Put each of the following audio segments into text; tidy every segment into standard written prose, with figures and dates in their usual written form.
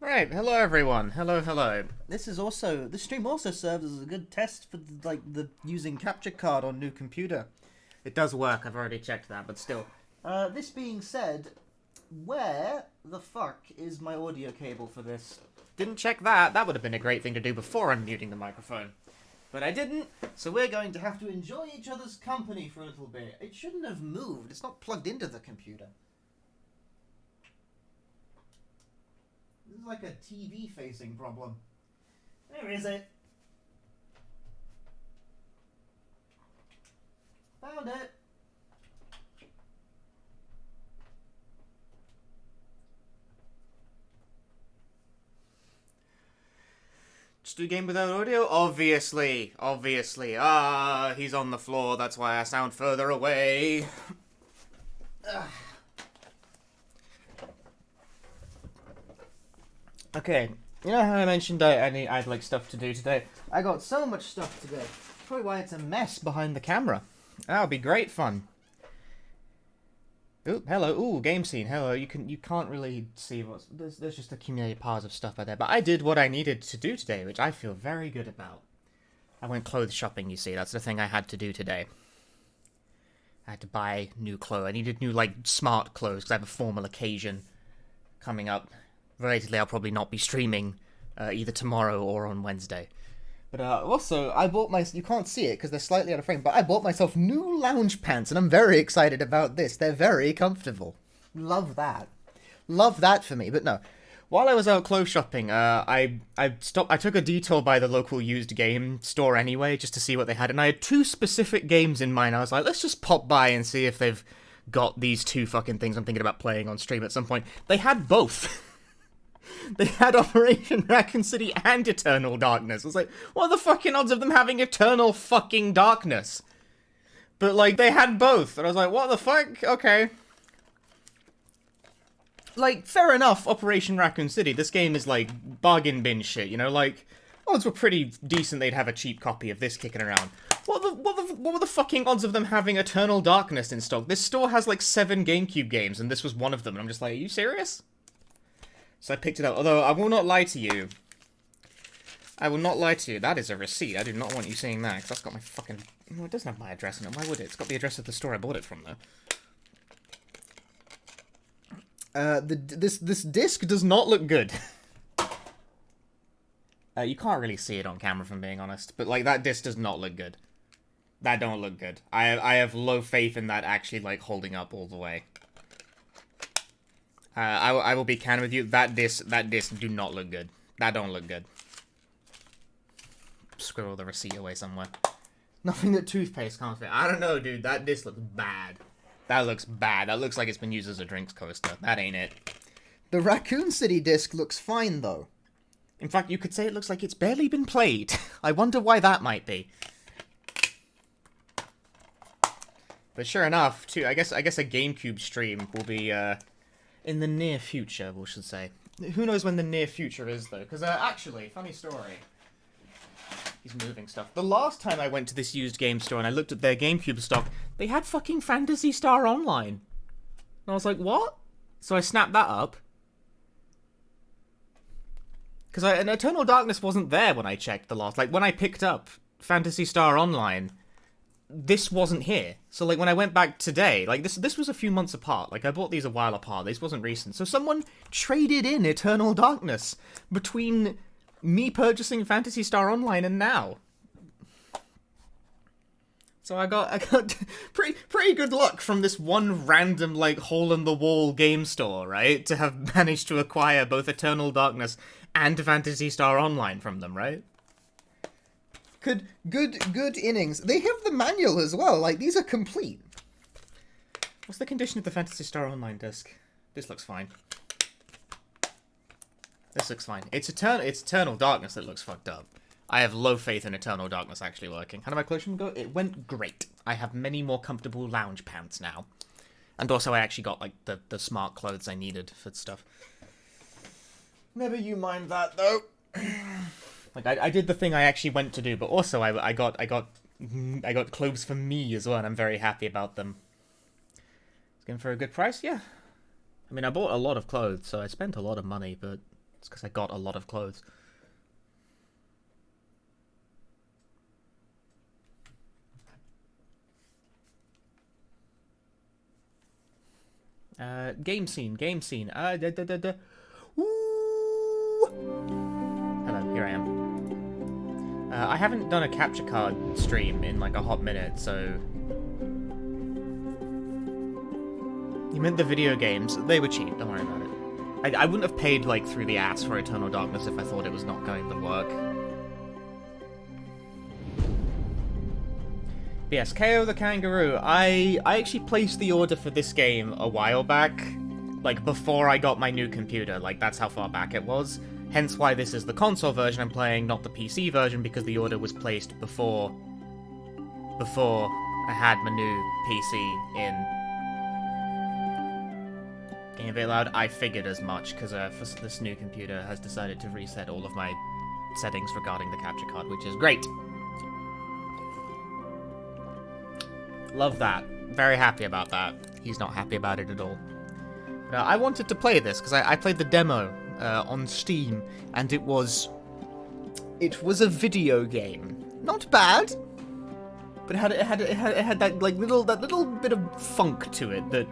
Right, hello everyone. Hello. This stream also serves as a good test for the using capture card on new computer. It does work. I've already checked that, but still. This being said, where the fuck is my audio cable for this? Didn't check that. That would have been a great thing to do before unmuting the microphone. But I didn't, so we're going to have to enjoy each other's company for a little bit. It shouldn't have moved. It's not plugged into the computer. This is like a TV facing problem. Where is it? Found it. Just do a game without audio? Obviously. Ah, he's on the floor. That's why I sound further away. Okay, you know how I mentioned I'd like stuff to do today? I got so much stuff today. Probably why it's a mess behind the camera. That'll be great fun. Ooh, hello. Ooh, game scene. Hello. You can't really see what's there's just accumulated piles of stuff out there. But I did what I needed to do today, which I feel very good about. I went clothes shopping. You see, that's the thing I had to do today. I had to buy new clothes. I needed new smart clothes because I have a formal occasion coming up. Relatedly, I'll probably not be streaming either tomorrow or on Wednesday. But also, I bought you can't see it because they're slightly out of frame, but I bought myself new lounge pants, and I'm very excited about this. They're very comfortable. Love that. Love that for me, but no. While I was out clothes shopping, I took a detour by the local used game store anyway, just to see what they had, and I had two specific games in mind. I was like, let's just pop by and see if they've got these two fucking things I'm thinking about playing on stream at some point. They had both. They had Operation Raccoon City and Eternal Darkness. I was like, what are the fucking odds of them having Eternal fucking Darkness? But, they had both. And I was like, what the fuck? Okay. Fair enough, Operation Raccoon City. This game is, bargain bin shit, you know? Odds were pretty decent they'd have a cheap copy of this kicking around. What were the fucking odds of them having Eternal Darkness in stock? This store has, 7 GameCube games, and this was one of them. And I'm just like, are you serious? So I picked it up, although I will not lie to you. That is a receipt. I do not want you seeing that, because that's got my fucking... Well, it doesn't have my address in it. Why would it? It's got the address of the store I bought it from, though. This disc does not look good. You can't really see it on camera, if I'm being honest. But, that disc does not look good. That don't look good. I have low faith in that actually, holding up all the way. I will be candid with you. That disc do not look good. That don't look good. Squirrel the receipt away somewhere. Nothing that toothpaste can't fit. I don't know, dude. That disc looks bad. That looks bad. That looks like it's been used as a drinks coaster. That ain't it. The Raccoon City disc looks fine, though. In fact, you could say it looks like it's barely been played. I wonder why that might be. But sure enough, too, I guess a GameCube stream will be, in the near future, we should say. Who knows when the near future is, though? Because, actually, funny story. He's moving stuff. The last time I went to this used game store and I looked at their GameCube stock, they had fucking Phantasy Star Online. And I was like, what? So I snapped that up. Because an Eternal Darkness wasn't there when I checked the last... when I picked up Phantasy Star Online... This wasn't here. So, when I went back today, this was a few months apart. I bought these a while apart. This wasn't recent. So someone traded in Eternal Darkness between me purchasing Phantasy Star Online and now. So I got pretty good luck from this one random, hole-in-the-wall game store, right? To have managed to acquire both Eternal Darkness and Phantasy Star Online from them, right? Good innings. They have the manual as well. These are complete. What's the condition of the Phantasy Star Online disc? This looks fine. This looks fine. It's Eternal Darkness that looks fucked up. I have low faith in Eternal Darkness actually working. How did my collection go? It went great. I have many more comfortable lounge pants now. And also I actually got, the smart clothes I needed for stuff. Never you mind that, though. I did the thing I actually went to do, but also I got clothes for me as well, and I'm very happy about them. It's going for a good price, yeah. I mean, I bought a lot of clothes, so I spent a lot of money, but It's because I got a lot of clothes. Game scene. Ooh. Hello, here I am. I haven't done a capture card stream in like a hot minute, so... You meant the video games. They were cheap, don't worry about it. I wouldn't have paid, like, through the ass for Eternal Darkness if I thought it was not going to work. But yes, Ko the Kangaroo. I actually placed the order for this game a while back. Like, before I got my new computer. Like, that's how far back it was. Hence why this is the console version I'm playing, not the PC version, because the order was placed before I had my new PC in. Getting a bit loud. I figured as much, because this new computer has decided to reset all of my settings regarding the capture card, which is great. Love that. Very happy about that. He's not happy about it at all. But, I wanted to play this, because I played the demo on Steam, and it was a video game. Not bad, but it had that little bit of funk to it that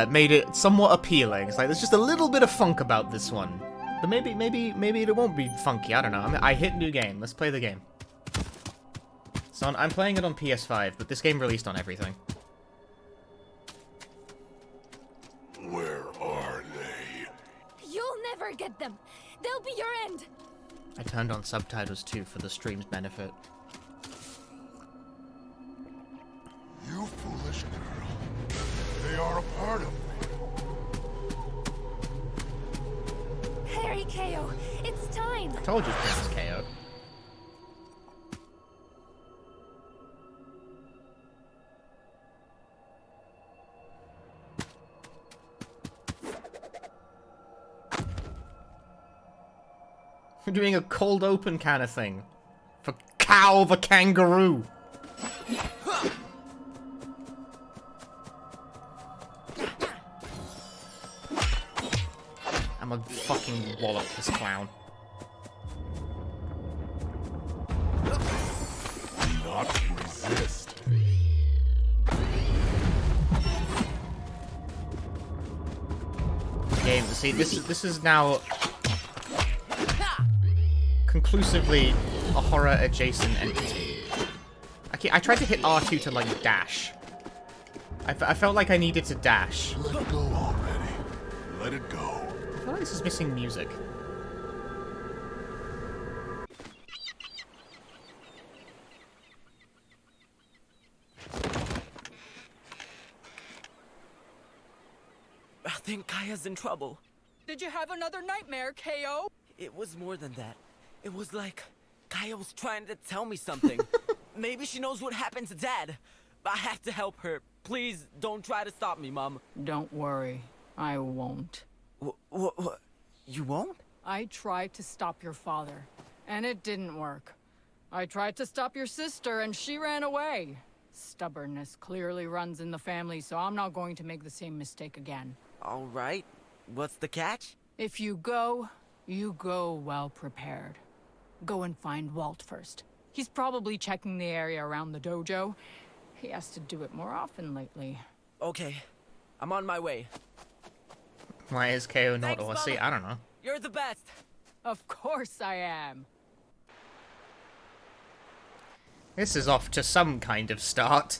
made it somewhat appealing. It's like there's just a little bit of funk about this one, but maybe it won't be funky. I don't know. I hit new game. Let's play the game. So I'm playing it on PS5, but this game released on everything. Where are they? You'll never get them. They'll be your end. I turned on subtitles too for the stream's benefit. You foolish girl. They are a part of me. Hurry, Ko. It's time. I told you, Princess KO. We're doing a cold open kind of thing. For Kao the Kangaroo. I'm gonna fucking wallop this clown. Not resist. Game. See, this is now conclusively a horror-adjacent entity. I tried to hit R2 to, like, dash. I felt like I needed to dash. Let it go already. Let it go. I feel like this is missing music. I think Kaya's in trouble. Did you have another nightmare, Ko? It was more than that. It was like Kaya was trying to tell me something. Maybe she knows what happened to Dad. I have to help her. Please don't try to stop me, Mom. Don't worry, I won't. What? You won't? I tried to stop your father, and it didn't work. I tried to stop your sister, and she ran away. Stubbornness clearly runs in the family, so I'm not going to make the same mistake again. All right. What's the catch? If you go well prepared. Go and find Walt first. He's probably checking the area around the dojo. He has to do it more often lately. Okay. I'm on my way. Why is KO not Thanks, Aussie? Mama. I don't know. You're the best. Of course I am. This is off to some kind of start.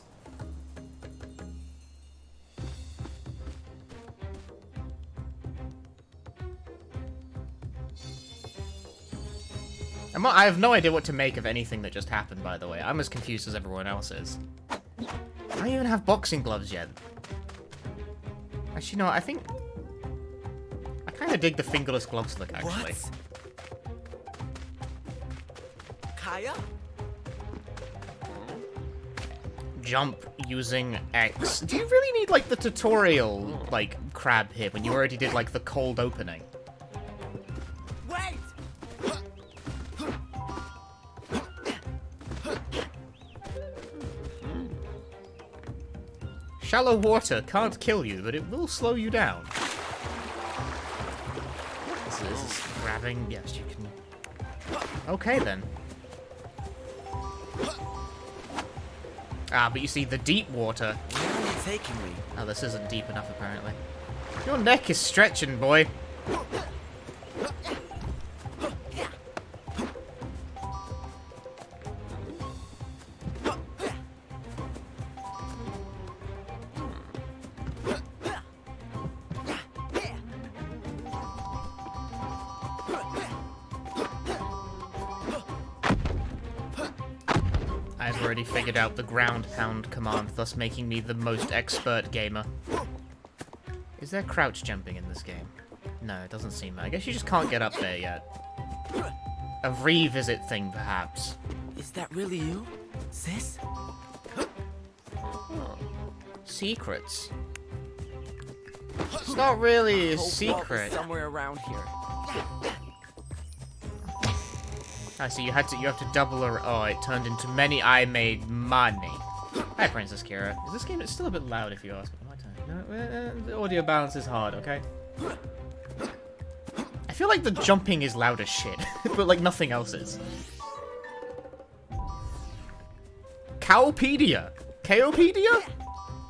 I have no idea what to make of anything that just happened, by the way. I'm as confused as everyone else is. I don't even have boxing gloves yet. Actually, no, I think... I kind of dig the fingerless gloves look, actually. What? Kaya? Jump using X. Do you really need, like, the tutorial, like, crab here when you already did, like, the cold opening? Wait! Shallow water can't kill you, but it will slow you down. Is this grabbing? Yes, you can. Okay, then. Ah, but you see, the deep water... Where are you taking me? Oh, this isn't deep enough, apparently. Your neck is stretching, boy. I've already figured out the ground pound command, thus making me the most expert gamer. Is there crouch jumping in this game? No, it doesn't seem. I guess you just can't get up there yet. A revisit thing, perhaps. Is that really you, sis? Secrets. It's not really a Hope Walt is secret. somewhere around here. I see. You have to double or oh, it turned into many. I made money. Hi, Princess Kira. Is this game? It's still a bit loud, if you ask me. No, the audio balance is hard. Okay. I feel like the jumping is loud as shit, but like nothing else is. Cowpedia, Kopedia,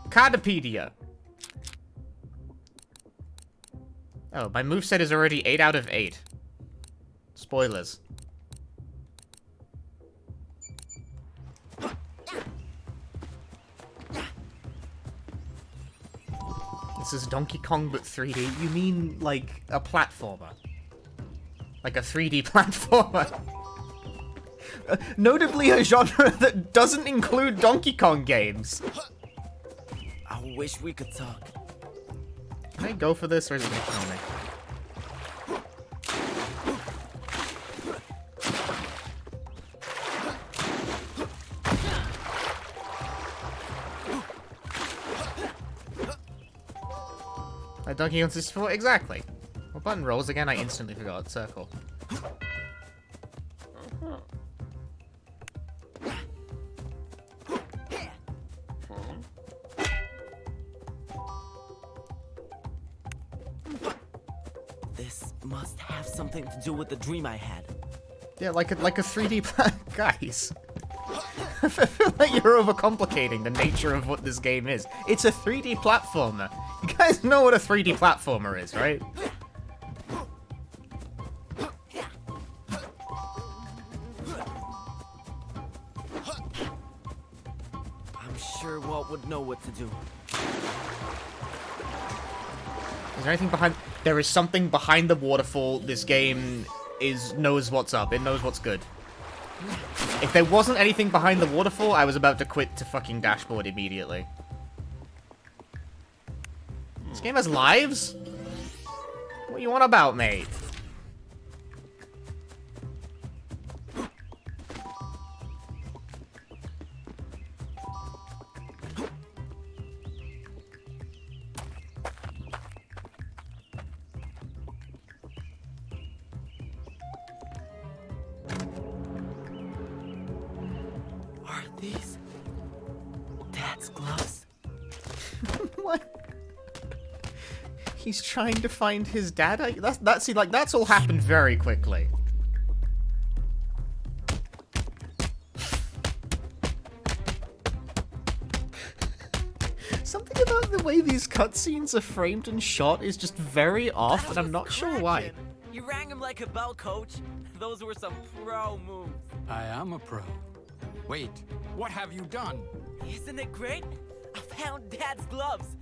Cadapedia. Oh, my moveset is already 8 out of 8. Spoilers. This is Donkey Kong, but 3D. You mean, like, a platformer? Like a 3D platformer? Notably a genre that doesn't include Donkey Kong games. I wish we could talk. Can I go for this, or is it gonna kill me? Donkey Kong 64? Exactly. What button rolls again? I instantly forgot. Circle. This must have something to do with the dream I had. Yeah, like a 3D guys. I feel like you're overcomplicating the nature of what this game is. It's a 3D platformer. You guys know what a 3D platformer is, right? I'm sure Walt would know what to do. Is there anything behind... There is something behind the waterfall. This game knows what's up. It knows what's good. If there wasn't anything behind the waterfall, I was about to quit to fucking dashboard immediately. This game has lives? What you on about, mate? Are these Dad's gloves? What? He's trying to find his dad? See, like, that's all happened very quickly. Something about the way these cutscenes are framed and shot is just very off, and I'm not sure why. You rang him like a bell, coach. Those were some pro moves. I am a pro. Wait, what have you done? Isn't it great? I found Dad's gloves.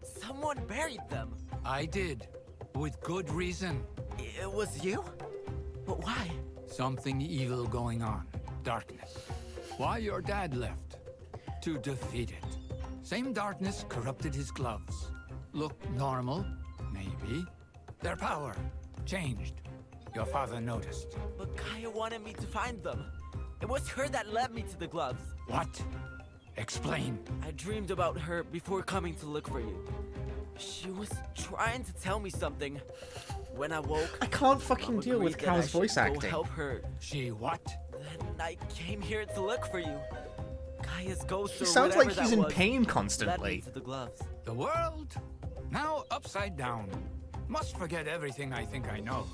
Someone buried them. I did, with good reason. It was you? But why? Something evil going on. Darkness. Why your dad left? To defeat it. Same darkness corrupted his gloves. Look normal, maybe. Their power changed. Your father noticed. But Kaya wanted me to find them. It was her that led me to the gloves. What? Explain. I dreamed about her before coming to look for you. She was trying to tell me something. When I woke, I can't fucking Mom deal with agreed that I Cal's should voice go acting. help her. She what? Then I came here to look for you. Kaya's ghost He or sounds whatever like he's that in was pain led me constantly. to the gloves. The world? Now upside down. Must forget everything I think I know.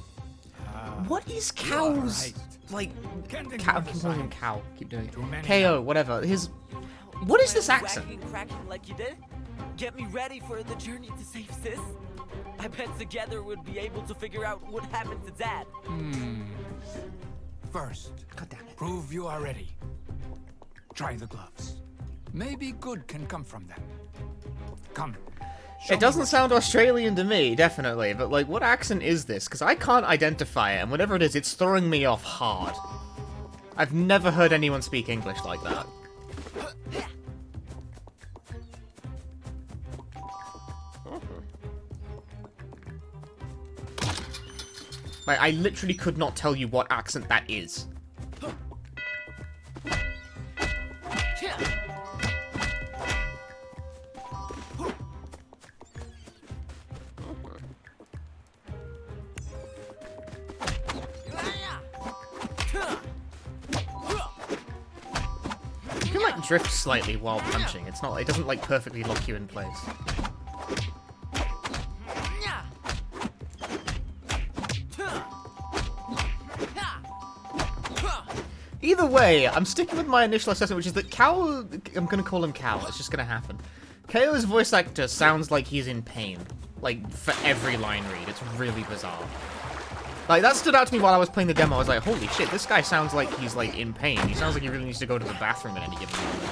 What is Cow's right. like? Can't Cow, ignore keep the calling him signs. Cow. Keep doing Too many it. KO, now. whatever. His. What is this Plan on accent? whacking and cracking like you did? Get me ready for the journey to save Sis? I bet together we'd be able to figure out what happened to Dad. First, God damn it. prove you are ready. Try the gloves. Maybe good can come from them. Come. Show It me doesn't what- sound Australian to me, definitely, but like, what accent is this? Because I can't identify it, and whatever it is, it's throwing me off hard. I've never heard anyone speak English like that. Like, I literally could not tell you what accent that is. You can like drift slightly while punching. It's not. It doesn't like perfectly lock you in place. Either way, I'm sticking with my initial assessment, which is that Kao. I'm gonna call him Kao. It's just gonna happen. KO's voice actor sounds like he's in pain, like for every line read. It's really bizarre. Like, that stood out to me while I was playing the demo. I was like, holy shit, this guy sounds like he's, like, in pain. He sounds like he really needs to go to the bathroom at any given moment.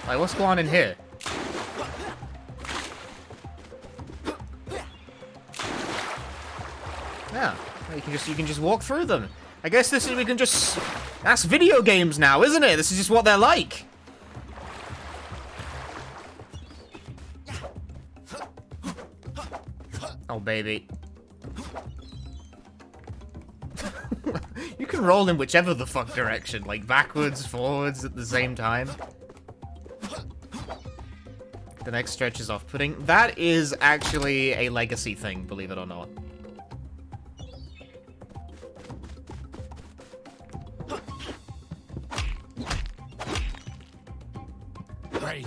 Like, what's going on in here? Yeah, you can just walk through them. I guess this is, we can just... That's video games now, isn't it? This is just what they're like. Oh, baby. You can roll in whichever the fuck direction, like backwards, forwards at the same time. The next stretch is off-putting. That is actually a legacy thing, believe it or not. Great.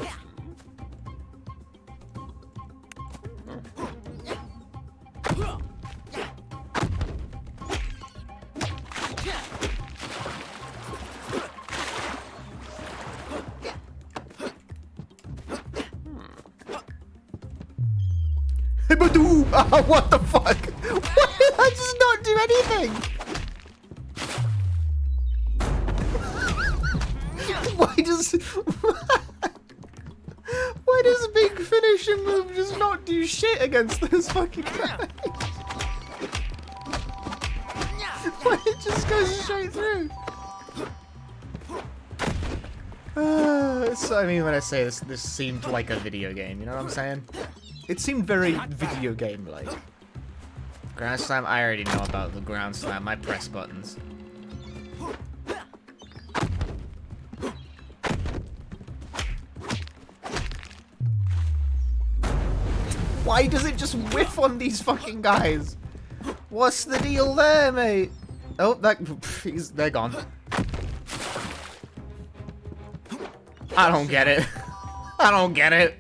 Badoo! Oh, what the fuck? Why did I just not do anything? Why does... Why does big finishing move just not do shit against those fucking guys? Why it just goes straight through? So, I mean, when I say this seemed like a video game, you know what I'm saying? It seemed very video game-like. Ground slam, I already know about the ground slam. I press buttons. Why does it just whiff on these fucking guys? What's the deal there, mate? Oh, they're gone. I don't get it. I don't get it.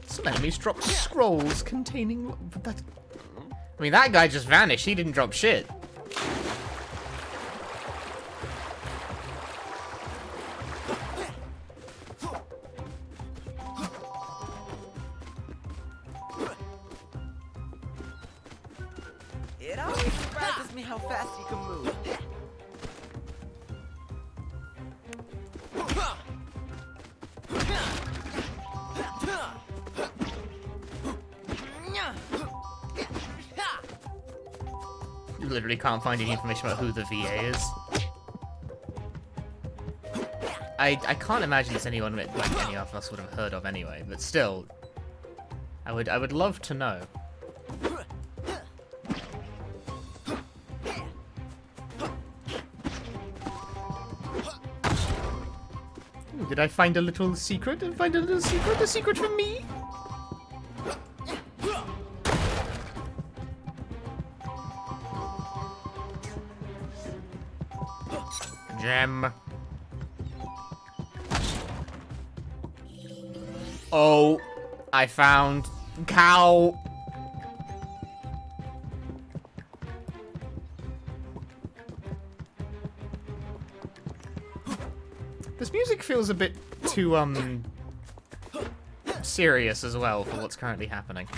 Some enemies drop scrolls containing... That... I mean, that guy just vanished. He didn't drop shit. It always surprises me how fast you can move. You literally can't find any information about who the VA is. I can't imagine it's anyone that like any of us would have heard of anyway, but still, I would love to know. Ooh, did I find a little secret? Did I find a little secret? A secret from me? Gem. Oh, I found cow. This music feels a bit too, serious as well for what's currently happening.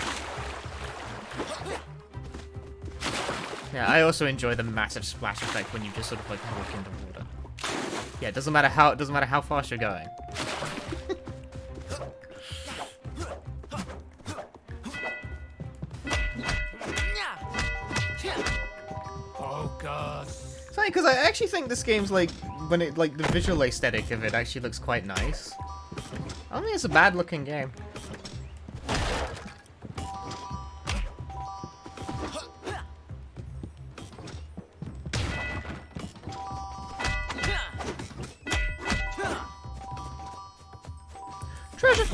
Yeah, I also enjoy the massive splash effect when you just sort of like walk into water. Yeah, it doesn't matter how fast you're going. Focus. It's funny because I actually think this game's like the visual aesthetic of it actually looks quite nice. I don't think it's a bad looking game. Treasure.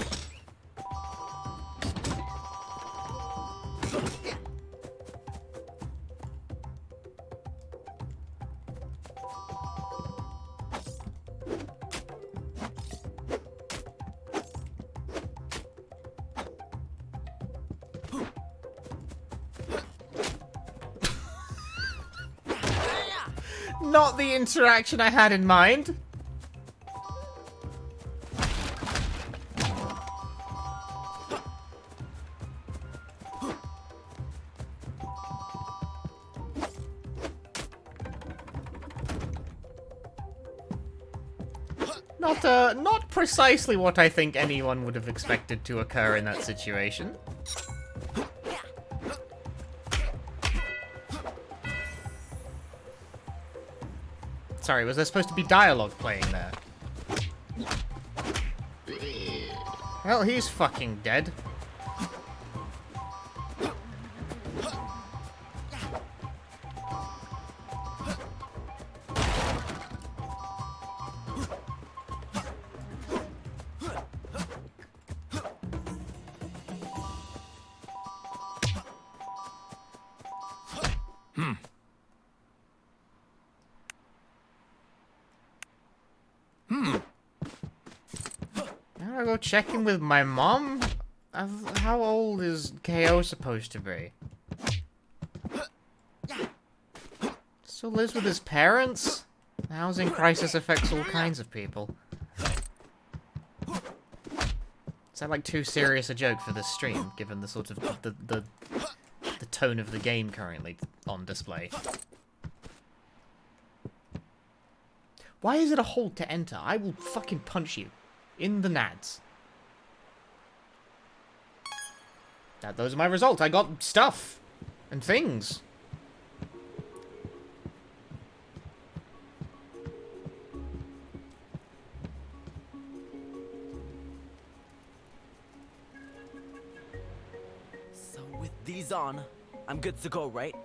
Not the interaction I had in mind. Not precisely what I think anyone would have expected to occur in that situation. Sorry, was there supposed to be dialogue playing there? Well, he's fucking dead. I go check in with my mom? How old is KO supposed to be? Still lives with his parents? The housing crisis affects all kinds of people. Is that like too serious a joke for this stream, given the sort of the tone of the game currently on display? Why is it a hold to enter? I will fucking punch you. In the nads. Those are my results. I got stuff. And things. So with these on, I'm good to go, right?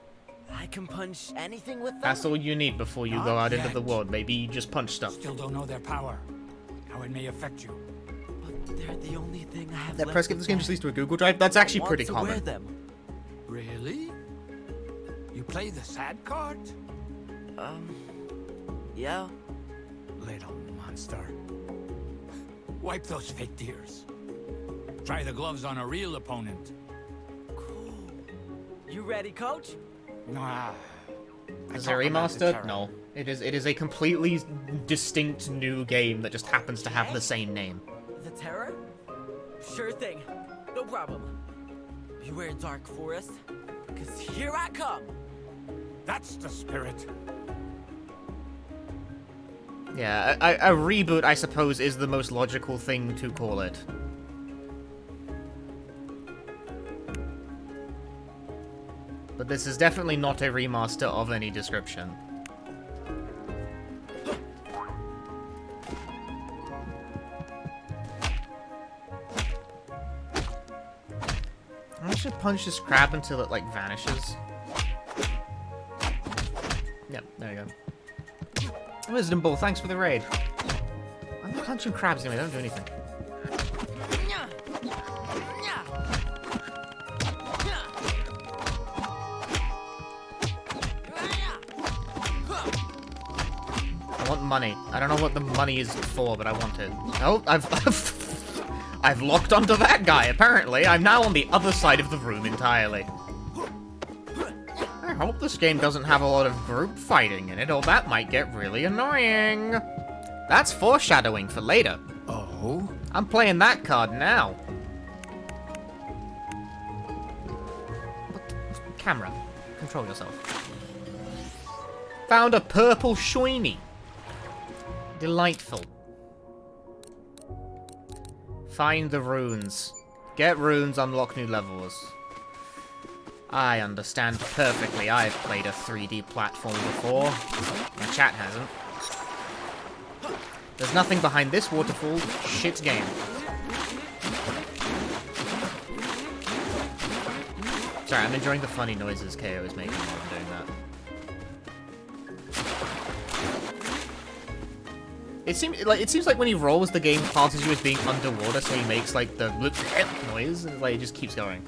I can punch anything with them? That's all you need before you go Not out into yet. the world. Maybe you just punch stuff. Still don't know their power. How it may affect you. But they're the only thing I have That left press give of this game Dad. just leads to a Google Drive? That's actually I pretty want to wear common. them. Really? You play the sad card? Yeah. Little monster. Wipe those fake tears. Try the gloves on a real opponent. Cool. You ready, coach? Nah. Is it remastered? No. It is a completely distinct new game that just happens to have the same name. The terror? Sure thing. No problem. Beware, Dark Forest. Cause here I come. That's the spirit. Yeah, a reboot, I suppose, is the most logical thing to call it. But this is definitely not a remaster of any description. I should punch this crab until it, like, vanishes. Yep, there you go. Wisdom Ball, thanks for the raid. I'm punching crabs anyway, they don't do anything. I want money. I don't know what the money is for, but I want it. Oh, I've locked onto that guy, apparently. I'm now on the other side of the room entirely. I hope this game doesn't have a lot of group fighting in it, or that might get really annoying. That's foreshadowing for later. Oh? I'm playing that card now. Camera, control yourself. Found a purple shiny. Delightful. Find the runes. Get runes, unlock new levels. I understand perfectly. I've played a 3D platform before. My chat hasn't. There's nothing behind this waterfall. Shit game. Sorry, I'm enjoying the funny noises KO is making while I'm doing that. It seems like when he rolls, the game passes you as being underwater, so he makes like the noise, and like it just keeps going.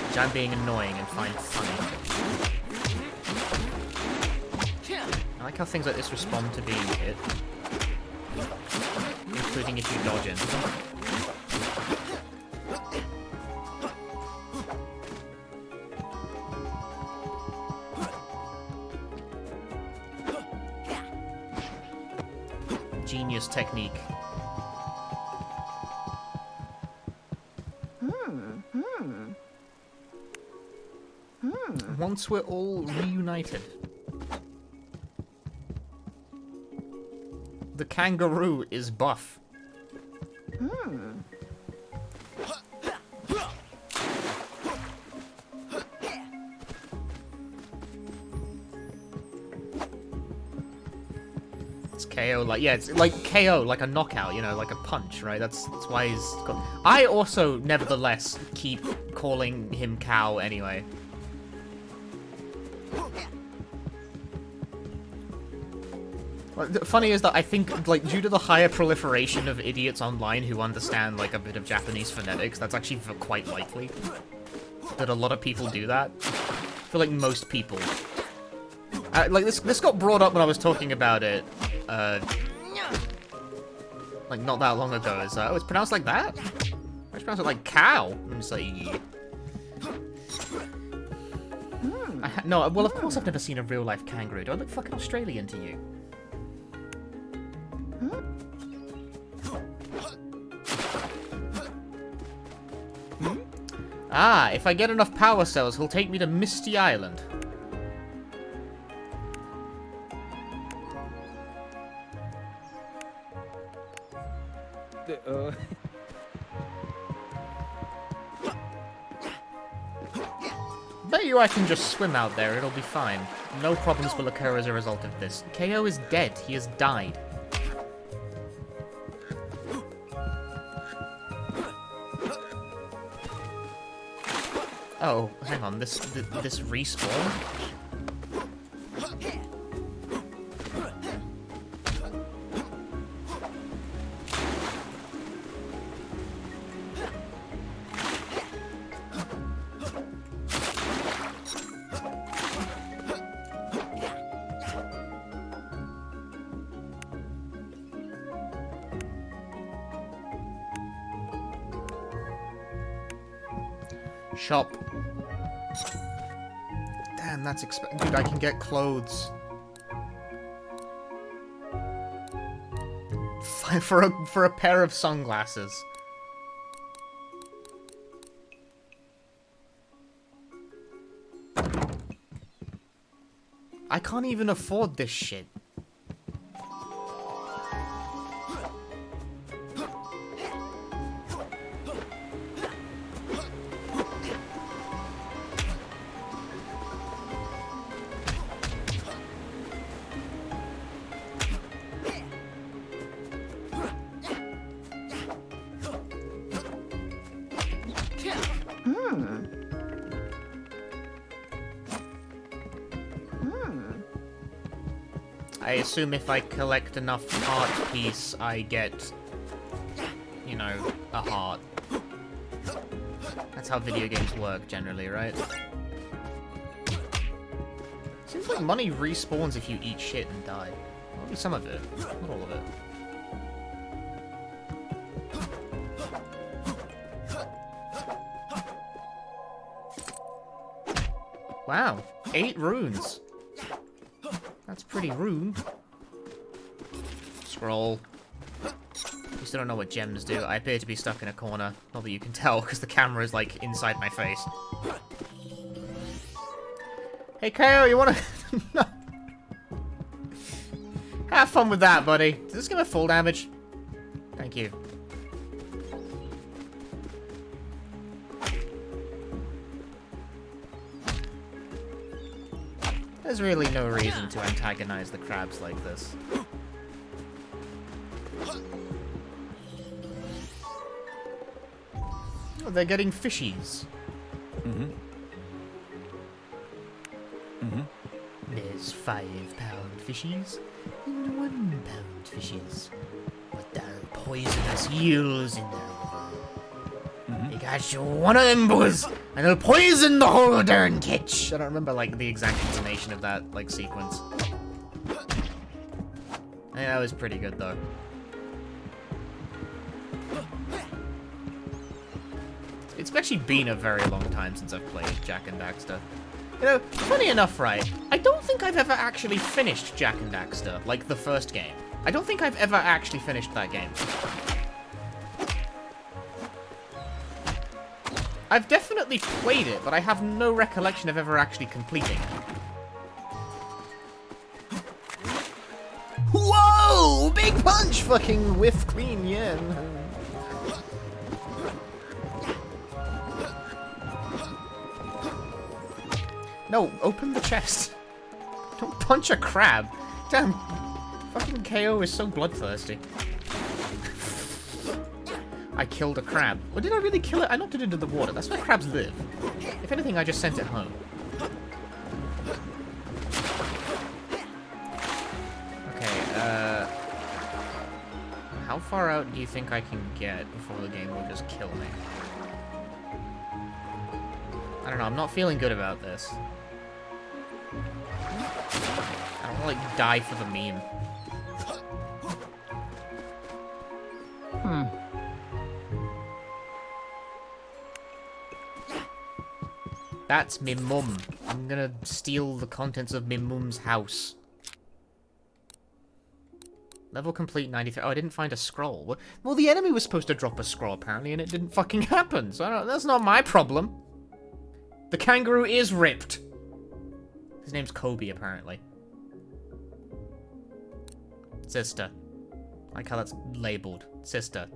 Which I'm being annoying and find funny. I like how things like this respond to being hit, including if you dodge in. Genius technique. Once we're all reunited. The kangaroo is buff. It's KO, like, yeah, it's like KO, like a knockout, you know, like a punch, right? That's why he's got... I also, nevertheless, keep calling him Cow anyway. The funny is that I think, like, due to the higher proliferation of idiots online who understand, like, a bit of Japanese phonetics, that's actually quite likely that a lot of people do that. I feel like most people. Like, this got brought up when I was talking about it, like, not that long ago. It's, oh, it's pronounced like that? I just pronounce it like cow. I'm just like, yeah. No, well, of course I've never seen a real-life kangaroo. Do I look fucking Australian to you? Ah, if I get enough power cells, he'll take me to Misty Island. Bet you I can just swim out there, it'll be fine. No problems will occur as a result of this. KO is dead, he has died. Oh, hang on, this respawn? Shop. Damn, that's expensive. Dude, I can get clothes. For a pair of sunglasses. I can't even afford this shit. I assume if I collect enough heart piece, I get, you know, a heart. That's how video games work generally, right? Seems like money respawns if you eat shit and die. Well, at least some of it, not all of it. Wow, 8 runes. That's pretty rude. Scroll. You still don't know what gems do. I appear to be stuck in a corner. Not that you can tell, because the camera is, like, inside my face. Hey, Kao, you wanna... No. Have fun with that, buddy. Does this give a full damage? Thank you. There's really no reason to antagonize the crabs like this. Oh, they're getting fishies. Mm-hmm. Mm-hmm. There's 5-pound fishies and 1-pound fishes. With their poisonous eels in their river. You got you one of them boys, and it'll poison the whole darn catch. I don't remember like the exact intonation of that like sequence. I think that was pretty good though. It's actually been a very long time since I've played Jak and Daxter. You know, funny enough, right, I don't think I've ever actually finished Jak and Daxter, like the first game. I don't think I've ever actually finished that game. I've definitely played it, but I have no recollection of ever actually completing it. Whoa! Big punch! Fucking whiff clean, yeah. No, open the chest. Don't punch a crab. Damn. Fucking KO is so bloodthirsty. I killed a crab. Or did I really kill it? I knocked it into the water. That's where crabs live. If anything, I just sent it home. Okay, how far out do you think I can get before the game will just kill me? I don't know, I'm not feeling good about this. I don't want to, like, die for the meme. That's me mum. I'm gonna steal the contents of me mum's house. Level complete 93. Oh, I didn't find a scroll. Well, the enemy was supposed to drop a scroll, apparently, and it didn't fucking happen. So I don't, that's not my problem. The kangaroo is ripped. His name's Kobe, apparently. Sister. I like how that's labeled. Sister.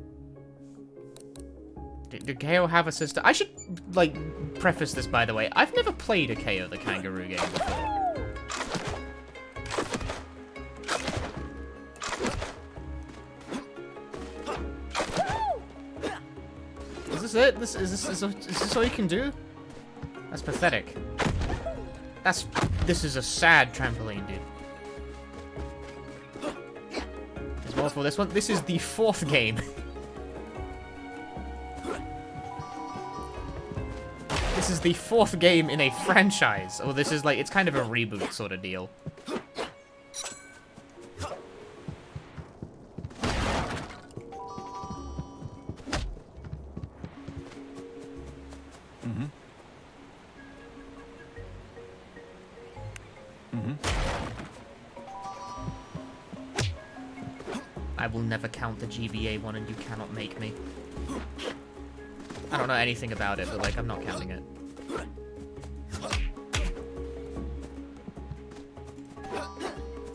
Did Kao have a sister? I should, like, preface this, by the way. I've never played a Kao the Kangaroo game before. Is this it? Is this all you can do? That's pathetic. This is a sad trampoline, dude. There's more for this one. This is the 4th game. This is the 4th game in a franchise. Or this is like, it's kind of a reboot sort of deal. I will never count the GBA one and you cannot make me. I don't know anything about it, but like, I'm not counting it.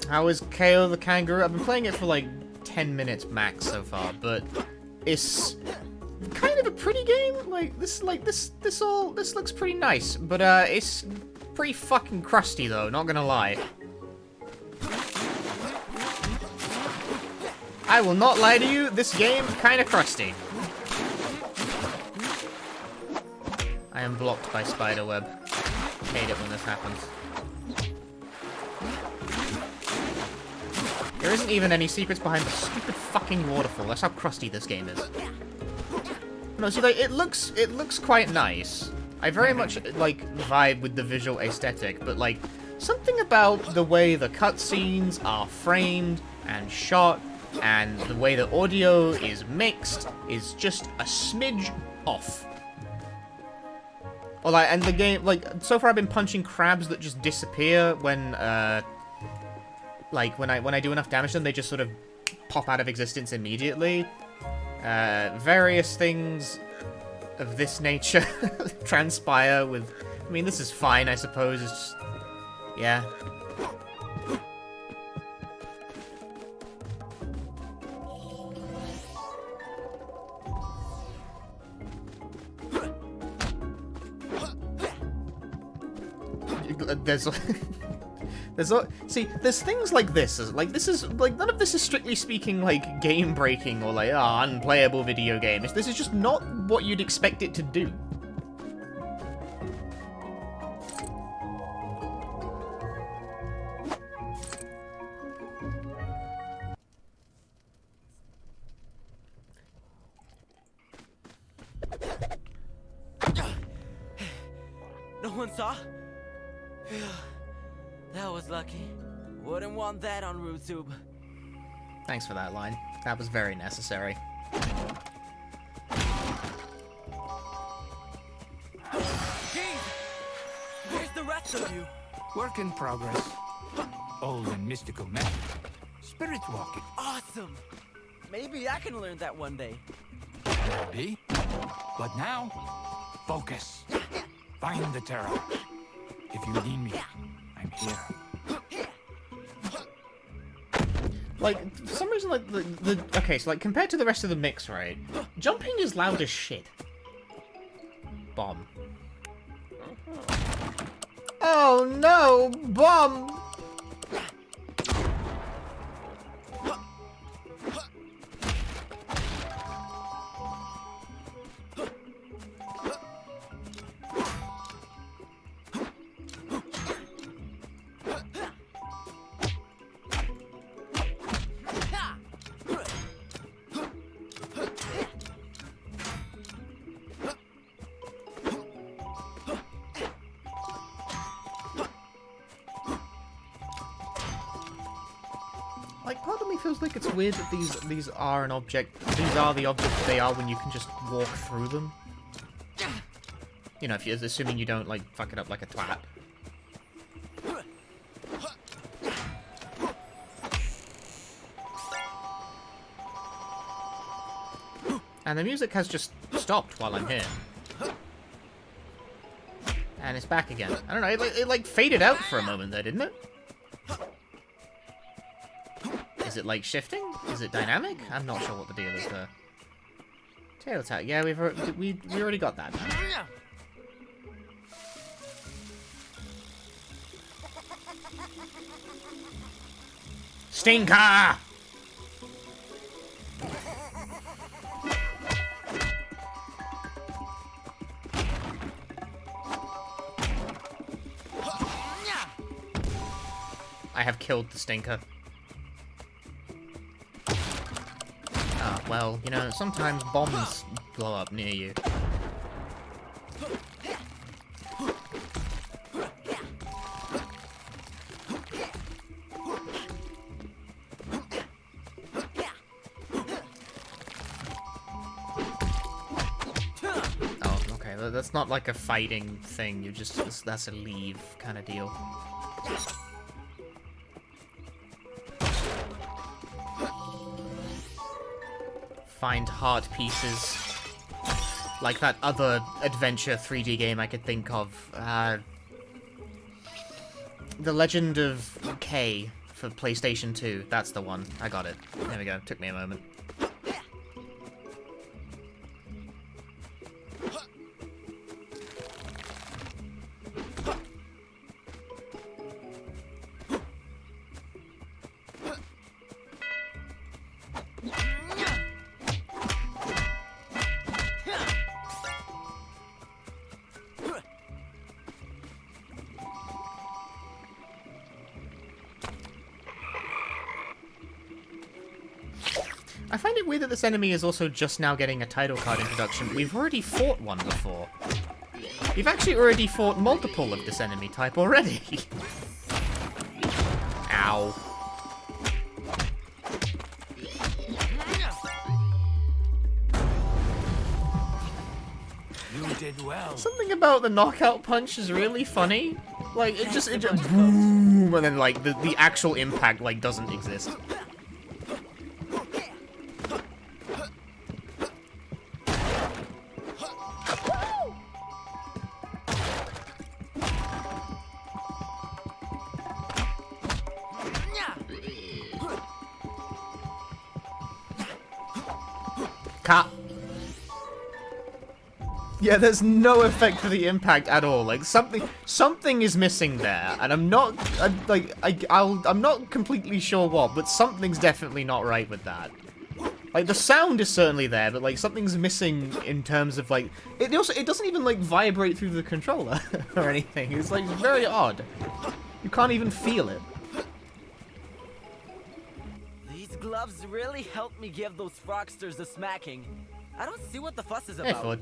How is Kao the Kangaroo? I've been playing it for like 10 minutes max so far, but it's kind of a pretty game. Like this looks pretty nice, but it's pretty fucking crusty though, not gonna lie. I will not lie to you, this game kinda crusty. I am blocked by spiderweb. Hate it when this happens. There isn't even any secrets behind the stupid fucking waterfall. That's how crusty this game is. No, see, like, it looks quite nice. I very much, like, vibe with the visual aesthetic, but, like, something about the way the cutscenes are framed and shot, and the way the audio is mixed is just a smidge off. Or and the game, so far I've been punching crabs that just disappear when, when I do enough damage to them, they just sort of pop out of existence immediately. Various things of this nature transpire with... I mean, this is fine, I suppose. It's just... yeah. There's things like this. This is none of this is strictly speaking game breaking or unplayable video game. This is just not what you'd expect it to do. No one saw? That was lucky. Wouldn't want that on RooTube. Thanks for that line. That was very necessary. Jeez! Where's the rest of you? Work in progress. Old and mystical method. Spirit walking. Awesome! Maybe I can learn that one day. Maybe. But now, focus. Find the terror. If you need me, I'm here. For some reason, okay, so compared to the rest of the mix, right? Jumping is loud as shit. Bomb. Oh no, bomb! Part of me feels like it's weird that these are an object. These are the objects they are when you can just walk through them. You know, if you're assuming you don't fuck it up like a twat. And the music has just stopped while I'm here. And it's back again. I don't know, it faded out for a moment there, didn't it? Is it shifting? Is it dynamic? I'm not sure what the deal is there. Tail attack. Yeah, we already got that. Stinker! I have killed the stinker. Well, you know, sometimes bombs blow up near you. Oh, okay, that's not like a fighting thing, that's a leave kind of deal. Find heart pieces. Like that other adventure 3D game I could think of. The Legend of K for PlayStation 2. That's the one. I got it. There we go. Took me a moment. I find it weird that this enemy is also just now getting a title card introduction. We've already fought one before. We've actually already fought multiple of this enemy type already. Ow. You did well. Something about the knockout punch is really funny. Like, it just boom, and then, like, the actual impact, like, doesn't exist. Cut. Yeah, there's no effect for the impact at all. Like something is missing there, and I'm not I'm not completely sure what, but something's definitely not right with that. Like the sound is certainly there, but like something's missing in terms of like it doesn't even like vibrate through the controller or anything. It's like very odd. You can't even feel it. These gloves really helped me give those frogsters a smacking. I don't see what the fuss is Hey, about. Ford.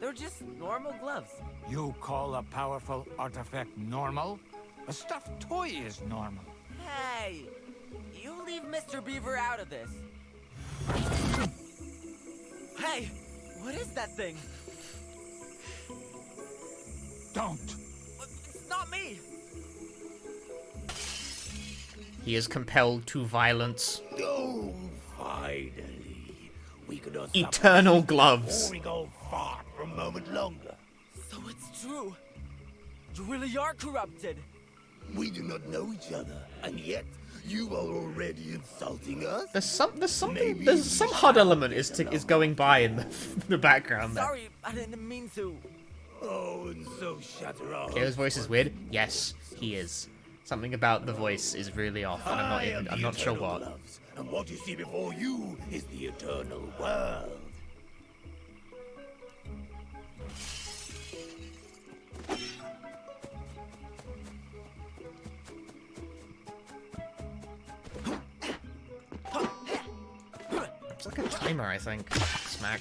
They're just normal gloves. You call a powerful artifact normal? A stuffed toy is normal. Hey, you leave Mr. Beaver out of this. Hey, what is that thing? Don't. It's not me. He is compelled to violence. Oh, finally. We could not Eternal gloves. before we go far for a moment longer. So it's true. You really are corrupted. We do not know each other, and yet you are already insulting us? There's something Maybe there's we some should HUD have element is going by in the background there. Sorry, I didn't mean to. Oh, and so shatter our Kao's voice is weird. Yes, he is. Something about the voice is really off, and I'm not sure what. Gloves, and what you see before you is the eternal world. It's like a timer, I think. Smack.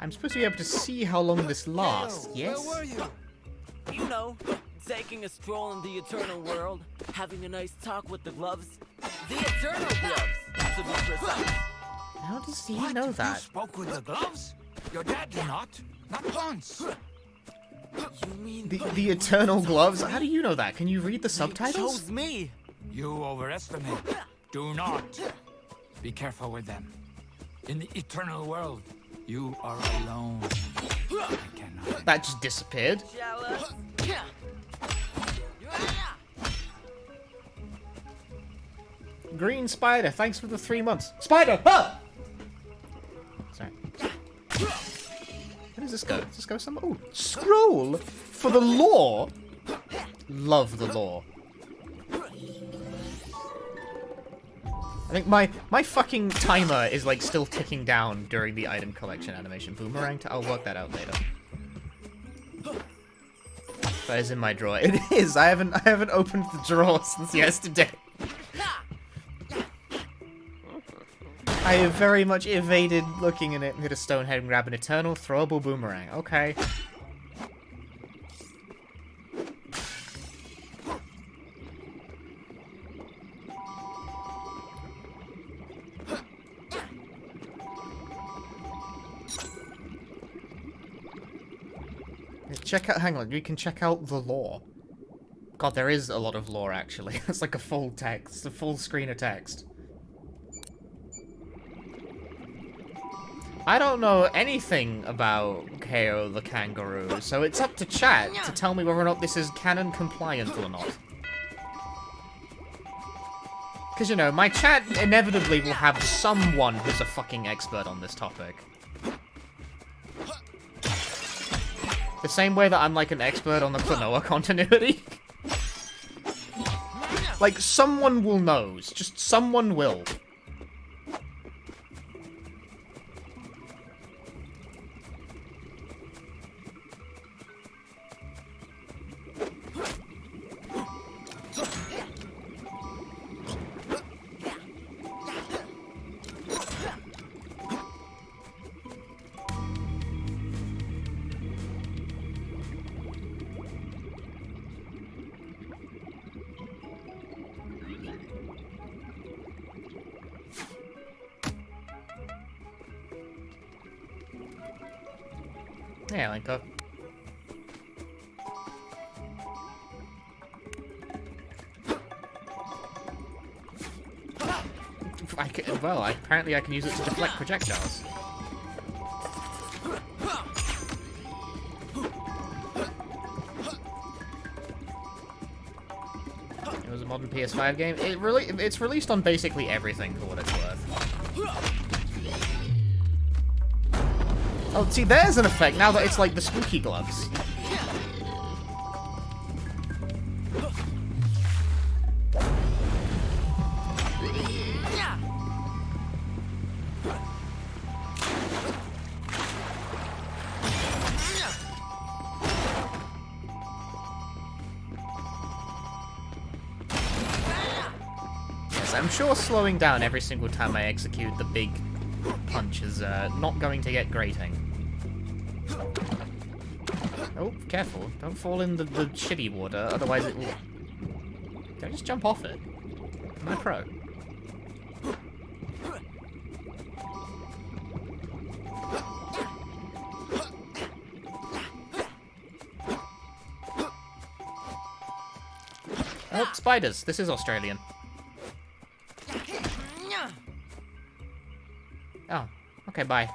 I'm supposed to be able to see how long this lasts. Yes. Where were you? You know, taking a stroll in the eternal world, having a nice talk with the gloves. The eternal gloves, to be precise. How does he What? know You that? spoke with the gloves? Your dad did not. Not once. You mean The eternal gloves? How do you know that? Can you read the they subtitles? chose me? You overestimate. Do not. Be careful with them. In the eternal world, you are alone. I cannot. That just disappeared. Jealous? Green Spider, thanks for the 3 months. Spider! Ah! Sorry. Where does this go? Does this go somewhere? Oh, scroll for the lore. Love the lore. I think my fucking timer is like still ticking down during the item collection animation. Boomerang. I'll work that out later. That is in my drawer. It is. I haven't opened the drawer since yesterday. I have very much evaded looking in it and hit a stone head and grab an eternal throwable boomerang. Okay. Check out, hang on, we can check out the lore. God, there is a lot of lore, actually. It's like a full text, a full screen of text. I don't know anything about Kao the Kangaroo, so it's up to chat to tell me whether or not this is canon compliant or not. Because, you know, my chat inevitably will have someone who's a fucking expert on this topic. The same way that I'm like an expert on the Klonoa continuity. Like, someone will know. Just someone will. Yeah, like that. Apparently I can use it to deflect projectiles. It was a modern PS5 game. It's released on basically everything for what it's worth. Oh, see, there's an effect now that it's like the spooky gloves. I'm sure slowing down every single time I execute the big punch is not going to get grating. Oh, careful. Don't fall in the shitty water, otherwise it will... Can I just jump off it? Am I pro? Oh, spiders. This is Australian. Oh, okay, bye.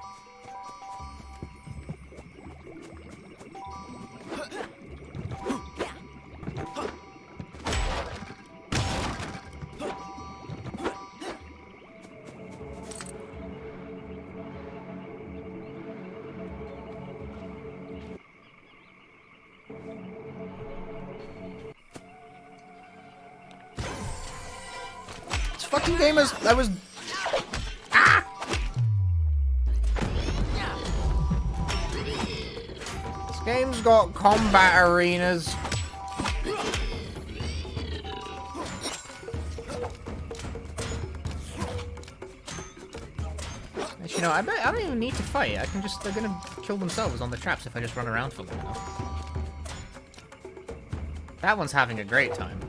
This fucking game is... I was... Game's got combat arenas. Actually, you know, I don't even need to fight. I can just, they're gonna kill themselves on the traps if I just run around for long enough. That one's having a great time.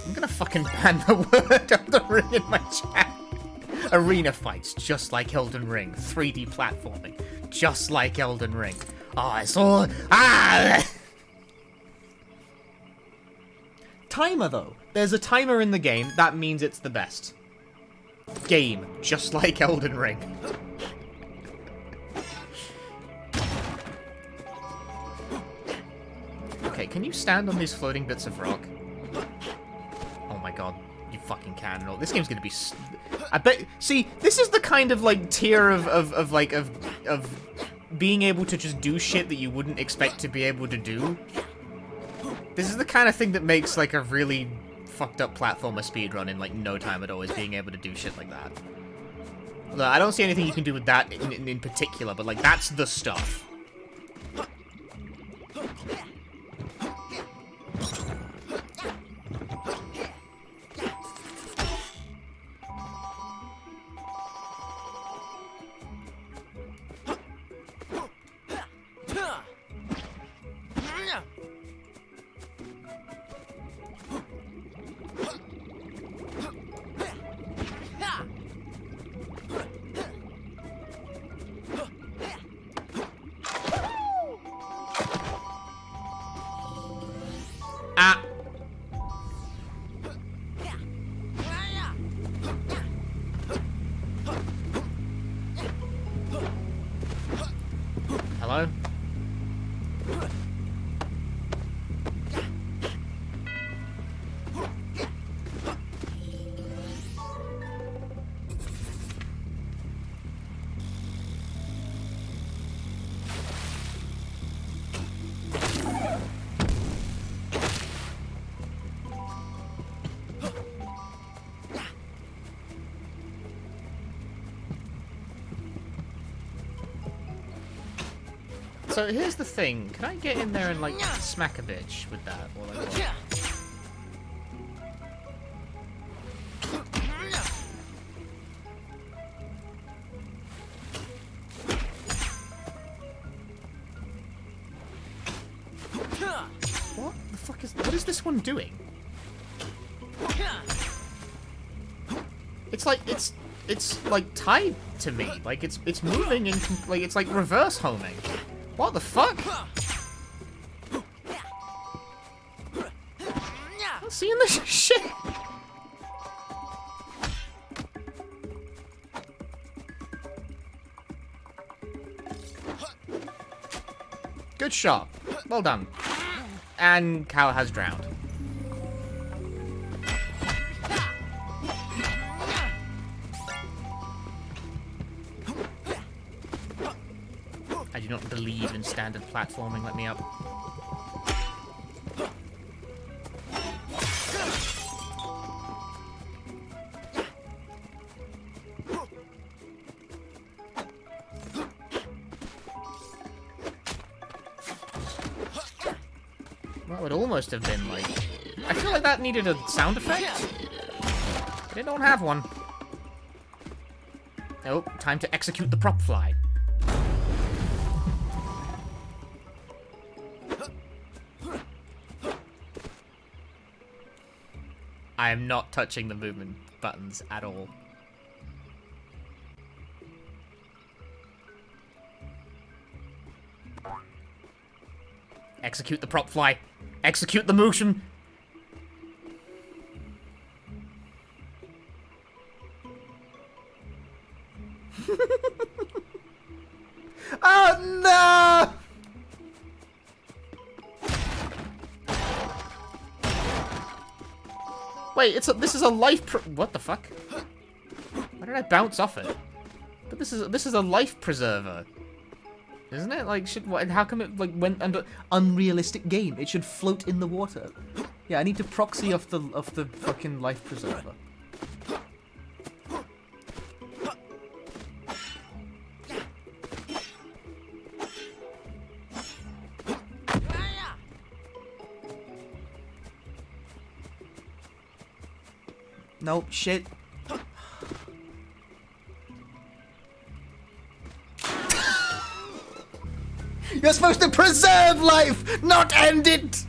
I'm gonna fucking ban the word Elden Ring in my chat. Arena fights, just like Elden Ring. 3D platforming, just like Elden Ring. Oh, it's all... Ah! Timer, though. There's a timer in the game. That means it's the best. Game, just like Elden Ring. Okay, can you stand on these floating bits of rock? Oh my god, you fucking can. No, this game's gonna be... I bet... See, this is the kind of, like, tier of being able to just do shit that you wouldn't expect to be able to do. This is the kind of thing that makes, like, a really fucked up platformer speedrun in, like, no time at all, is being able to do shit like that. Although, I don't see anything you can do with that in particular, but, like, that's the stuff. Hello? So here's the thing. Can I get in there and, like, smack a bitch with that? Or, like, what? What the fuck is... What is this one doing? It's like... It's like tied to me. Like it's moving and like it's like reverse homing. What the fuck? I'm seeing this shit. Good shot. Well done. And Kao has drowned. I do not believe in standard platforming. Let me up. That would almost have been like... I feel like that needed a sound effect. But it don't have one. Oh, time to execute the prop fly. I am not touching the movement buttons at all. Execute the prop fly. Execute the motion. Oh no! Wait, this is a life what the fuck? Why did I bounce off it? But this is a life preserver. Isn't it? Like, how come it, like, went under unrealistic game? It should float in the water. Yeah, I need to proxy off the fucking life preserver. Nope, shit. You're supposed to preserve life, not end it!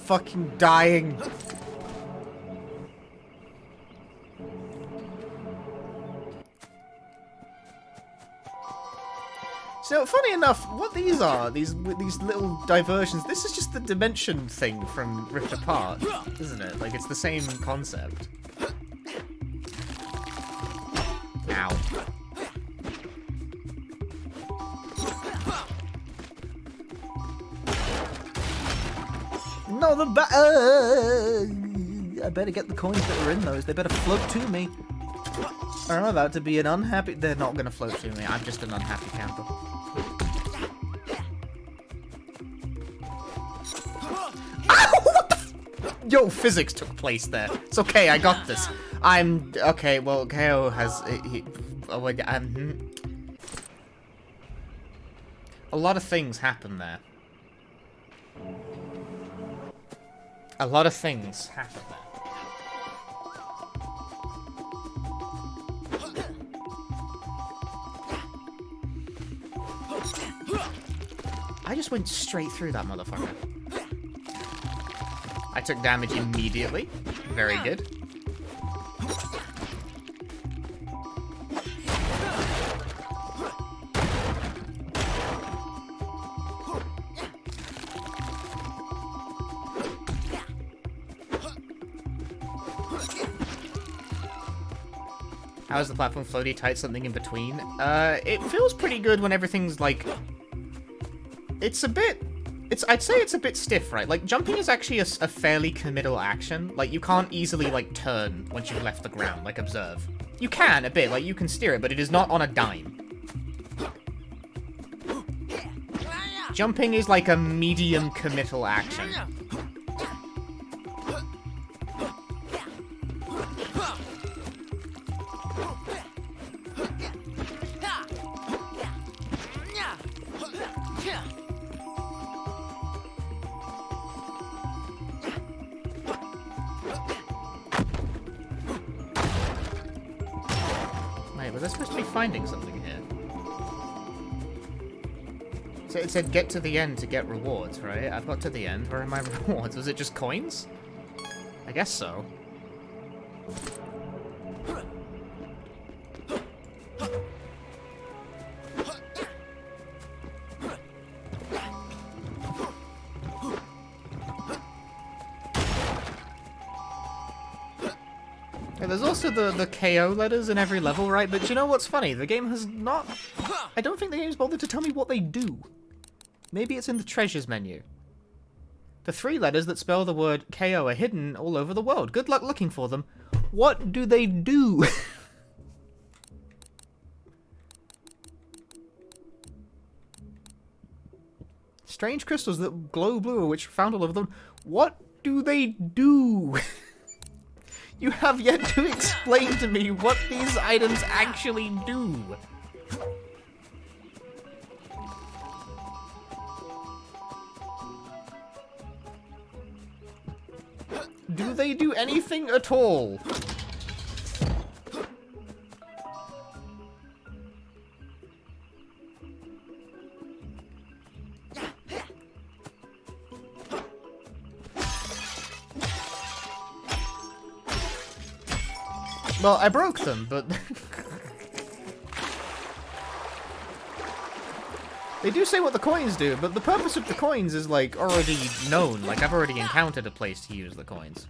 Fucking dying. So, funny enough, what these are, these little diversions, this is just the dimension thing from Ripped Apart, isn't it? Like, it's the same concept. Ow. No, I better get the coins that are in those. They better float to me. I'm about to be an unhappy... They're not going to float to me. I'm just an unhappy camper. Yo, physics took place there. It's okay, I got this. Okay, well, Kao has... A lot of things happen there. A lot of things happen there. I just went straight through that motherfucker. I took damage immediately. Very good. How's the platform floaty tight? Something in between? It feels pretty good when everything's like... It's a bit... I'd say it's a bit stiff, right? Like, jumping is actually a fairly committal action. Like, you can't easily, like, turn once you've left the ground. Like, observe. You can, a bit. Like, you can steer it, but it is not on a dime. Jumping is like a medium committal action. Wait, was I supposed to be finding something here? So it said get to the end to get rewards, right? I've got to the end. Where are my rewards? Was it just coins? I guess so. Yeah, there's also the KO letters in every level, right? But you know what's funny? The game has not... I don't think the game's bothered to tell me what they do. Maybe it's in the treasures menu. The 3 letters that spell the word KO are hidden all over the world. Good luck looking for them. What do they do? Strange crystals that glow blue, which are found all over them. What do they do? You have yet to explain to me what these items actually do. Do they do anything at all? Well, I broke them, but... They do say what the coins do, but the purpose of the coins is, like, already known. Like, I've already encountered a place to use the coins.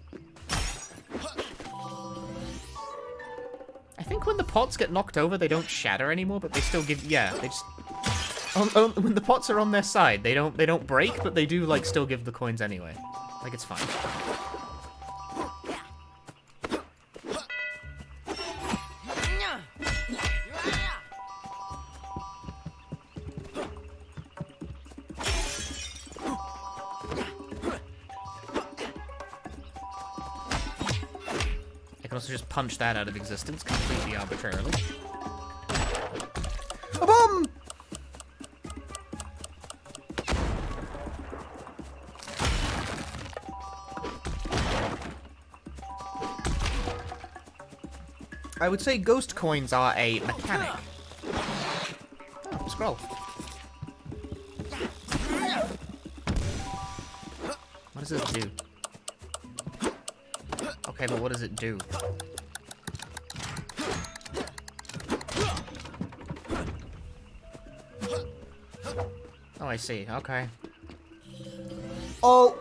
I think when the pots get knocked over, they don't shatter anymore, but they still give... Yeah, they just... when the pots are on their side, they don't break, but they do, like, still give the coins anyway. Like, it's fine. I can also just punch that out of existence completely arbitrarily. A bomb! I would say ghost coins are a mechanic. Oh, scroll. What does this do? Okay, but what does it do? Oh, I see. Okay. Oh.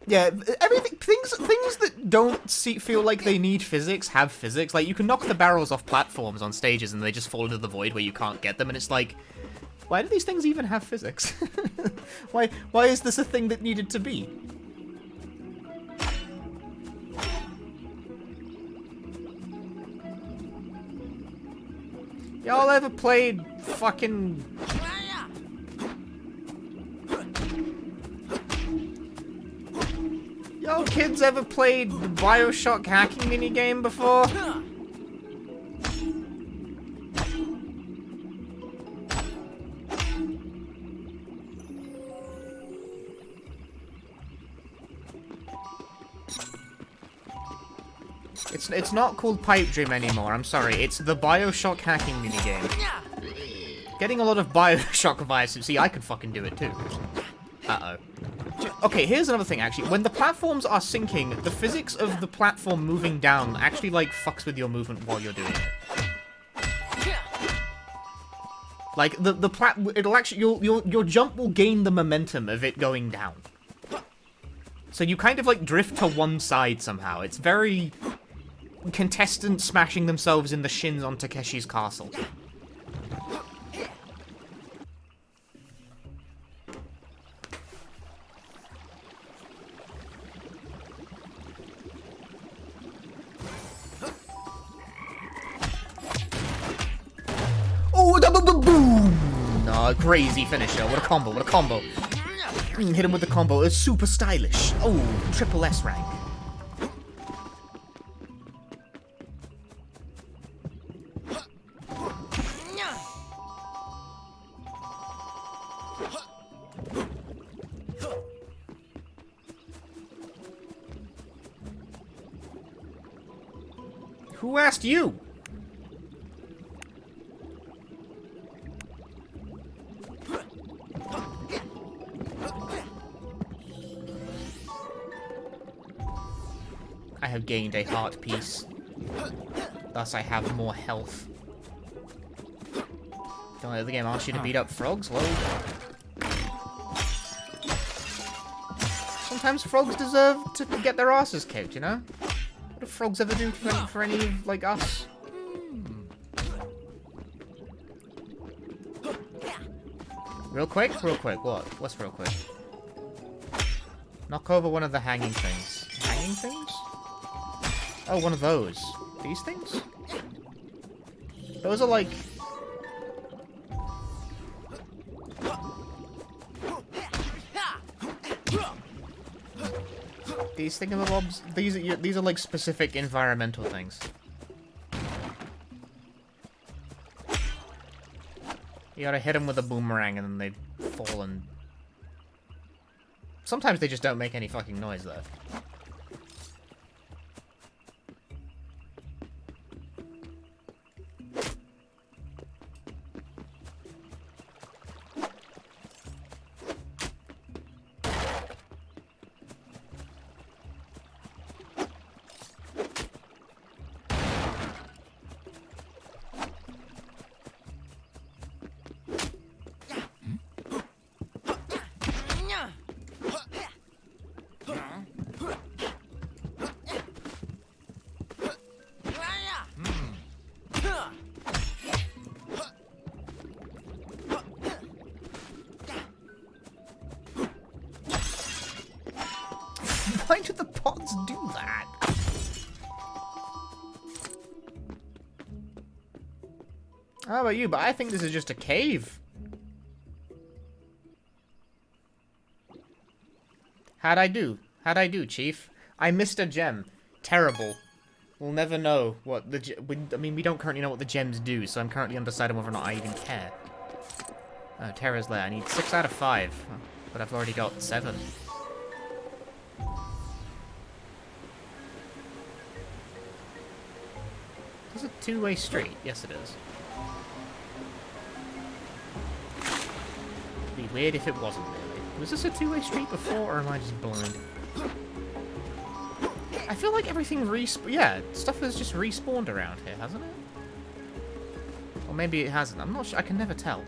Yeah, everything, things that don't feel like they need physics have physics. Like, you can knock the barrels off platforms on stages and they just fall into the void where you can't get them, and it's like, why do these things even have physics? Why is this a thing that needed to be? Y'all ever played fucking... Y'all kids ever played the BioShock hacking minigame before? It's not called Pipe Dream anymore, I'm sorry. It's the BioShock hacking minigame. Getting a lot of BioShock vibes. See, I could fucking do it too. Uh-oh. Okay, here's another thing, actually. When the platforms are sinking, the physics of the platform moving down actually, like, fucks with your movement while you're doing it. Like, it'll actually, your jump will gain the momentum of it going down. So you kind of, like, drift to one side somehow. It's very... contestants smashing themselves in the shins on Takeshi's castle. Oh, boom! No. crazy finisher. What a combo, what a combo. Hit him with the combo. It's super stylish. Oh, triple S rank. Who asked you? I have gained a heart piece. Thus I have more health. Don't let the game ask you to beat up frogs? Well, sometimes frogs deserve to get their asses kicked, you know? What do frogs ever do for any, like, us? Real quick? Real quick, what? What's real quick? Knock over one of the hanging things. Hanging things? Oh, one of those. These things? Those are like... These thingamabobs, these are like specific environmental things. You gotta hit them with a boomerang and then they fall and... Sometimes they just don't make any fucking noise though. Why do the pods do that? I don't know about you, but I think this is just a cave. How'd I do? How'd I do, Chief? I missed a gem. Terrible. We'll never know what the I mean, we don't currently know what the gems do, so I'm currently undecided whether or not I even care. Oh, Terra's Lair. I need 6 out of 5, but I've already got 7. Is it a two-way street? Yes, it is. It'd be weird if it wasn't, really. Was this a two-way street before, or am I just blind? I feel like everything yeah, stuff has just respawned around here, hasn't it? Or maybe it hasn't. I'm not sure. I can never tell.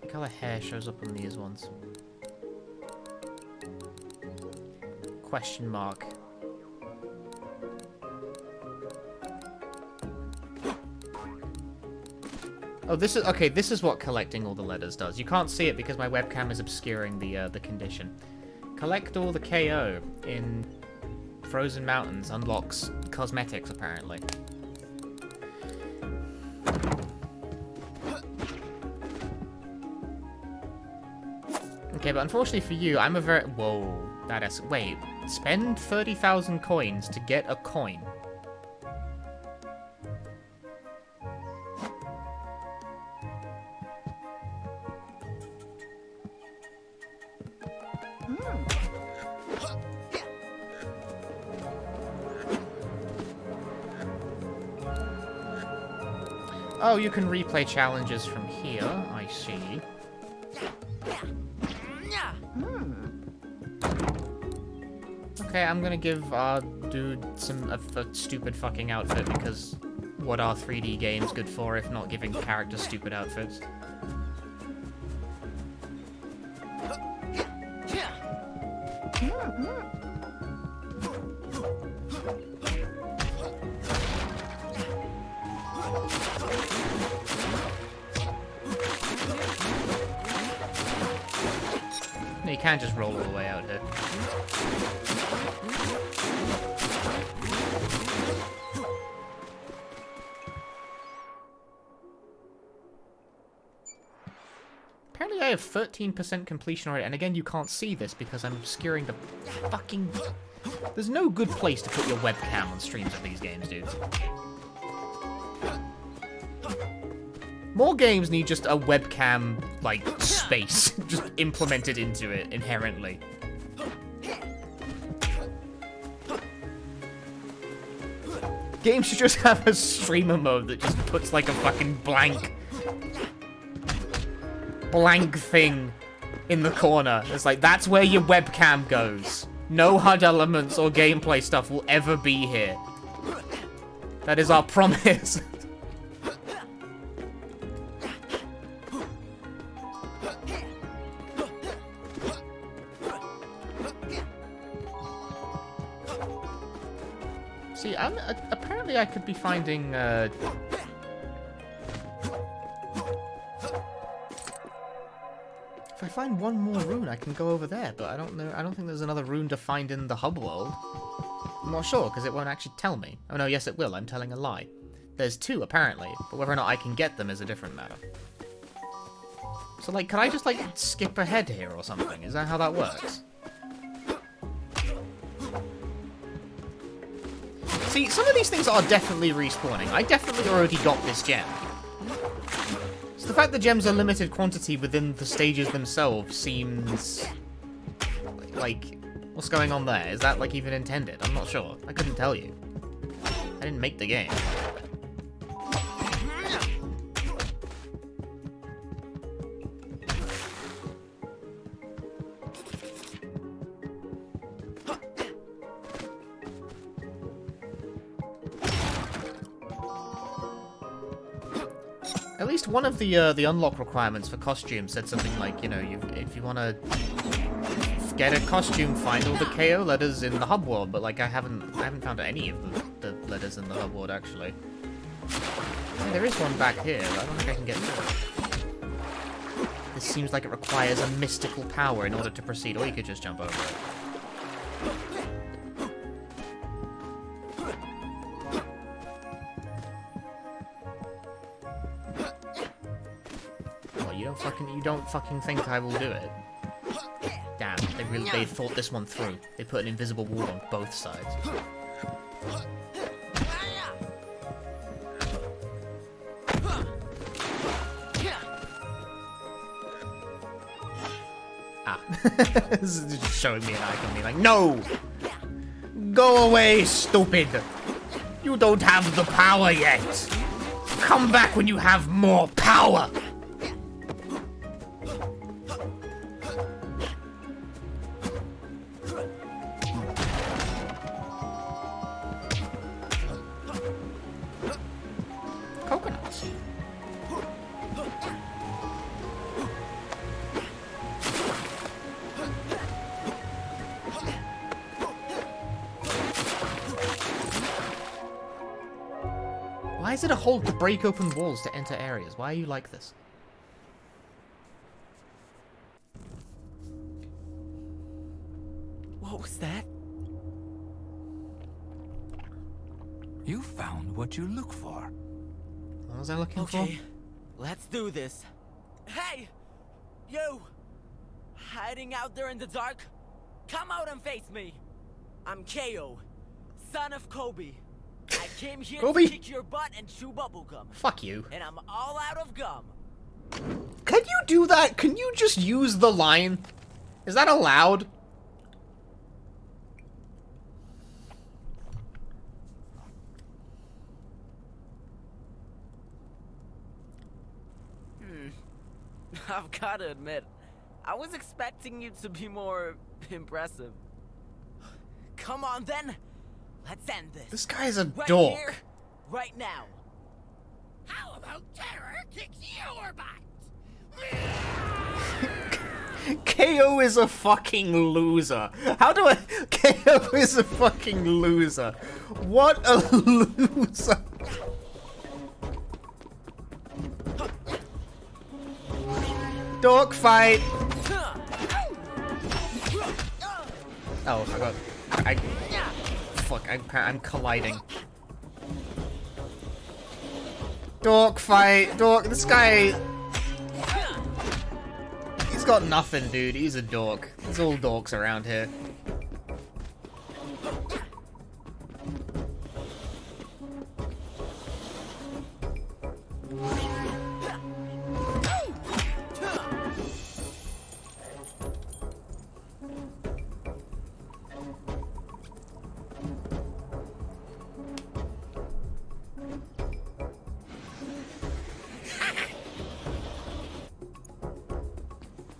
Look how the hair shows up on these ones. Question mark. Oh, this is okay. This is what collecting all the letters does. You can't see it because my webcam is obscuring the condition. Collect all the KO in Frozen Mountains unlocks cosmetics, apparently. Okay, but unfortunately for you, I'm a very... Whoa. That is... Wait. Spend 30,000 coins to get a coin. Oh, you can replay challenges from here. I see. Okay, I'm gonna give dude a stupid fucking outfit because what are 3D games good for if not giving characters stupid outfits? No, you can't just roll all the way out here. Apparently I have 13% completion rate, and again you can't see this because I'm obscuring the fucking... There's no good place to put your webcam on streams of these games, dude. More games need just a webcam, like, space just implemented into it inherently. Games should just have a streamer mode that just puts, like, a fucking blank thing in the corner. It's like, that's where your webcam goes. No HUD elements or gameplay stuff will ever be here. That is our promise. See, apparently I could be finding, if I find one more rune, I can go over there, but I don't know. I don't think there's another rune to find in the hub world. I'm not sure, because it won't actually tell me. Oh no, yes it will. I'm telling a lie. There's two, apparently, but whether or not I can get them is a different matter. So, like, can I just, like, skip ahead here or something? Is that how that works? See, some of these things are definitely respawning. I definitely already got this gem. So the fact that gems are limited quantity within the stages themselves seems... like, what's going on there? Is that, like, even intended? I'm not sure. I couldn't tell you. I didn't make the game. At least one of the unlock requirements for costumes said something like, you know, if you want to get a costume, find all the KO letters in the hub world. But like, I haven't found any of the letters in the hub world actually. Yeah, there is one back here, but I don't think I can get through it. This seems like it requires a mystical power in order to proceed, or you could just jump over it. You don't fucking think I will do it. Damn, they thought this one through. They put an invisible wall on both sides. Ah. This is just showing me an icon being like, no! Go away, stupid! You don't have the power yet! Come back when you have more power! Why is it a hold to break open walls to enter areas? Why are you like this? What was that? You found what you look for. What was I looking for? Okay, let's do this. Hey! You! Hiding out there in the dark? Come out and face me! I'm Kao, son of Kobe. I came here to kick your butt and chew bubblegum. Fuck you. And I'm all out of gum. Can you do that? Can you just use the line? Is that allowed? I've gotta admit, I was expecting you to be more impressive. Come on then, let's end this. This guy's a right dork. Here, right now. How about terror kicks your butt? KO is a fucking loser. How do I... KO is a fucking loser. What a loser. Dork fight. Oh, fuck, I'm colliding. Dork fight! Dork, this guy... He's got nothing, dude. He's a dork. There's all dorks around here.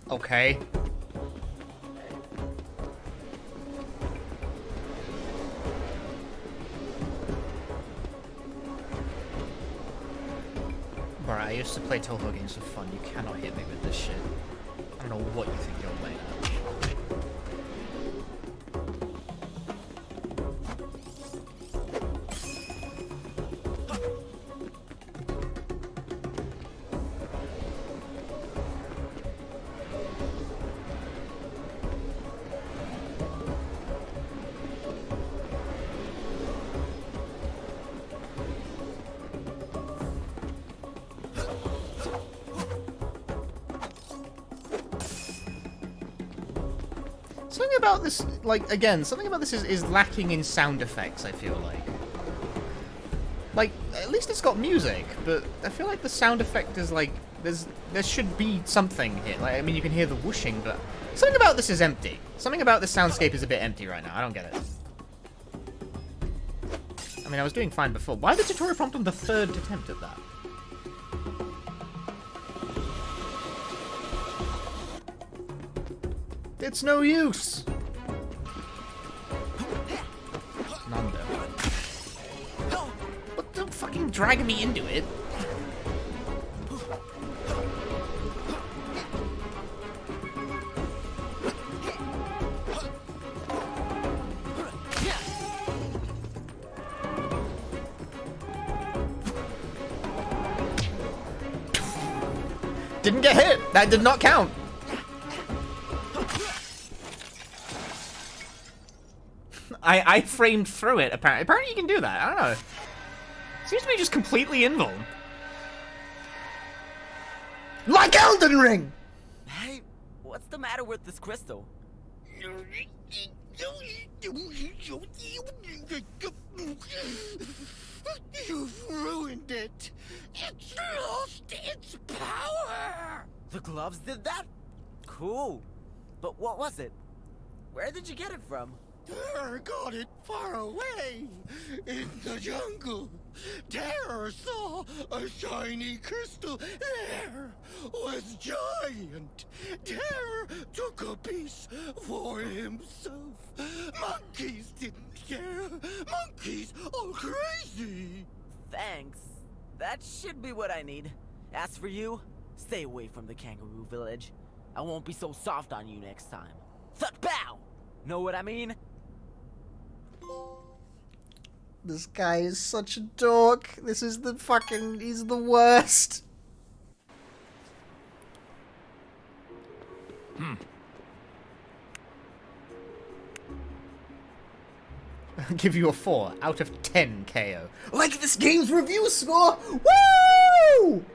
Okay. Alright, I used to play Toho games for fun. You cannot hit me with this shit. I don't know what you think you're playing at. Something about this, like, again, something about this is lacking in sound effects, I feel like. Like, at least it's got music, but I feel like the sound effect is, like, there should be something here. Like, I mean, you can hear the whooshing, but something about this is empty. Something about this soundscape is a bit empty right now. I don't get it. I mean, I was doing fine before. Why the tutorial prompt on the third attempt at that? It's no use! Nando. But don't fucking drag me into it. Didn't get hit! That did not count! I framed through it, apparently. Apparently you can do that. I don't know. Seems to be just completely invuln. Like Elden Ring! Hey, what's the matter with this crystal? You've ruined it. It's lost its power. The gloves did that? Cool. But what was it? Where did you get it from? Terror got it far away, in the jungle. Terror saw a shiny crystal. There was giant. Terror took a piece for himself. Monkeys didn't care. Monkeys are crazy. Thanks. That should be what I need. As for you, stay away from the kangaroo village. I won't be so soft on you next time. Thud bow! Know what I mean? This guy is such a dork. This is the fucking... he's the worst. I'll give you a 4 out of 10 KO. Like this game's review score! Woo!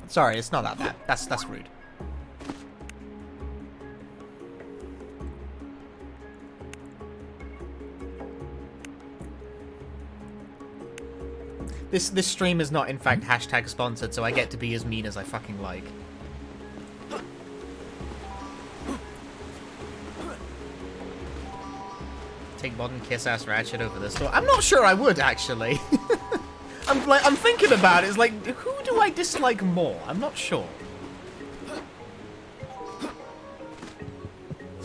Sorry, it's not that bad. That's rude. This stream is not in fact hashtag sponsored, so I get to be as mean as I fucking like. Take modern kiss-ass Ratchet over this door. I'm not sure I would, actually. I'm thinking about it. It's like, who do I dislike more? I'm not sure.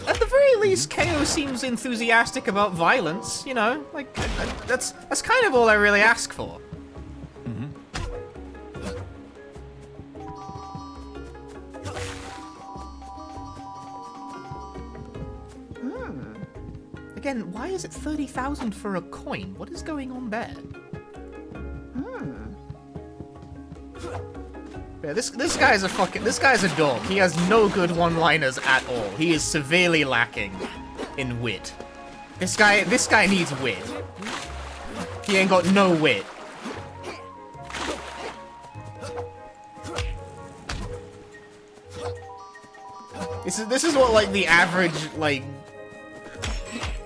At the very least, KO seems enthusiastic about violence, you know? Like, that's kind of all I really ask for. Again, why is it 30,000 for a coin? What is going on there? Yeah, this guy's a dork. He has no good one-liners at all. He is severely lacking in wit. This guy needs wit. He ain't got no wit. This is what like the average like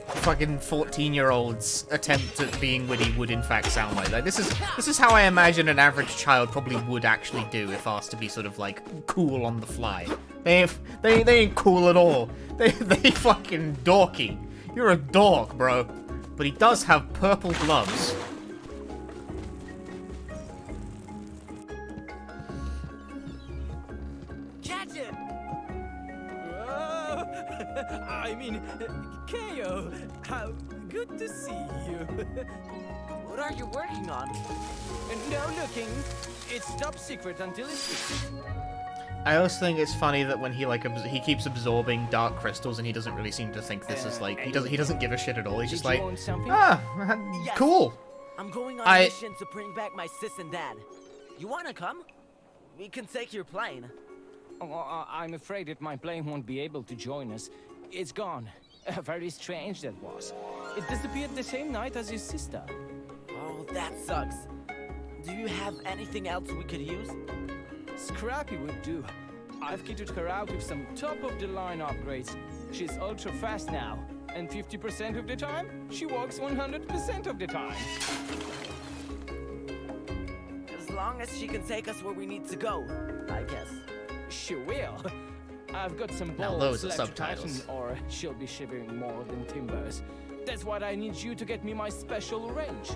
fucking 14-year-old's attempt at being witty would in fact sound like. Like this is how I imagine an average child probably would actually do if asked to be sort of like cool on the fly. They ain't cool at all. They fucking dorky. You're a dork, bro. But he does have purple gloves. Catch it! Whoa! I mean, Kao, how good to see you. What are you working on? No looking. It's top secret until it's fixed. I also think it's funny that when he like he keeps absorbing dark crystals and he doesn't really seem to think this is like he doesn't give a shit at all. He's just like, Yes. cool. I'm going on a mission to bring back my sis and dad. You wanna come? We can take your plane. Oh, I'm afraid that my plane won't be able to join us. It's gone. Very strange that was. It disappeared the same night as his sister. Oh, that sucks. Do you have anything else we could use? Scrappy would do. I've kitted her out with some top-of-the-line upgrades. She's ultra-fast now, and 50% of the time, she walks 100% of the time. As long as she can take us where we need to go, I guess. She will. I've got some Now balls those are left to subtitles. tighten, or she'll be shivering more than timbers. That's why I need you to get me my special range.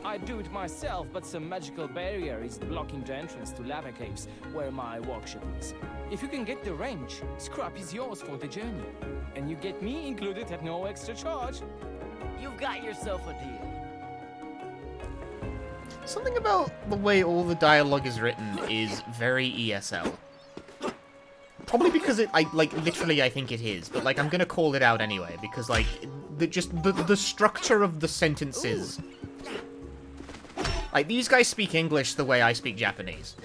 I'd do it myself, but some magical barrier is blocking the entrance to lava caves, where my workshop is. If you can get the range, scrap is yours for the journey. And you get me included at no extra charge. You've got yourself a deal. Something about the way all the dialogue is written is very ESL. Probably because literally I think it is, but like I'm gonna call it out anyway because like the structure of the sentences. Like these guys speak English the way I speak Japanese.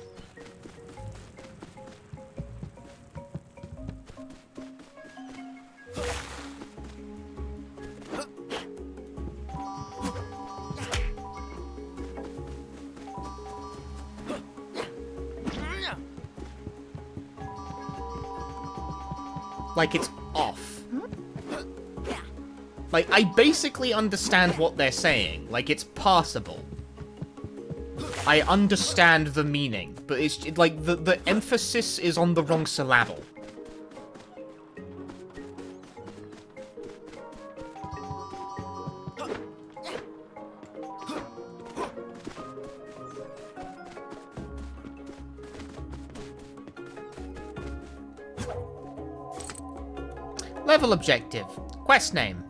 Like, it's off. Like, I basically understand what they're saying. Like, it's passable. I understand the meaning, but it's, like, the emphasis is on the wrong syllable. Level objective. Quest name.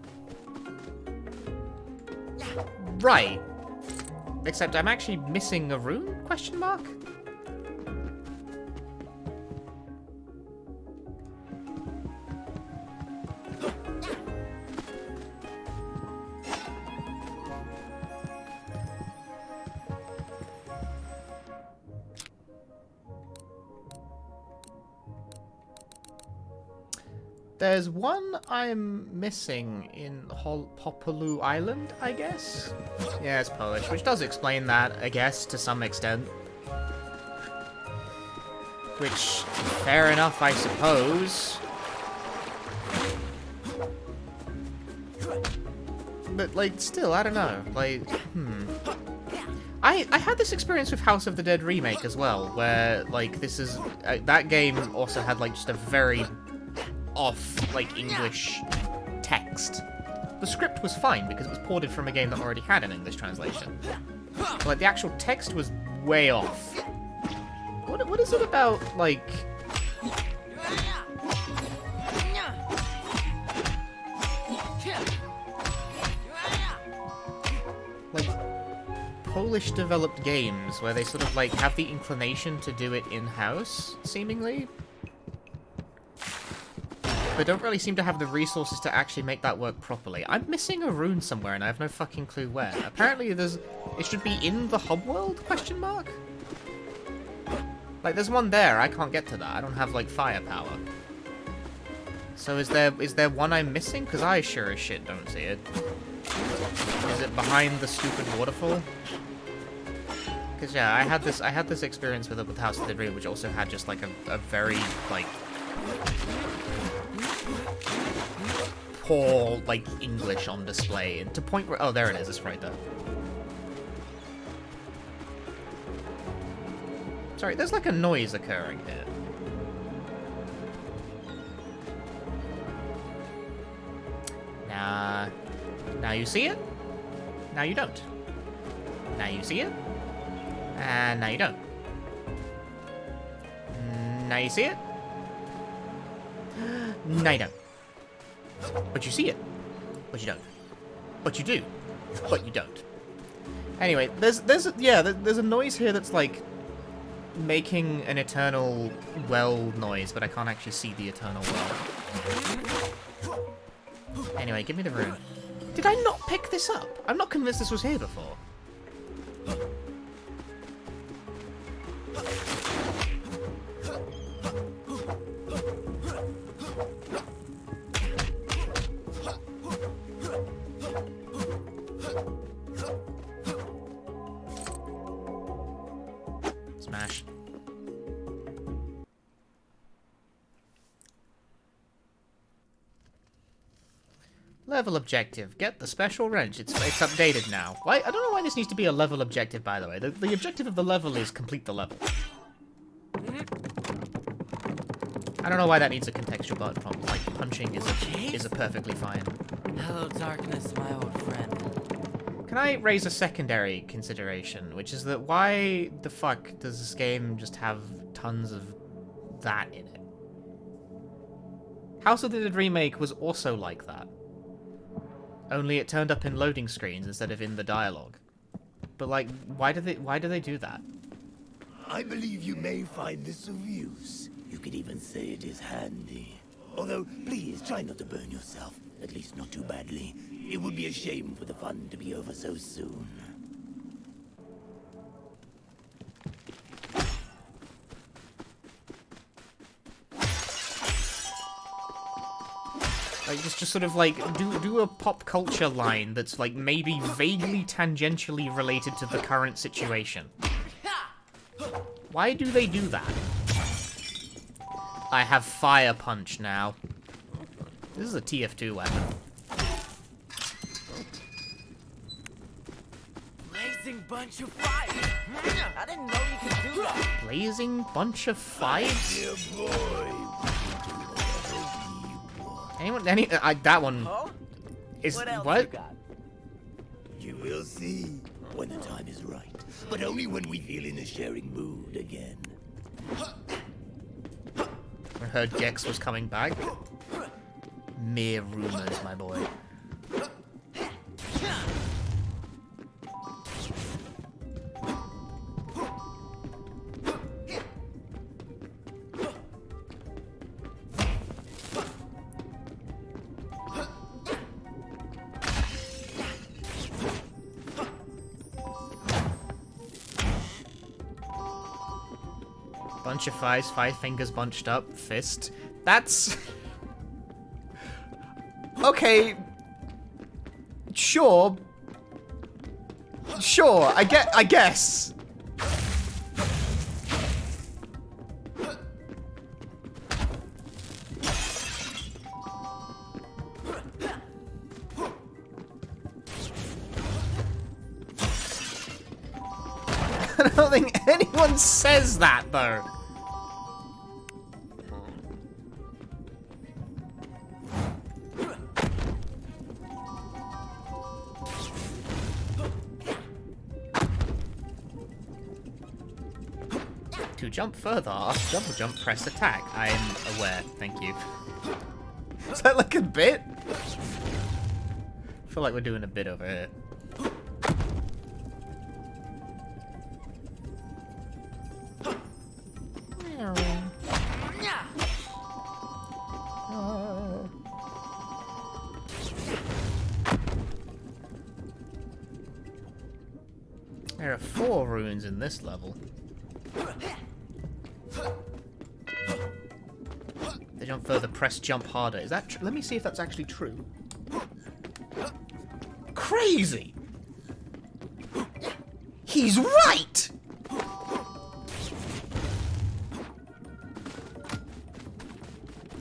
Right. Except I'm actually missing a rune? Question mark? There's one I'm missing in Popolu Island, I guess? Yeah, it's Polish, which does explain that, I guess, to some extent. Which, fair enough, I suppose. But, like, still, I don't know. Like, I had this experience with House of the Dead Remake as well, where, like, this is... that game also had, like, just a very off, like, English text. The script was fine because it was ported from a game that already had an English translation. But, like, the actual text was way off. What is it about, like... like, Polish-developed games where they sort of, like, have the inclination to do it in-house, seemingly? But don't really seem to have the resources to actually make that work properly. I'm missing a rune somewhere and I have no fucking clue where. Apparently it should be in the hub world, question mark? Like, there's one there. I can't get to that. I don't have, like, firepower. So is there one I'm missing? Because I sure as shit don't see it. Is it behind the stupid waterfall? Because, yeah, I had this experience with House of the Dream, which also had just, like, a very, like... poor, like, English on display. And to point where... Oh, there it is. It's right there. Sorry, there's like a noise occurring here. Now you see it. Now you don't. Now you see it. And now you don't. Now you see it. Now you don't. But you see it. But you don't. But you do. But you don't. Anyway, there's a noise here that's like making an eternal well noise, but I can't actually see the eternal well. Anyway, give me the rune. Did I not pick this up? I'm not convinced this was here before. Smash. Level objective. Get the special wrench. It's updated now. Why? I don't know why this needs to be a level objective, by the way. The objective of the level is complete the level. I don't know why that needs a contextual button from. Like, punching is a perfectly fine. Hello, darkness, my old friend. Can I raise a secondary consideration, which is that why the fuck does this game just have tons of that in it? House of the Dead Remake was also like that. Only it turned up in loading screens instead of in the dialogue. But like, why do they do that? I believe you may find this of use. You could even say it is handy. Although, please try not to burn yourself. At least not too badly. It would be a shame for the fun to be over so soon. Like, just sort of like do a pop culture line that's like maybe vaguely tangentially related to the current situation. Why do they do that? I have fire punch now. This is a TF2 weapon. Blazing bunch of fire. I didn't know you could do that. Blazing bunch of fives? Dear boy. That one Oh? is What else what? you got? You will see when the time is right. But only when we feel in a sharing mood again. I heard Gex was coming back. Mere rumors, my boy. Bunch of fives, 5 fingers bunched up, fist. That's... Okay. Sure. Sure, I guess. I don't think anyone says that, though. To jump further, double jump, press attack. I am aware, thank you. Is that like a bit? I feel like we're doing a bit over here. There are 4 runes in this level. They jump further, press jump harder. Is that let me see if that's actually true. Crazy! He's right!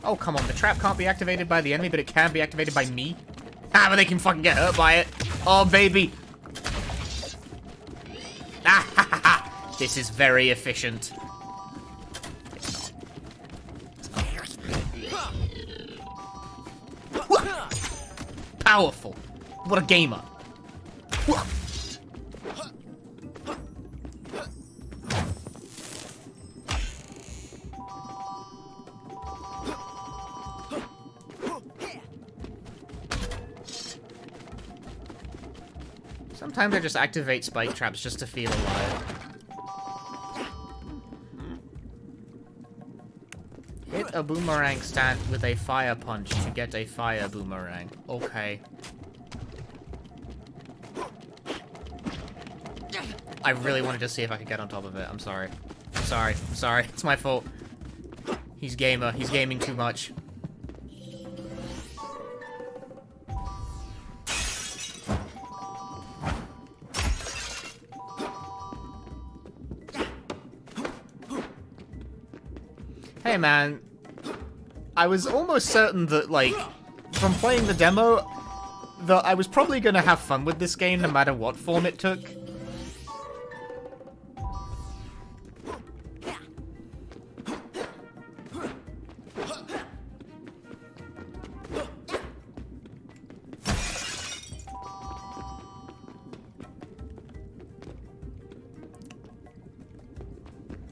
Oh, come on. The trap can't be activated by the enemy, but it can be activated by me? Ah, but they can fucking get hurt by it. Oh, baby. Ah, ha, ha, ha. This is very efficient. Powerful. What a gamer. Sometimes I just activate spike traps just to feel alive. Hit a boomerang stand with a fire punch to get a fire boomerang. Okay. I really wanted to see if I could get on top of it. I'm sorry. I'm sorry. I'm sorry. It's my fault. He's gamer. He's gaming too much. Hey man, I was almost certain that, like, from playing the demo, that I was probably gonna have fun with this game no matter what form it took.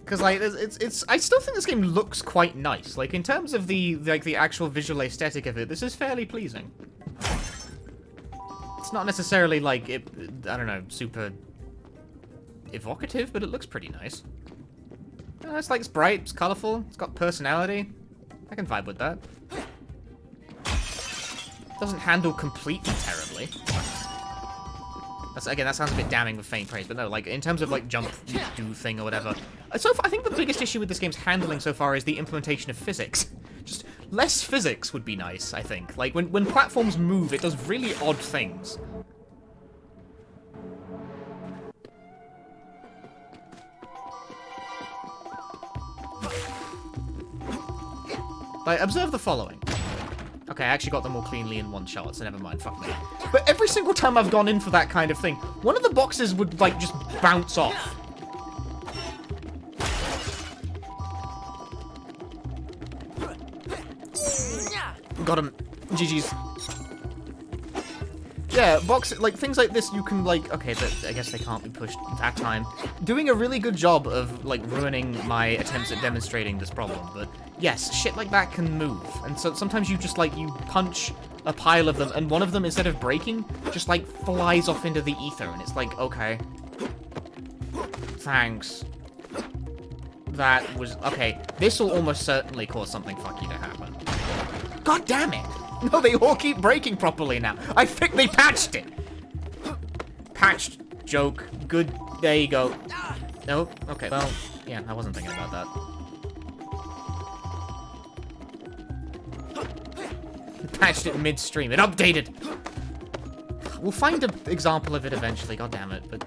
Because, like, I still think this game looks quite nice. Like, in terms of the actual visual aesthetic of it, this is fairly pleasing. It's not necessarily, like, I don't know, super evocative, but it looks pretty nice. It's like, it's bright, it's colorful, it's got personality. I can vibe with that. Doesn't handle completely terribly. Again, that sounds a bit damning with faint praise, but no, like, in terms of, like, jump do thing or whatever. So far, I think the biggest issue with this game's handling so far is the implementation of physics. Just less physics would be nice, I think. Like, when platforms move, it does really odd things. Like, observe the following. Okay, I actually got them all cleanly in one shot, so never mind, fuck me. But every single time I've gone in for that kind of thing, one of the boxes would, like, just bounce off. Got him. GG's. Yeah, like, things like this you can, like, okay, I guess they can't be pushed that time. Doing a really good job of, like, ruining my attempts at demonstrating this problem, but yes, shit like that can move. And so sometimes you just, like, you punch a pile of them, and one of them, instead of breaking, just, like, flies off into the ether, and it's like, okay. Thanks. That was, okay, this will almost certainly cause something fucky to happen. God damn it! No, they all keep breaking properly now. I think they patched it. Patched joke. Good. There you go. No. Okay. Well, yeah, I wasn't thinking about that. Patched it midstream. It updated. We'll find an example of it eventually. God damn it. But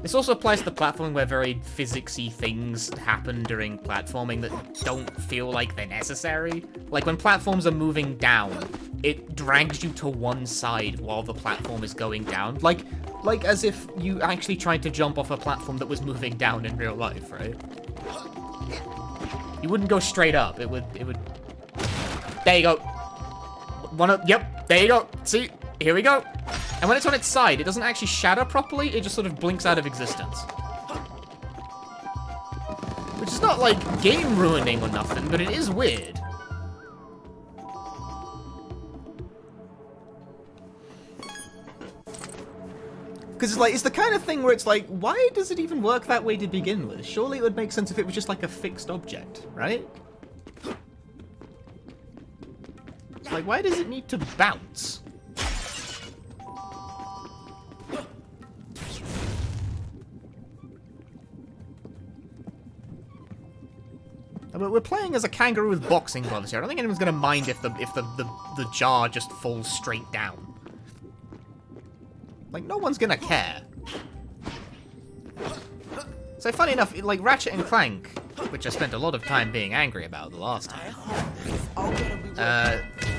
this also applies to the platforming where very physicsy things happen during platforming that don't feel like they're necessary. Like when platforms are moving down, it drags you to one side while the platform is going down. Like as if you actually tried to jump off a platform that was moving down in real life, right? You wouldn't go straight up. It would. There you go. Yep. There you go. See? Here we go. And when it's on its side, it doesn't actually shatter properly, it just sort of blinks out of existence. Which is not, like, game-ruining or nothing, but it is weird. Because it's the kind of thing where it's like, why does it even work that way to begin with? Surely it would make sense if it was just, like, a fixed object, right? Like, why does it need to bounce? we're playing as a kangaroo with boxing gloves here. I don't think anyone's gonna mind if the jaw just falls straight down. Like, no one's gonna care. So funny enough, like Ratchet and Clank, which I spent a lot of time being angry about the last time.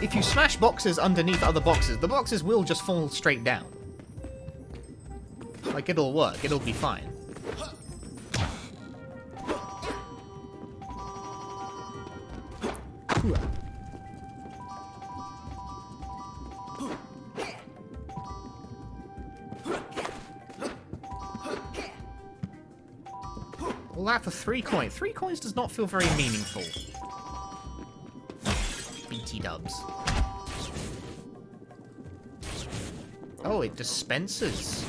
If you smash boxes underneath other boxes, the boxes will just fall straight down. Like, it'll work. It'll be fine. All that for 3 coins. 3 coins does not feel very meaningful. BT dubs. Oh, it dispenses.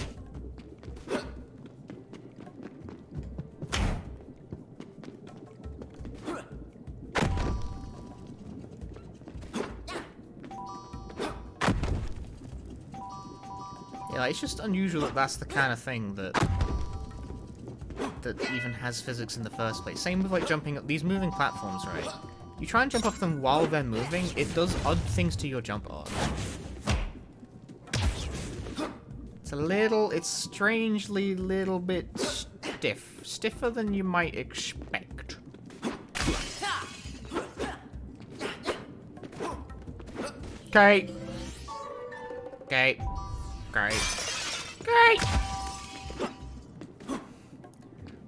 Yeah, it's just unusual that that's the kind of thing that even has physics in the first place. Same with like jumping up these moving platforms, right? You try and jump off them while they're moving, it does odd things to your jump arc. It's strangely little bit stiff. Stiffer than you might expect. Okay. Okay. Great. Great!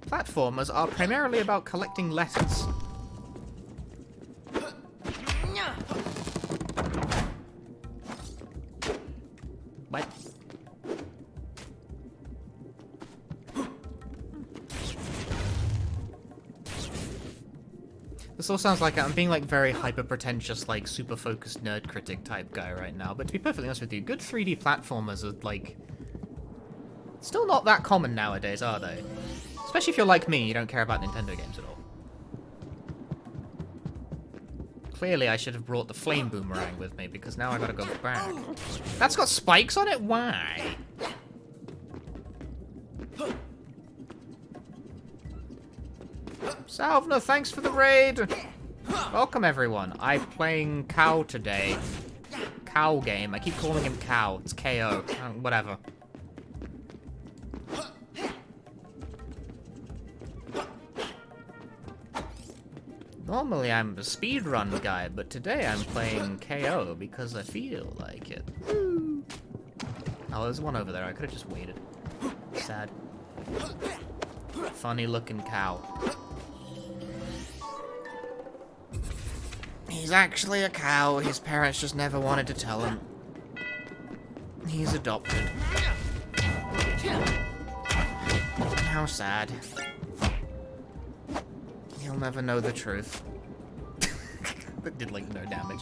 Platformers are primarily about collecting letters. What? This all sounds like I'm being like very hyper-pretentious, like super focused nerd critic type guy right now, but to be perfectly honest with you, good 3D platformers are like still not that common nowadays, are they? Especially if you're like me, you don't care about Nintendo games at all. Clearly I should have brought the flame boomerang with me, because now I gotta go back. That's got spikes on it? Why? Salvna, thanks for the raid! Welcome everyone. I'm playing Kao today. Kao game. I keep calling him Kao. It's KO. Whatever. Normally I'm a speedrun guy, but today I'm playing KO because I feel like it. Oh, there's one over there. I could have just waited. Sad. Funny looking cow. He's actually a cow. His parents just never wanted to tell him. He's adopted. How sad. He'll never know the truth. That did, like, no damage.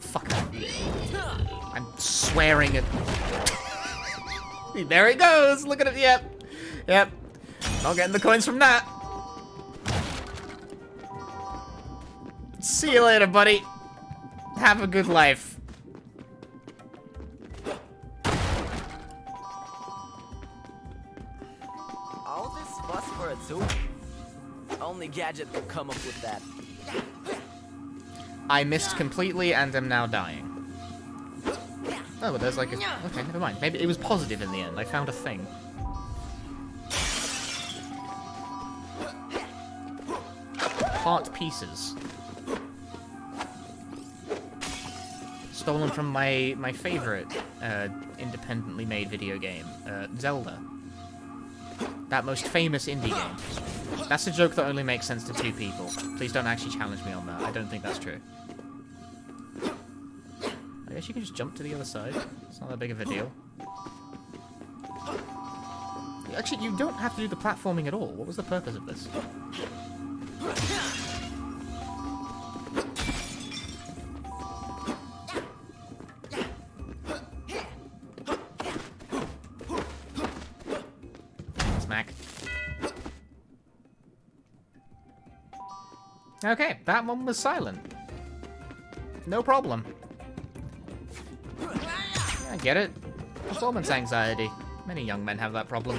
Fuck. I'm swearing it. There he goes! Look at it, yep. Yep. Not getting the coins from that. See you later, buddy. Have a good life. All this fuss for a tube? Only Gadget could come up with that. I missed completely and am now dying. Oh, but there's like a... Okay, never mind. Maybe it was positive in the end. I found a thing. Heart pieces. Stolen from my favorite independently made video game, Zelda. That most famous indie game. That's a joke that only makes sense to 2 people. Please don't actually challenge me on that. I don't think that's true. I guess you can just jump to the other side. It's not that big of a deal. Actually, you don't have to do the platforming at all. What was the purpose of this? Smack. Okay, that one was silent. No problem. I get it. Performance anxiety. Many young men have that problem.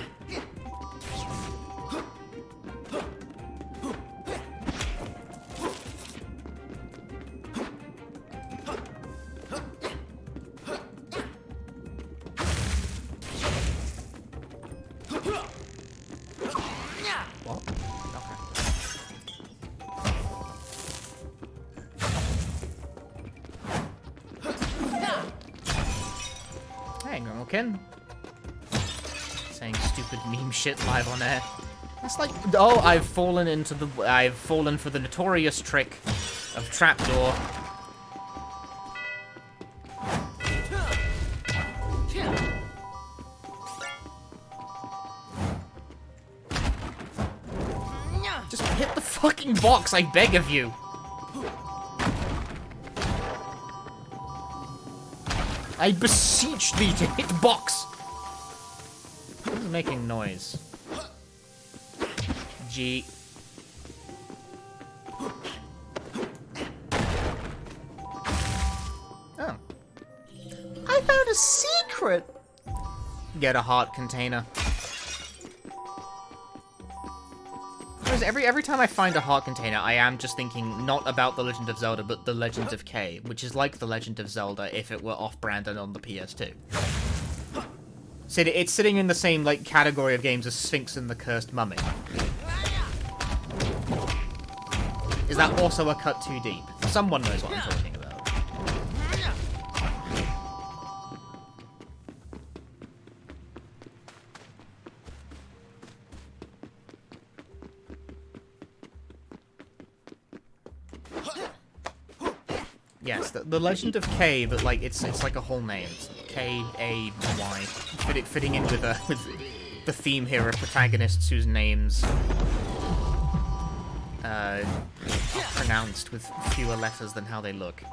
talking. Saying stupid meme shit live on air. It's like, oh, I've fallen for the notorious trick of trapdoor. Just hit the fucking box, I beg of you. I beseech thee to hit box. Who's making noise? G. Oh. I found a secret! Get a heart container. Whereas every time I find a heart container, I am just thinking not about The Legend of Zelda, but The Legend of K, which is like The Legend of Zelda if it were off-brand and on the PS2. So it's sitting in the same, like, category of games as Sphinx and the Cursed Mummy. Is that also a cut too deep? Someone knows what I'm talking about. Yes, the Legend of K, but like it's like a whole name. It's K-A-Y. Fitting in with the theme here of protagonists whose names are pronounced with fewer letters than how they look.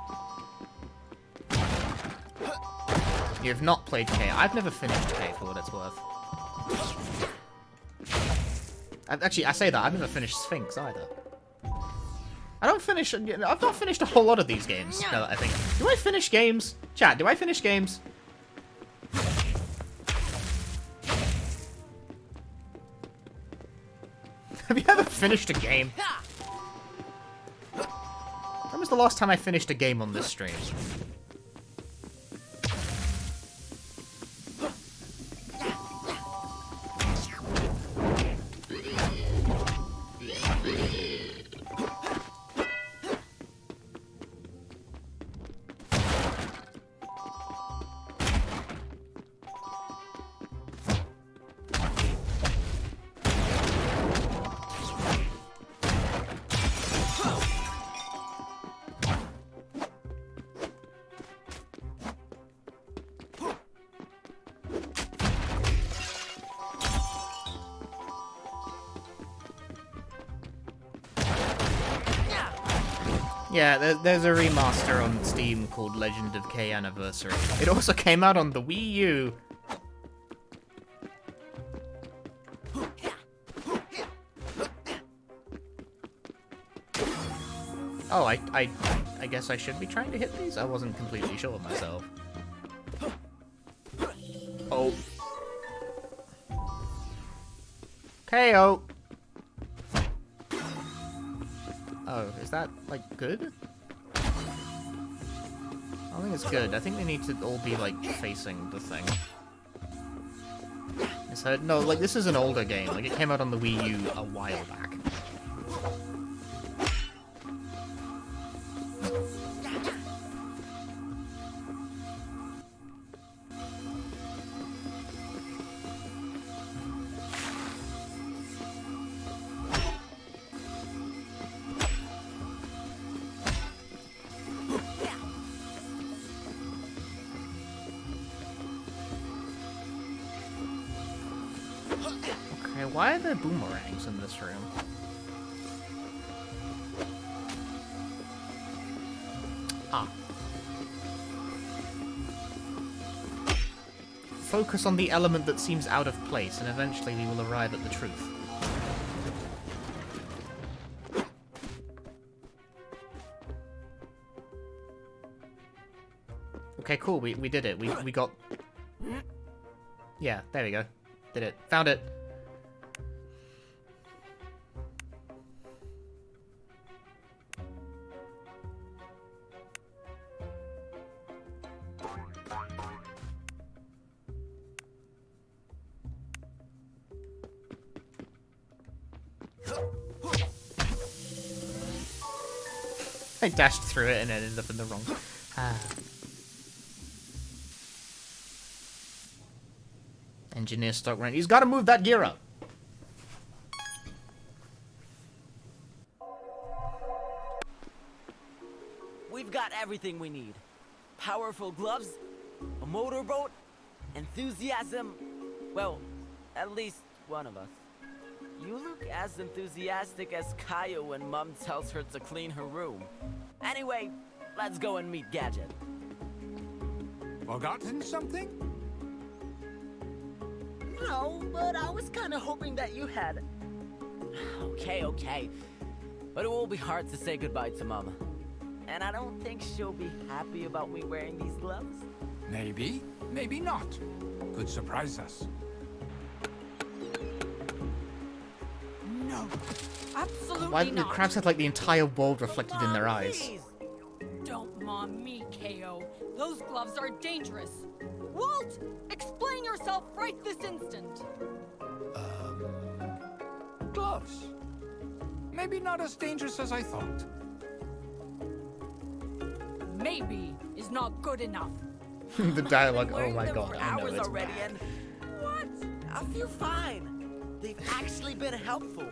You have not played K. I've never finished K for what it's worth. Actually, I say that, I've never finished Sphinx either. I've not finished a whole lot of these games, now that I think. Do I finish games? Chat, do I finish games? Have you ever finished a game? When was the last time I finished a game on this stream? Yeah, there's a remaster on Steam called Legend of K Anniversary. It also came out on the Wii U. Oh, I guess I should be trying to hit these? I wasn't completely sure of myself. Oh. KO. Oh, is that, like, good? I don't think it's good. I think they need to all be, like, facing the thing. So, no, like, this is an older game. Like, it came out on the Wii U a while back. Why are there boomerangs in this room? Ah. Focus on the element that seems out of place, and eventually we will arrive at the truth. Okay, cool, we did it. We got... Yeah, there we go. Did it. Found it. I dashed through it and ended up in the wrong... Engineer stock rent. He's got to move that gear up. We've got everything we need. Powerful gloves, a motorboat, enthusiasm. Well, at least one of us. You look as enthusiastic as Kaio when Mom tells her to clean her room. Anyway, let's go and meet Gadget. Forgotten something? No, but I was kind of hoping that you had. Okay. But it will be hard to say goodbye to Mama. And I don't think she'll be happy about me wearing these gloves. Maybe, maybe not. Could surprise us. No, absolutely Why the not. crabs had like the entire world reflected in their eyes? Please. Don't mom me, Ko. Those gloves are dangerous. Walt, explain yourself right this instant. Gloves. Maybe not as dangerous as I thought. Maybe is not good enough. The dialogue, oh Wearing my them god, for I know hours it's already, bad. and what? I feel fine. They've actually been helpful.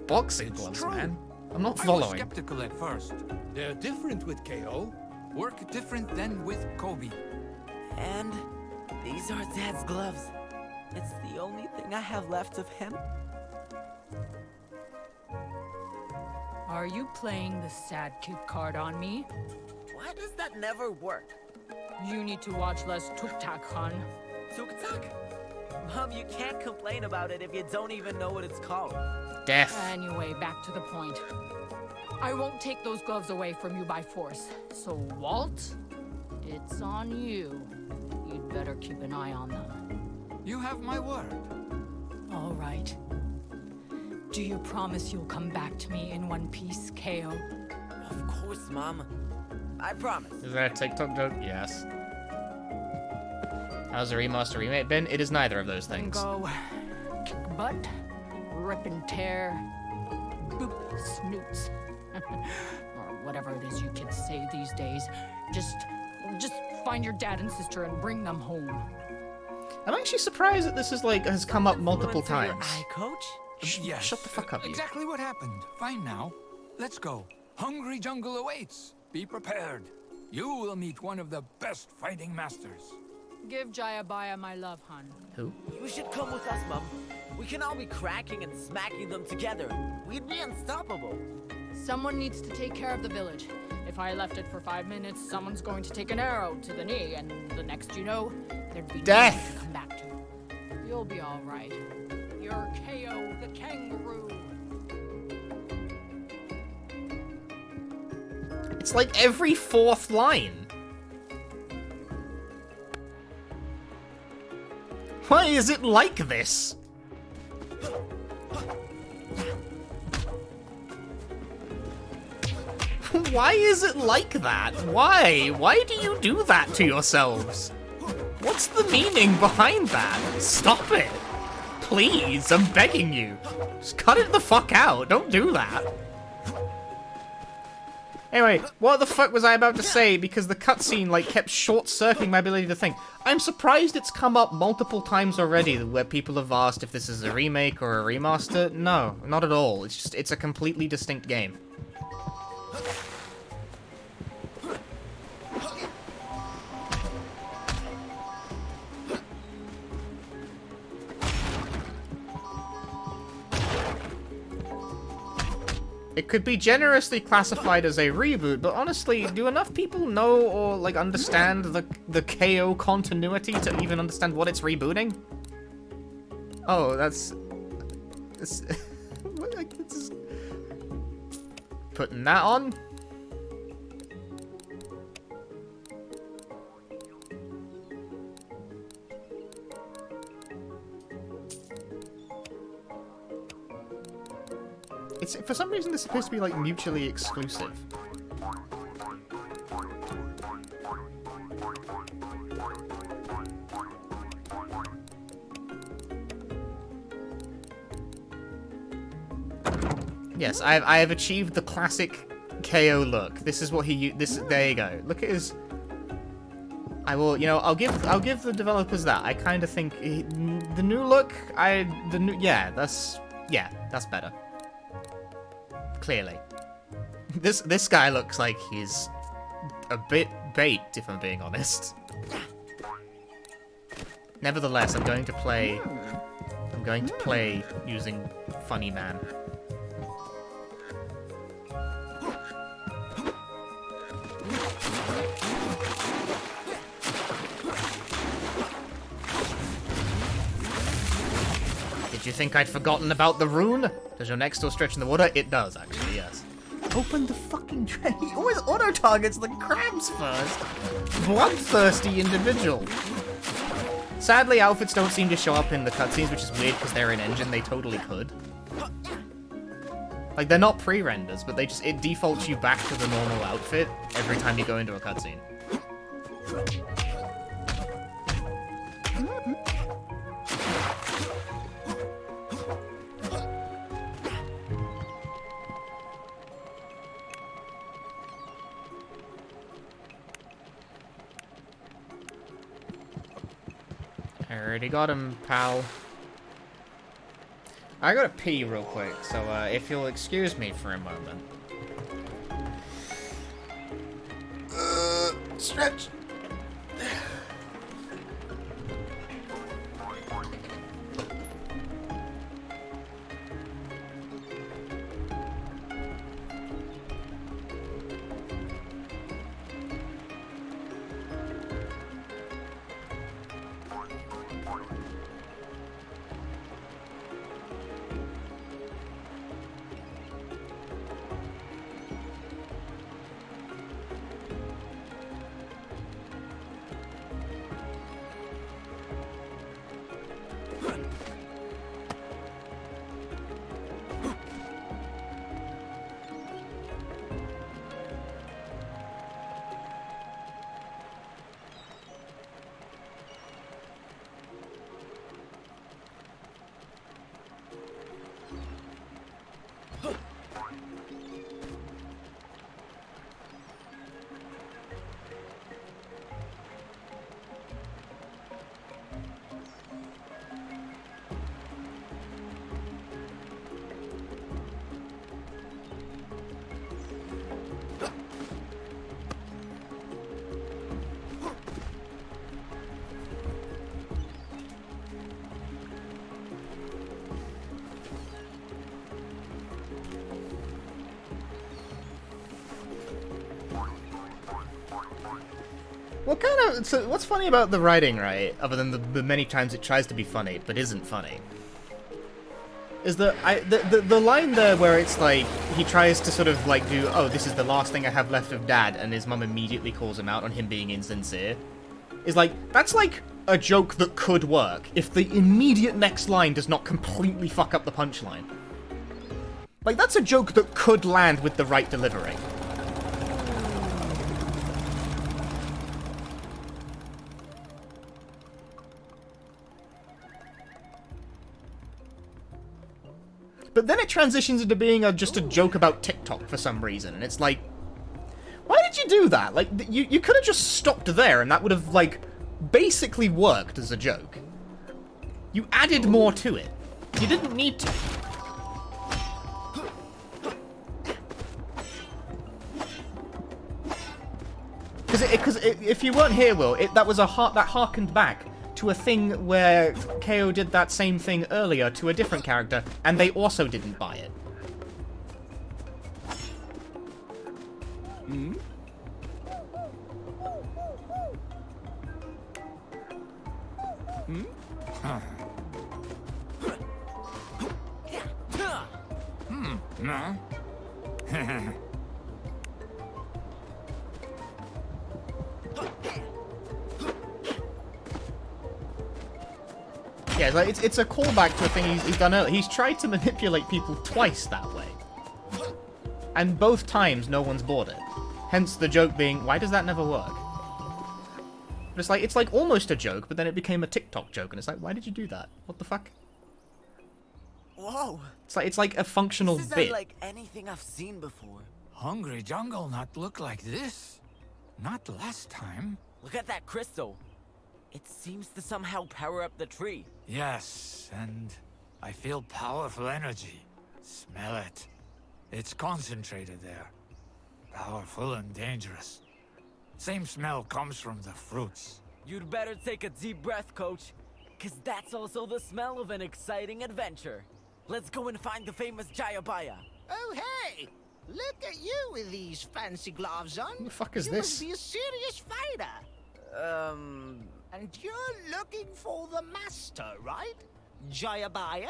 Boxing It's gloves, true. man. I'm not I was following. skeptical at first. They're different with KO. Work different than with Kobe. And these are Dad's gloves. It's the only thing I have left of him. Are you playing the sad kid card on me? Why does that never work? You need to watch less Tuk Tak, Han. Tuk-tuk? Mom, you can't complain about it if you don't even know what it's called. Death. Anyway, back to the point. I won't take those gloves away from you by force. So, Walt, it's on you. You'd better keep an eye on them. You have my word. All right. Do you promise you'll come back to me in one piece, Ko? Of course, Mom. I promise. Is that a TikTok joke? Yes. How's the remaster remake been? It is neither of those things. Go kick butt, rip and tear, boop snoots. Or whatever it is you kids say these days. Just find your dad and sister and bring them home. I'm actually surprised that this is like has come up multiple Influence of your times. eye coach? Yes. Shut the fuck up, you. Exactly what happened. Fine now. Let's go. Hungry jungle awaits. Be prepared. You will meet one of the best fighting masters. Give Jayabaya my love, hun. Who? You should come with us, Mom. We can all be cracking and smacking them together. We'd be unstoppable. Someone needs to take care of the village. If I left it for 5 minutes, someone's going to take an arrow to the knee, and the next you know, there'd be Death. nothing to come back to. You'll be all right. You're Kao the Kangaroo. It's like every fourth line. Why is it like this? Why is it like that? Why? Why do you do that to yourselves? What's the meaning behind that? Stop it. Please, I'm begging you. Just cut it the fuck out. Don't do that. Anyway, what the fuck was I about to say? Because the cutscene, like, kept short-circuiting my ability to think. I'm surprised it's come up multiple times already where people have asked if this is a remake or a remaster. No, not at all. It's just, it's a completely distinct game. It could be generously classified as a reboot, but honestly, do enough people know or, like, understand the KO continuity to even understand what it's rebooting? Oh, that's... Putting that on? It's, for some reason, this is supposed to be, like, mutually exclusive. Yes, I have achieved the classic KO look. This is what he... there you go. Look at his... I will, you know, I'll give the developers that. I kind of think the new look, that's better. Clearly. This guy looks like he's a bit baked, if I'm being honest. Nevertheless, I'm going to play using Funny Man. Did you think I'd forgotten about the rune? Does your neck still stretch in the water? It does, actually, yes. Open the fucking tray. He always auto-targets the crabs first. Bloodthirsty individual. Sadly, outfits don't seem to show up in the cutscenes, which is weird because they're in engine. They totally could. Like, they're not pre-renders, but it defaults you back to the normal outfit every time you go into a cutscene. I already got him, pal. I gotta pee real quick, so if you'll excuse me for a moment. Stretch. So what's funny about the writing, right? Other than the many times it tries to be funny, but isn't funny. Is the line there where it's like, he tries to sort of like do, oh, this is the last thing I have left of Dad, and his mum immediately calls him out on him being insincere. Is like, that's like a joke that could work if the immediate next line does not completely fuck up the punchline. Like, that's a joke that could land with the right delivery. But then it transitions into being just a joke about TikTok for some reason, and it's like, why did you do that? Like, you could have just stopped there, and that would have, like, basically worked as a joke. You added more to it. You didn't need to. Because if you weren't here, Will, that was that harkened back to a thing where Kao did that same thing earlier to a different character, and they also didn't buy it. Hmm? Hmm? Huh. No. Yeah, like it's a callback to a thing he's done earlier. He's tried to manipulate people twice that way. And both times, no one's bought it. Hence the joke being, why does that never work? But it's like almost a joke, but then it became a TikTok joke, and it's like, why did you do that? What the fuck? Whoa. It's like a functional This isn't bit. like anything I've seen before. Hungry jungle not look like this. Not last time. Look at that crystal. It seems to somehow power up the tree. Yes, and I feel powerful energy. Smell it. It's concentrated there. Powerful and dangerous. Same smell comes from the fruits. You'd better take a deep breath, Coach. Cause that's also the smell of an exciting adventure. Let's go and find the famous Jayabaya. Oh, hey! Look at you with these fancy gloves on. Who the fuck is you this? must be a serious fighter. And you're looking for the master, right? Jayabaya?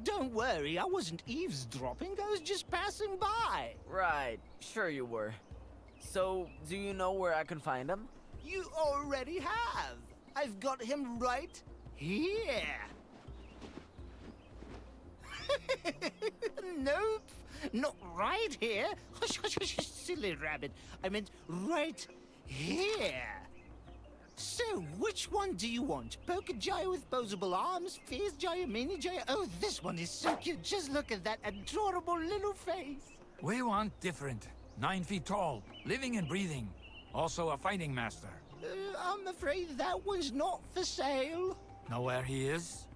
Don't worry, I wasn't eavesdropping. I was just passing by. Right, sure you were. So, do you know where I can find him? You already have. I've got him right here. Nope, not right here. Hush, hush, hush, silly rabbit. I meant right here. So, which one do you want? Poker Jaya with posable arms? Fierce Jaya, Mini Jaya? Oh, this one is so cute. Just look at that adorable little face. We want different. 9 feet tall, living and breathing. Also a fighting master. I'm afraid that one's not for sale. Know where he is?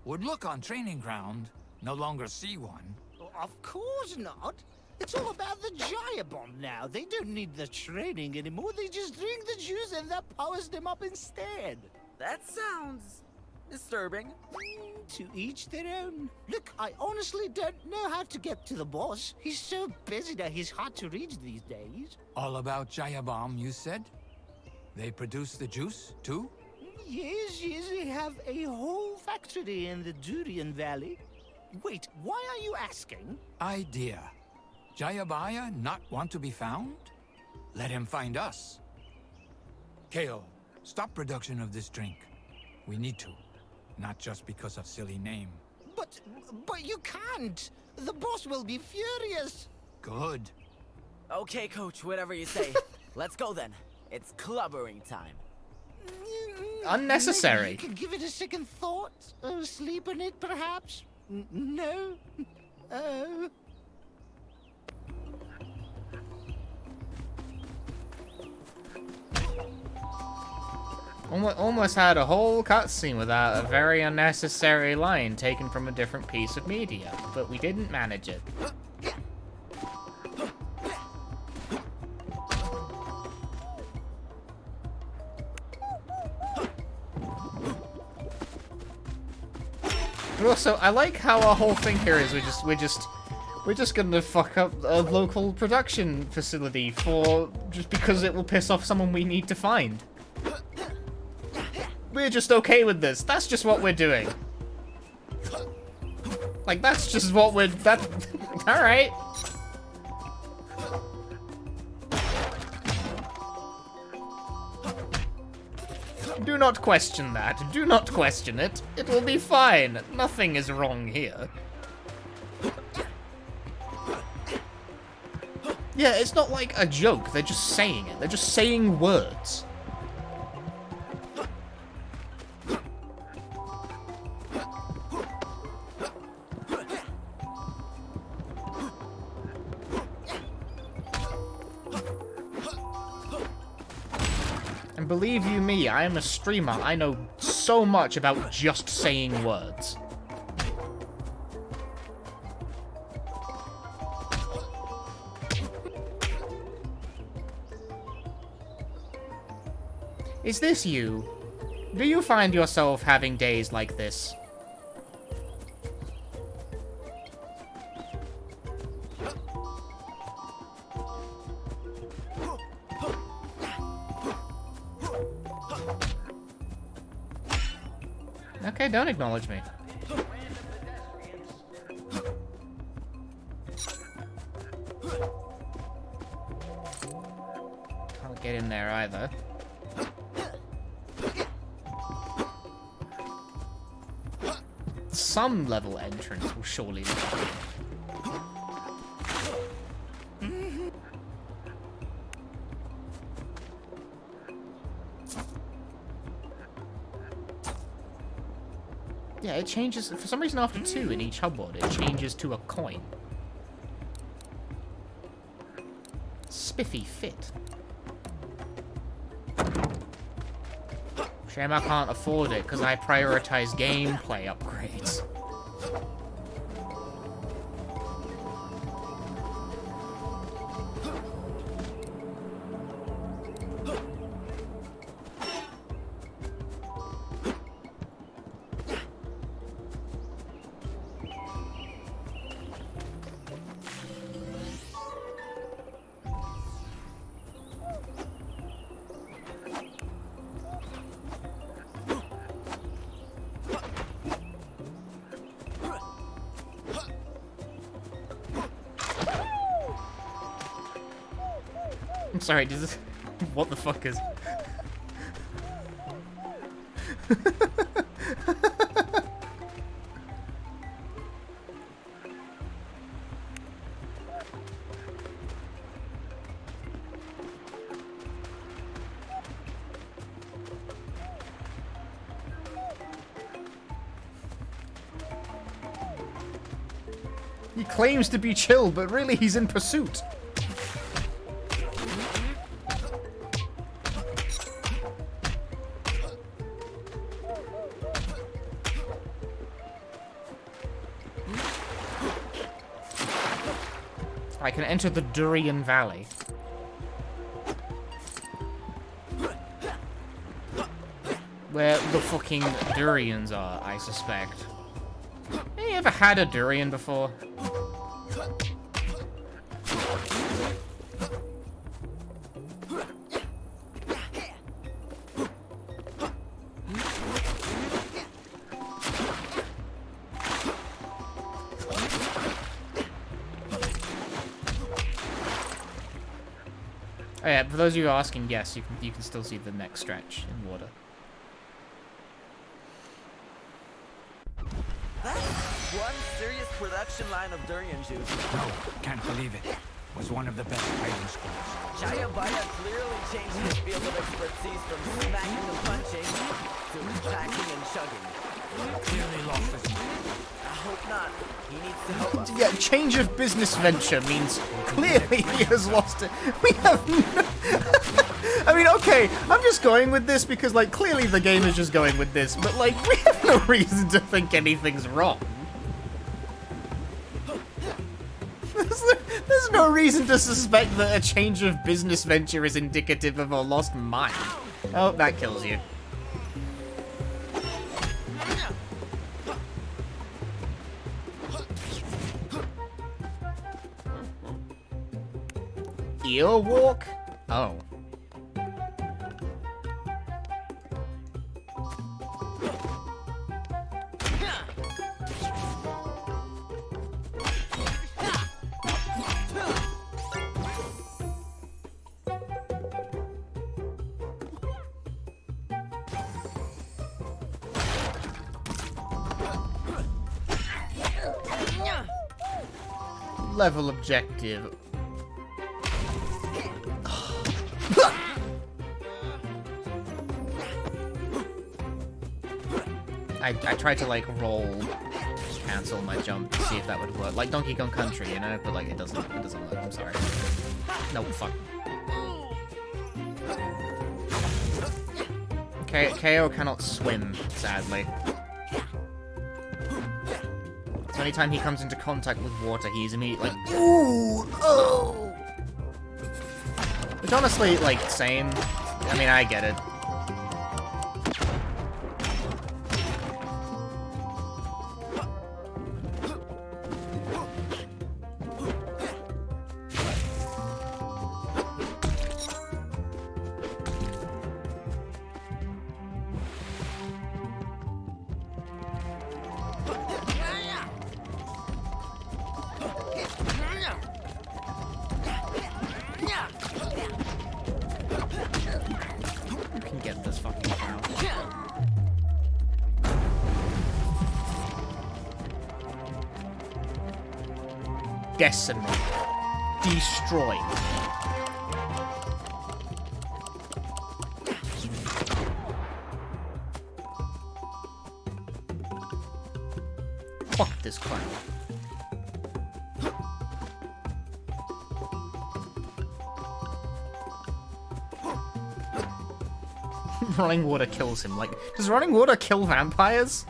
Would look on training ground. No longer see one. Of course not. It's all about the Jaya bomb now. They don't need the training anymore. They just drink the juice and that powers them up instead. That sounds disturbing. To each their own. Look, I honestly don't know how to get to the boss. He's so busy that he's hard to reach these days. All about Jaya Bomb, you said? They produce the juice, too? Yes, they have a whole factory in the Durian Valley. Wait, why are you asking? Idea. Jayabaya not want to be found? Let him find us. Kao, stop production of this drink. We need to. Not just because of silly name. But you can't. The boss will be furious. Good. Okay, Coach, whatever you say. Let's go then. It's clubbering time. Unnecessary. Maybe you could give it a second thought. Sleep on it, perhaps? No? Oh. Almost had a whole cutscene without a very unnecessary line taken from a different piece of media, but we didn't manage it. But also, I like how our whole thing here is we're just gonna fuck up a local production facility just because it will piss off someone we need to find. We're just okay with this. That's just what we're doing. Like, that's just what alright. Do not question that. Do not question it. It will be fine. Nothing is wrong here. Yeah, it's not like a joke. They're just saying it. They're just saying words. And believe you me, I am a streamer. I know so much about just saying words. Is this you? Do you find yourself having days like this? Okay, don't acknowledge me. Can't get in there either. Some level entrance will surely be. Yeah, it changes. For some reason, after 2 in each hub world, it changes to a coin. Spiffy fit. Shame I can't afford it, because I prioritize gameplay upgrades. I'm sorry, does this... What the fuck is... He claims to be chill, but really he's in pursuit. I can enter the Durian Valley. Where the fucking durians are, I suspect. Have you ever had a durian before? Oh yeah, for those of you asking, yes, you can still see the next stretch in water. That's one serious production line of durian juice. No, can't believe it. Was one of the best fighting schools. Jayabaya clearly changed his field of expertise from smacking and punching to packing and chugging. Clearly lost his mind. I hope not. He needs to help us. Yeah, change of business venture means clearly he has lost it. We have no... I mean, okay, I'm just going with this because, like, clearly the game is just going with this, but, like, we have no reason to think anything's wrong. There's no reason to suspect that a change of business venture is indicative of a lost mind. Oh, that kills you. Earwalk? Oh. Level objective. I tried to like roll, cancel my jump to see if that would work, like Donkey Kong Country, you know, but like it doesn't work. I'm sorry. No, fuck. KO cannot swim, sadly. So anytime he comes into contact with water, he's immediately like, ooh, oh. Which honestly, like, same. I mean, I get it. Decimate. Destroy. Fuck this clown. running water kills him. Like, does running water kill vampires?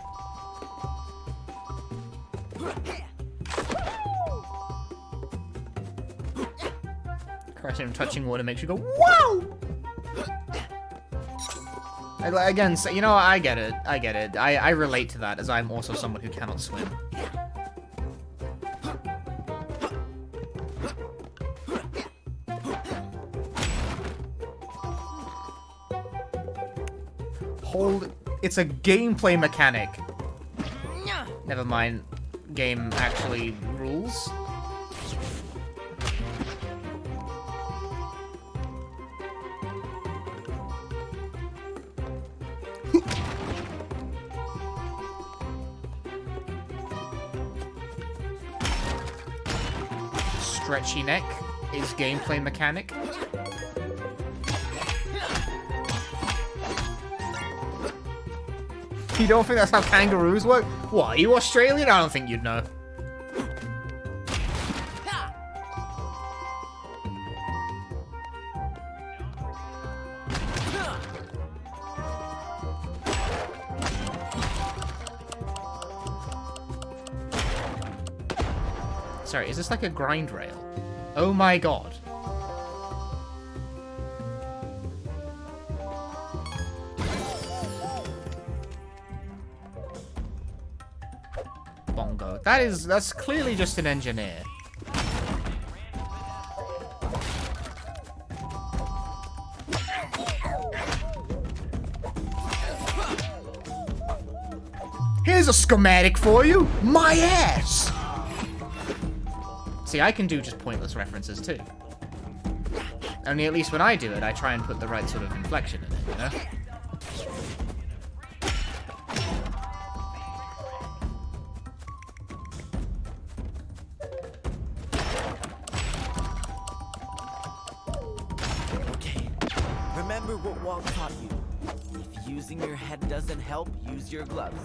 Crushing and touching water makes you go, wow! Again, so, you know, I get it. I get it. I relate to that, as I'm also someone who cannot swim. Hold. It's a gameplay mechanic. Never mind. Game actually rules. Stretchy neck is gameplay mechanic. You don't think that's how kangaroos work? What, are you Australian? I don't think you'd know. Sorry, is this like a grind rail? Oh my god. Bongo. That's clearly just an engineer. Here's a schematic for you! My ass! See, I can do just pointless references too. Only at least when I do it, I try and put the right sort of inflection in it, you know? Okay, remember what Wong taught you. If using your head doesn't help, use your gloves.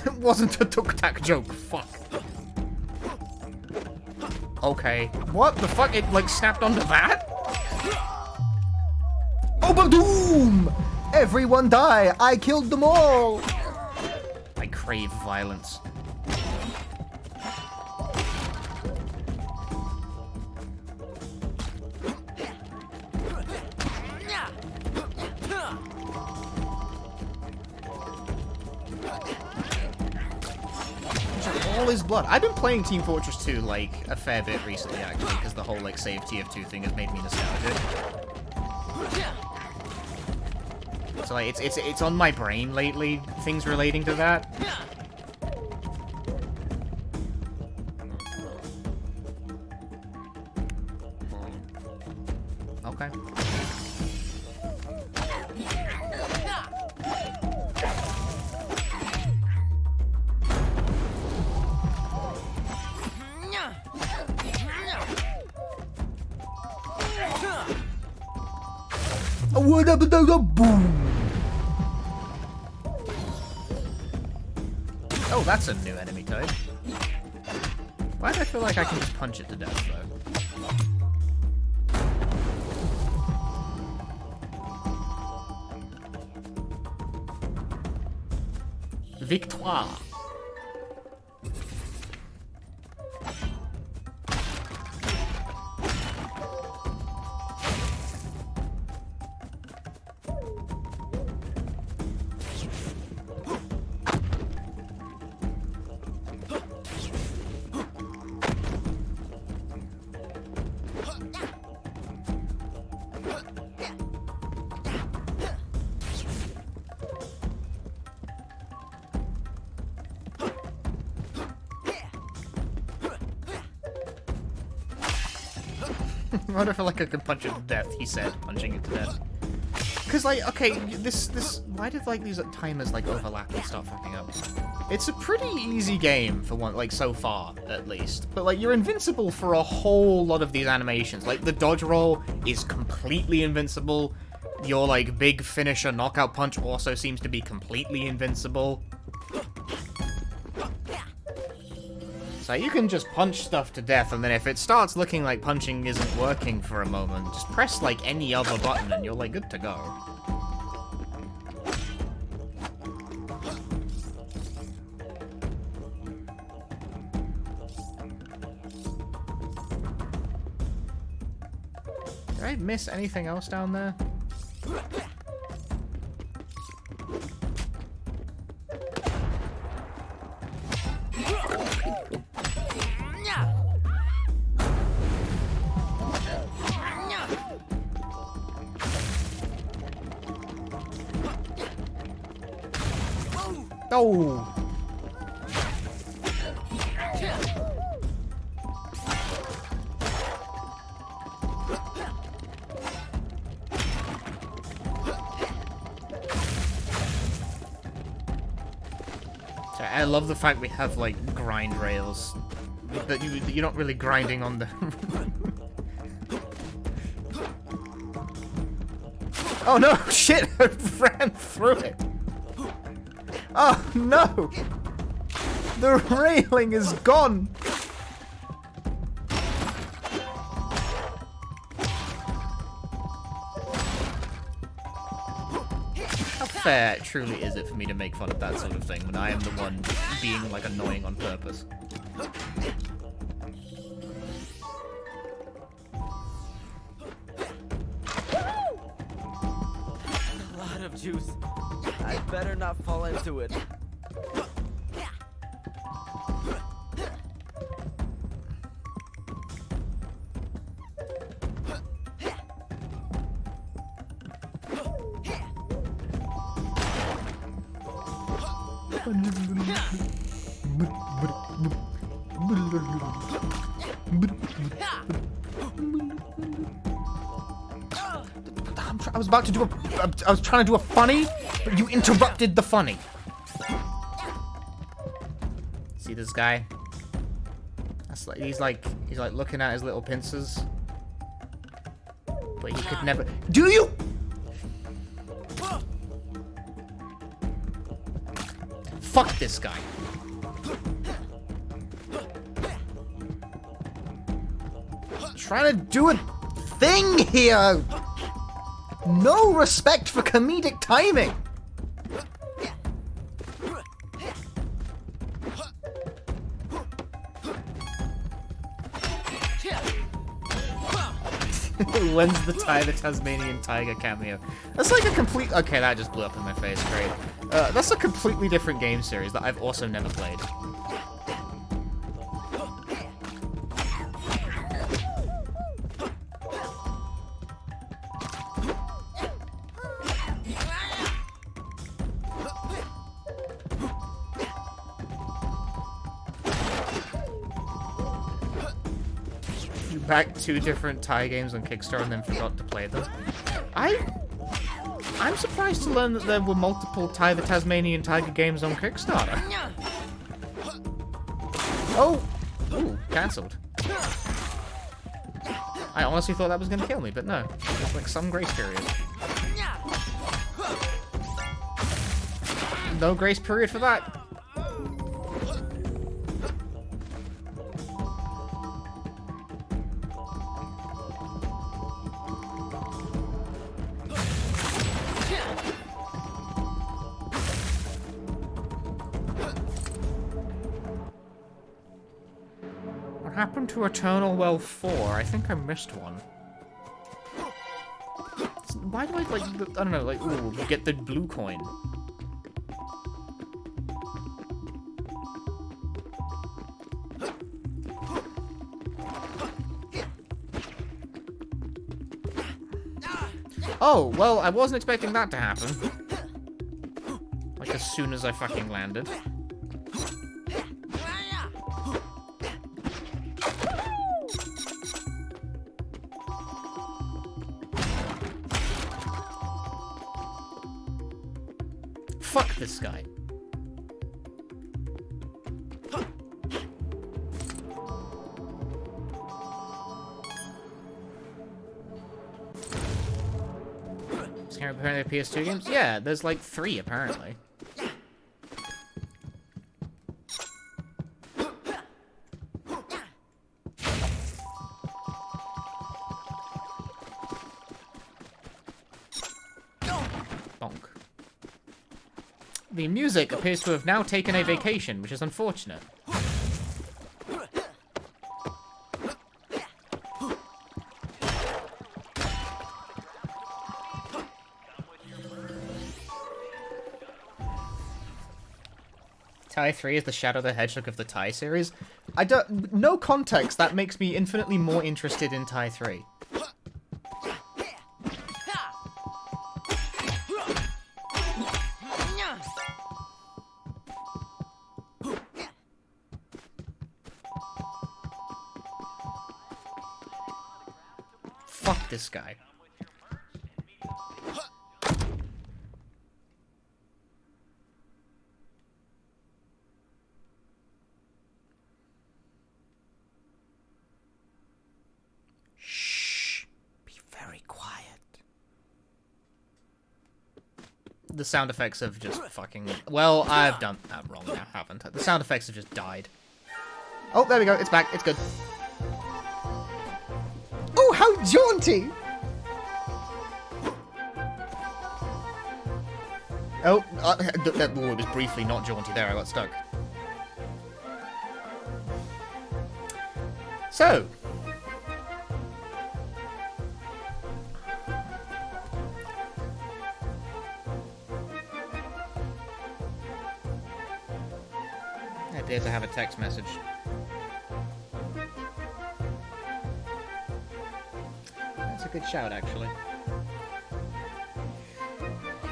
It wasn't a tuk-tak joke, fuck. Okay. What the fuck? It, like, snapped onto that? Obadoom! Everyone die! I killed them all! I crave violence. All his blood. I've been playing Team Fortress 2 like a fair bit recently, actually, because the whole like save TF2 thing has made me nostalgic. So like it's on my brain lately, things relating to that. Okay. Boom! Oh, that's a new enemy type. Why do I feel like I can just punch it to death, though? Victoire. I wonder if like I could punch it to death, he said, punching it to death. Cause like, okay, this why did like these timers like overlap and start fucking up? It's a pretty easy game for one, like so far, at least. But like you're invincible for a whole lot of these animations. Like the dodge roll is completely invincible. Your like big finisher knockout punch also seems to be completely invincible. So you can just punch stuff to death, and then if it starts looking like punching isn't working for a moment, just press like any other button and you're like good to go. Did I miss anything else down there? Oh! I love the fact we have, like, grind rails. That you're not really grinding on the... Oh no! Shit! I ran through it! Oh no! The railing is gone! How fair truly is it for me to make fun of that sort of thing when I am the one being like annoying on purpose? A lot of juice. I better not fall into it. I was about to do a... I was trying to do a funny, but you interrupted the funny. See this guy? That's like he's like looking at his little pincers. But he could never... Do you? Fuck this guy. Trying to do a thing here. No respect for comedic timing. When's the Tasmanian Tiger cameo? That's like a complete... Okay, that just blew up in my face. Great. That's a completely different game series that I've also never played. Back 2 different Thai games on Kickstarter and then forgot to play them. I'm surprised to learn that there were multiple the Tasmanian Tiger games on Kickstarter. Oh! Ooh, cancelled. I honestly thought that was going to kill me, but no. There's like some grace period. No grace period for that. Happened to Eternal Well 4? I think I missed one. Why do I, like, I don't know, like, ooh, get the blue coin. Oh, well, I wasn't expecting that to happen. Like, as soon as I fucking landed. Fuck this guy. Is Can apparently PS2 games? Yeah, there's like 3 apparently. The music appears to have now taken a vacation, which is unfortunate. Tai 3 is the Shadow the Hedgehog of the Tai series. No context, that makes me infinitely more interested in Tai 3. Fuck this guy. The sound effects have just fucking... Well, I've done that wrong now, haven't I? The sound effects have just died. Oh, there we go. It's back. It's good. Oh, how jaunty! Oh, it was briefly not jaunty there. I got stuck. So... appear to have a text message. That's a good shout, actually.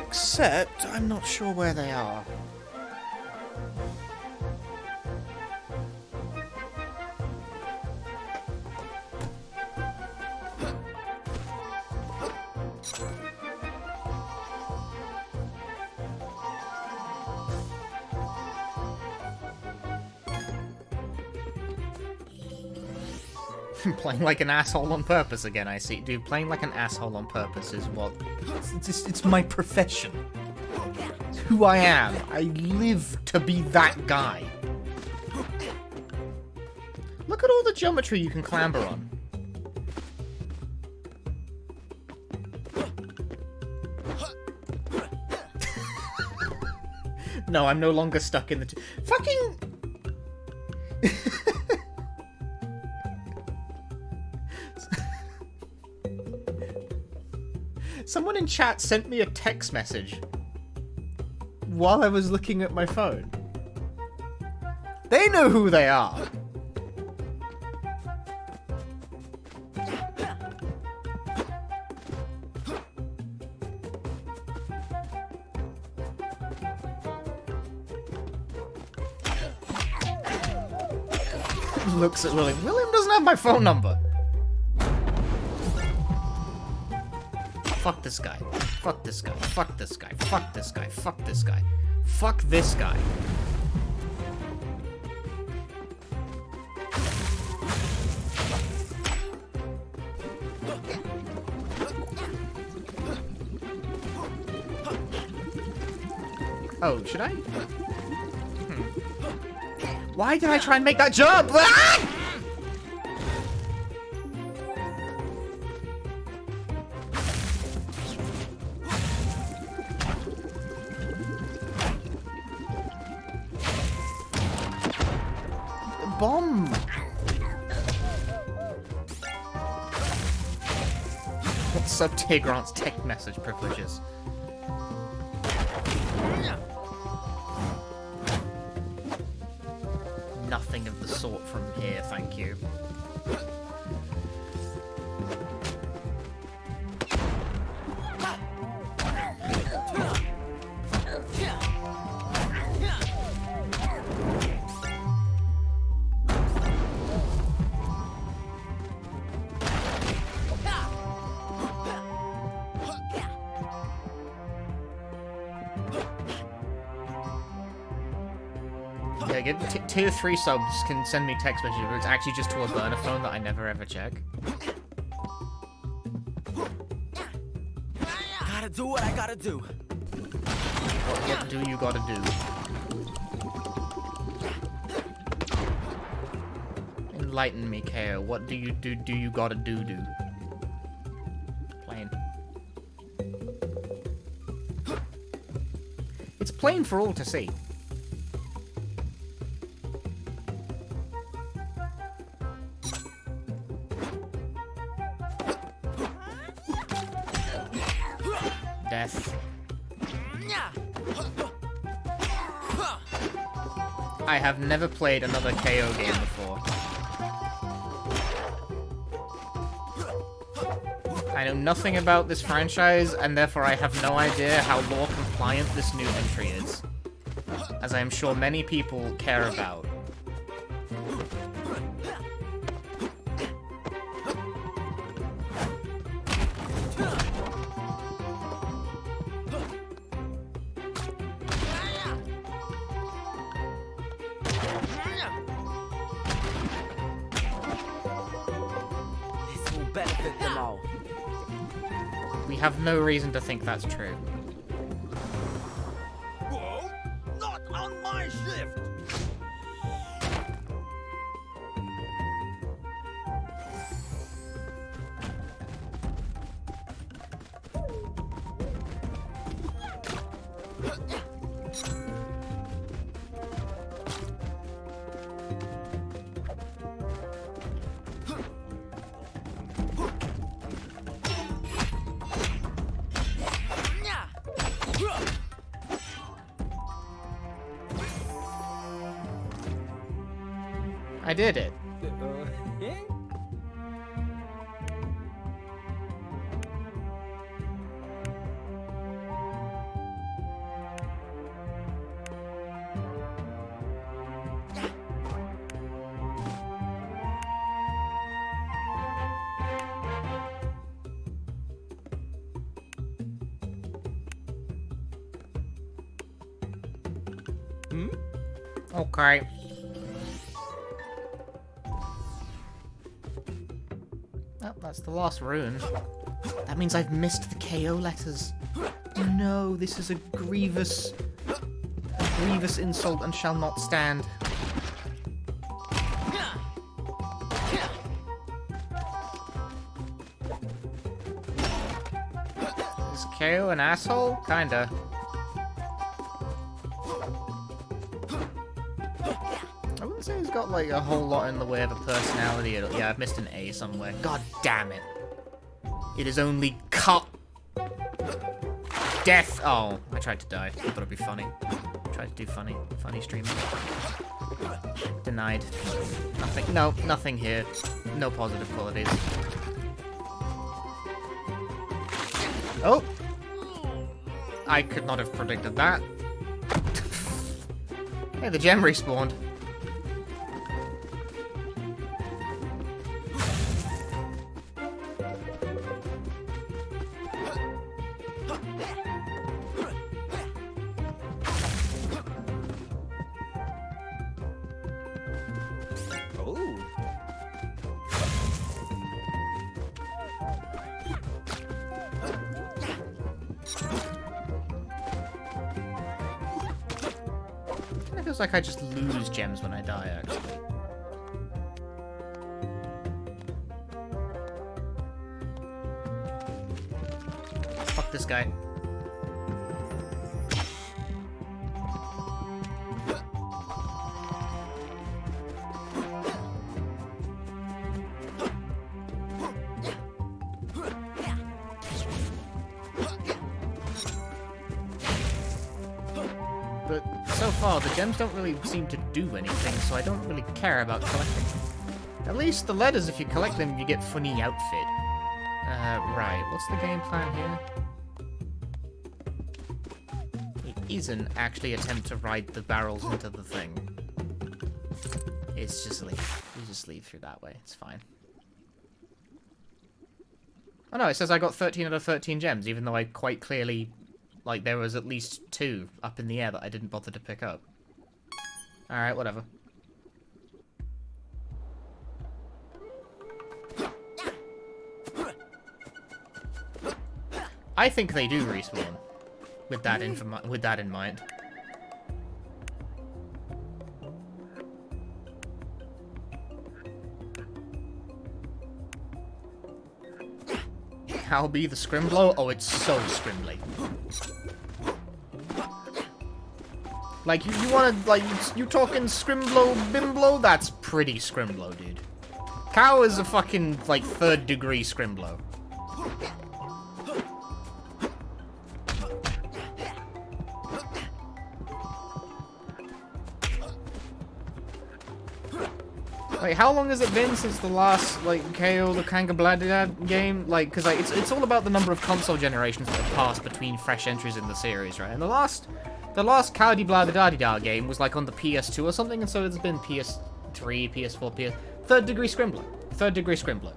Except, I'm not sure where they are. Playing like an asshole on purpose again, I see. Dude, playing like an asshole on purpose is what... It's my profession. It's who I am. I live to be that guy. Look at all the geometry you can clamber on. No, I'm no longer stuck in the... Fucking... Someone in chat sent me a text message while I was looking at my phone. They know who they are. Looks at William. William doesn't have my phone number. Fuck this guy. Fuck this guy. Fuck this guy. Fuck this guy. Fuck this guy. Fuck this guy. Oh, should I? Why did I try and make that jump? Ah! Bomb! What's up, Tigrant's tech message privileges? Nothing of the sort from here, thank you. Tier 3 subs can send me text messages, but it's actually just to a burner phone that I never ever check. Gotta do what I gotta do. What do you gotta do? Enlighten me, Kao. What do you gotta do? Plain. It's plain for all to see. Death. I have never played another KO game before. I know nothing about this franchise, and therefore I have no idea how lore compliant this new entry is, as I am sure many people care about. This will benefit them all. We have no reason to think that's true. Whoa! Not on my shift! I did it. Okay. Oh, that's the last rune. That means I've missed the KO letters. No, this is a grievous insult and shall not stand. Is KO an asshole? Kinda. I wouldn't say he's got like a whole lot in the way of a personality. Yeah, I've missed an A somewhere. God damn it. It is only cut. Death. Oh, I tried to die. I thought it'd be funny. Tried to do funny streaming. Denied. Nothing. No, nothing here. No positive qualities. Oh! I could not have predicted that. Hey, the gem respawned. It feels like I just lose gems when I die, actually. Fuck this guy. But so far, the gems don't really seem to do anything, so I don't really care about collecting them. At least the letters, if you collect them, you get funny outfit. Right, what's the game plan here? It isn't actually attempt to ride the barrels into the thing. It's just leave. You just leave through that way, it's fine. Oh no, it says I got 13 out of 13 gems, even though I quite clearly... Like, there was at least 2 up in the air that I didn't bother to pick up. Alright, whatever. I think they do respawn. With that in mind. Calby the Scrimblow? Oh, it's so scrimbly. Like, you wanna, like, you talking Scrimblow Bimblow? That's pretty Scrimblow, dude. Kao is a fucking, like, 3rd degree Scrimblow. Like, how long has it been since the last, like, Ko the Kangaroo game? Like, because like, it's all about the number of console generations that have passed between fresh entries in the series, right? And the last Kao the game was, like, on the PS2 or something, and so it's been PS3, PS4, 3rd degree Scrimbler. 3rd degree Scrimbler.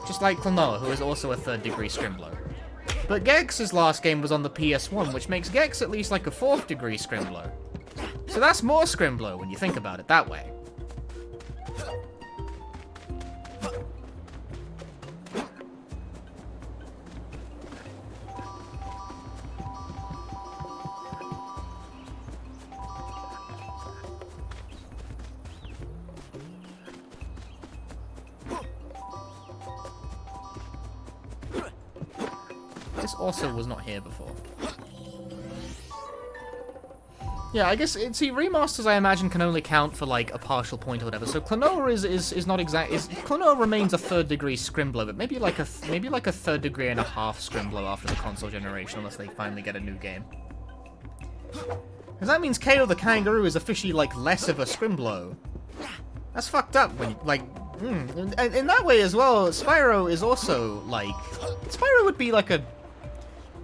Just like Klonoa, who is also a 3rd degree Scrimbler. But Gex's last game was on the PS1, which makes Gex at least like a 4th degree Scrimbler. So that's more Scrimblow when you think about it that way. This also was not here before. Yeah, I guess, see, remasters, I imagine, can only count for, like, a partial point or whatever, so Klonoa is not exact, Klonoa remains a 3rd degree Scrimblow, but maybe like a 3rd degree and a half Scrimblow after the console generation, unless they finally get a new game. Because that means Kao the Kangaroo is officially, like, less of a Scrimblow. That's fucked up when, like, and in that way as well, Spyro is also, like, Spyro would be, like, a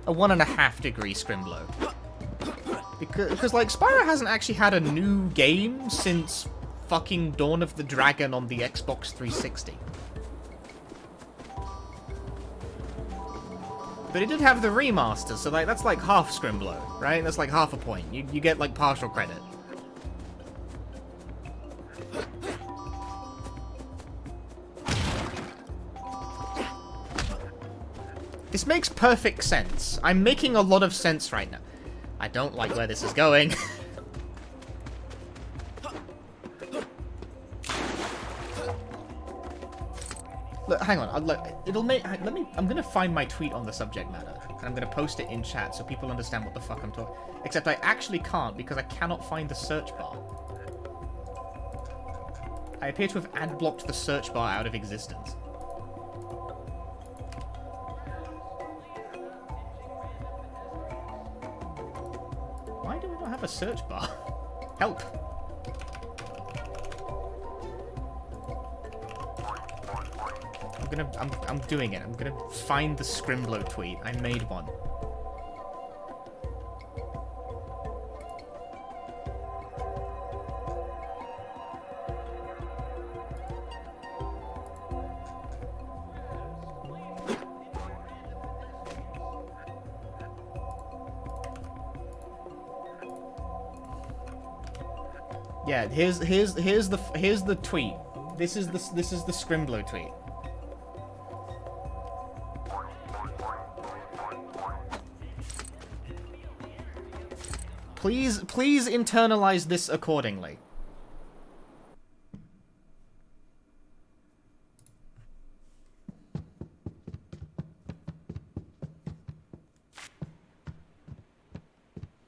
1.5 degree Scrimblow. Because, like, Spyro hasn't actually had a new game since fucking Dawn of the Dragon on the Xbox 360. But it did have the remaster, so, like, that's like half Scrimblow, right? That's like half a point. You get, like, partial credit. This makes perfect sense. I'm making a lot of sense right now. I don't like where this is going. Look, hang on. Look, it'll make. I'm gonna find my tweet on the subject matter, and I'm gonna post it in chat so people understand what the fuck I'm talking. Except I actually can't because I cannot find the search bar. I appear to have ad blocked the search bar out of existence. Why do we not have a search bar? Help! I'm doing it. I'm gonna find the Scrimblow tweet. I made one. Yeah, here's the tweet. This is the Scrimblow tweet. Please internalize this accordingly.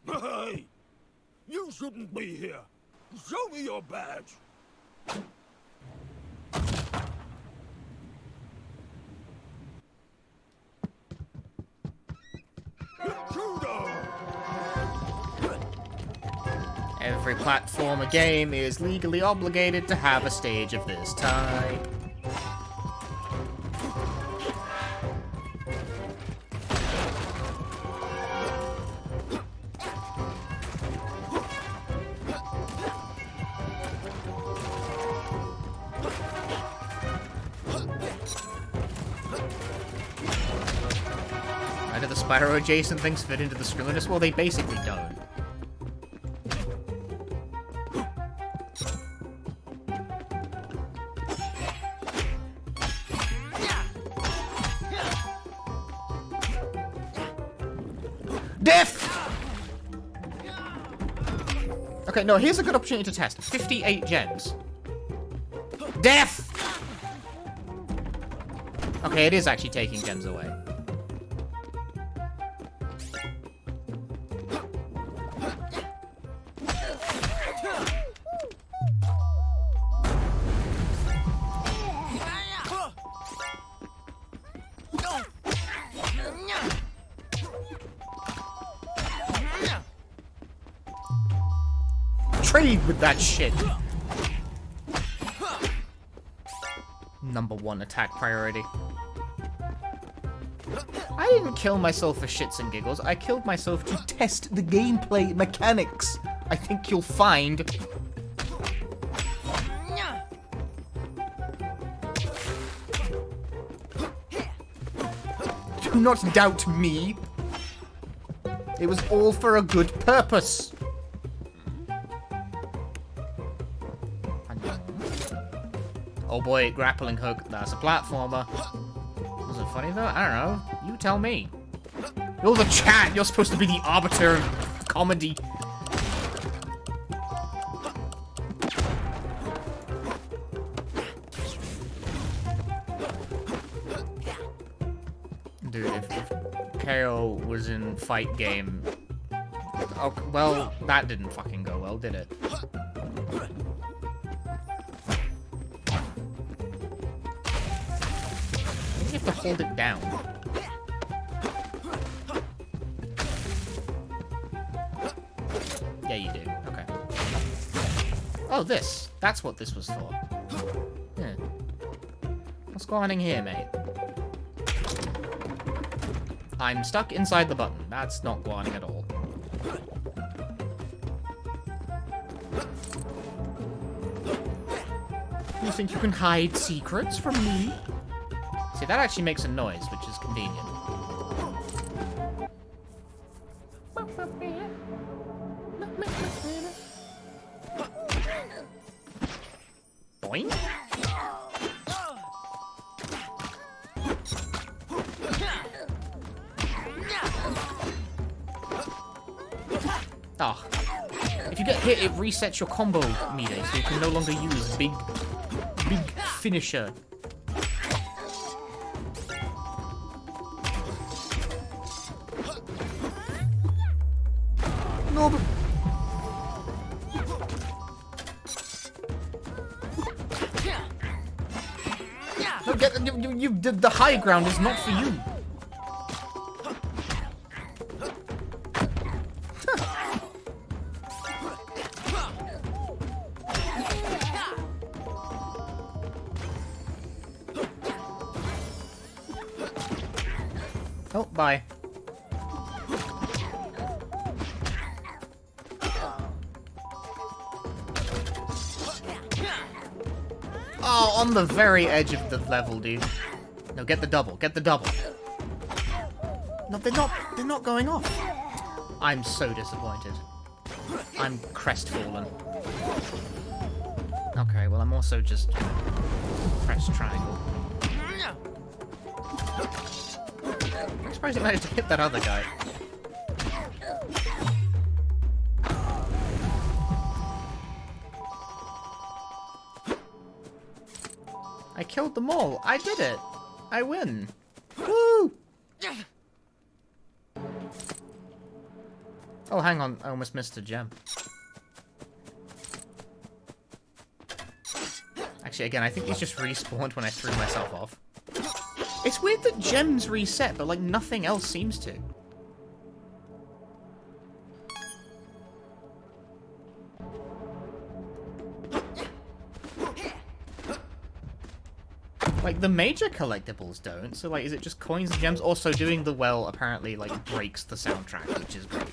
Hey! You shouldn't be here. Show me your badge. Every platformer game is legally obligated to have a stage of this type. How do the Spyro adjacent things fit into the Scrimblowness? Well, they basically don't. Death! Okay, no, here's a good opportunity to test. 58 gems. Death! Okay, it is actually taking gems away. trade with that shit. #1 attack priority. I didn't kill myself for shits and giggles. I killed myself to test the gameplay mechanics. I think you'll find. Do not doubt me. It was all for a good purpose. Oh boy, grappling hook. That's a platformer. Was it funny though? I don't know. You tell me. You're the chat. You're supposed to be the arbiter of comedy. Dude, if KO was in fight game... Oh, well, that didn't fucking go well, did it? You have to hold it down. Yeah, you do. Okay. Oh, this. That's what this was for. Yeah. What's going on here, mate? I'm stuck inside the button. That's not guaning at all. You think you can hide secrets from me? See, that actually makes a noise, which is convenient. Boing? Oh. If you get hit, it resets your combo meter, so you can no longer use big finisher. No, but... No, the high ground is not for you. Oh, bye. Oh, on the very edge of the level, dude. No, get the double. Get the double. No, they're not going off. I'm so disappointed. I'm crestfallen. Okay, well, I'm also just press triangle. I'm surprised it managed to hit that other guy. I killed them all. I did it. I win. Woo! Oh, hang on. I almost missed a gem. Actually, again, I think these just respawned when I threw myself off. It's weird that gems reset, but, like, nothing else seems to. Like, the major collectibles don't, so, like, is it just coins and gems? Also, doing the well apparently, like, breaks the soundtrack, which is great.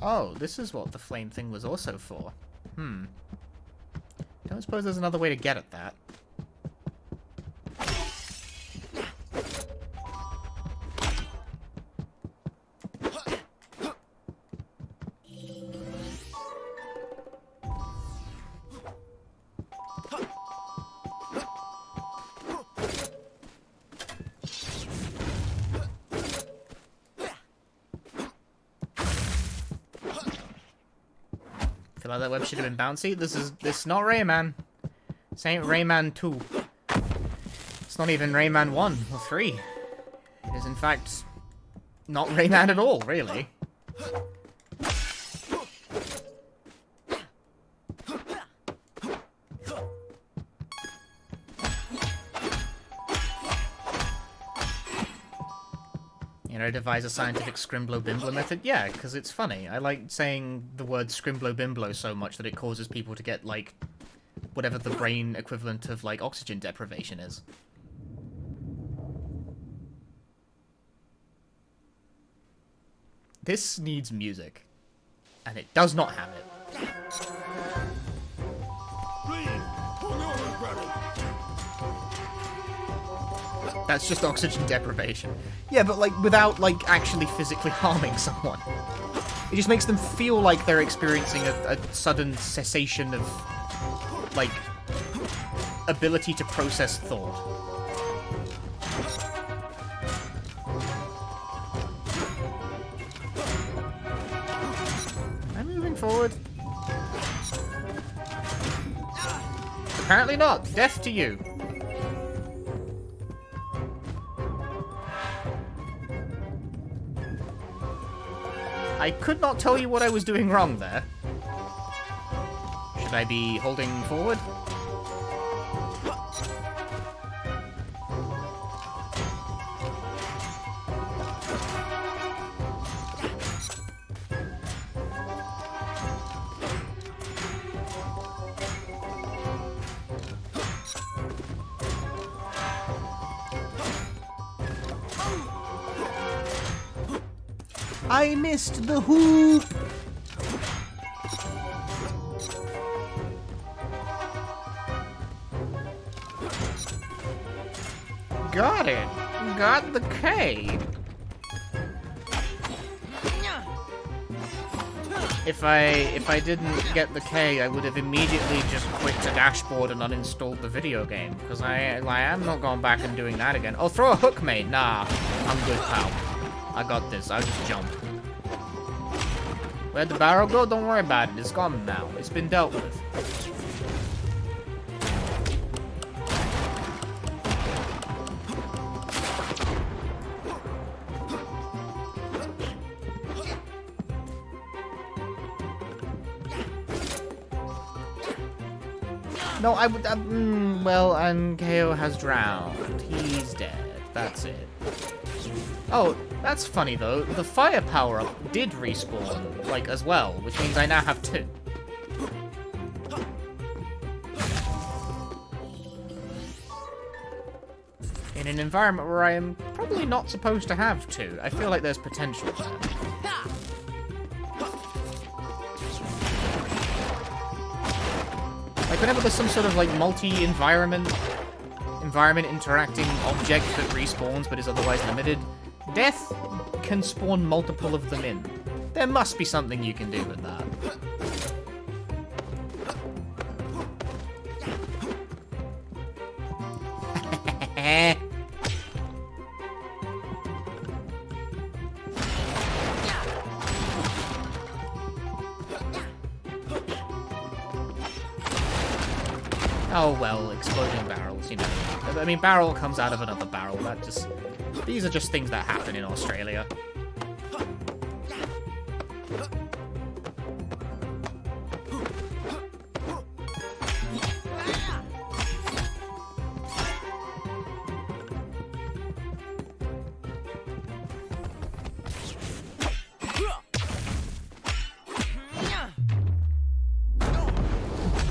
Oh, this is what the flame thing was also for. Don't suppose there's another way to get at that. Feel like that web should have been bouncy. This is not Rayman. This ain't Rayman 2. It's not even Rayman 1 or 3. It is in fact not Rayman at all, really. You know, devise a scientific scrimblow-bimblow method? Yeah, because it's funny. I like saying the word scrimblow-bimblow so much that it causes people to get, like, whatever the brain equivalent of, like, oxygen deprivation is. This needs music. And it does not have it. That's just oxygen deprivation. Yeah, but, like, without, like, actually physically harming someone. It just makes them feel like they're experiencing a sudden cessation of, like, ability to process thought. I'm moving forward. Apparently not. Death to you. I could not tell you what I was doing wrong there. Should I be holding forward? I missed the hoop! Got it! Got the K! If I didn't get the K, I would have immediately just quit the dashboard and uninstalled the video game, because I am not going back and doing that again. Oh, throw a hook, mate! Nah, I'm good, pal. I got this. I'll just jump. Where'd the barrel go? Don't worry about it. It's gone now. It's been dealt with. No, I would... well, and Kao has drowned. He's dead. That's it. Oh, that's funny though. The fire power-up did respawn, like, as well, which means I now have 2. In an environment where I am probably not supposed to have 2, I feel like there's potential there. Like, whenever there's some sort of, like, multi-environment interacting object that respawns but is otherwise limited, death can spawn multiple of them in. There must be something you can do with that. Oh well, exploding barrels, you know. I mean, barrel comes out of another barrel. That just... These are just things that happen in Australia.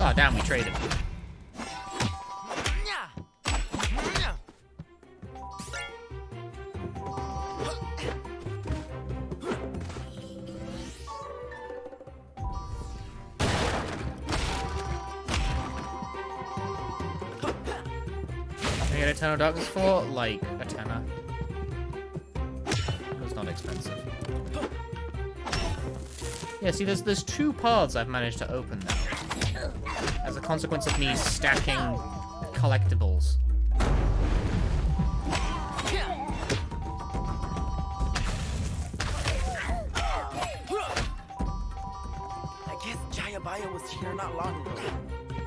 Oh, damn, we traded. Eternal Darkness for, like, a tenner. It was not expensive. Yeah, see, there's 2 paths I've managed to open now. As a consequence of me stacking collectibles. I guess Jayabaya was here not long ago.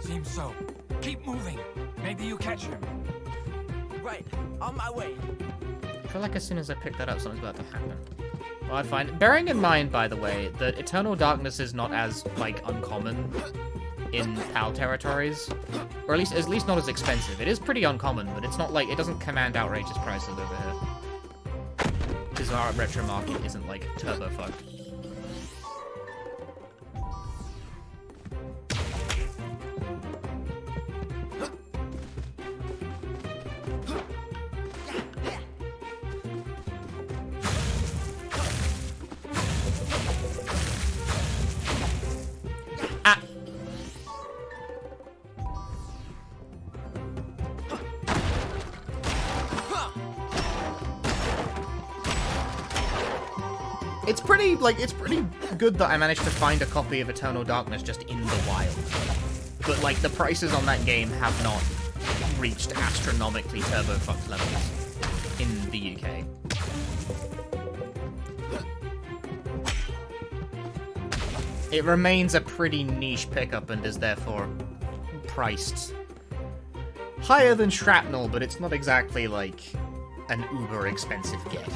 Seems so. Keep moving. Maybe you catch him. Right, on my way. I feel like as soon as I pick that up, something's about to happen. Well, I'd find... Bearing in mind, by the way, that Eternal Darkness is not as, like, uncommon in PAL territories. Or at least not as expensive. It is pretty uncommon, but it's not like... It doesn't command outrageous prices over here. Because our retro market isn't, like, turbo fucked. Ah! It's pretty good that I managed to find a copy of Eternal Darkness just in the wild. But, like, the prices on that game have not reached astronomically turbo-fucked levels in the UK. It remains a pretty niche pickup and is therefore priced higher than Shrapnel, but it's not exactly, like, an uber-expensive get.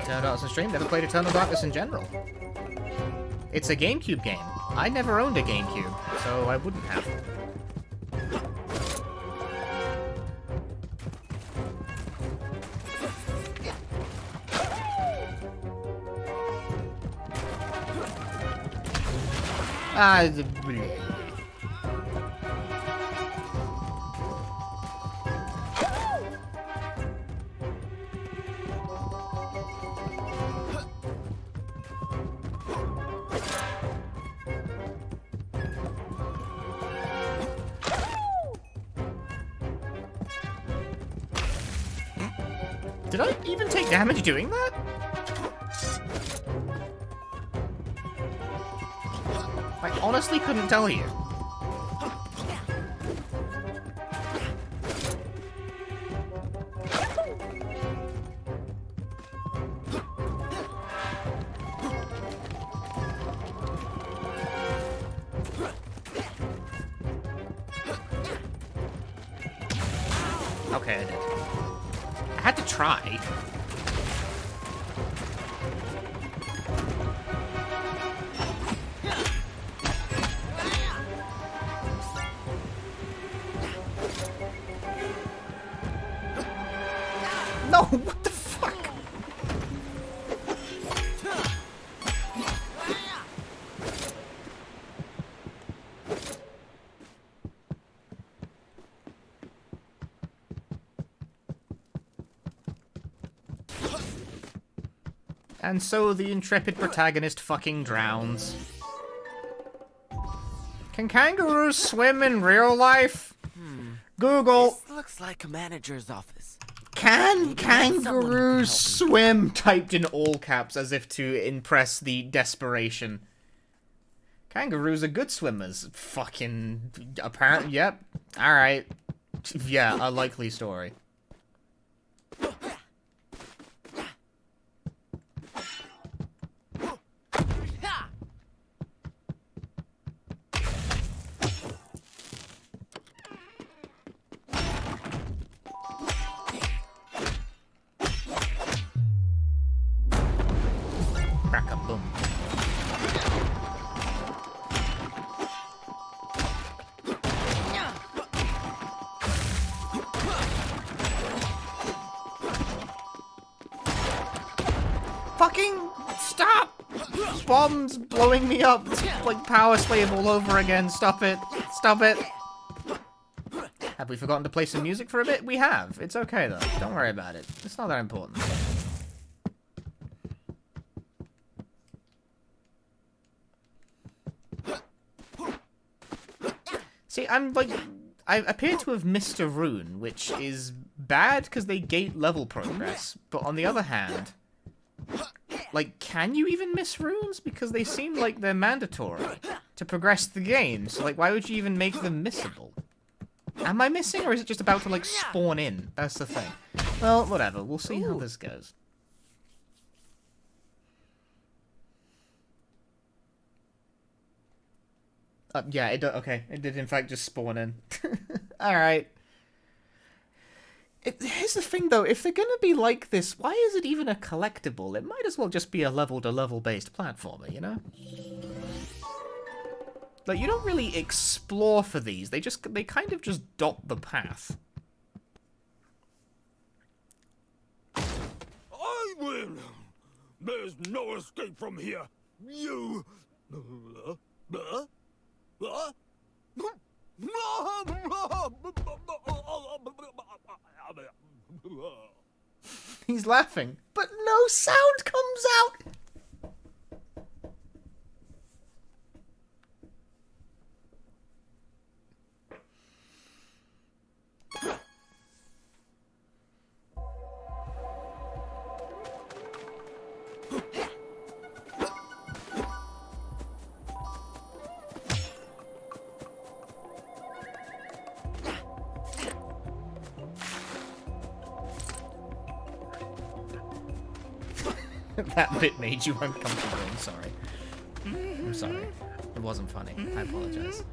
Eternal Darkness on stream, never played Eternal Darkness in general. It's a GameCube game. I never owned a GameCube, so I wouldn't have. Did I even take damage doing that? I honestly couldn't tell you. Okay, I did. I had to try. No, what the fuck? And so the intrepid protagonist fucking drowns. Can kangaroos swim in real life? Google. This looks like a manager's office. Can kangaroos swim? Typed in all caps as if to impress the desperation. Kangaroos are good swimmers. Fucking apparently, yep. Alright. Yeah, a likely story. Boom. Fucking stop! Bombs blowing me up. It's like Power Slave all over again. Stop it. Stop it. Have we forgotten to play some music for a bit? We have. It's okay though. Don't worry about it. It's not that important. See, I'm like, I appear to have missed a rune, which is bad because they gate level progress, but on the other hand, like, can you even miss runes? Because they seem like they're mandatory to progress the game, so like, why would you even make them missable? Am I missing, or is it just about to, like, spawn in? That's the thing. Well, whatever, we'll see how this goes. Yeah, it okay. It did in fact just spawn in. Alright. Here's the thing though, if they're gonna be like this, why is it even a collectible? It might as well just be a level-to-level based platformer, you know? Like, you don't really explore for these, they kind of just dot the path. We win! There's no escape from here! You... He's laughing, but no sound comes out! That bit made you uncomfortable, I'm sorry. I'm sorry. It wasn't funny. I apologize.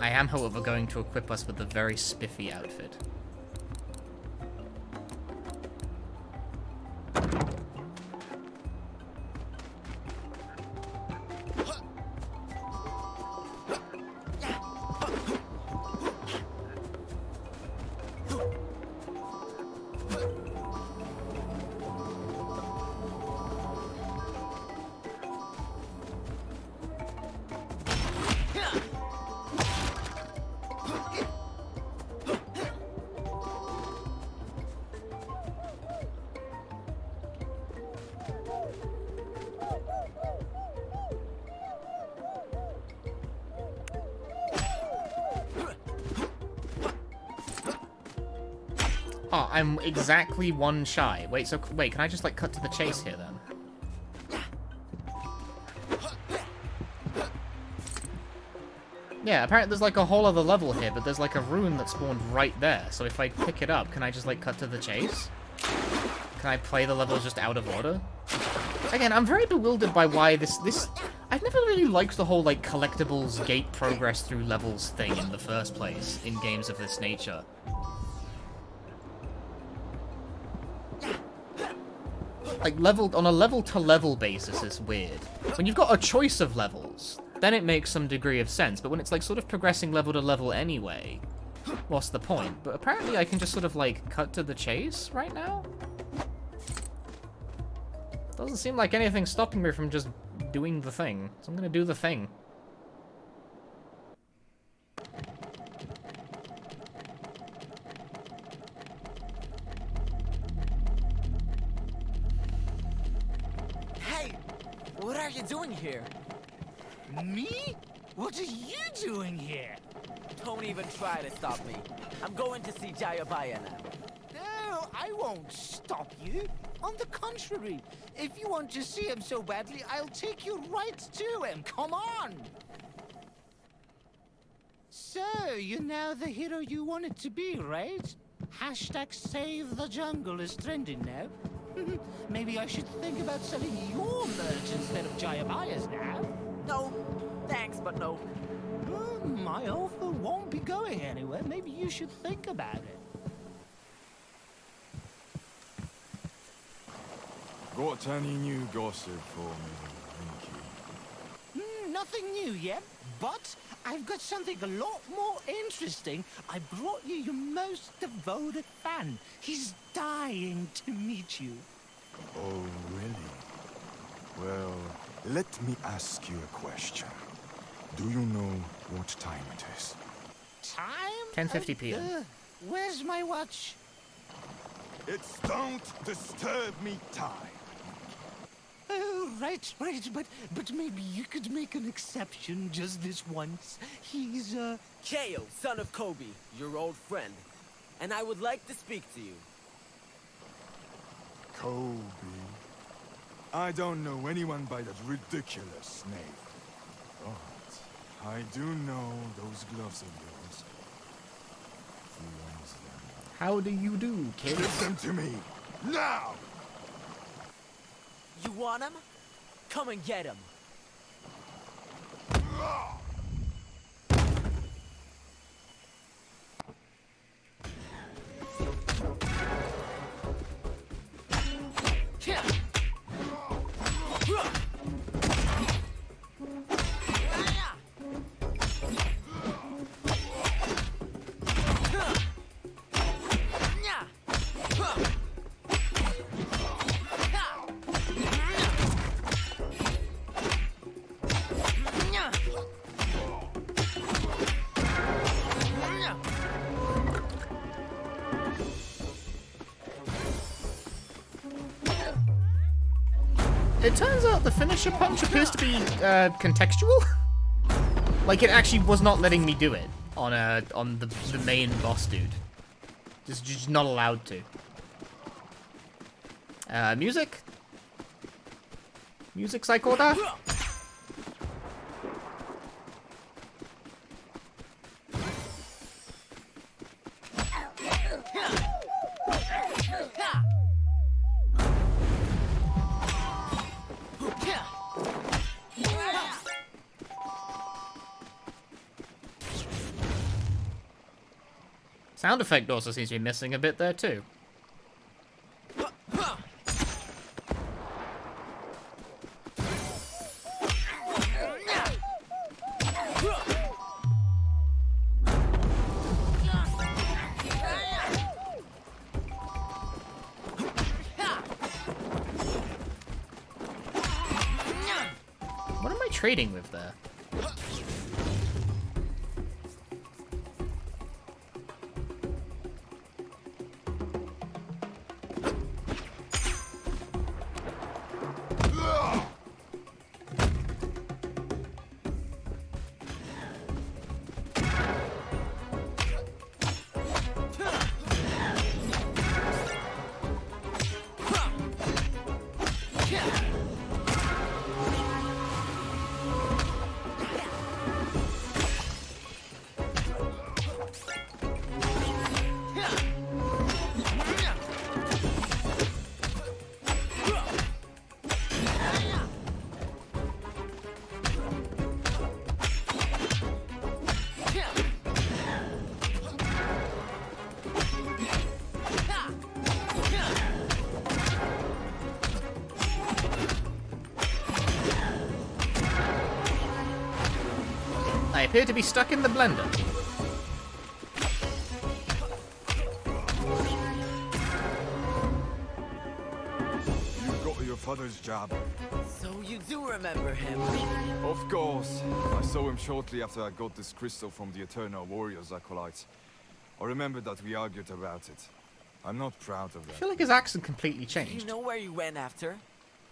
I am, however, going to equip us with a very spiffy outfit. Oh, I'm exactly one shy. Wait, can I just, like, cut to the chase here, then? Yeah, apparently there's, like, a whole other level here, but there's, like, a rune that spawned right there. So if I pick it up, can I just, like, cut to the chase? Can I play the levels just out of order? Again, I'm very bewildered by why this... I've never really liked the whole, like, collectibles gate progress through levels thing in the first place in games of this nature. Like, on a level-to-level basis is weird. When you've got a choice of levels, then it makes some degree of sense, but when it's, like, sort of progressing level to level anyway, what's the point? But apparently I can just sort of, like, cut to the chase right now? Doesn't seem like anything's stopping me from just doing the thing, so I'm gonna do the thing. What are you doing here? Me? What are you doing here? Don't even try to stop me. I'm going to see Jayabaya now. No, I won't stop you. On the contrary, if you want to see him so badly, I'll take you right to him. Come on! So, you're now the hero you wanted to be, right? Hashtag Save the Jungle is trending now. Maybe I should think about selling your merch instead of Jayabaya's now. No, thanks, but no. My offer won't be going anywhere. Maybe you should think about it. Got any new gossip for me, Winky? Nothing new yet, but I've got something a lot more interesting. I brought you your most devoted fan. He's dying to meet you. Oh, really? Well, let me ask you a question. Do you know what time it is? Time? 10:50 p.m. Where's my watch? It's don't disturb me time. Oh, right, but maybe you could make an exception just this once. He's, Kao, son of Kobe, your old friend. And I would like to speak to you. Kobe. I don't know anyone by that ridiculous name. But I do know those gloves of yours. Who owns them? How do you do, kid? Listen to me, now! You want him? Come and get him. It turns out the finisher punch appears to be contextual. Like, it actually was not letting me do it on the main boss dude. Just not allowed to. Music? Music Psychoda? Sound effect also seems to be missing a bit there too. What am I trading with there? I appear to be stuck in the blender. You got your father's job. So you do remember him? Of course. I saw him shortly after I got this crystal from the Eternal Warriors acolytes. I remember that we argued about it. I'm not proud of that. I feel like his accent completely Do you changed. know where you went after?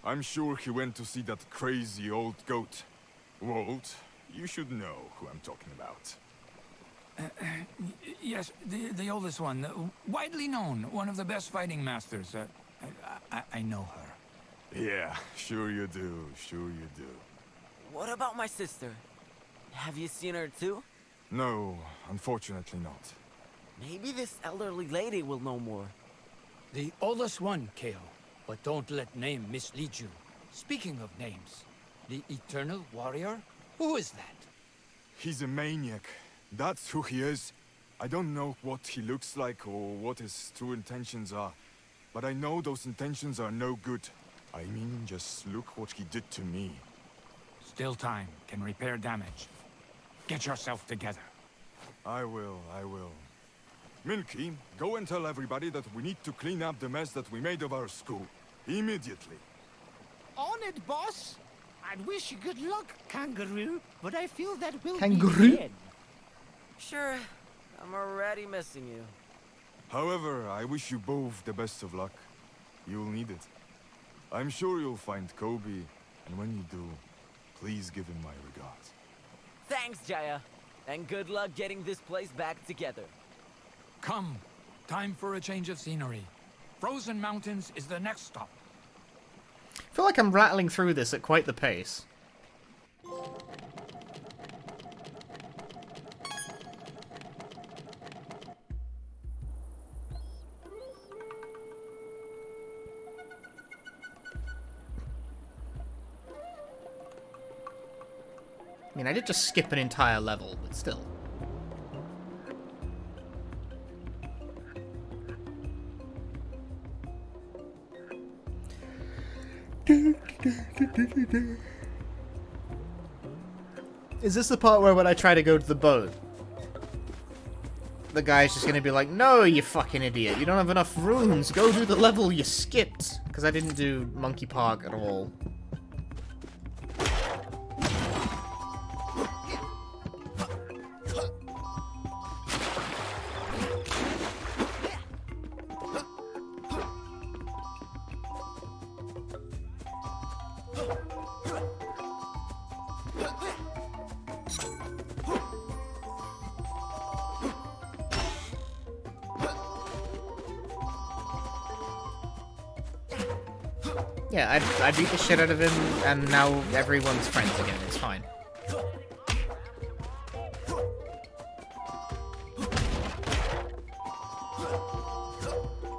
I'm sure he went to see that crazy old goat. Walt, you should know who I'm talking about. Yes, the oldest one. Widely known. One of the best fighting masters. I know her. Yeah, sure you do. Sure you do. What about my sister? Have you seen her too? No, unfortunately not. Maybe this elderly lady will know more. The oldest one, Kao. But don't let name mislead you. Speaking of names, the Eternal Warrior? Who is that? He's a maniac. That's who he is. I don't know what he looks like or what his true intentions are. But I know those intentions are no good. I mean, just look what he did to me. Still time can repair damage. Get yourself together. I will. Milky, go and tell everybody that we need to clean up the mess that we made of our school. Immediately. On it, boss. I'd wish you good luck, Kangaroo, but I feel that will Kangaroo? be the end. Sure, I'm already missing you. However, I wish you both the best of luck. You'll need it. I'm sure you'll find Kobe, and when you do, please give him my regards. Thanks, Jaya. And good luck getting this place back together. Come. Time for a change of scenery. Frozen Mountains is the next stop. I feel like I'm rattling through this at quite the pace. I mean, I did just skip an entire level, but still. Is this the part where when I try to go to the boat, the guy's just gonna be like, no, you fucking idiot, you don't have enough rooms, go do the level you skipped. Because I didn't do Monkey Park at all. Yeah, I beat the shit out of him, and now everyone's friends again. It's fine.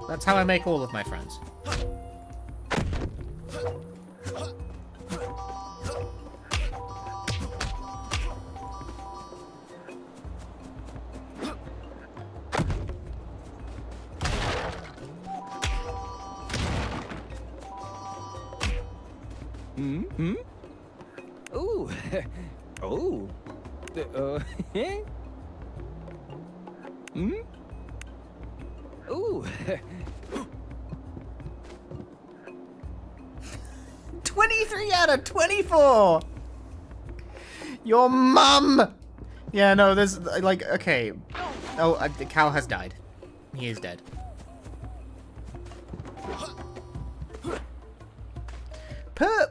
That's how I make all of my friends. Hmm? Ooh. Oh. Hmm? Ooh. 23 out of 24! Your mum! Yeah, no, there's, like, okay. Oh, the cow has died. He is dead.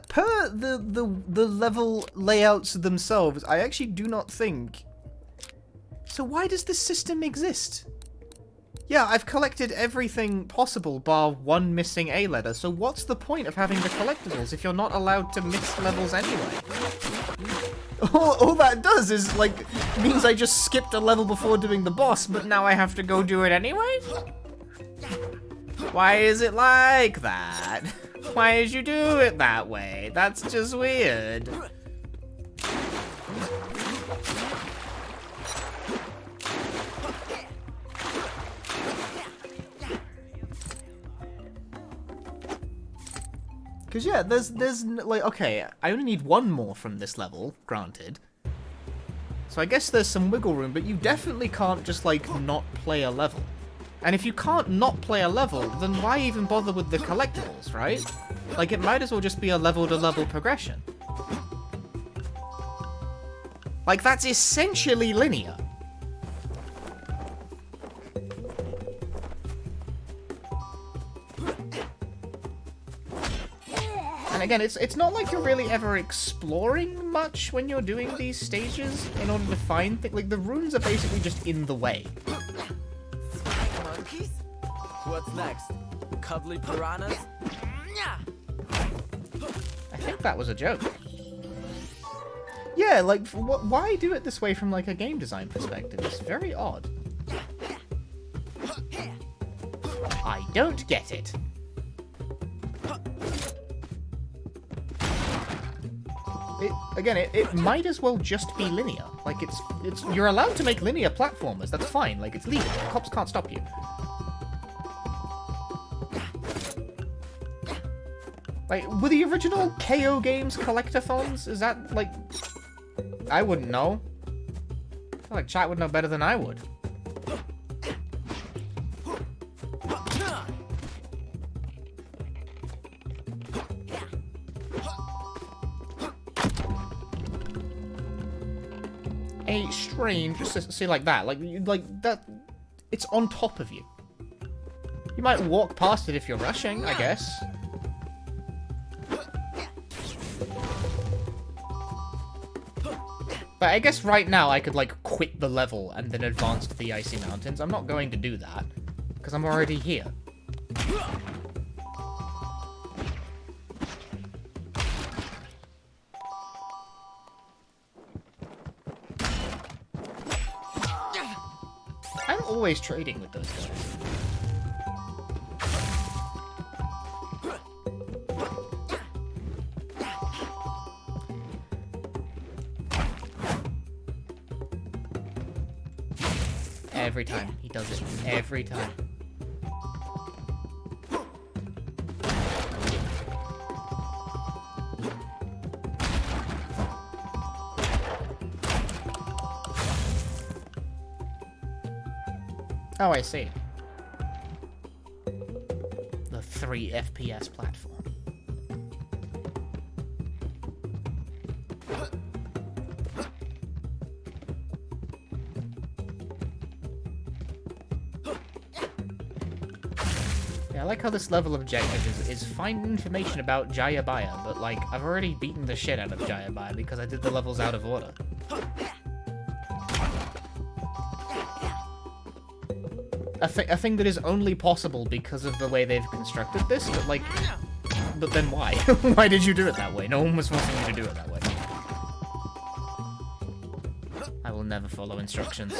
Per the level layouts themselves, I actually do not think... So why does this system exist? Yeah, I've collected everything possible bar one missing A letter, so what's the point of having the collectibles if you're not allowed to miss levels anyway? All that does is, like, means I just skipped a level before doing the boss, but now I have to go do it anyway? Why is it like that? Why did you do it that way? That's just weird. Because, yeah, there's, like, okay, I only need one more from this level, granted. So I guess there's some wiggle room, but you definitely can't just, like, not play a level. And if you can't not play a level, then why even bother with the collectibles, right? Like, it might as well just be a level-to-level progression. Like, that's essentially linear. And again, it's not like you're really ever exploring much when you're doing these stages in order to find things. Like, the runes are basically just in the way. Monkeys? What's next? Cuddly piranhas? I think that was a joke. Yeah, like, why do it this way from, like, a game design perspective? It's very odd. I don't get it. It might as well just be linear. Like, it's you're allowed to make linear platformers, that's fine. Like, it's legal. The cops can't stop you. Like, were the original KO games collectathons? Is that, like... I wouldn't know. I feel like chat would know better than I would. A strange... Just see, like that. Like that... It's on top of you. You might walk past it if you're rushing, I guess. But I guess right now I could, like, quit the level and then advance to the icy mountains. I'm not going to do that, because I'm already here. I'm always trading with those guys. Every time. He does it. Every time. Oh, I see. The 3 FPS platform. I like how this level objective is find information about Jayabaya, but, like, I've already beaten the shit out of Jayabaya because I did the levels out of order. A thing that is only possible because of the way they've constructed this, but, like, But then why? Why did you do it that way? No one was forcing you to do it that way. I will never follow instructions.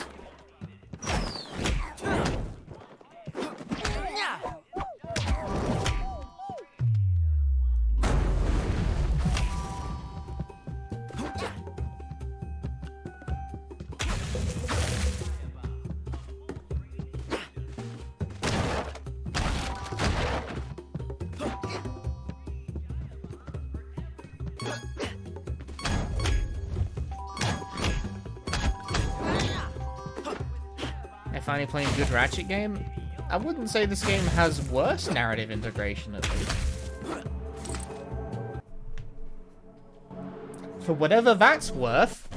Finally playing a good Ratchet game. I wouldn't say this game has worse narrative integration, at least. For whatever that's worth.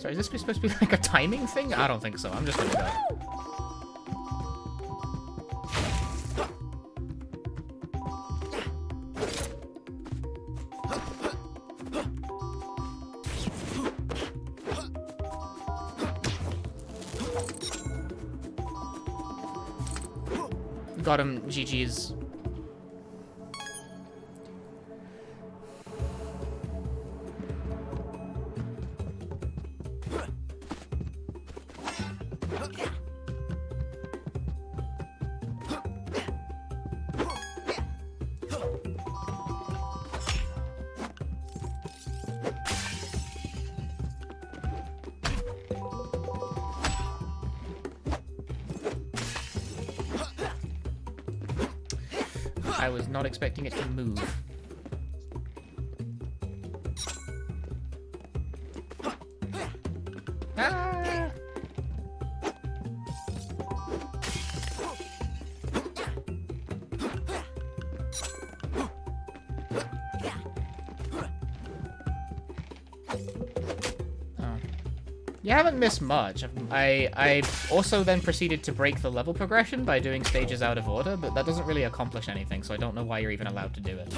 Is this supposed to be like a timing thing? I don't think so. I'm just gonna go. Got him, GG's. I was not expecting it to move. Ah! Oh. You haven't missed much. I also then proceeded to break the level progression by doing stages out of order, but that doesn't really accomplish anything, so I don't know why you're even allowed to do it.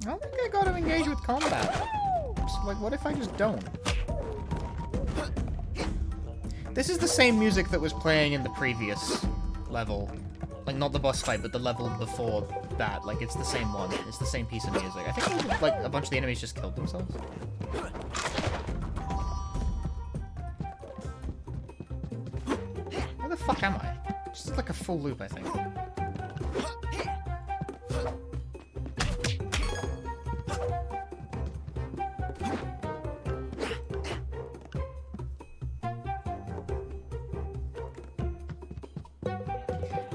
I don't think I gotta engage with combat. Just, like, what if I just don't? This is the same music that was playing in the previous level. Like, not the boss fight, but the level before that. Like, it's the same one. It's the same piece of music. I think, like, a bunch of the enemies just killed themselves. Where the fuck am I? Just like a full loop, I think.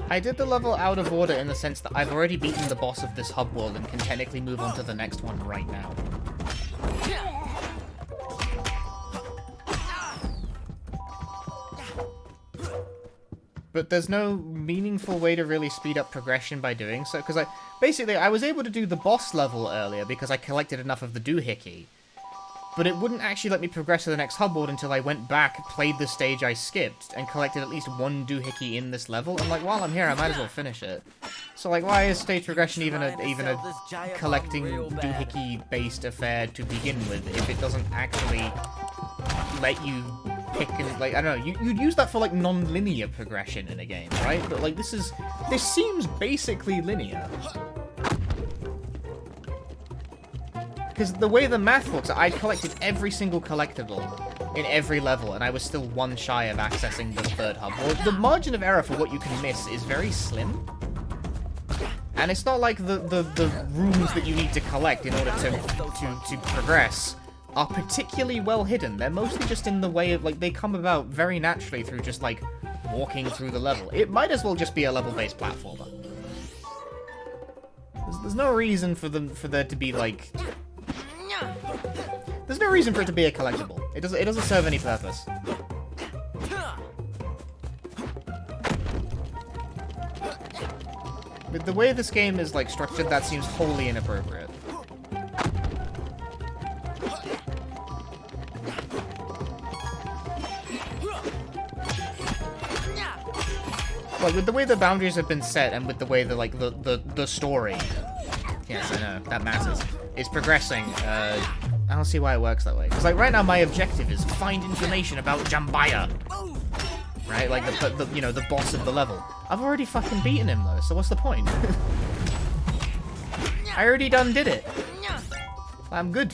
I did the level out of order in the sense that I've already beaten the boss of this hub world and can technically move on to the next one right now. But there's no meaningful way to really speed up progression by doing so, because I was able to do the boss level earlier because I collected enough of the doohickey. But it wouldn't actually let me progress to the next hub world until I went back, played the stage I skipped, and collected at least one doohickey in this level. And like, while I'm here, I might as well finish it. So like, why is stage progression even a collecting doohickey-based affair to begin with if it doesn't actually let you pick and, like, I don't know, you'd use that for like non-linear progression in a game, right? But like, this seems basically linear. Because the way the math works, I collected every single collectible in every level, and I was still one shy of accessing the third hub. Well, the margin of error for what you can miss is very slim. And it's not like the rooms that you need to collect in order to progress are particularly well hidden. They're mostly just in the way of, like, they come about very naturally through just, like, walking through the level. It might as well just be a level-based platformer. There's no reason for there to be, like... There's no reason for it to be a collectible. It doesn't serve any purpose. With the way this game is, like, structured, that seems wholly inappropriate. Like, with the way the boundaries have been set, and with the way the story... Yes, I know, that matters. Is progressing, I don't see why it works that way. Because, like, right now my objective is find information about Jambaya. Right? Like, you know, the boss of the level. I've already fucking beaten him, though, so what's the point? I already done did it. I'm good.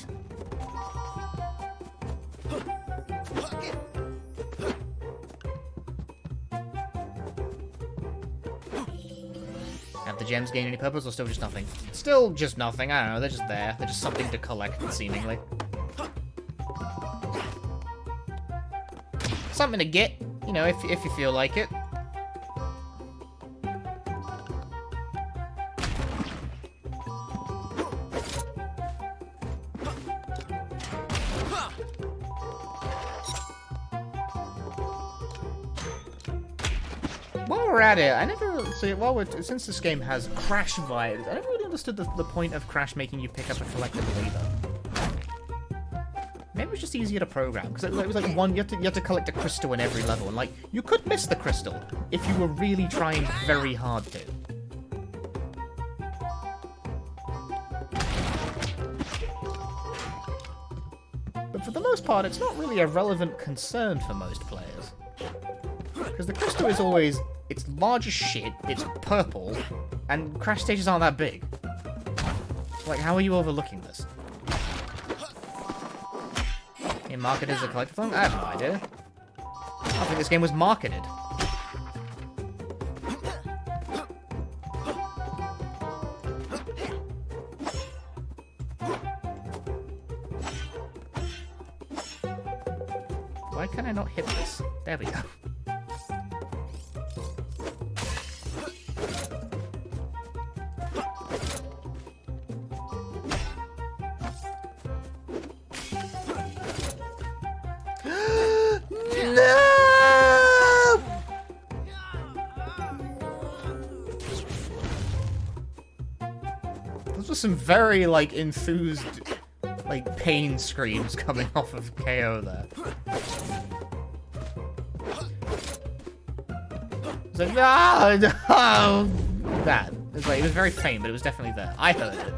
Have the gems gain any purpose, or still just nothing? Still just nothing, I don't know, they're just there. They're just something to collect, seemingly. Something to get, you know, if you feel like it. While we're at it, I never since this game has Crash vibes, I never really understood the point of Crash making you pick up a collectible either. Maybe it was just easier to program, because it was like you had to collect a crystal in every level, and like you could miss the crystal if you were really trying very hard to. But for the most part, it's not really a relevant concern for most players. Because the crystal is always, it's large as shit, it's purple, and Crash stages aren't that big. Like, how are you overlooking this? It marketed as a collectible? I have no idea. I don't think this game was marketed. Why can I not hit this? There we go. Some very, like, enthused, like, pain screams coming off of KO there. It's like, no, no! That. It's like, it was very faint, but it was definitely there. I heard it.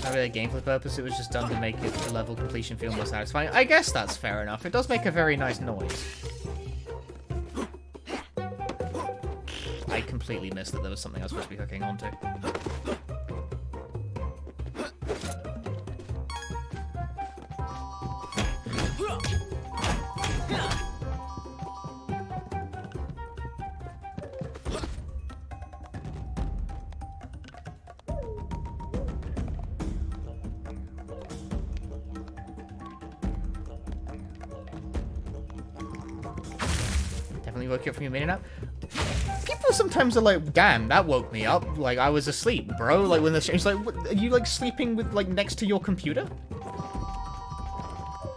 Not really a gameplay purpose, it was just done to make the level completion feel more satisfying. I guess that's fair enough. It does make a very nice noise. I completely missed that there was something I was supposed to be hooking onto. Definitely woke you up from your mini nap. People sometimes are like, damn, that woke me up. Like, I was asleep, bro. Like, when the it's like, what, are you, like, sleeping with, like, next to your computer?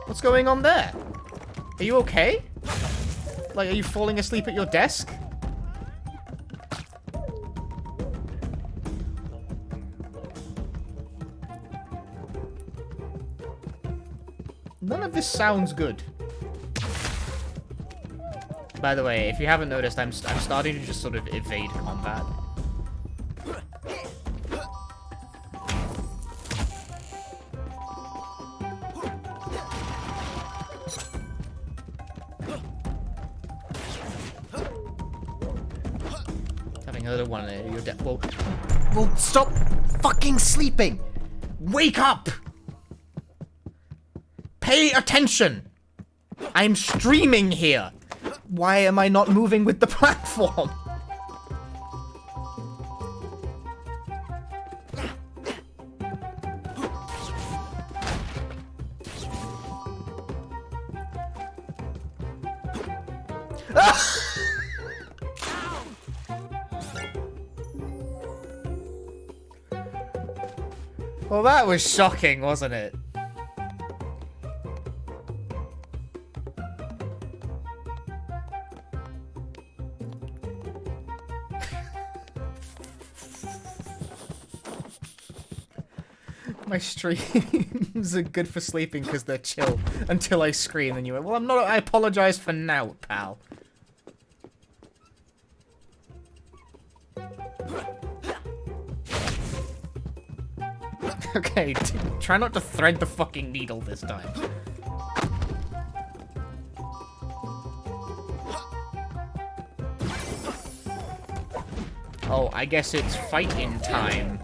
What's going on there? Are you okay? Like, are you falling asleep at your desk? None of this sounds good. By the way, if you haven't noticed, I'm starting to just sort of evade combat. sleeping. I don't want to. You're dead. Well, stop fucking sleeping. Wake up. Pay attention. I'm streaming here. Why am I not moving with the platform? Well, that was shocking, wasn't it? My streams are good for sleeping because they're chill until I scream and you went, well, I'm not, I apologize for now, pal. Okay, try not to thread the fucking needle this time. Oh, I guess it's fighting time.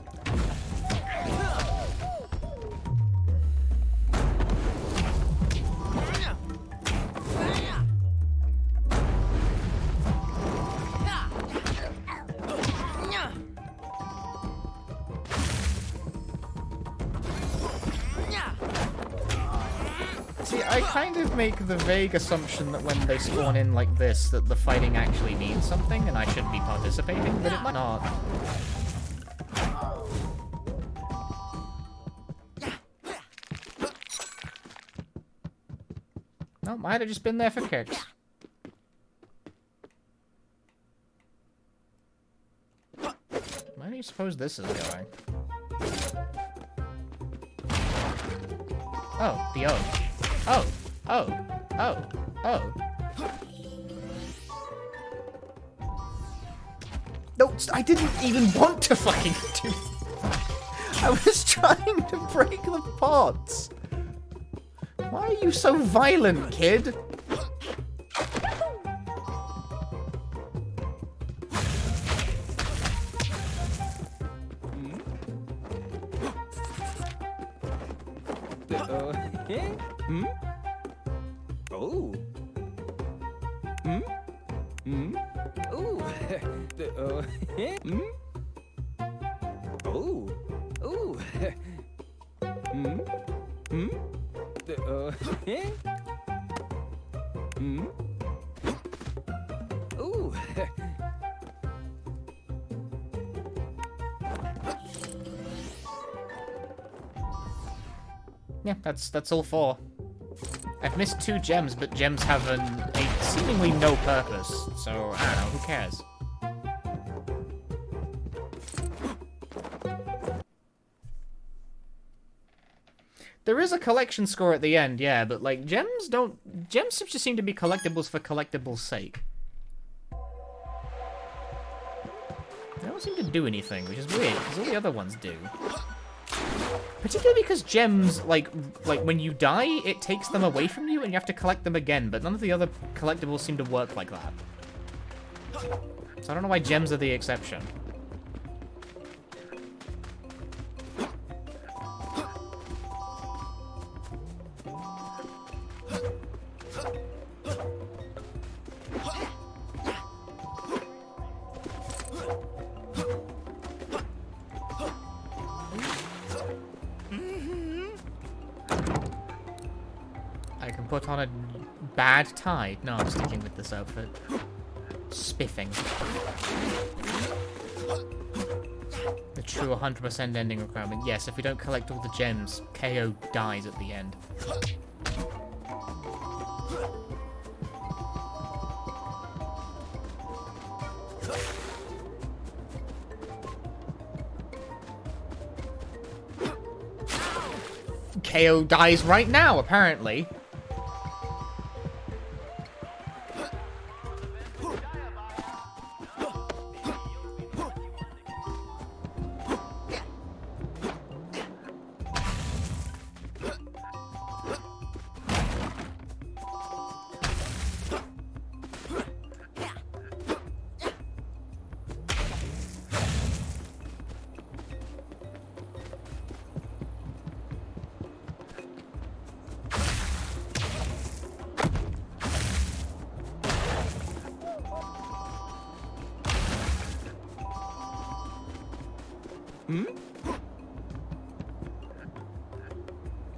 I kind of make the vague assumption that when they spawn in like this, that the fighting actually means something, and I should be participating, but it might not. No, might have just been there for kicks. Where do you suppose this is going? Oh, the O. Oh, oh, oh, oh. No, I didn't even want to fucking do that. I was trying to break the pots. Why are you so violent, kid? Hmm? Oh. Hmm? Hmm? Oh. Hmm? Oh. Oh. Hmm? Hmm? Hmm? Oh. Yeah, that's all four. I've missed 2 gems, but gems have a seemingly no purpose, so I don't know, who cares? There is a collection score at the end, yeah, but like gems just seem to be collectibles for collectibles' sake. They don't seem to do anything, which is weird, because all the other ones do. Particularly because gems, like when you die, it takes them away from you and you have to collect them again, but none of the other collectibles seem to work like that. So I don't know why gems are the exception. Put on a bad tie. No, I'm sticking with this outfit. Spiffing. The true 100% ending requirement. Yes, if we don't collect all the gems, KO dies at the end. KO dies right now, apparently.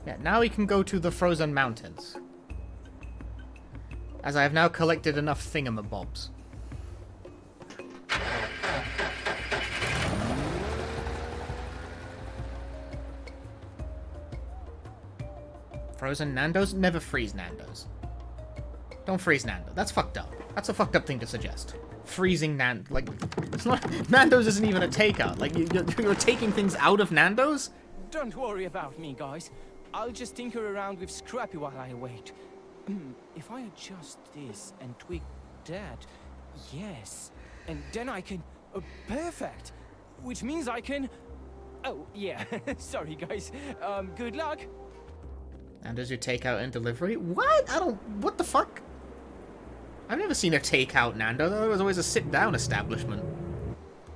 Yeah, now we can go to the frozen mountains. As I have now collected enough thingamabobs. Frozen Nando's? Never freeze Nando's. Don't freeze Nando. That's fucked up. That's a fucked up thing to suggest. Freezing like, it's not, Nando's isn't even a takeout. Like, you're taking things out of Nando's? Don't worry about me, guys. I'll just tinker around with Scrappy while I wait. If I adjust this and tweak that, yes. And then I can... perfect! Which means I can... Oh, yeah. Sorry, guys. Good luck. Nando's your takeout and delivery? What? What the fuck? I've never seen a takeout Nando. There was always a sit-down establishment.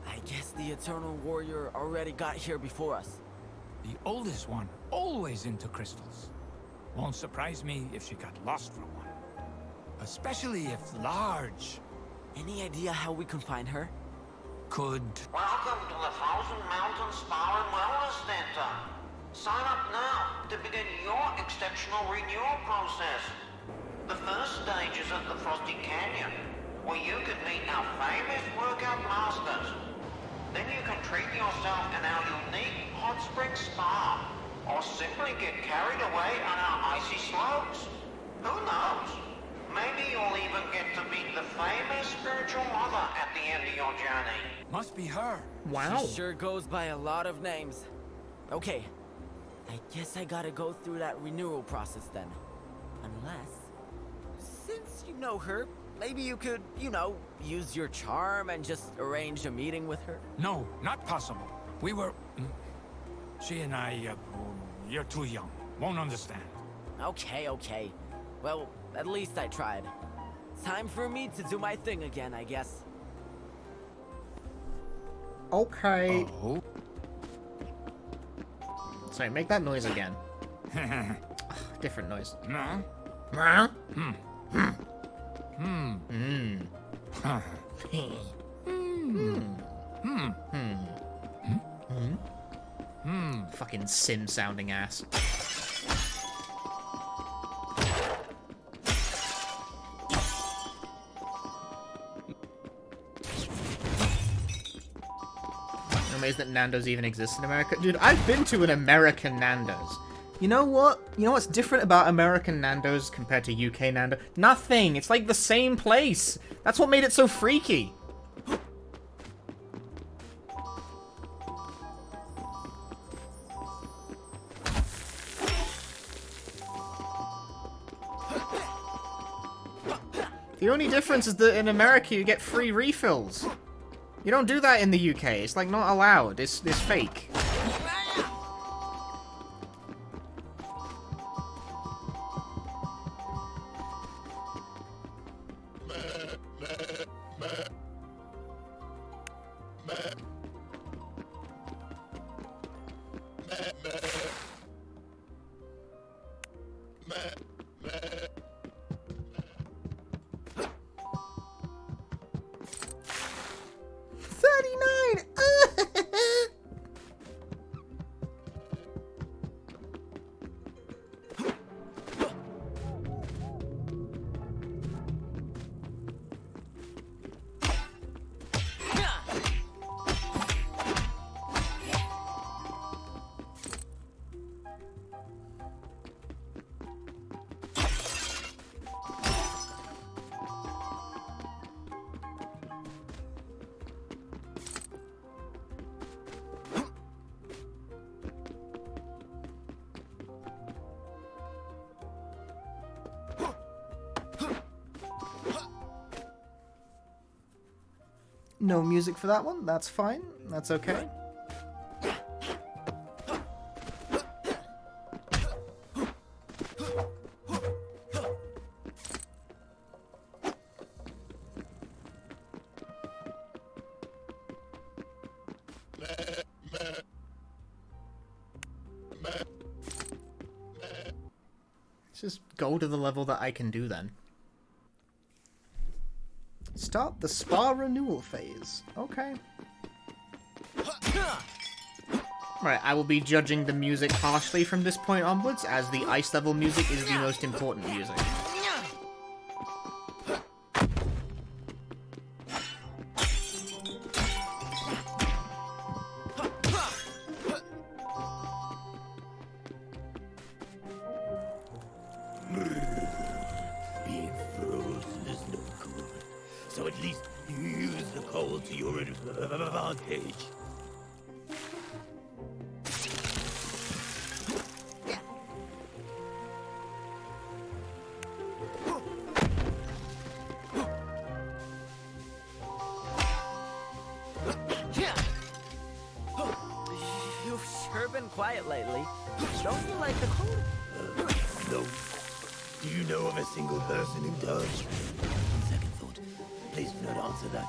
I guess the Eternal Warrior already got here before us. The oldest one, always into crystals. Won't surprise me if she got lost for one. Especially if large. Any idea how we can find her? Could... Welcome to the Thousand Mountain Spa and Wellness Center. Sign up now to begin your exceptional renewal process. The first stage is at the Frosty Canyon, where you can meet our famous workout masters. Then you can treat yourself in our unique hot spring spa, or simply get carried away on our icy slopes. Who knows? Maybe you'll even get to meet the famous spiritual mother at the end of your journey. Must be her. Wow. She sure goes by a lot of names. Okay, I guess I gotta go through that renewal process then. Unless, since you know her, maybe you could, use your charm and just arrange a meeting with her? No, not possible. We were... She and I, you're too young. Won't understand. Okay. Well, at least I tried. Time for me to do my thing again, I guess. Okay. Oh? Sorry, make that noise again. Different noise. No? Fucking sim sounding ass. I'm amazed that Nando's even exists in America. Dude, I've been to an American Nando's. You know what? You know what's different about American Nando's compared to UK Nando? Nothing! It's like the same place! That's what made it so freaky! The only difference is that in America you get free refills. You don't do that in the UK. It's like not allowed. It's fake. No music for that one. That's fine. That's okay. Let's just go to the level that I can do then. Start the spa renewal phase. Okay. Right, I will be judging the music harshly from this point onwards, as the ice level music is the most important music. Being frozen is no good. So at least use the cold to your advantage. You've sure been quiet lately. Don't you like the cold? No. Do you know of a single person who does? On second thought, please do not answer that.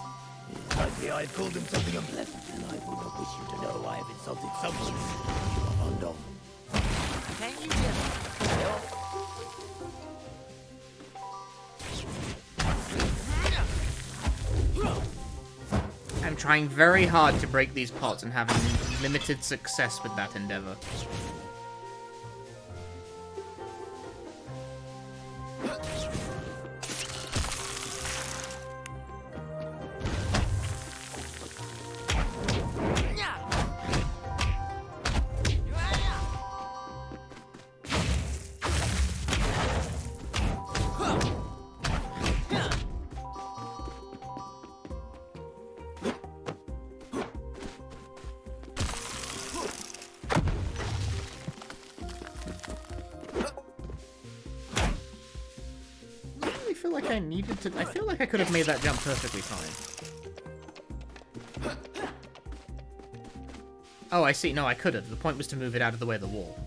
It's likely I've called him something unpleasant, and I would not wish you to know I have insulted someone you are fond of. Can you just chill? I'm trying very hard to break these pots and having limited success with that endeavor. I feel like I could have made that jump perfectly fine. Oh, I see. No, I could have. The point was to move it out of the way of the wall.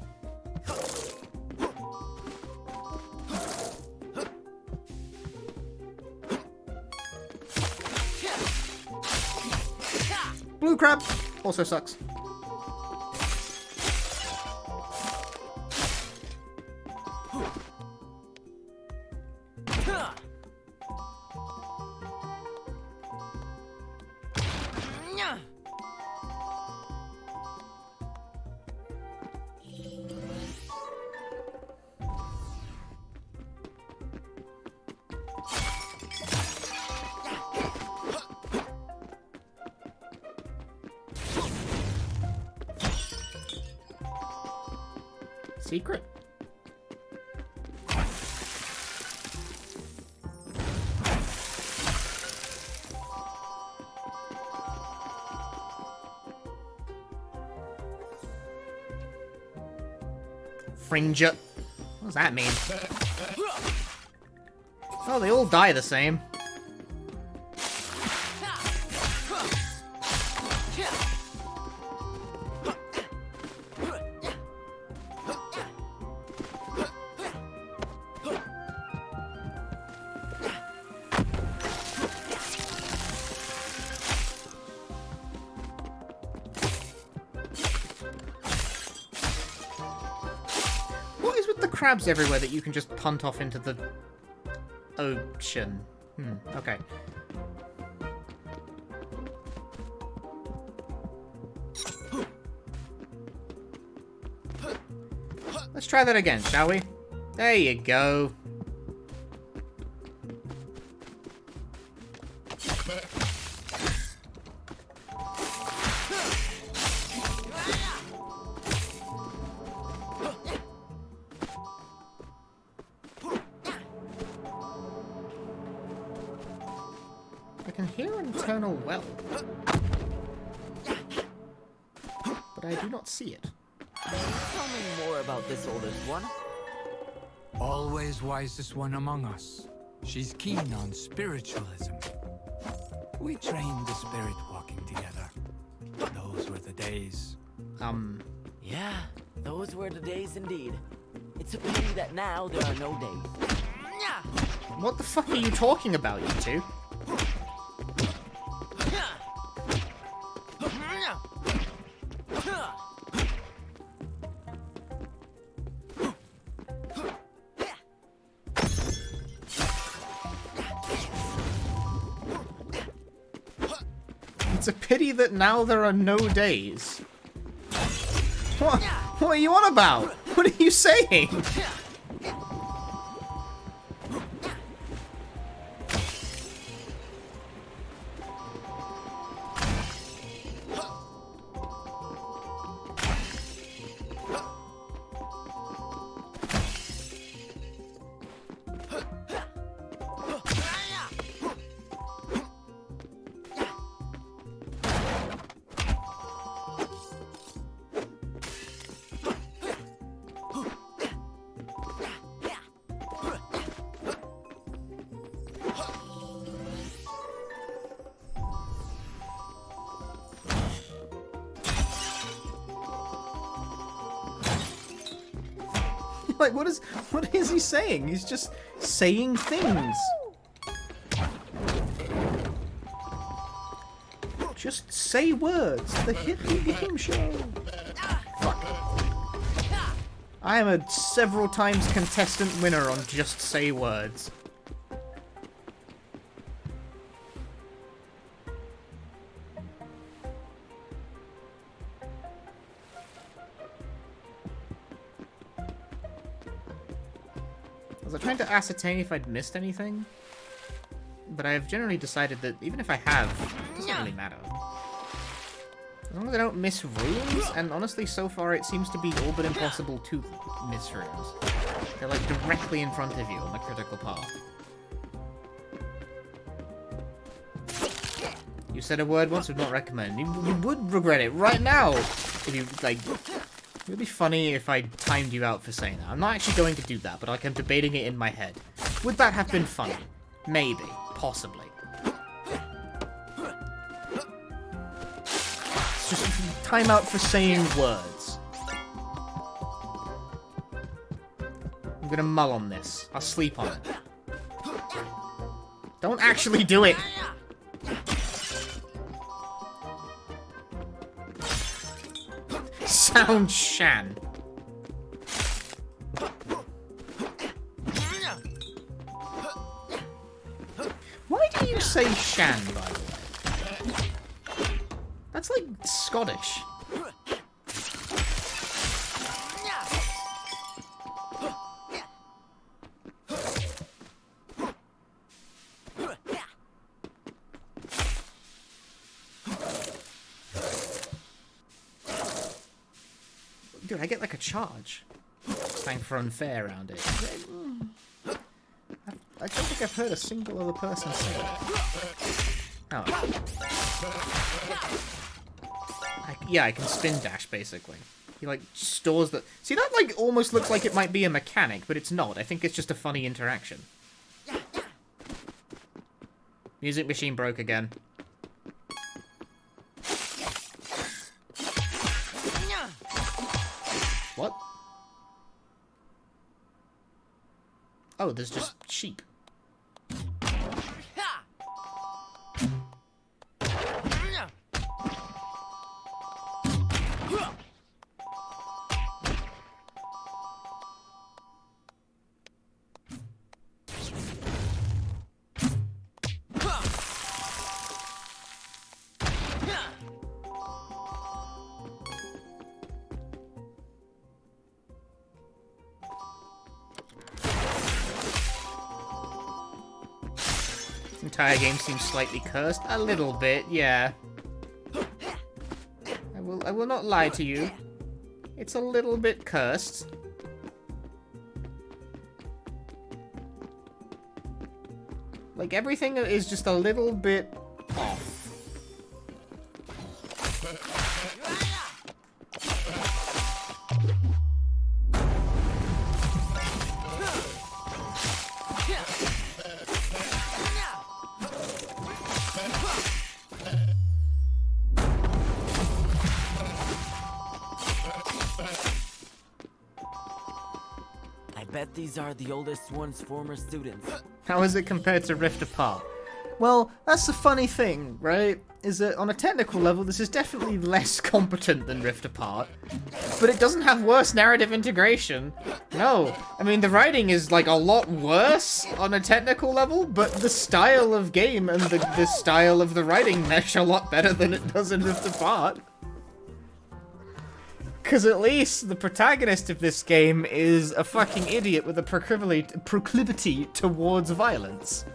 Blue crab also sucks. Secret? Fringer. What does that mean? Oh, they all die the same. Crabs everywhere that you can just punt off into the ocean. Okay. Let's try that again, shall we? There you go. See it. Tell me more about this oldest one. Always wisest one among us. She's keen on spiritualism. We trained the spirit walking together. Those were the days. Yeah, those were the days indeed. It's a pity that now there are no days. What the fuck are you talking about, you two? It's a pity that now there are no days. What are you on about? What are you saying? Like, what is he saying? He's just saying things. Just say words. The Hippie Game Show. Fuck. I am a several times contestant winner on Just Say Words. I was trying to ascertain if I'd missed anything, but I've generally decided that even if I have, it doesn't really matter. As long as I don't miss rooms, and honestly, so far it seems to be all but impossible to miss rooms. They're like directly in front of you on the critical path. You said a word once, would not recommend. You would regret it right now if you, like... It would be funny if I timed you out for saying that. I'm not actually going to do that, but like I'm debating it in my head. Would that have been funny? Maybe. Possibly. It's just time out for saying words. I'm gonna mull on this. I'll sleep on it. Don't actually do it! Sound Shan. Why do you say Shan, by the way? That's like Scottish. Dude, I get like a charge. Time for unfair around it. I don't think I've heard a single other person say that. Oh. Yeah, I can spin dash, basically. He, like, stores the... See, that, like, almost looks like it might be a mechanic, but it's not. I think it's just a funny interaction. Music machine broke again. What? Oh, there's just sheep. Entire game seems slightly cursed. A little bit, yeah. I will not lie to you. It's a little bit cursed. Like, everything is just a little bit off. These are the oldest one's former students. How is it compared to Rift Apart? Well, that's the funny thing, right? Is that on a technical level, this is definitely less competent than Rift Apart, but it doesn't have worse narrative integration. No, I mean, the writing is like a lot worse on a technical level, but the style of game and the style of the writing mesh a lot better than it does in Rift Apart. Because at least the protagonist of this game is a fucking idiot with a proclivity towards violence.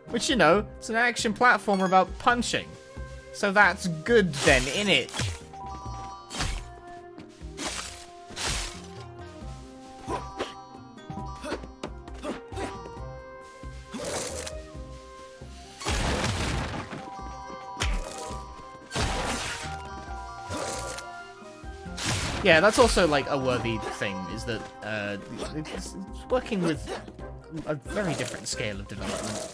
Which, you know, it's an action platformer about punching. So that's good then, innit? Yeah, that's also, like, a worthy thing, is that, it's working with a very different scale of development.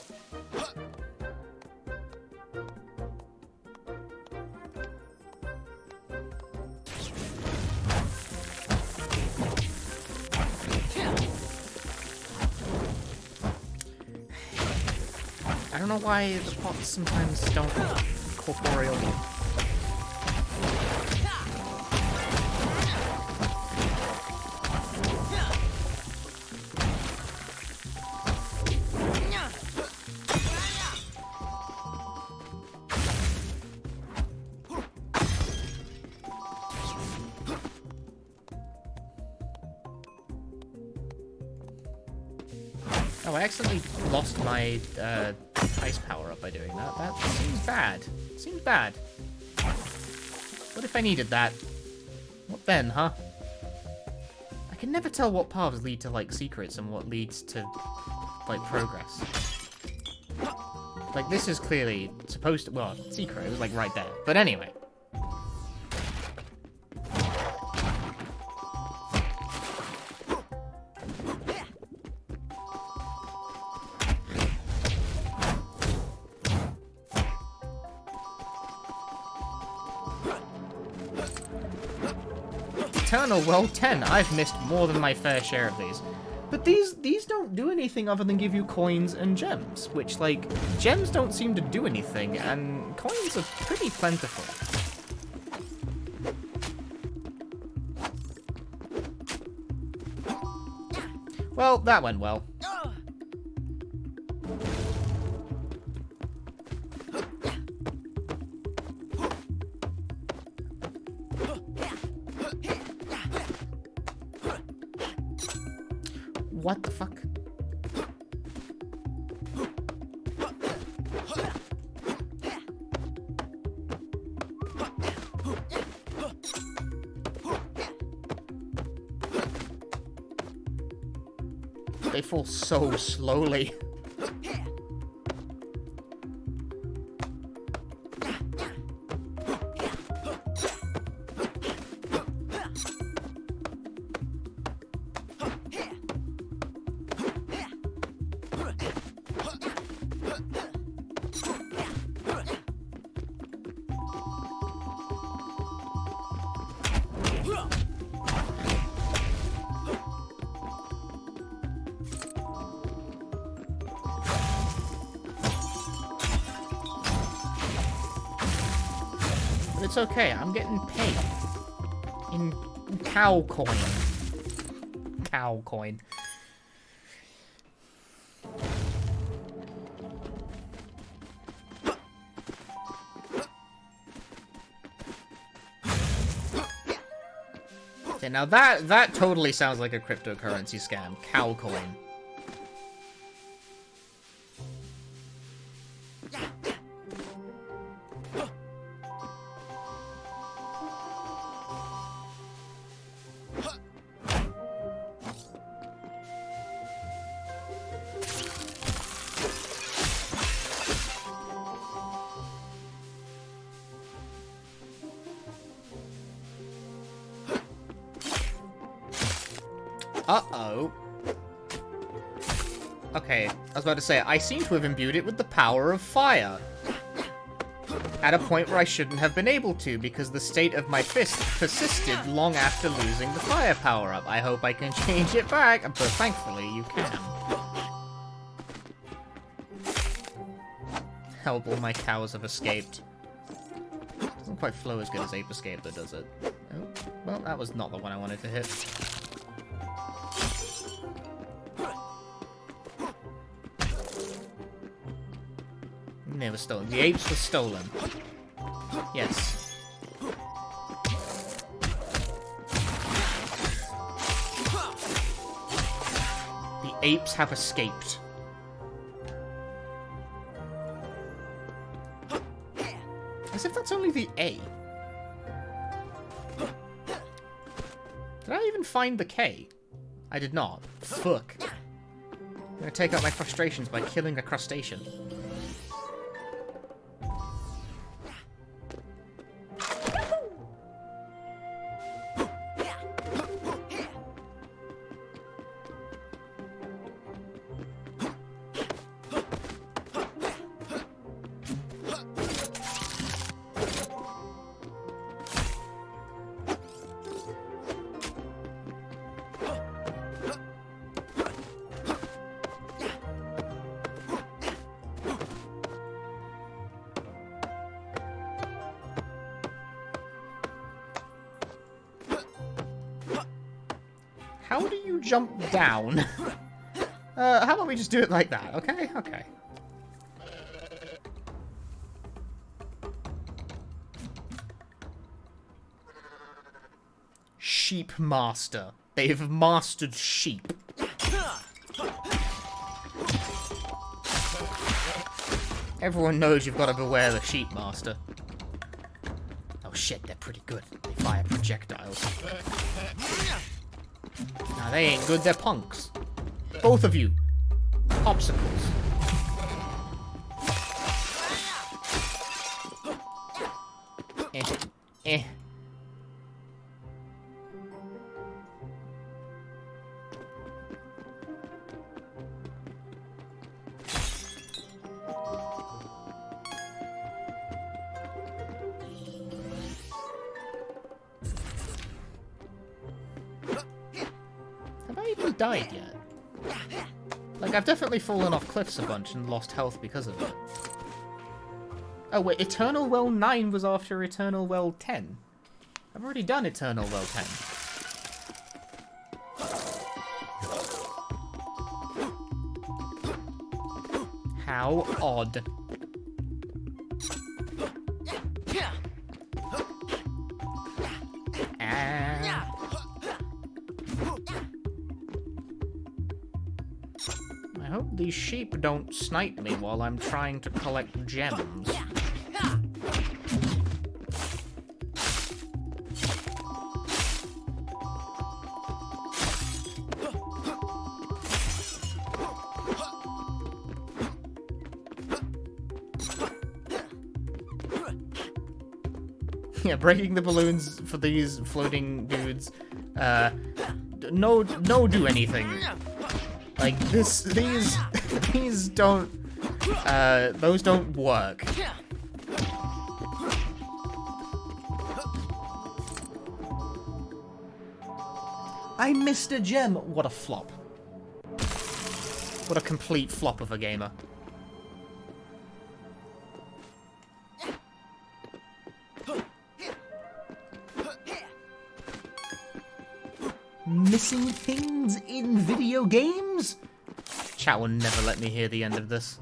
I don't know why the pots sometimes don't corporeal. Oh, I accidentally lost my ice power up by doing that. That seems bad. Seems bad. What if I needed that? What then, huh? I can never tell what paths lead to, like, secrets and what leads to, like, progress. Like, this is clearly supposed to... Well, secret. It was, like, right there. But anyway. Eternal World 10. I've missed more than my fair share of these. But these don't do anything other than give you coins and gems, which, like, gems don't seem to do anything, and coins are pretty plentiful. Well, that went well. What the fuck? They fall so slowly. It's okay, I'm getting paid. In cow coin. Cow coin. Okay, now that totally sounds like a cryptocurrency scam. Cow coin. Uh-oh. Okay, I was about to say, I seem to have imbued it with the power of fire. At a point where I shouldn't have been able to, because the state of my fist persisted long after losing the fire power-up. I hope I can change it back, but thankfully you can. Help, all my cows have escaped. Doesn't quite flow as good as Ape Escape, though, does it? Oh, well, that was not the one I wanted to hit. They were stolen. The apes were stolen. Yes. apes have escaped. As if that's only the A. Did I even find the K? I did not. Fuck. I'm gonna take out my frustrations by killing a crustacean. How do you jump down? How about we just do it like that, okay? Okay. Sheep master. They've mastered sheep. Everyone knows you've got to beware the sheep master. Oh shit, they're pretty good. They fire projectiles. Nah, they ain't good, they're punks. Both of you. Popsicles. Eh. Have I even died yet? Like, I've definitely fallen off cliffs a bunch and lost health because of it. Oh wait, Eternal Well 9 was after Eternal Well 10. I've already done Eternal Well 10. How odd. I hope these sheep don't snipe me while I'm trying to collect gems. Yeah, breaking the balloons for these floating dudes. No do anything. Like, these don't, those don't work. I missed a gem. What a flop. What a complete flop of a gamer. Missing things in video games? Chat will never let me hear the end of this.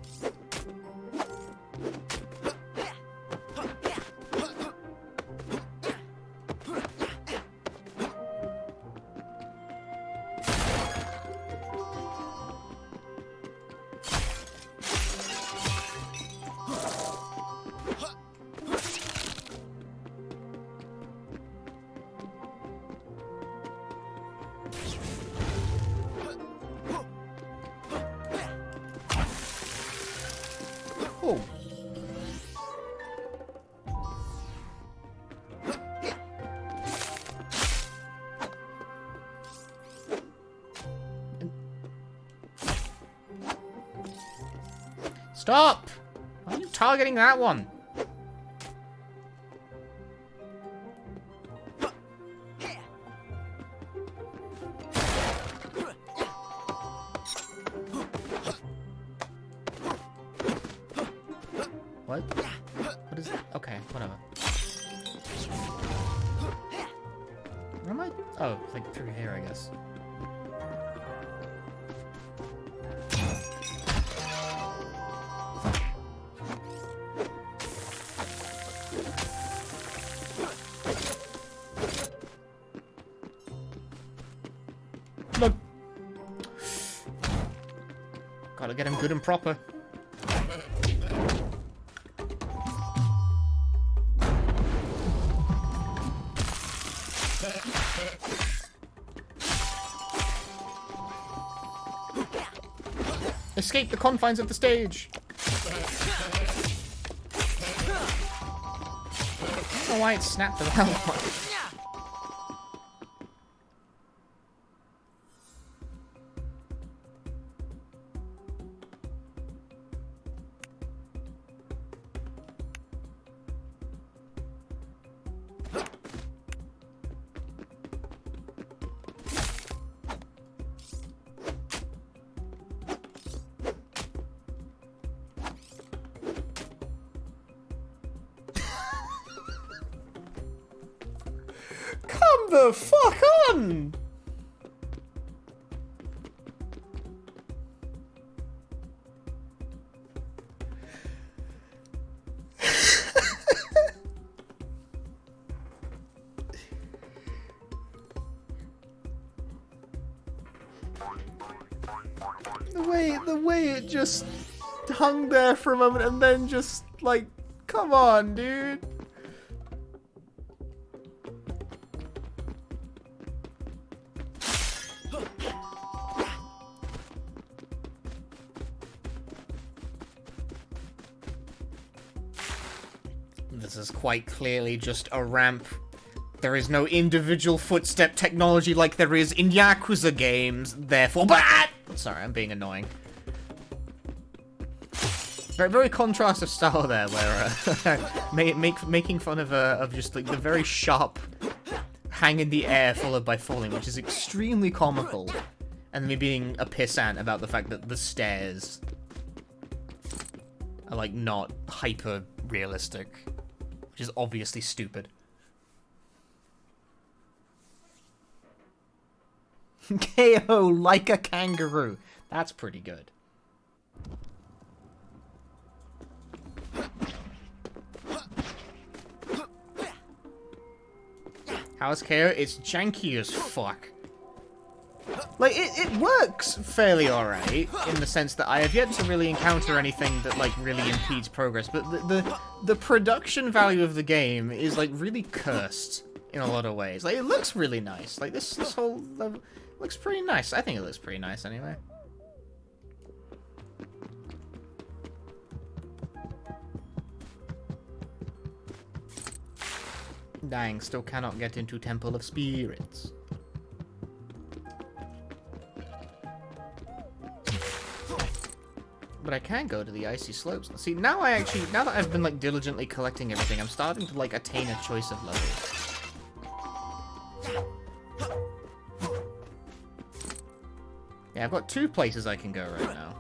Oh. Stop! Why are you targeting that one? What? What is that? Okay, whatever. Where am I? Oh, like through here, I guess. Look. Gotta get him good and proper. Escape the confines of the stage! I don't know why it snapped the round one. Come the fuck on! The way it just hung there for a moment and then just like, come on, dude. This is quite clearly just a ramp. There is no individual footstep technology like there is in Yakuza games, therefore... Sorry, I'm being annoying. Very contrastive style there, where making fun of just like the very sharp hang in the air followed by falling, which is extremely comical, and me being a pissant about the fact that the stairs are like not hyper realistic, which is obviously stupid. KO like a kangaroo. That's pretty good. How's KO? It's janky as fuck. Like, it works fairly alright, in the sense that I have yet to really encounter anything that, like, really impedes progress, but the production value of the game is, like, really cursed in a lot of ways. Like, it looks really nice. Like, this whole level looks pretty nice. I think it looks pretty nice, anyway. Dang, still cannot get into Temple of Spirits. But I can go to the icy slopes. See, now now that I've been, like, diligently collecting everything, I'm starting to, like, attain a choice of levels. Yeah, I've got 2 places I can go right now.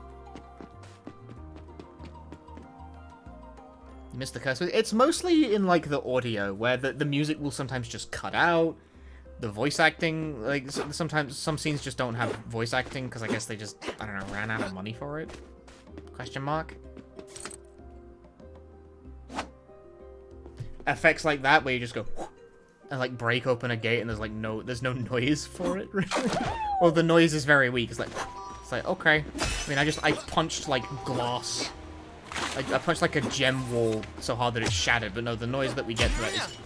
Missed the curse. It's mostly in, like, the audio, where the music will sometimes just cut out. The voice acting, like, sometimes some scenes just don't have voice acting, because I guess they just, I don't know, ran out of money for it. Question mark? Effects like that, where you just go, and, like, break open a gate, and there's no noise for it, really. Well, the noise is very weak. It's like, okay. I mean, I punched, like, glass. Like, I punched, like, a gem wall so hard that it shattered, but no, the noise that we get for that is...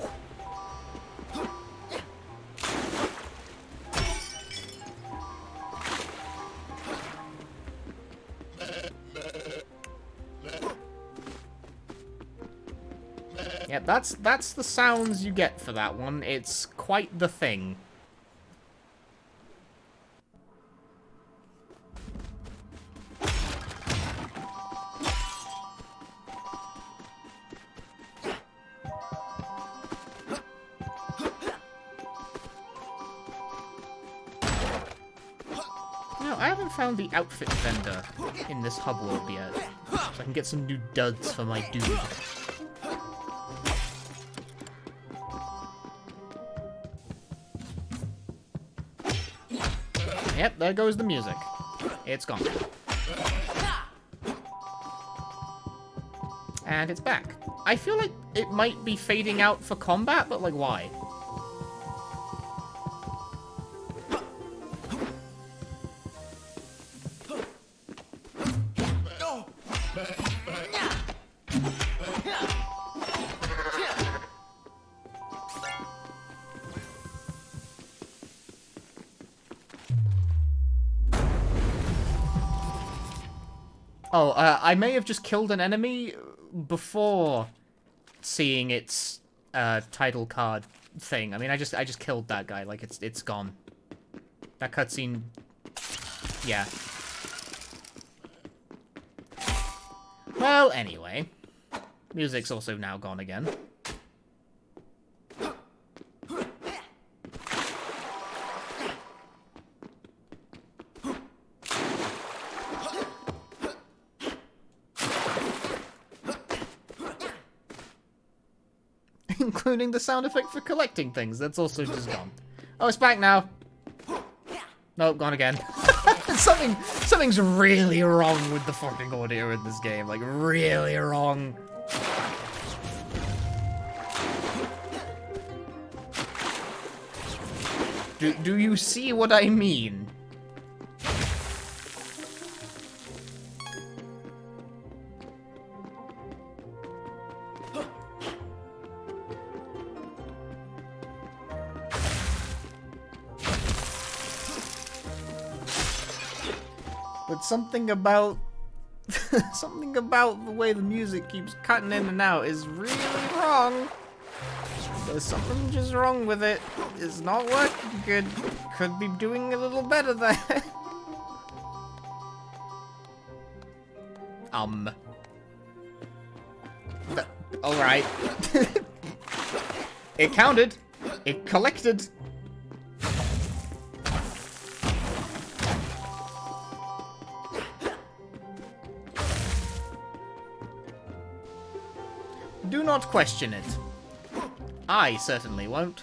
Yeah, that's the sounds you get for that one. It's quite the thing. I haven't found the outfit vendor in this hub world yet, so I can get some new duds for my dude. Yep, there goes the music. It's gone. And it's back. I feel like it might be fading out for combat, but like, why? Oh, I may have just killed an enemy before seeing its title card thing. I mean, I just killed that guy. Like it's gone. That cutscene. Yeah. Well, anyway, music's also now gone again. Including the sound effect for collecting things. That's also just gone. Oh, it's back now. Nope, gone again. Something's really wrong with the fucking audio in this game. Like, really wrong. Do you see what I mean? But something about the way the music keeps cutting in and out is really wrong. There's something just wrong with it. It's not working good. Could be doing a little better there. Alright. It counted. It collected. Do not question it. I certainly won't.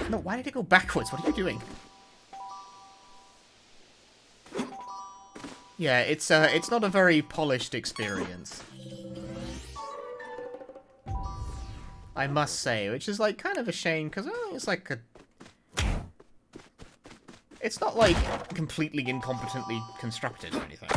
No, why did it go backwards? What are you doing? Yeah, it's not a very polished experience. I must say, which is like kind of a shame because it's like a it's not, like, completely incompetently constructed or anything.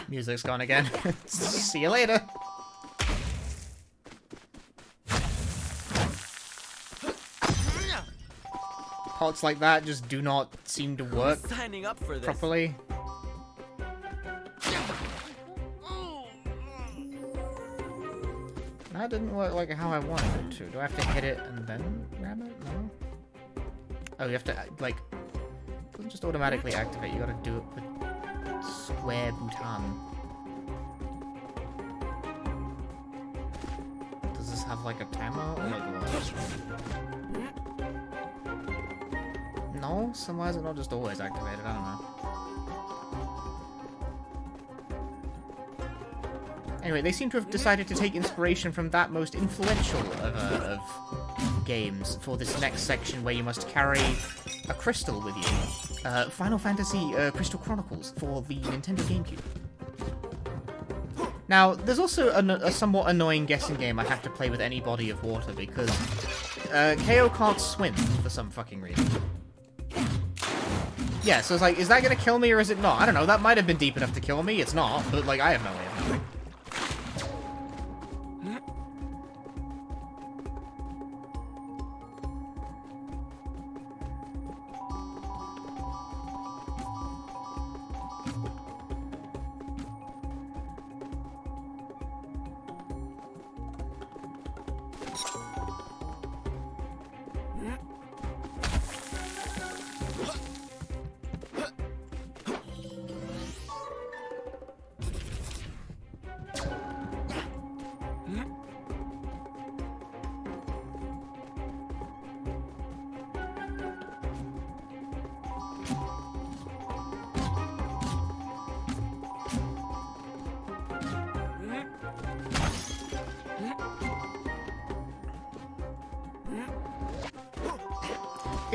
Music's gone again. See you later. Pots like that just do not seem to work properly. That didn't work like how I wanted it to. Do I have to hit it and then grab it? No. Oh, you have to, like, it doesn't just automatically activate. You gotta do it with square button. Does this have like a timer or like what? No? So why is it not just always activated? I don't know. Anyway, they seem to have decided to take inspiration from that most influential of games for this next section where you must carry a crystal with you. Final Fantasy Crystal Chronicles for the Nintendo GameCube. Now, there's also a somewhat annoying guessing game I have to play with any body of water because Kao can't swim for some fucking reason. Yeah, so it's like, is that gonna kill me or is it not? I don't know, that might have been deep enough to kill me, it's not, but like, I have no way of knowing.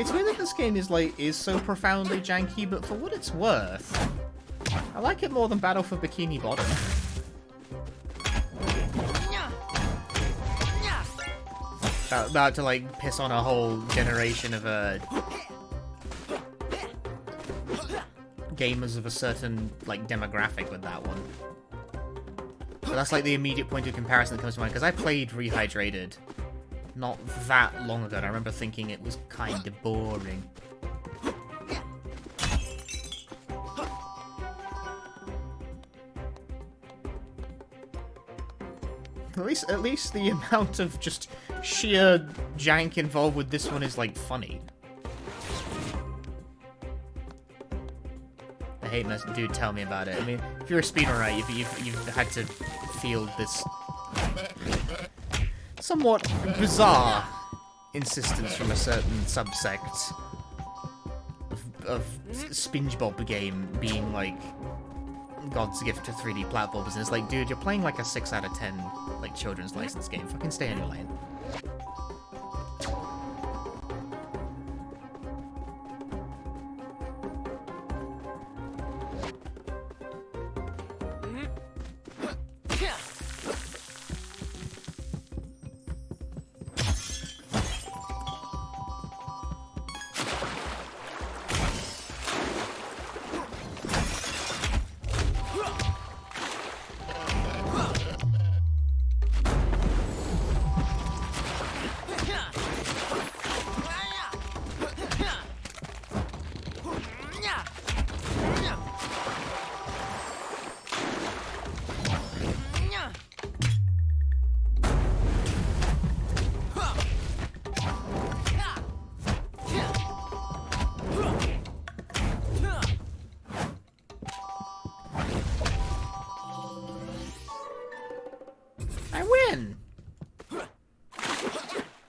It's weird that this game is so profoundly janky, but for what it's worth, I like it more than Battle for Bikini Bottom. About to like piss on a whole generation of gamers of a certain like demographic with that one. But that's like the immediate point of comparison that comes to mind, because I played Rehydrated not that long ago, and I remember thinking it was kind of boring. At least the amount of just sheer jank involved with this one is like funny. I hate most dude. Tell me about it. I mean, if you're a speedrunner, you've had to field this somewhat bizarre insistence from a certain subsect of SpongeBob game being like God's gift to 3D platformers, and it's like, dude, you're playing like a 6 out of 10 like children's license game. Fucking stay in your lane.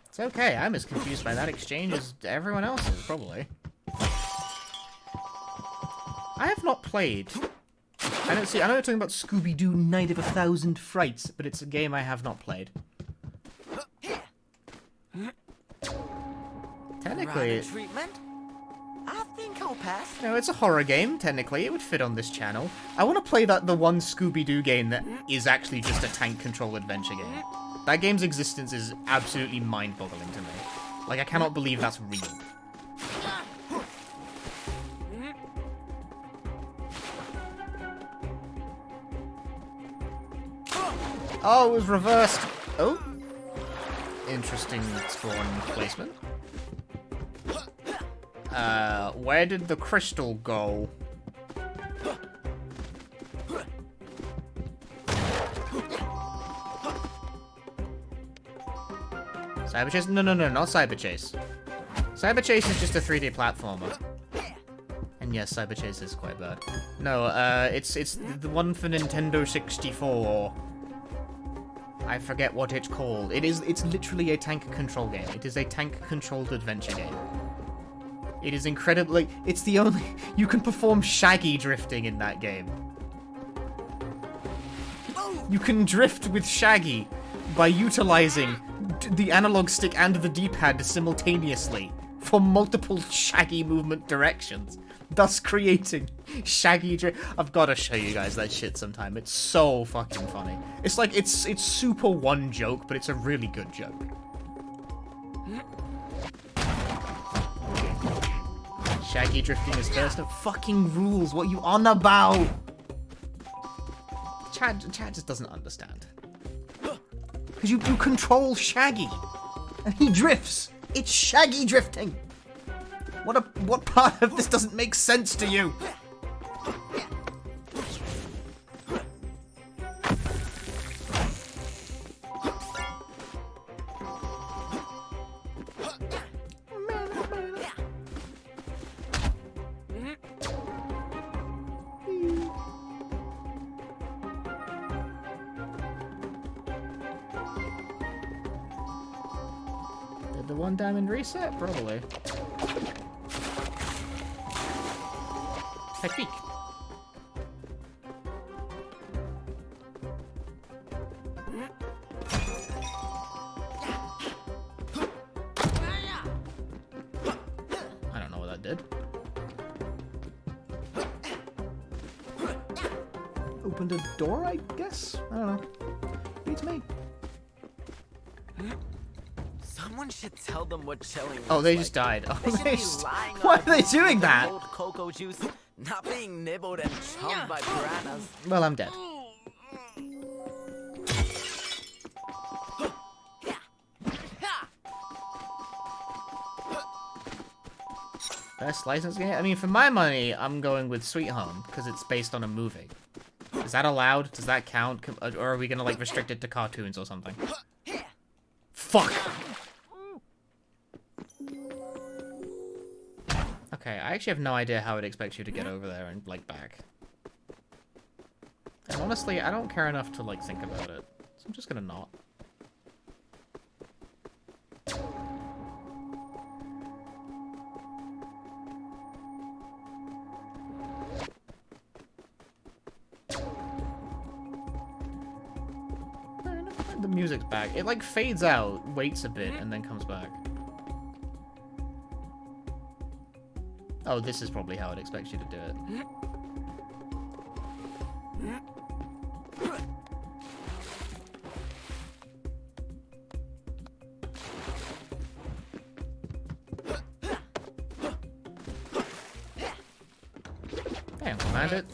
It's okay, I'm as confused by that exchange as everyone else is, probably. I have not played. I know you're talking about Scooby-Doo Night of 1,000 Frights, but it's a game I have not played. Technically, treatment? I think I'll pass. No, it's a horror game, technically. It would fit on this channel. I want to play the one Scooby-Doo game that is actually just a tank control adventure game. That game's existence is absolutely mind-boggling to me. Like, I cannot believe that's real. Oh, it was reversed. Oh. Interesting spawn placement. Where did the crystal go? Cyber Chase? No, not Cyber Chase. Cyber Chase is just a 3D platformer. And yes, Cyber Chase is quite bad. No, it's the one for Nintendo 64. I forget what it's called. It's literally a tank control game. It is a tank-controlled adventure game. It is incredibly... It's the only... You can perform Shaggy drifting in that game. You can drift with Shaggy by utilizing the analog stick and the D-pad simultaneously for multiple Shaggy movement directions, thus creating Shaggy drift. I've got to show you guys that shit sometime. It's so fucking funny. It's like, it's super one joke, but it's a really good joke. Shaggy drifting is first of fucking rules. What you on about? Chad just doesn't understand. Because you control Shaggy, and he drifts. It's Shaggy drifting. What part of this doesn't make sense to you? Did the 1 diamond reset? Probably. Technique. did. Opened a door, I guess? I don't know. Beats me. Someone should tell them what chilling Oh, they is just like. died. Oh, They should they be just... lying Why on are they a doing pool that? of cold cocoa juice, not being nibbled and chummed by piranhas. Well, I'm dead. Best license game? I mean, for my money, I'm going with Sweet Home, because it's based on a movie. Is that allowed? Does that count? Or are we gonna, like, restrict it to cartoons or something? Fuck! Okay, I actually have no idea how it expects you to get over there and, like, back. And honestly, I don't care enough to, like, think about it. So I'm just gonna not. The music's back. It, like, fades out, waits a bit, and then comes back. Oh, this is probably how it expects you to do it. Damn, command it.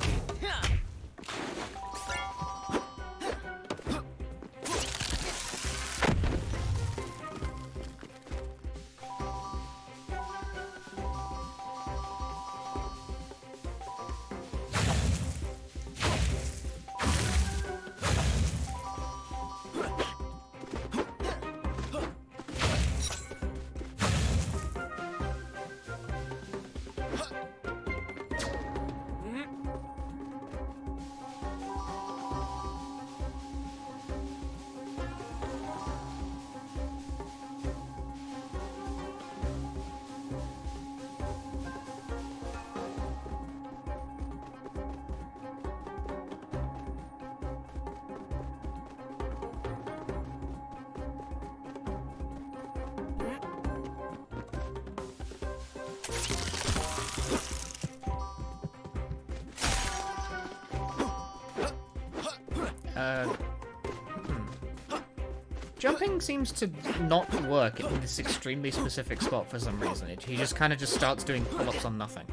Jumping seems to not work in this extremely specific spot for some reason. He just kind of just starts doing pull-ups on nothing.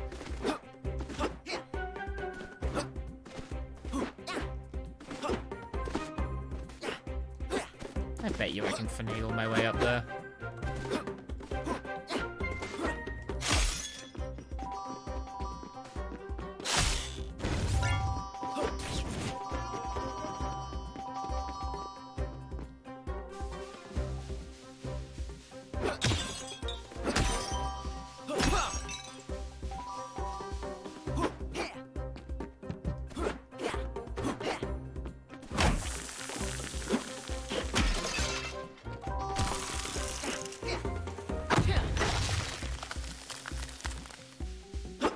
I bet you I can finagle my way up there.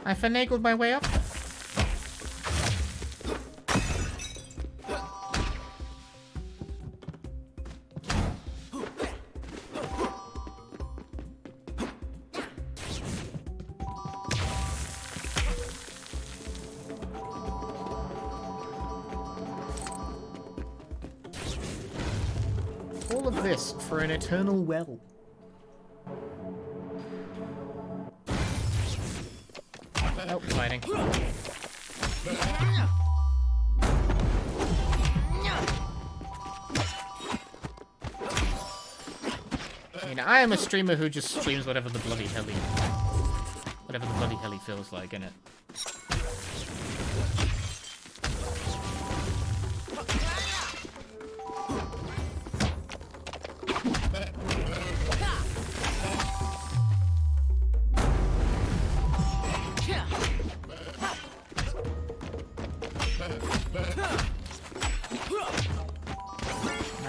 I finagled my way up. All of this for an eternal well. Oh, fighting. I mean, I am a streamer who just streams whatever the bloody hell he feels like, innit?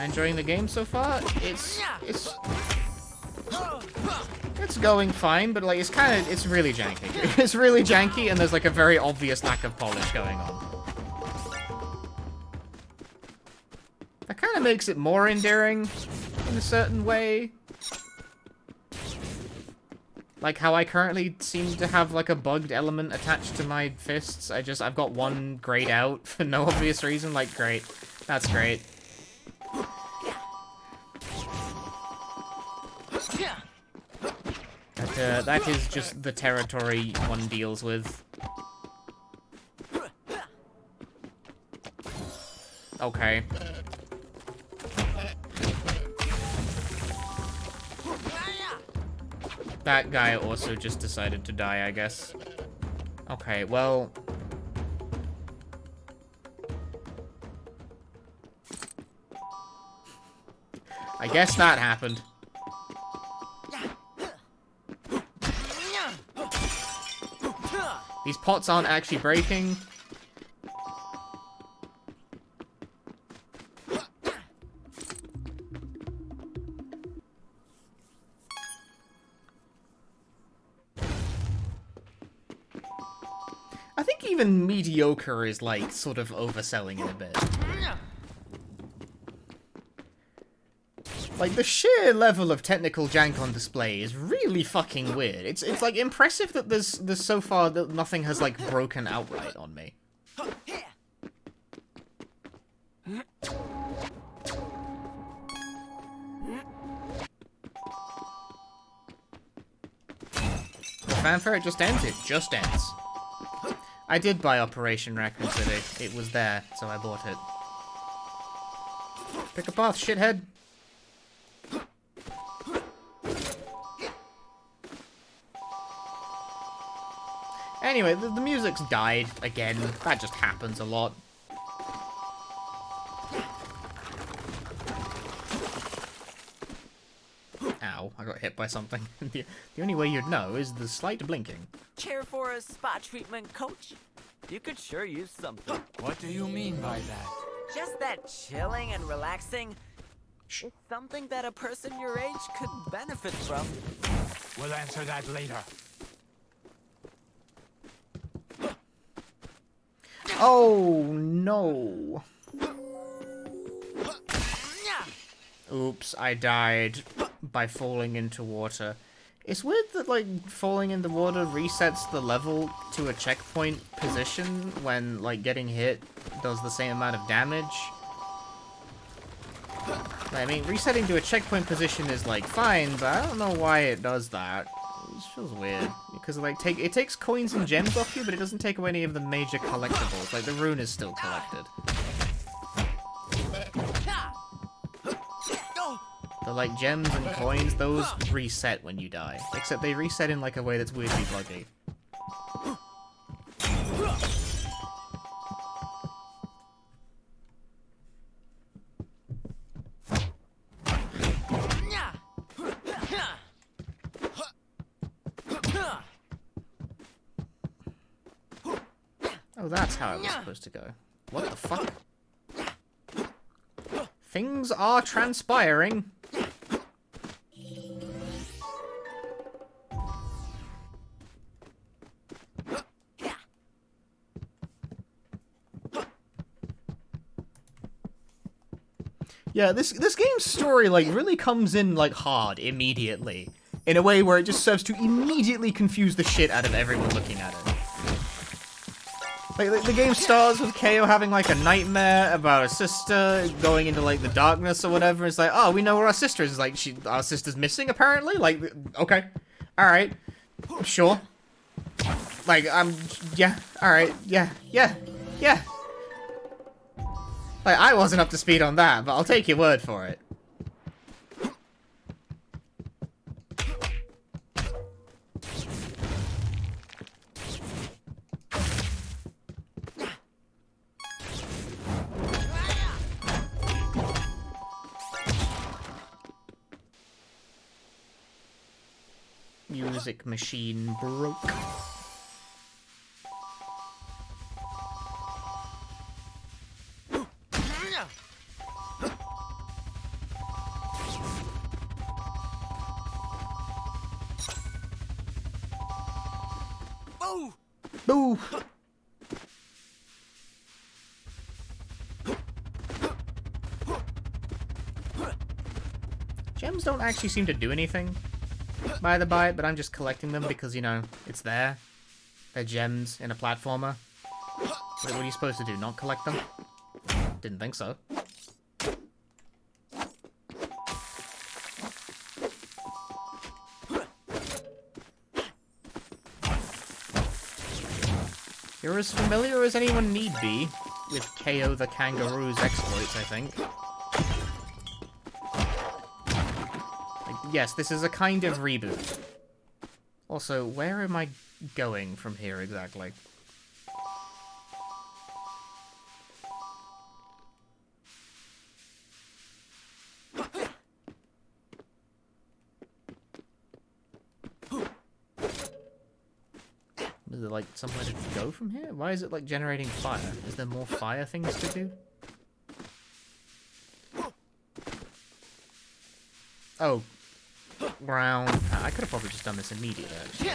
Enjoying the game so far. It's going fine, but like it's really janky. It's really janky, and there's like a very obvious lack of polish going on. That kind of makes it more endearing in a certain way. Like how I currently seem to have like a bugged element attached to my fists. I've got one grayed out for no obvious reason. Like, great. That's great. That is just the territory one deals with. Okay. That guy also just decided to die, I guess. Okay, well... I guess that happened. These pots aren't actually breaking. I think even mediocre is, like, sort of overselling it a bit. Like, the sheer level of technical jank on display is really fucking weird. It's like, impressive that there's so far that nothing has, like, broken outright on me. The fanfare, it just ends? It just ends. I did buy Operation Raccoon City. It was there, so I bought it. Pick a path, shithead. Anyway, the music's died again. That just happens a lot. Ow, I got hit by something. The only way you'd know is the slight blinking. Care for a spa treatment, coach? You could sure use something. What do you mean by that? Just that chilling and relaxing. It's something that a person your age could benefit from. We'll answer that later. Oh, no. Oops, I died by falling into water. It's weird that, like, falling in the water resets the level to a checkpoint position when, like, getting hit does the same amount of damage. I mean, resetting to a checkpoint position is, like, fine, but I don't know why it does that. It just feels weird. Because, like, it takes coins and gems off you, but it doesn't take away any of the major collectibles. Like, the rune is still collected. The, like, gems and coins, those reset when you die. Except they reset in, like, a way that's weirdly buggy. Oh, that's how it was supposed to go. What the fuck? Things are transpiring. Yeah, this game's story, like, really comes in, like, hard immediately. In a way where it just serves to immediately confuse the shit out of everyone looking at it. Like, the game starts with Kao having, like, a nightmare about her sister going into, like, the darkness or whatever. It's like, oh, we know where our sister is. It's like, our sister's missing, apparently? Like, okay. Alright. Sure. Like, yeah. Alright. Yeah. Like, I wasn't up to speed on that, but I'll take your word for it. Music machine broke. Boo! Gems don't actually seem to do anything. by the by, but I'm just collecting them because, you know, it's there. They're gems in a platformer. What are you supposed to do, not collect them? Didn't think so. You're as familiar as anyone need be with Kao the Kangaroo's exploits, I think. Like, yes, this is a kind of reboot. Also, where am I going from here exactly? Is there, like, somewhere to go from here? Why is it, like, generating fire? Is there more fire things to do? Oh. Round. I could have probably just done this immediately, actually.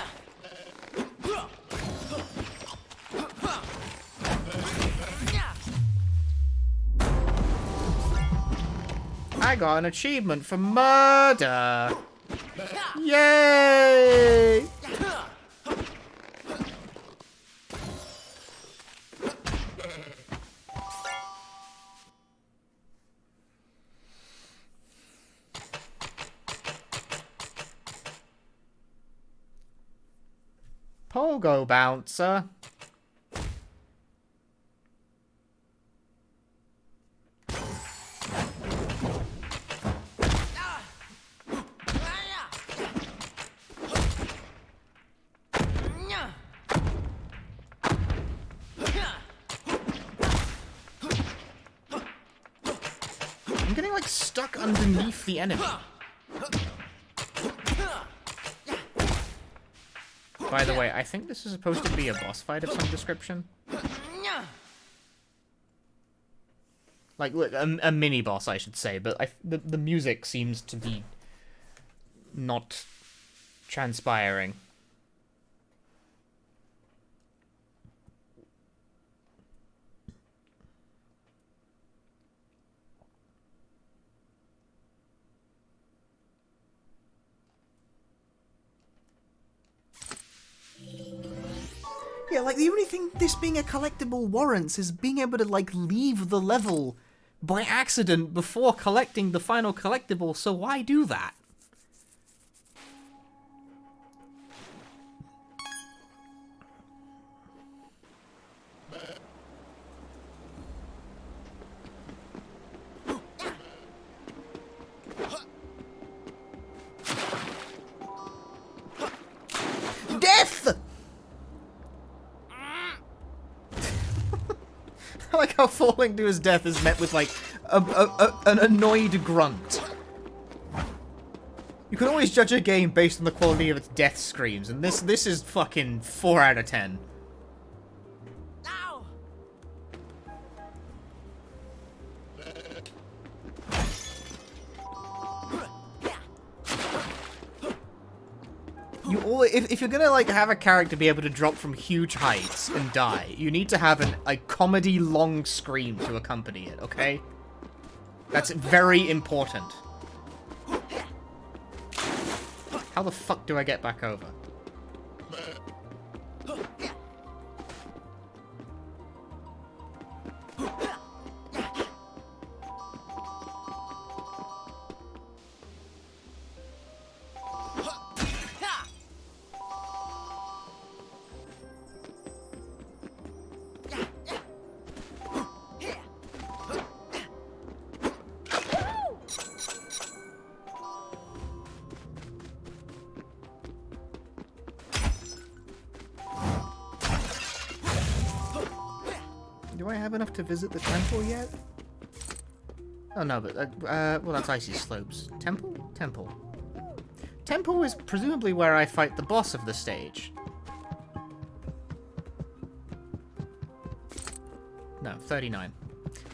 I got an achievement for murder! Yay! Pogo bouncer. I'm getting, like, stuck underneath the enemy. By the way, I think this is supposed to be a boss fight of some description. Like, look, a mini-boss, I should say, but the music seems to be not transpiring. Yeah, like, the only thing this being a collectible warrants is being able to, like, leave the level by accident before collecting the final collectible, so why do that? Death! I like how falling to his death is met with, like, an annoyed grunt. You can always judge a game based on the quality of its death screams, and this is fucking 4 out of 10. If you're gonna, like, have a character be able to drop from huge heights and die, you need to have a comedy long scream to accompany it, okay? That's very important. How the fuck do I get back over? Do I have enough to visit the temple yet? Oh no, but, well, that's Icy Slopes. Temple? Temple. Temple is presumably where I fight the boss of the stage. No, 39.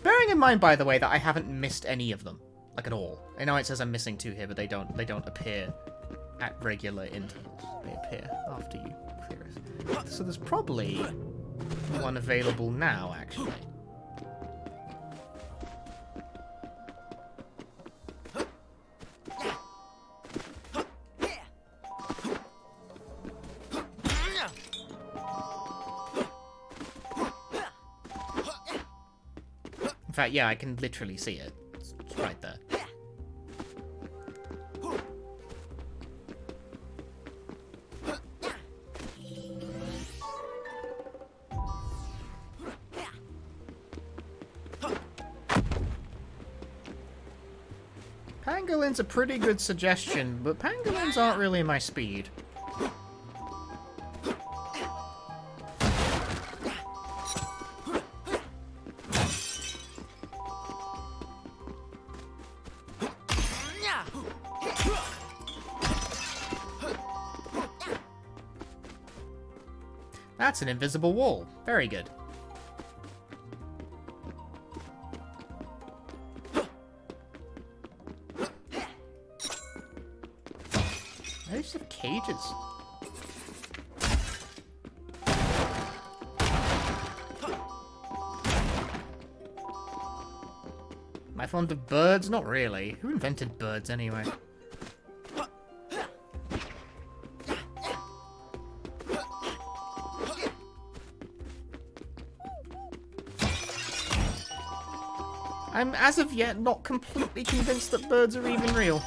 Bearing in mind, by the way, that I haven't missed any of them. Like, at all. I know it says I'm missing 2 here, but they don't appear at regular intervals. They appear after you clear it. So there's probably one available now, actually. In fact, yeah, I can literally see it. It's right there. Pangolin's a pretty good suggestion, but pangolins aren't really my speed. That's an invisible wall. Very good. They just have cages. Am I fond of birds? Not really. Who invented birds anyway? I'm, as of yet, not completely convinced that birds are even real.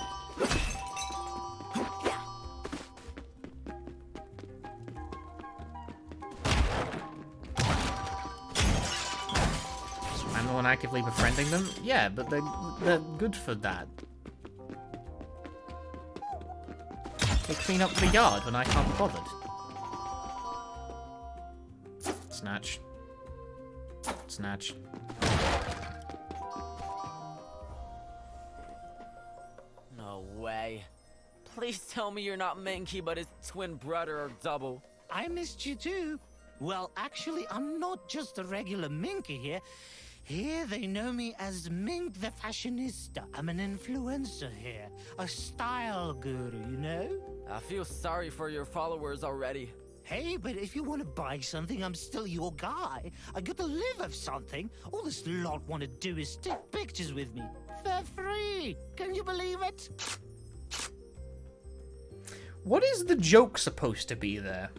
I'm the one actively befriending them? Yeah, but they're good for that. They clean up the yard when I can't be bothered. Snatch. Snatch. No way. Please tell me you're not Minky, but his twin brother or double. I missed you too. Well, actually, I'm not just a regular Minky here. Here they know me as Mink the Fashionista. I'm an influencer here. A style guru, you know? I feel sorry for your followers already. Hey, but if you want to buy something, I'm still your guy. I got to live off something. All this lot want to do is take pictures with me. For free! Can you believe it? What is the joke supposed to be there?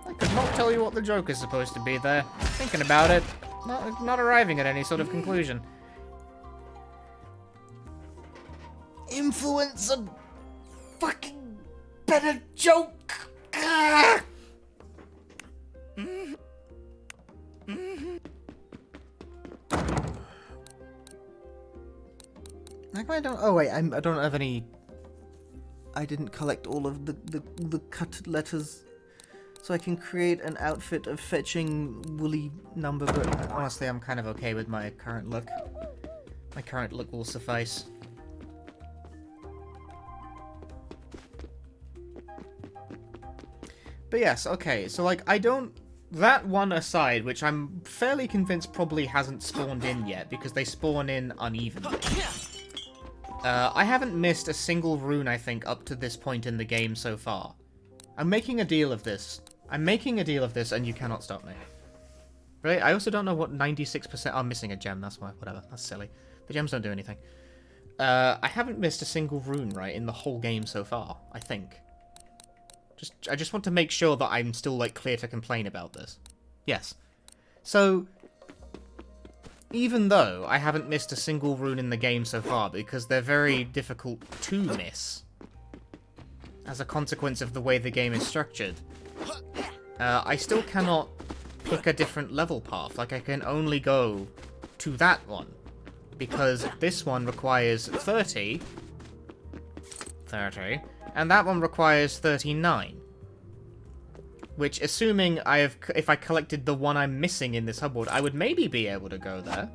I could not tell you what the joke is supposed to be there. Thinking about it, not arriving at any sort of conclusion. Influencer, fucking better joke. Ah! Like I don't. Oh wait, I don't have any. I didn't collect all of the cut letters, so I can create an outfit of fetching woolly number. But honestly, I'm kind of okay with my current look. My current look will suffice. But yes, okay. So like, I don't. That one aside, which I'm fairly convinced probably hasn't spawned in yet because they spawn in unevenly. I haven't missed a single rune, I think, up to this point in the game so far. I'm making a deal of this. I'm making a deal of this, and you cannot stop me. Right? I also don't know what 96%... I'm missing a gem, that's why. Whatever, that's silly. The gems don't do anything. I haven't missed a single rune, right, in the whole game so far, I think. I just want to make sure that I'm still, like, clear to complain about this. Yes. So... even though I haven't missed a single rune in the game so far, because they're very difficult to miss, as a consequence of the way the game is structured, I still cannot pick a different level path. Like, I can only go to that one, because this one requires 30, and that one requires 39. Which, assuming if I collected the one I'm missing in this hub world, I would maybe be able to go there.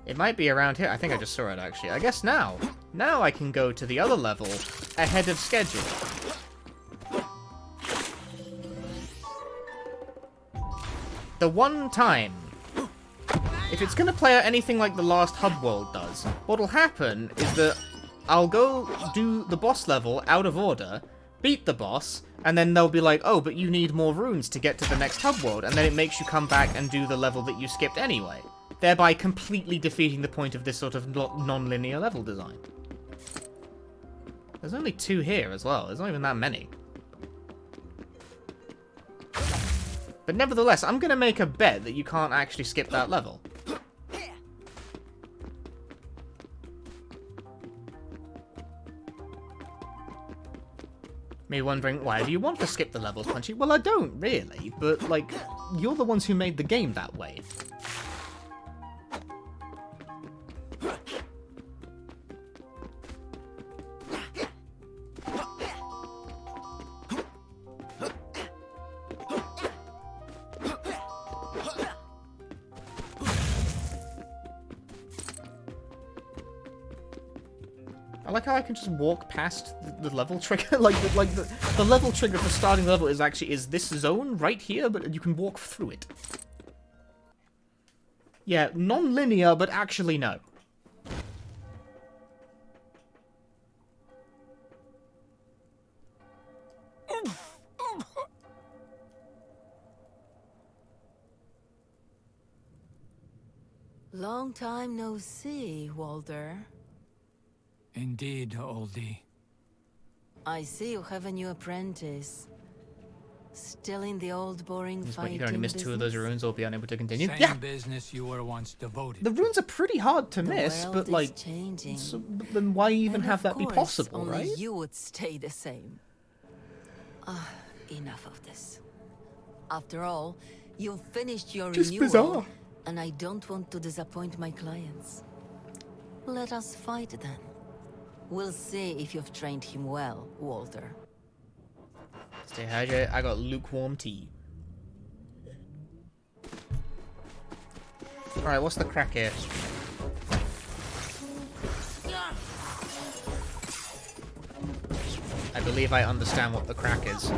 It might be around here. I think I just saw it, actually. I guess now. Now I can go to the other level ahead of schedule. The one time... if it's going to play out anything like the last hub world does, what'll happen is that I'll go do the boss level out of order, beat the boss, and then they'll be like, oh, but you need more runes to get to the next hub world, and then it makes you come back and do the level that you skipped anyway. thereby completely defeating the point of this sort of non-linear level design. There's only 2 here as well. There's not even that many. But nevertheless, I'm going to make a bet that you can't actually skip that level. Me wondering, why do you want to skip the levels, Punchy? Well, I don't, really, but, like, you're the ones who made the game that way. I like how I can just walk past the level trigger. the level trigger for starting the level is this zone right here, but you can walk through it. Yeah, non-linear, but actually no. Long time no see, Walter. Indeed, oldie. I see you have a new apprentice. Still in the old boring But fighting you can only miss 2 of those business? runes or be unable to continue. Same Yeah! business you were once devoted The runes are pretty hard to The miss, world but is like, changing. so, then why even And have of that be course, possible, only right? you would stay the same. Enough of this. After all, you've finished your Just renewal, bizarre. and I don't want to disappoint my clients. Let us fight then. We'll see if you've trained him well, Walter. Stay hydrated. I got lukewarm tea. Alright, what's the crack here? I believe I understand what the crack is.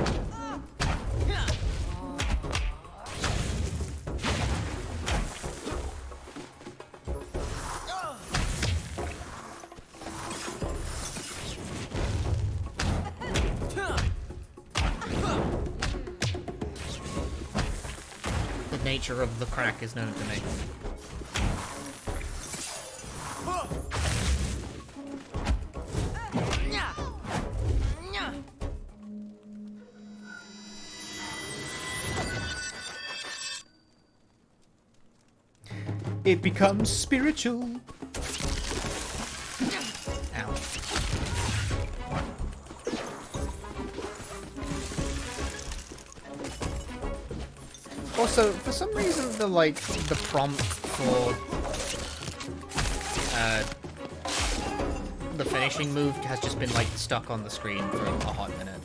The nature of the crack is known to me. It becomes spiritual. Ow. Also, for some reason, the prompt for the finishing move has just been like stuck on the screen for a hot minute.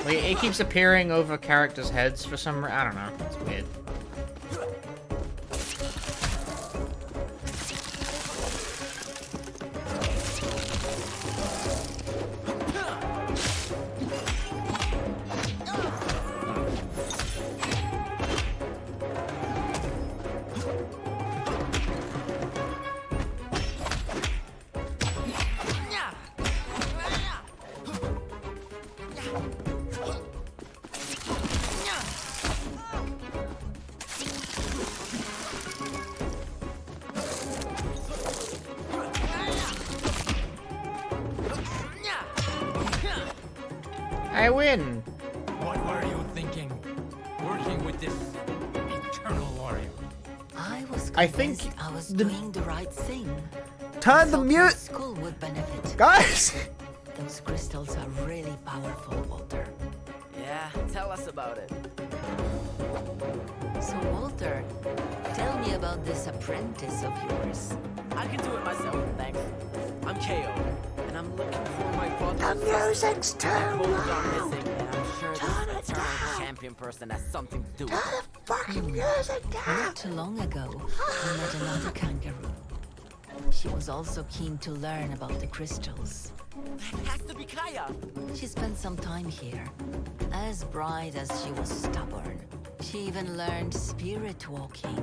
Like, it keeps appearing over characters' heads for some reason. I don't know. It's weird. I win! What were you thinking? Working with this eternal warrior. I think I was the- doing the right thing. Turn the Thought mute! my school would benefit. Guys! Those crystals are really powerful, Walter. Yeah, tell us about it. So, Walter, tell me about this apprentice of yours. I can do it myself, thanks. I'm Kao, and I'm looking for my father's The music's too My bones are loud. missing, and I'm sure Turn this it eternal down. champion person has something to do with Turn it. the fucking music down. Not too long ago, I met another kangaroo. She was also keen to learn about the crystals. That has to be Kaya. She spent some time here. As bright as she was stubborn. She even learned spirit walking.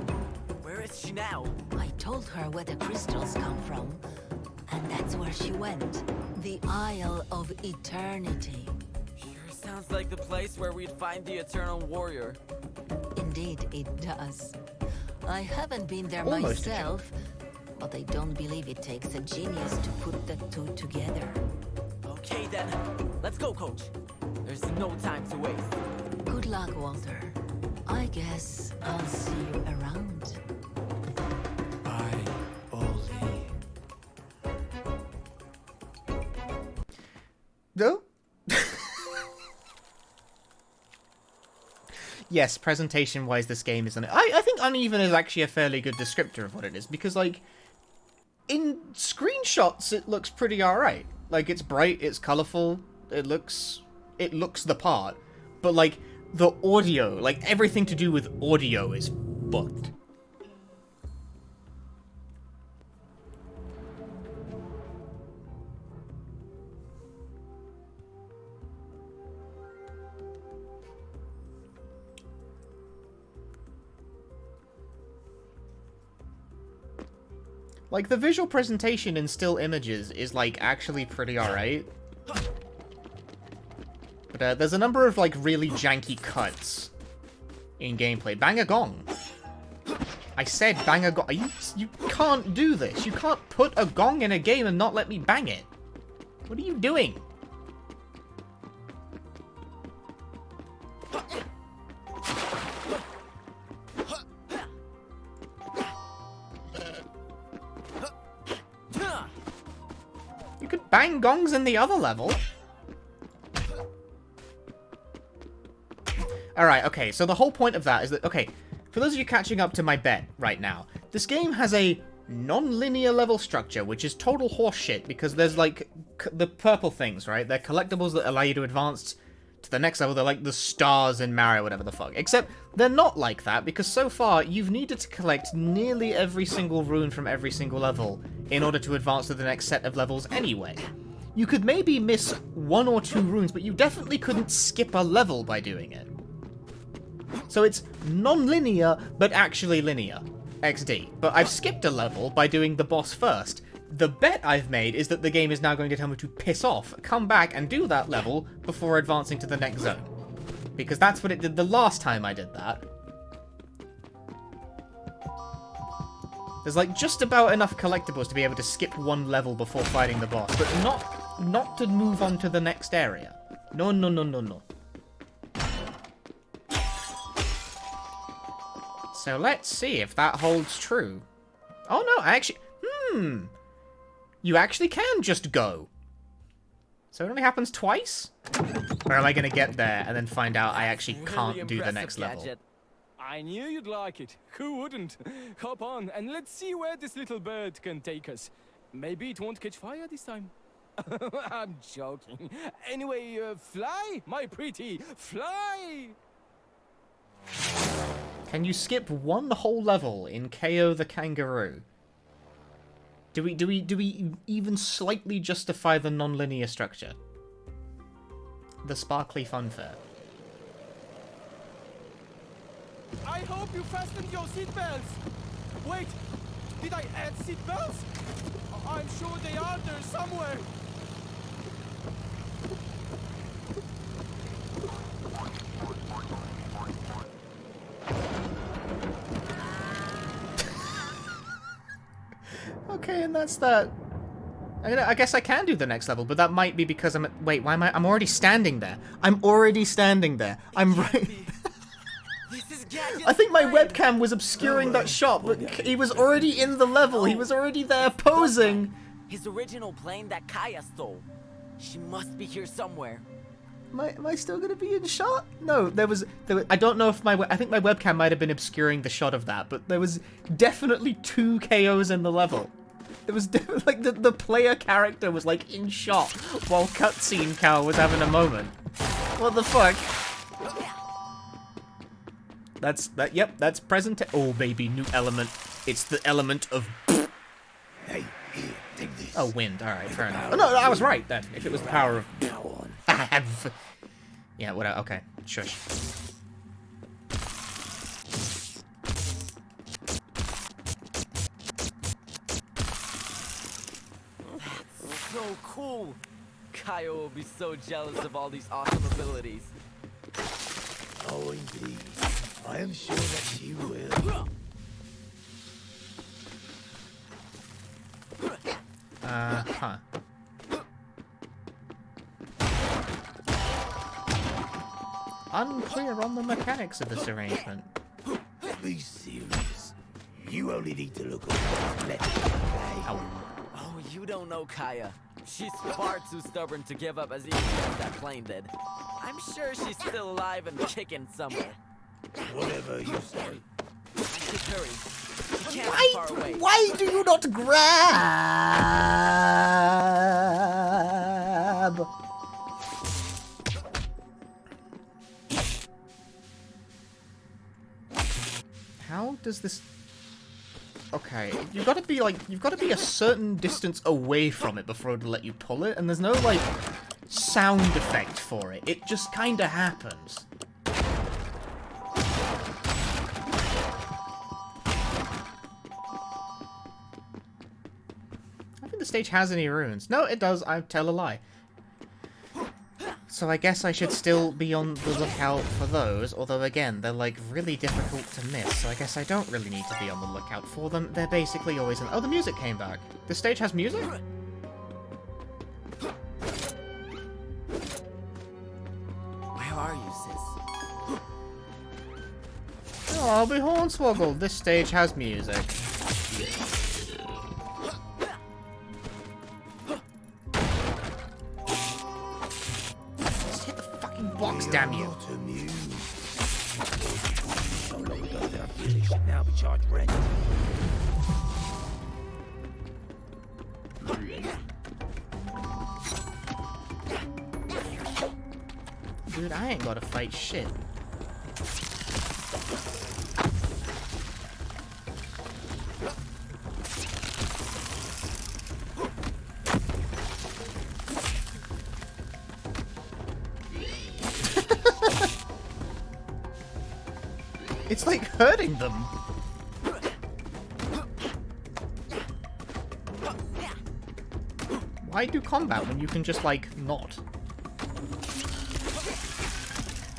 Where is she now? I told her where the crystals come from, and that's where she went. The Isle Well of eternity. Sure sounds like the place where we'd find the Eternal Warrior. Indeed, it does. I haven't been there Almost a myself, but I don't believe it takes a genius to put the two together. Okay then, let's go, Coach. There's no time to waste. Good luck, Walter. I guess I'll see you around. Bye, Oldie. No? Yes, presentation-wise, this game is... I think uneven is actually a fairly good descriptor of what it is, because, like, in screenshots, it looks pretty alright. Like, it's bright, it's colourful, it looks the part. But, like, the audio, like, everything to do with audio is fucked. Like, the visual presentation in still images is, like, actually pretty alright. But there's a number of, like, really janky cuts in gameplay. Bang a gong. I said bang a gong. You can't do this. You can't put a gong in a game and not let me bang it. What are you doing? You could bang gongs in the other level. Alright, okay, so the whole point of that is that, okay, for those of you catching up to my bet right now, this game has a non-linear level structure, which is total horseshit, because there's, like, the purple things, right? They're collectibles that allow you to advance to the next level. They're like the stars in Mario, whatever the fuck. Except, they're not like that, because so far, you've needed to collect nearly every single rune from every single level in order to advance to the next set of levels anyway. You could maybe miss 1 or 2 runes, but you definitely couldn't skip a level by doing it. So it's non-linear, but actually linear. XD. But I've skipped a level by doing the boss first. The bet I've made is that the game is now going to tell me to piss off, come back and do that level before advancing to the next zone. Because that's what it did the last time I did that. There's like just about enough collectibles to be able to skip 1 level before fighting the boss, but not to move on to the next area. No, no, no, no, no. So let's see if that holds true. Oh no, I actually... You actually can just go. So it only happens twice? Or am I going to get there and then find out I actually can't do the next level? I knew you'd like it. Who wouldn't? Hop on and let's see where this little bird can take us. Maybe it won't catch fire this time. I'm joking. Anyway, fly, my pretty, fly! Can you skip 1 whole level in Kao the Kangaroo? Do we even slightly justify the non-linear structure? The sparkly funfair. I hope you fastened your seatbelts. Wait, did I add seatbelts? I'm sure they are there somewhere. Okay, and that's that. I guess I can do the next level, but that might be because I'm at... Wait, why am I'm already standing there. I'm already standing there. I'm right... I think my webcam was obscuring that shot, but he was already in the level. He was already there posing. His original plane that Kaya stole. She must be here somewhere. Am I still gonna be in shot? No, there was I don't know if I think my webcam might have been obscuring the shot of that, but there was definitely 2 KOs in the level. There was like the player character was like in shot while cutscene Cal was having a moment. What the fuck? Yep, that's present. Oh baby, new element. It's the element of. Hey, here, take this. Oh, wind. All right, fair enough. Oh, no, I was right then. If it was the power of. Yeah, whatever. Okay, shush. That's so cool. Kyle will be so jealous of all these awesome abilities. Oh, indeed. I am sure that she will. Huh. Unclear on the mechanics of this arrangement. Be serious. You only need to look over let it play. Ow. Oh, you don't know Kaya. She's far too stubborn to give up as easily as that plane did. I'm sure she's still alive and kicking somewhere. Whatever you say. I should hurry. She can't be far away. Why do you not grab? How does this... Okay, you've got to be a certain distance away from it before it'll let you pull it, and there's no, like, sound effect for it. It just kinda happens. I think the stage has any runes. No, it does. I tell a lie. So I guess I should still be on the lookout for those, although again, they're like really difficult to miss, so I guess I don't really need to be on the lookout for them. They're basically always in— Oh, the music came back. The stage has music? Where are you, sis? Oh, I'll be Hornswoggle. This stage has music. Box, damn you. So long ago that I feel they should now be charged rent. Dude, I ain't gotta fight shit. It's like hurting them. Why do combat when you can just, like, not?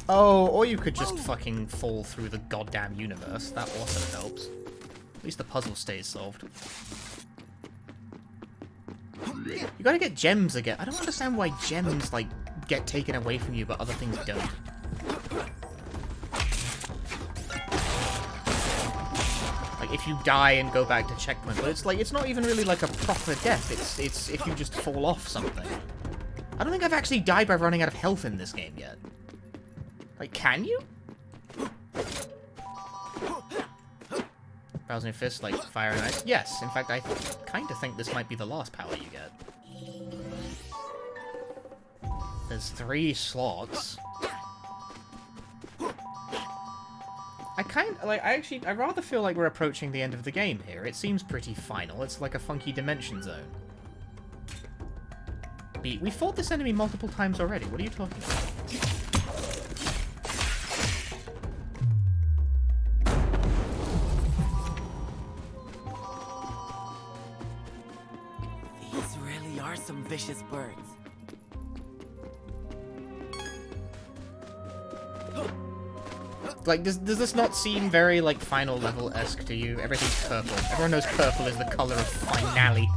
Oh, or you could just fucking fall through the goddamn universe. That also helps. At least the puzzle stays solved. You gotta get gems again. I don't understand why gems, like, get taken away from you, but other things don't. If you die and go back to checkpoint, but it's like, it's not even really like a proper death, it's if you just fall off something. I don't think I've actually died by running out of health in this game yet. Like, can you? Browsing fist, like fire and ice? Yes, in fact, I kind of think this might be the last power you get. There's 3 slots. I rather feel like we're approaching the end of the game here. It seems pretty final. It's like a funky dimension zone. We fought this enemy multiple times already. What are you talking about? These really are some vicious birds. Like, does this not seem very, like, final level-esque to you? Everything's purple. Everyone knows purple is the color of finale.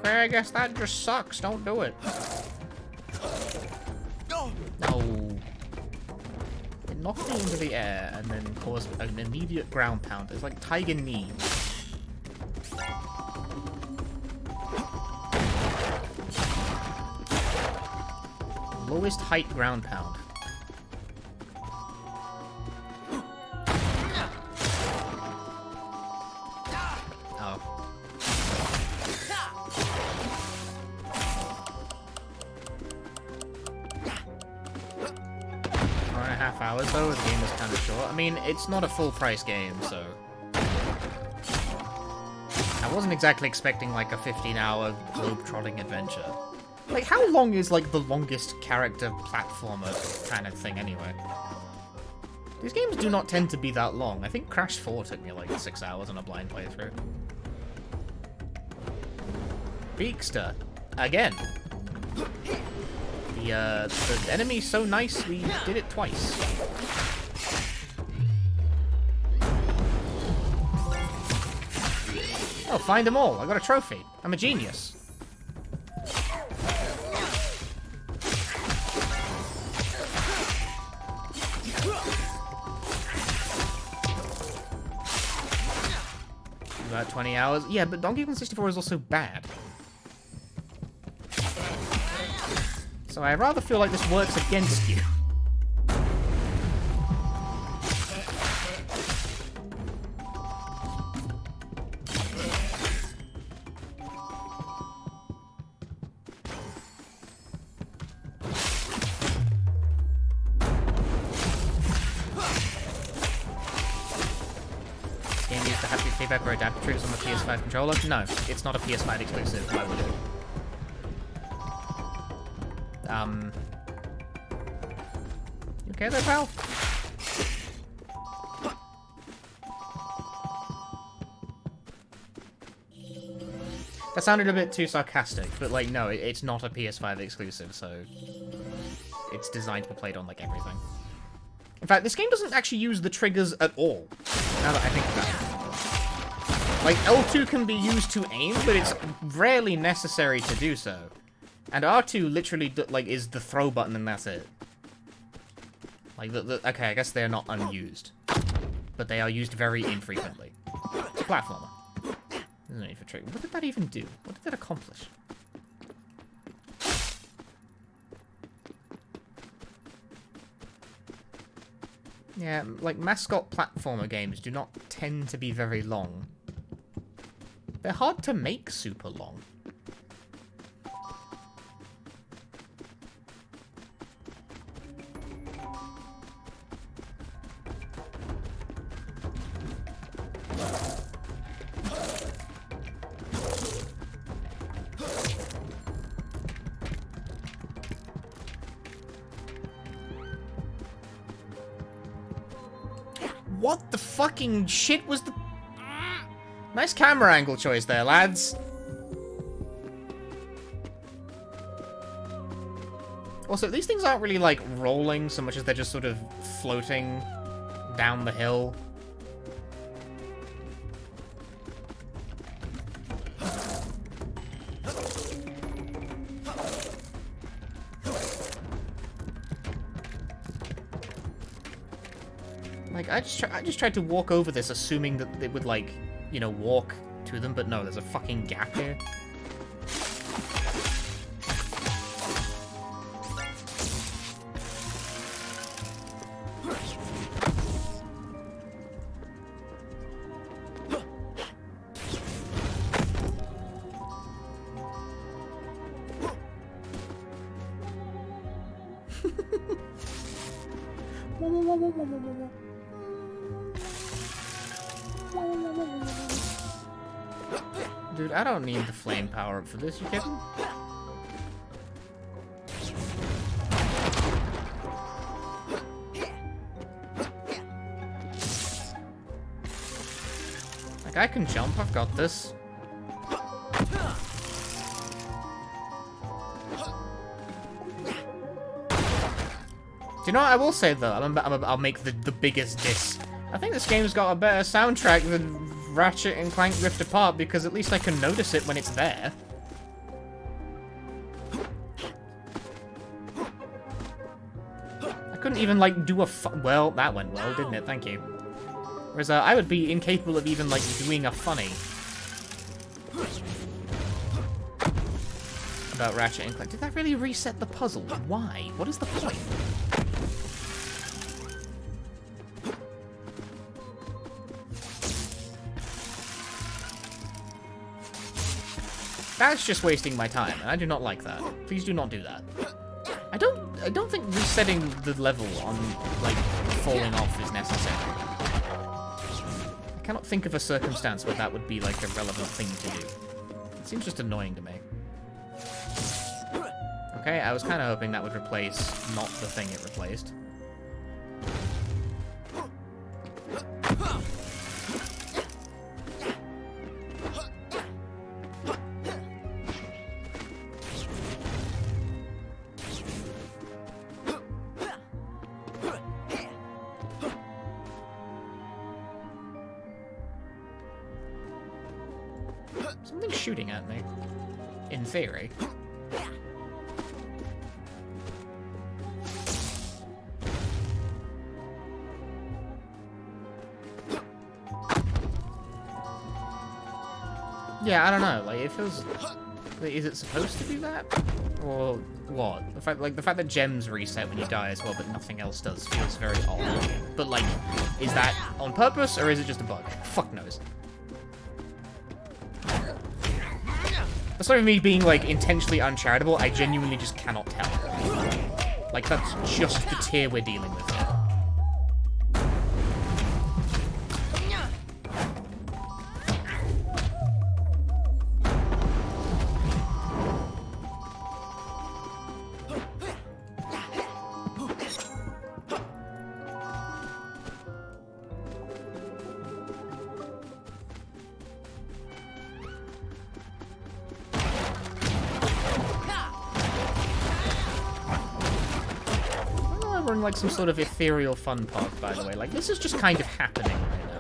I guess that just sucks. Don't do it. No. It knocked me into the air and then caused an immediate ground pound. It's like tiger knee. Lowest height ground pound. Hours though, the game is kind of short. I mean, it's not a full price game, so I wasn't exactly expecting, like, a 15-hour globe-trotting adventure. Like, how long is, like, the longest character platformer kind of thing, anyway? These games do not tend to be that long. I think Crash 4 took me, like, 6 hours on a blind playthrough. Beakster. Again. The enemy's so nice, we did it twice. Oh, find them all. I got a trophy. I'm a genius. About 20 hours. Yeah, but Donkey Kong 64 is also bad. So I rather feel like this works against you. Game used to have the feedback or adaptive triggers on the PS5 controller? No, it's not a PS5 exclusive. Why would it? You okay there, pal? That sounded a bit too sarcastic, but like, no, it's not a PS5 exclusive, so it's designed to be played on like everything. In fact, this game doesn't actually use the triggers at all, now that I think about it. Like, L2 can be used to aim, but it's rarely necessary to do so. And R2 literally, like, is the throw button and that's it. Like, okay, I guess they're not unused. But they are used very infrequently. It's a platformer. There's no need for trick. What did that even do? What did that accomplish? Yeah, like, mascot platformer games do not tend to be very long. They're hard to make super long. What the fucking shit was the... Nice camera angle choice there, lads. Also, these things aren't really, like, rolling so much as they're just sort of floating down the hill. Like, I just tried to walk over this assuming that it would, like, you know, walk to them, but no, there's a fucking gap here. Dude, I don't need the flame power up for this, you kidding? Like, I can jump, I've got this. Do you know what I will say, though? I'll make the biggest diss. I think this game's got a better soundtrack than Ratchet and Clank Rift Apart, because at least I can notice it when it's there. I couldn't even, like, do a well, that went well, didn't it? Thank you. Whereas I would be incapable of even, like, doing a funny about Ratchet and Clank. Did that really reset the puzzle? Why? What is the point? That's just wasting my time, and I do not like that. Please do not do that. I don't think resetting the level on, like, falling off is necessary. cannot think of a circumstance where that would be, like, a relevant thing to do. It seems just annoying to me. Okay, I was kind of hoping that would replace not the thing it replaced. Something's shooting at me. In theory. Yeah, I don't know. Like, it feels. Is it supposed to do that, or what? The fact that gems reset when you die as well, but nothing else does, feels very odd. But like, is that on purpose or is it just a bug? Fuck knows. That's not me being like intentionally uncharitable. I genuinely just cannot tell. Like, that's just the tier we're dealing with here. We're in like some sort of ethereal fun park, by the way. Like, this is just kind of happening right now.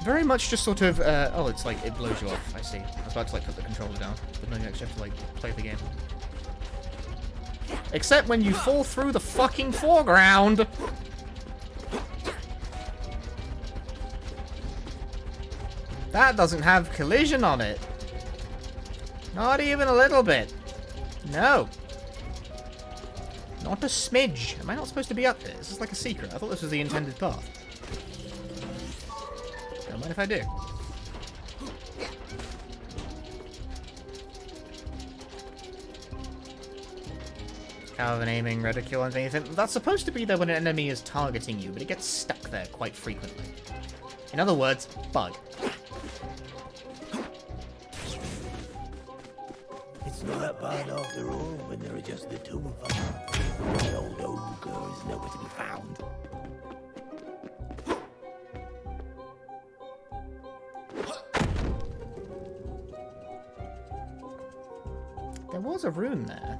Very much just sort of, oh, it's like, it blows you off, I see. I was about to, like, put the controller down, but no, you actually have to, like, play the game. Except when you fall through the fucking foreground! That doesn't have collision on it. Not even a little bit. No. Not a smidge. Am I not supposed to be up here? This is like a secret. I thought this was the intended path. Don't mind if I do. Kind of an aiming reticule and anything. That's supposed to be there when an enemy is targeting you, but it gets stuck there quite frequently. In other words, bug. It's not that bad after all when there are just the two of us. That old ogre is nowhere to be found. There was a rune there.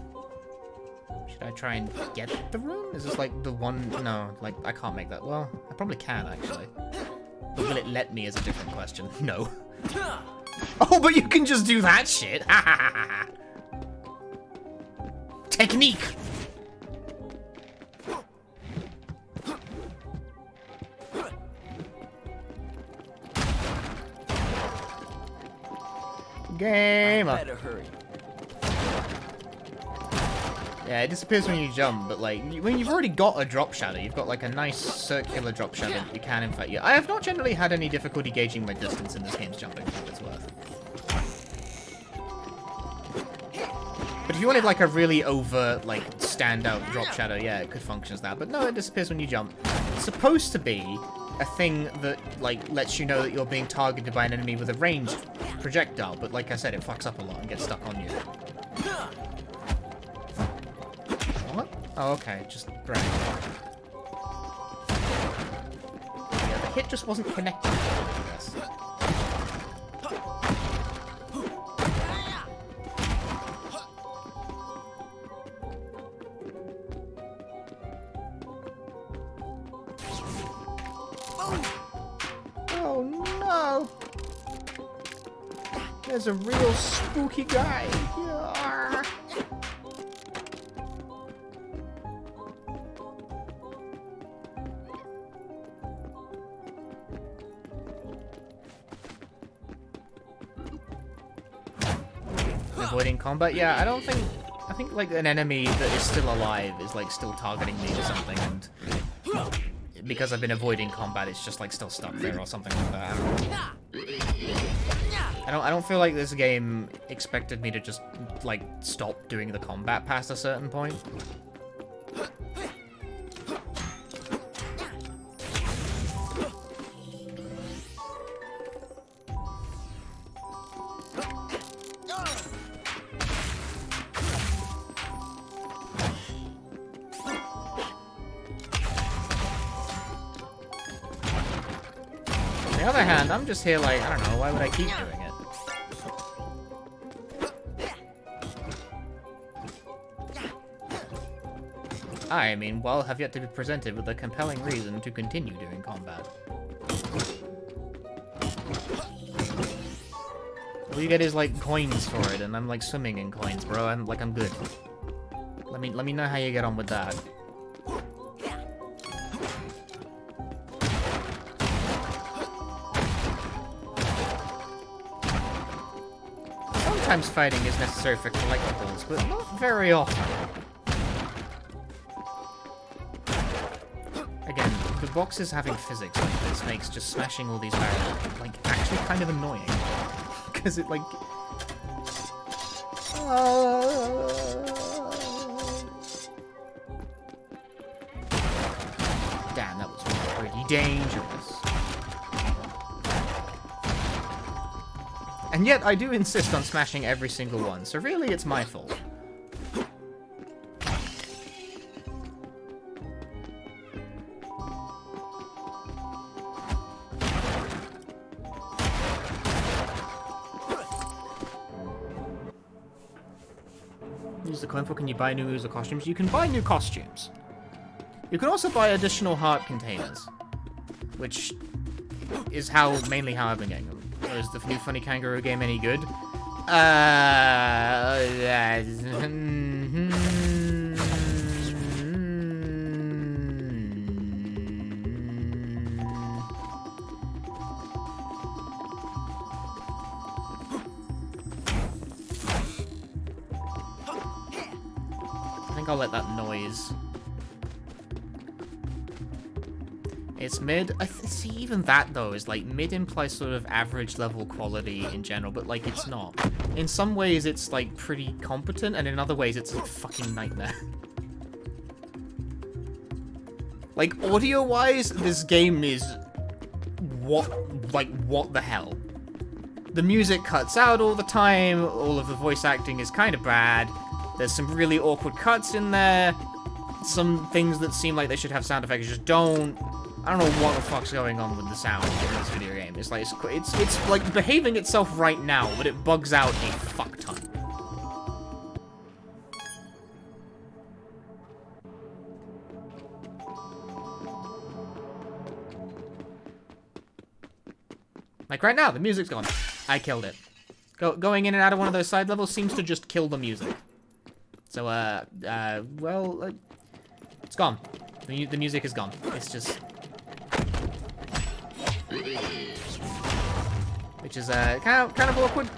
Should I try and get the rune? Is this like the one? No, like I can't make that. Well, I probably can actually. But will it let me is a different question. No. Oh, but you can just do that shit. Technique. Game up. Better hurry. Yeah, it disappears when you jump, but like, when you've already got a drop shadow, you've got like a nice circular drop shadow that you can in fact use. I have not generally had any difficulty gauging my distance in this game's jumping, for what it's worth. But if you wanted like a really overt, like, standout drop shadow, yeah, it could function as that. But no, it disappears when you jump. It's supposed to be a thing that, like, lets you know that you're being targeted by an enemy with a ranged projectile, but like I said, it fucks up a lot and gets stuck on you. What? Oh, okay, just drag. Yeah, the hit just wasn't connected, I guess. Oh no! There's a real spooky guy here. avoiding combat. Yeah, I think like an enemy that is still alive is like still targeting me or something, and because I've been avoiding combat, it's just like still stuck there or something like that. I don't feel like this game expected me to just like stop doing the combat past a certain point. On the other hand, I'm just here like, I don't know, why would I keep doing it? I mean, well, have yet to be presented with a compelling reason to continue doing combat. All you get is like coins for it, and I'm like swimming in coins, bro. I'm good. Let me know how you get on with that. Sometimes fighting is necessary for collectibles, but not very often. Again, the boxes having physics like this makes just smashing all these barrels, like, actually kind of annoying. Because it, like... Damn, that was pretty dangerous. And yet, I do insist on smashing every single one, so really it's my fault. Use the coin for, can you buy new moves or costumes? You can buy new costumes. You can also buy additional heart containers, which is mainly how I've been getting them. Is the new Funny Kangaroo game any good? I think I'll let that noise. It's mid. See, even that, though, is like mid implies sort of average level quality in general, but like it's not. In some ways, it's like pretty competent, and in other ways, it's a fucking nightmare. Like, audio-wise, this game is what the hell? The music cuts out all the time, all of the voice acting is kind of bad, there's some really awkward cuts in there, some things that seem like they should have sound effects just don't. I don't know what the fuck's going on with the sound in this video game. It's like, it's like behaving itself right now, but it bugs out a fuck ton. Like right now, the music's gone. I killed it. Going in and out of one of those side levels seems to just kill the music. So, well, it's gone. The music is gone. It's just... Which is, kind of awkward.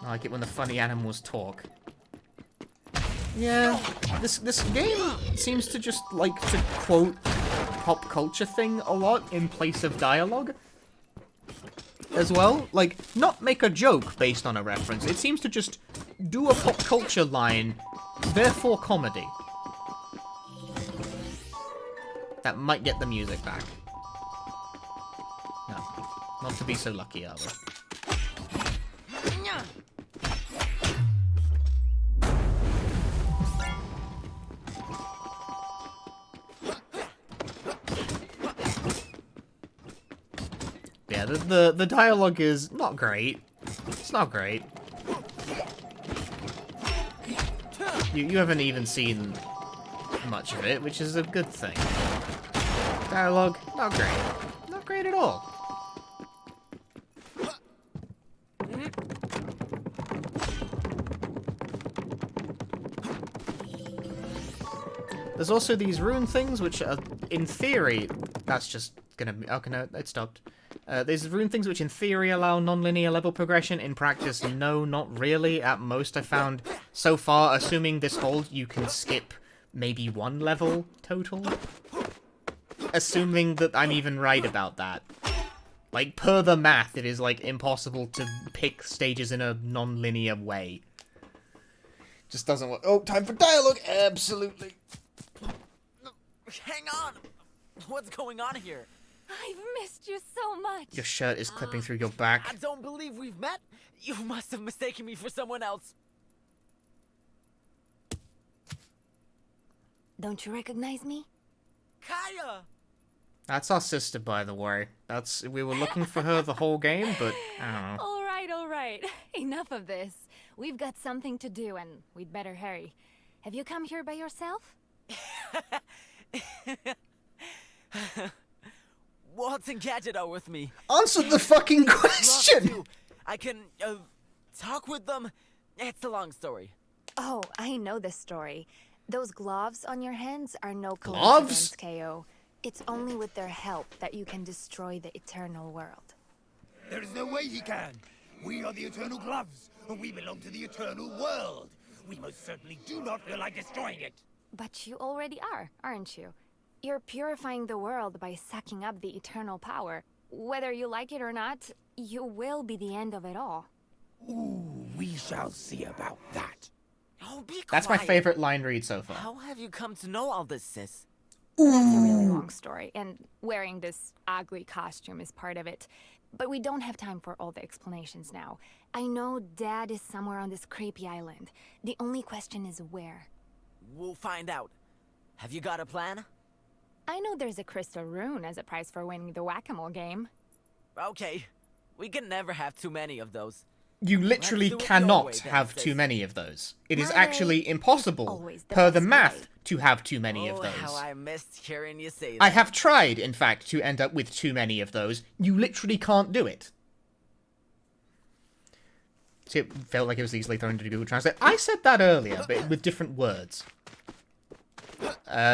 I like it when the funny animals talk. Yeah, this game seems to just like to quote pop culture thing a lot in place of dialogue. As well, like, not make a joke based on a reference. It seems to just do a pop culture line, therefore comedy. That might get the music back. No, not to be so lucky, are we? Yeah, the dialogue is not great. It's not great. You haven't even seen much of it, which is a good thing. Dialogue, not great. Not great at all. There's also these rune things, which are, in theory, that's just gonna be... Oh, no, it stopped. There's rune things which in theory allow non-linear level progression. In practice, no, not really. At most, I found so far, assuming this holds, you can skip maybe 1 level total. Assuming that I'm even right about that. Like, per the math, it is, like, impossible to pick stages in a non-linear way. Just doesn't work. Oh, time for dialogue! Absolutely. Hang on! What's going on here? I've missed you so much. Your shirt is clipping through your back. I don't believe we've met. You must have mistaken me for someone else. Don't you recognize me? Kaya! That's our sister, by the way. We were looking for her the whole game, but I don't know. All right. Enough of this. We've got something to do, and we'd better hurry. Have you come here by yourself? Walt and Gadget are with me. Answer the fucking question! I can, talk with them. It's a long story. Oh, I know this story. Those gloves on your hands are no Gloves? coincidence, KO. It's only with their help that you can destroy the eternal world. There is no way he can. We are the Eternal Gloves, and we belong to the Eternal World. We most certainly do not feel like destroying it. But you already are, aren't you? You're purifying the world by sucking up the eternal power. Whether you like it or not, you will be the end of it all. Ooh, we shall see about that. Oh, be quiet. That's my favorite line read so far. How have you come to know all this, sis? That's a really long story, and wearing this ugly costume is part of it. But we don't have time for all the explanations now. I know Dad is somewhere on this creepy island. The only question is where. We'll find out. Have you got a plan? I know there's a crystal rune as a prize for winning the whack-a-mole game. Okay. We can never have too many of those. You literally do it your cannot way, then, have sis. too many of those. It is My actually way impossible, always the per the best math, way. to have too many of Oh, those. how I missed hearing you say that. I have tried, in fact, to end up with too many of those. You literally can't do it. See, it felt like it was easily thrown into Google Translate. I said that earlier, but with different words.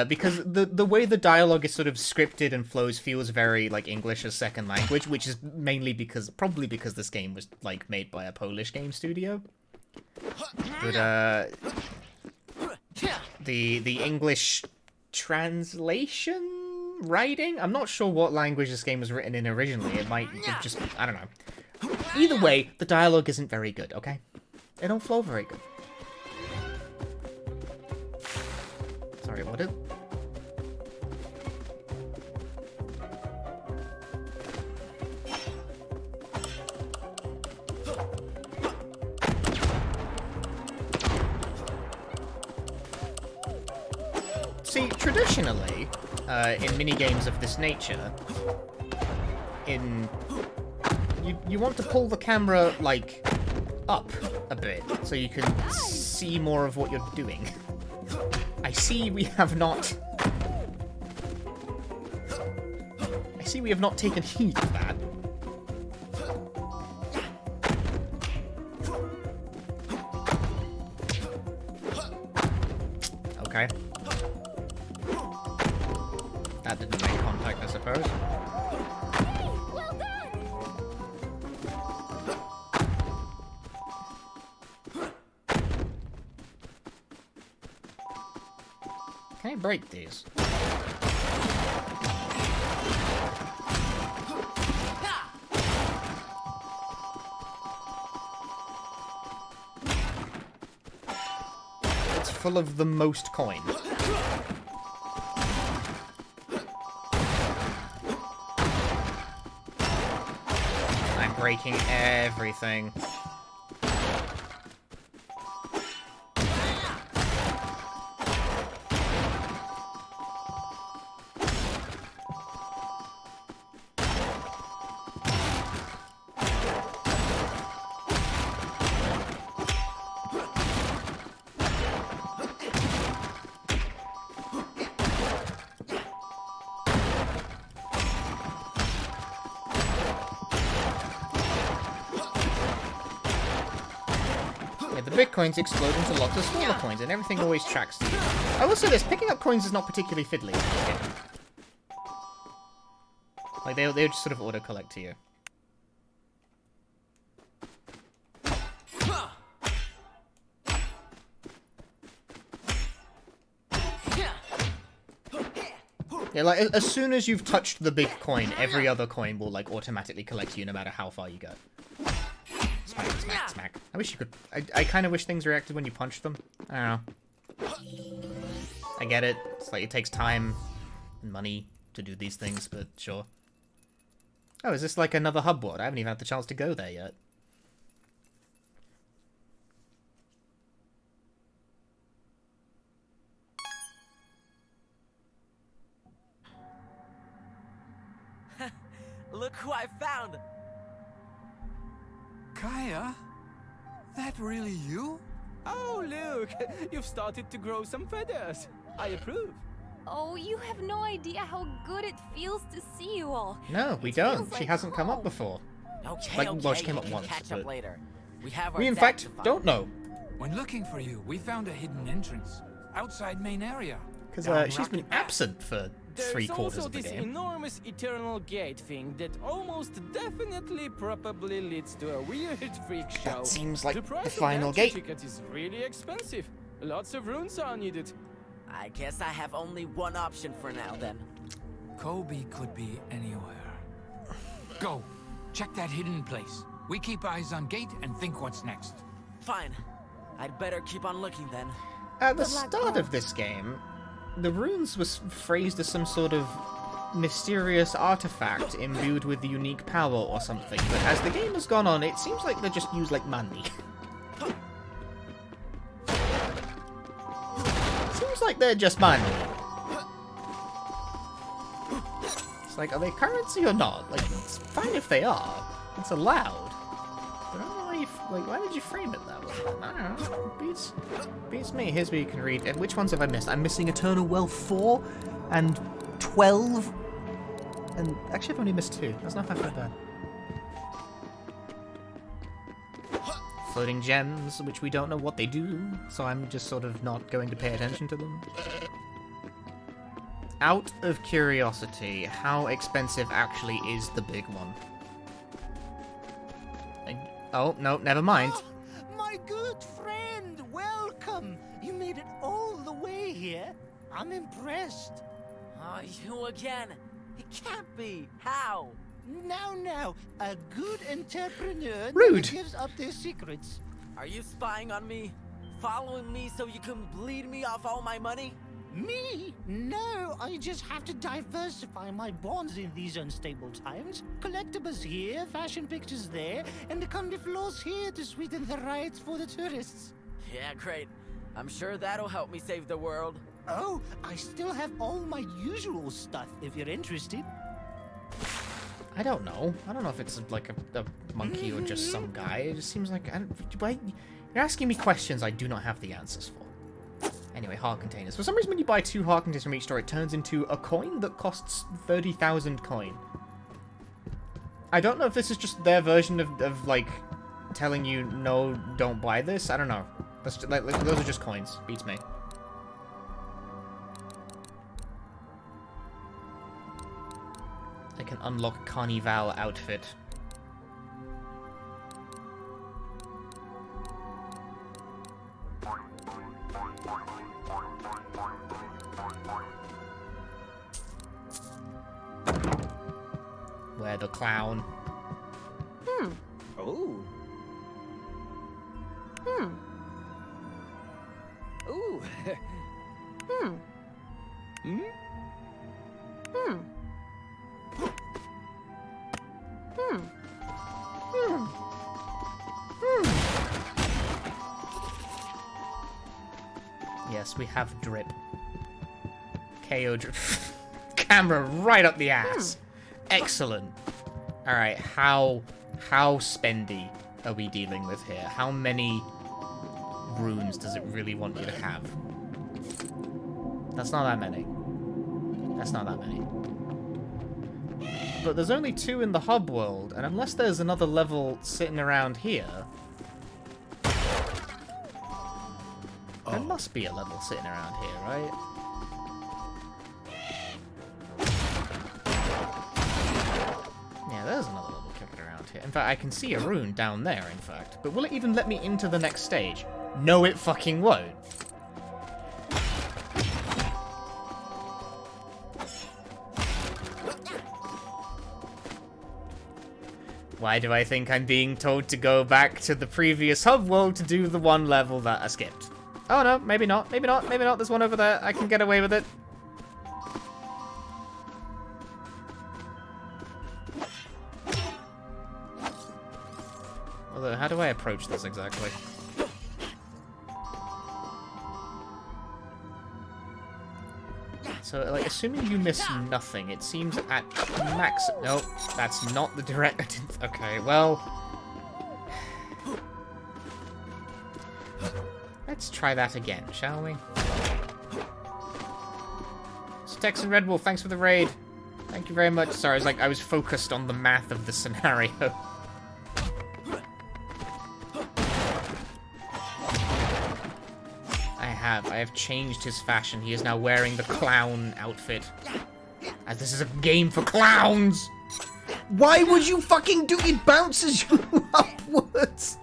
Because the way the dialogue is sort of scripted and flows feels very like English as second language, which is mainly probably because this game was like made by a Polish game studio. But the English translation writing, I'm not sure what language this game was written in originally. It might just, I don't know. Either way, the dialogue isn't very good. Okay, it don't flow very good. Sorry, what is... See, traditionally, in minigames of this nature, you want to pull the camera, like, up a bit, so you can see more of what you're doing. I see we have not taken heed of that. Okay. That didn't make contact, I suppose. Well done! Can I break these? It's full of the most coin. I'm breaking everything. The big coins explode into lots of smaller coins, and everything always tracks to you. I will say this, picking up coins is not particularly fiddly in this game. Like, they'll just sort of auto-collect to you. Yeah, like, as soon as you've touched the big coin, every other coin will, like, automatically collect you no matter how far you go. Smack, smack, smack. I wish you could... I kind of wish things reacted when you punch them. I don't know. I get it. It's like, it takes time and money to do these things, but sure. Oh, is this like another hub world? I haven't even had the chance to go there yet. Look who I found! Kaya? That really you? Oh, look! You've started to grow some feathers. I approve. Oh, you have no idea how good it feels to see you all. No, we It don't. feels She like hasn't come up home. before. Okay, Like, okay, well, she came we up can once, catch up but- later. We have our We, in dad fact, to find. don't know. When looking for you, we found a hidden entrance outside main area. Because Down she's been Rocky Path. absent for There's 3/4 also of the this game. enormous eternal gate thing that almost definitely probably leads to a weird freak show. That seems like the the price of final entry gate. ticket is really expensive. Lots of runes are needed. I guess I have only one option for now then. Kobe could be anywhere. Go. Check that hidden place. We keep eyes on gate and think what's next. Fine. I'd better keep on looking then. At the Good luck, start Paul. of this game, the runes was phrased as some sort of mysterious artifact imbued with unique power or something, but as the game has gone on, it seems like they're just used like money. Seems like they're just money. It's like, are they currency or not? Like, it's fine if they are. It's allowed. But I don't know why you, like, why did you frame it that way? I don't know. Beats me. Here's where you can read. And which ones have I missed? I'm missing Eternal Wealth 4 and 12. And actually, I've only missed 2. That's not half bad. Floating gems, which we don't know what they do, so I'm just sort of not going to pay attention to them. Out of curiosity, how expensive actually is the big one? Oh, no, never mind. Oh, my good friend, welcome. You made it all the way here. I'm impressed. Oh, you again? It can't be. How? Now, a good entrepreneur Rude. never gives up their secrets. Are you spying on me? Following me so you can bleed me off all my money? Me? No, I just have to diversify my bonds in these unstable times. Collectibles here, fashion pictures there, and the comedy floors here to sweeten the rides for the tourists. Yeah, great. I'm sure that'll help me save the world. Oh, I still have all my usual stuff if you're interested. I don't know. I don't know if it's like a monkey or just some guy. It just seems like... why, you're asking me questions I do not have the answers for. Anyway, heart containers. For some reason, when you buy 2 heart containers from each store, it turns into a coin that costs 30,000 coin. I don't know if this is just their version of like, telling you, no, don't buy this. I don't know. That's just, like, those are just coins. Beats me. I can unlock Carnival outfit. Where the clown? Oh. Hmm. Ooh. Hmm. Hmm? Hmm. Hmm. Hmm. Yes, we have drip. KO drip. Camera right up the ass. Excellent. Alright, how spendy are we dealing with here? How many runes does it really want you to have? That's not that many. That's not that many. But there's only 2 in the hub world, and unless there's another level sitting around here... There must be a level sitting around here, right? here? In fact, I can see a rune down there, in fact. But will it even let me into the next stage? No, it fucking won't. Why do I think I'm being told to go back to the previous hub world to do the one level that I skipped? Oh no, maybe not, maybe not, maybe not. There's one over there. I can get away with it. Although, how do I approach this exactly? So, like, assuming you miss nothing, it seems at max... Nope, that's not the direct... Okay, well... Let's try that again, shall we? Tex and Red Wolf, thanks for the raid. Thank you very much. Sorry, I was focused on the math of the scenario. I have changed his fashion. He is now wearing the clown outfit. As this is a game for clowns! Why would you fucking do it? Bounces you upwards!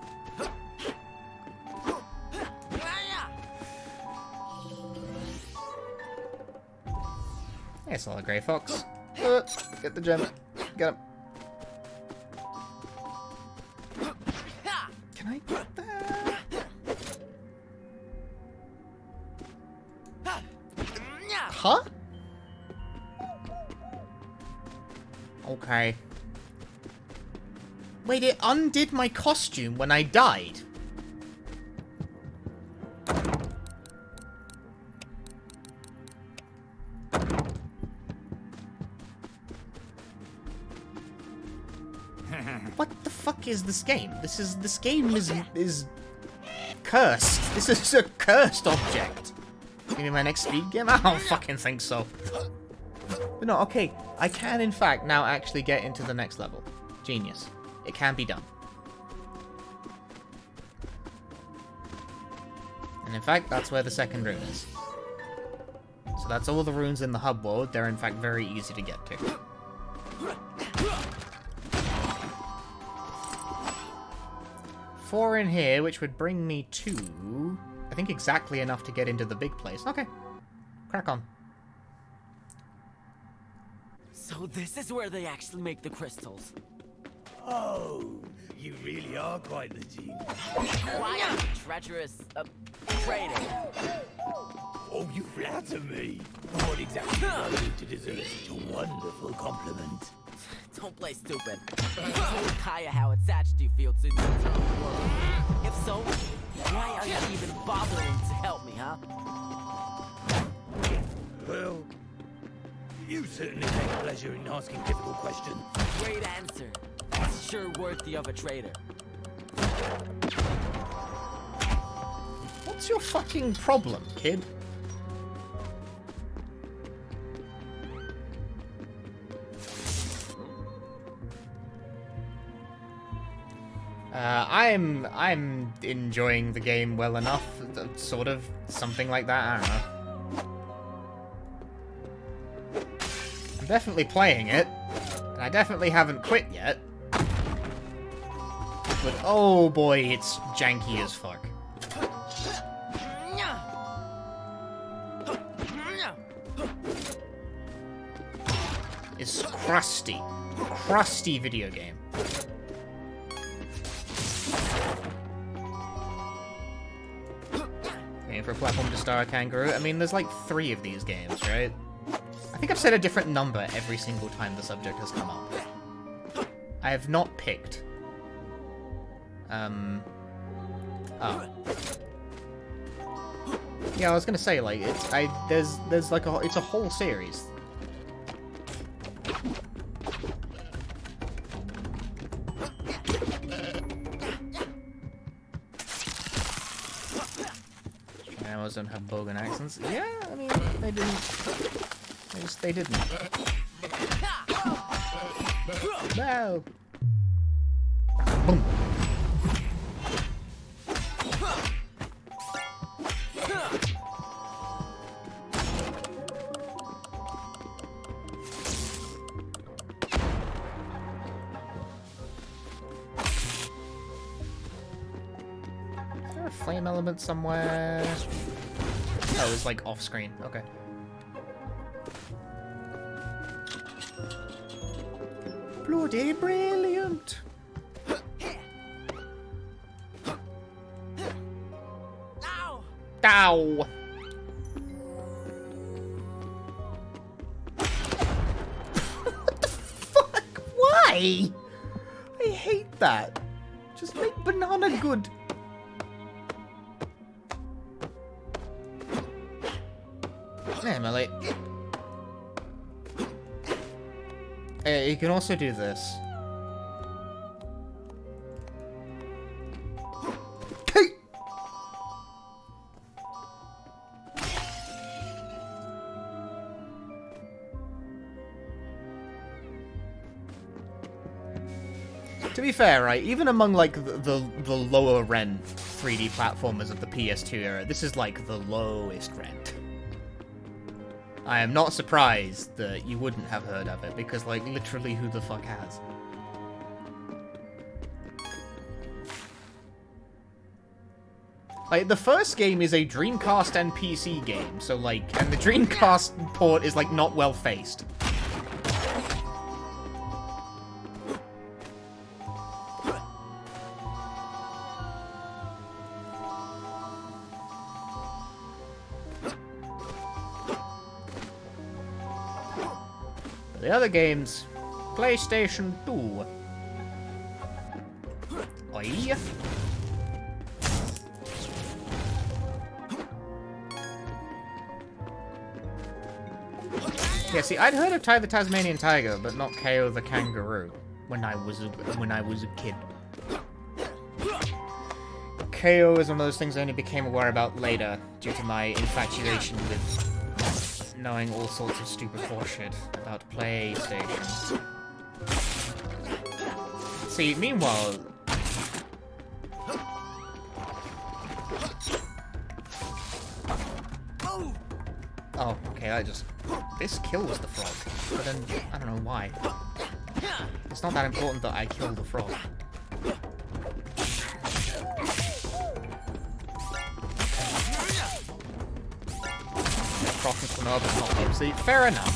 Hey, it's not a grey fox. Get the gem. Get him. Can I get that? Huh? Okay. Wait, it undid my costume when I died. What the fuck is this game? This game is cursed. This is a cursed object. Maybe my next speed game? I don't fucking think so. But no, okay. I can, in fact, now actually get into the next level. Genius. It can be done. And in fact, that's where the second rune is. So that's all the runes in the hub world. They're, in fact, very easy to get to. 4 in here, which would bring me to... I think exactly enough to get into the big place. Okay. Crack on. So this is where they actually make the crystals. Oh, you really are quite the genius. Quiet, treacherous, traitor. Oh, you flatter me. What exactly do I do to deserve such a wonderful compliment? Don't play stupid. You told Kaya how attached you feel to the world. If so, why are you even bothering to help me, huh? Well, you certainly take pleasure in asking difficult questions. Great answer. It's sure worthy of a traitor. What's your fucking problem, kid? I'm enjoying the game well enough, sort of, something like that, I don't know. I'm definitely playing it, and I definitely haven't quit yet. But oh boy, it's janky as fuck. It's crusty. Crusty video game. For a platform to star a kangaroo. I mean, there's like 3 of these games, right? I think I've said a different number every single time the subject has come up. I have not picked. Oh. Yeah, I was gonna say, like, there's like it's a whole series. Don't have bogan accents. Yeah, I mean, they didn't. They didn't. No. Boom. element somewhere. Oh, it's like off screen. Okay. Bloody brilliant! Ow! What the fuck? Why? I hate that. Just make banana good. Emily. You can also do this. To be fair, right, even among, like, the lower rent 3D platformers of the PS2 era, this is, like, the lowest rent. I am not surprised that you wouldn't have heard of it, because, like, literally who the fuck has? Like, the first game is a Dreamcast and PC game, so, like, and the Dreamcast port is, like, not well-faced. The other games, PlayStation 2. Oi. Yeah, see, I'd heard of Ty the Tasmanian Tiger, but not Kao the Kangaroo when I was a kid. Kao is one of those things I only became aware about later due to my infatuation with knowing all sorts of stupid horseshit about PlayStation. See, meanwhile... Oh, okay, that just... This kills the frog, but then, I don't know why. It's not that important that I kill the frog. See, fair enough.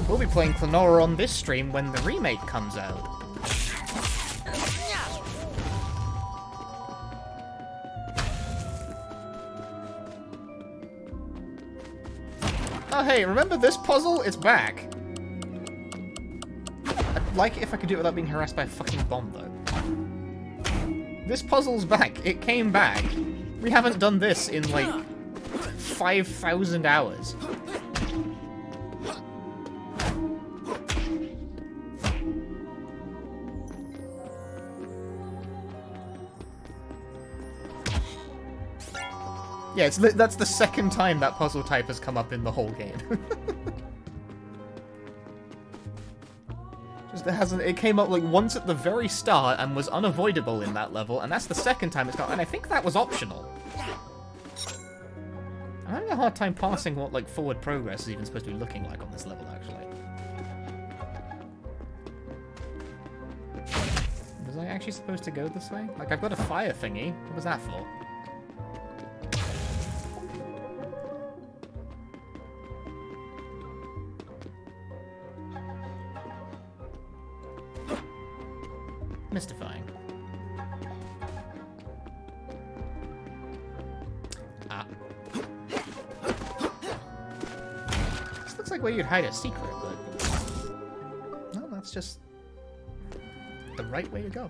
We'll be playing Clanora on this stream when the remake comes out. Oh hey, remember this puzzle? It's back. I'd like it if I could do it without being harassed by a fucking bomb, though. This puzzle's back. It came back. We haven't done this in, like, 5,000 hours. Yeah, that's the second time that puzzle type has come up in the whole game. It came up like once at the very start and was unavoidable in that level, and that's the second time it's got, and I think that was optional. I'm having a hard time parsing what like forward progress is even supposed to be looking like on this level, actually. Was I actually supposed to go this way? Like, I've got a fire thingy. What was that for? Mystifying. Ah. This looks like where you'd hide a secret, but... No, that's just... the right way to go.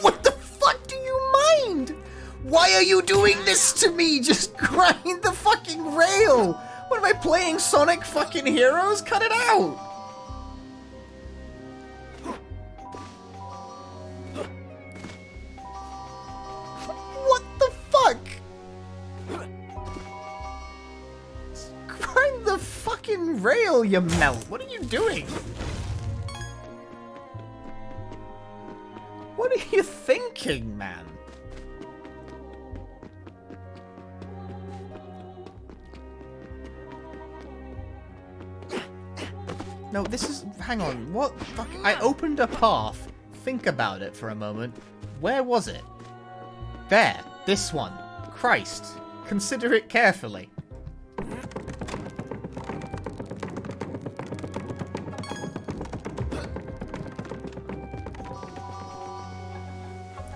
What the fuck do you mind? Why are you doing this to me? Just grind the fucking rail! What am I playing, Sonic fucking Heroes? Cut it out! Grind the fucking rail, you melt! What are you doing? What are you thinking, man? No, this is... Hang on, what fuck... I opened a path. Think about it for a moment. Where was it? There. This one. Christ. Consider it carefully.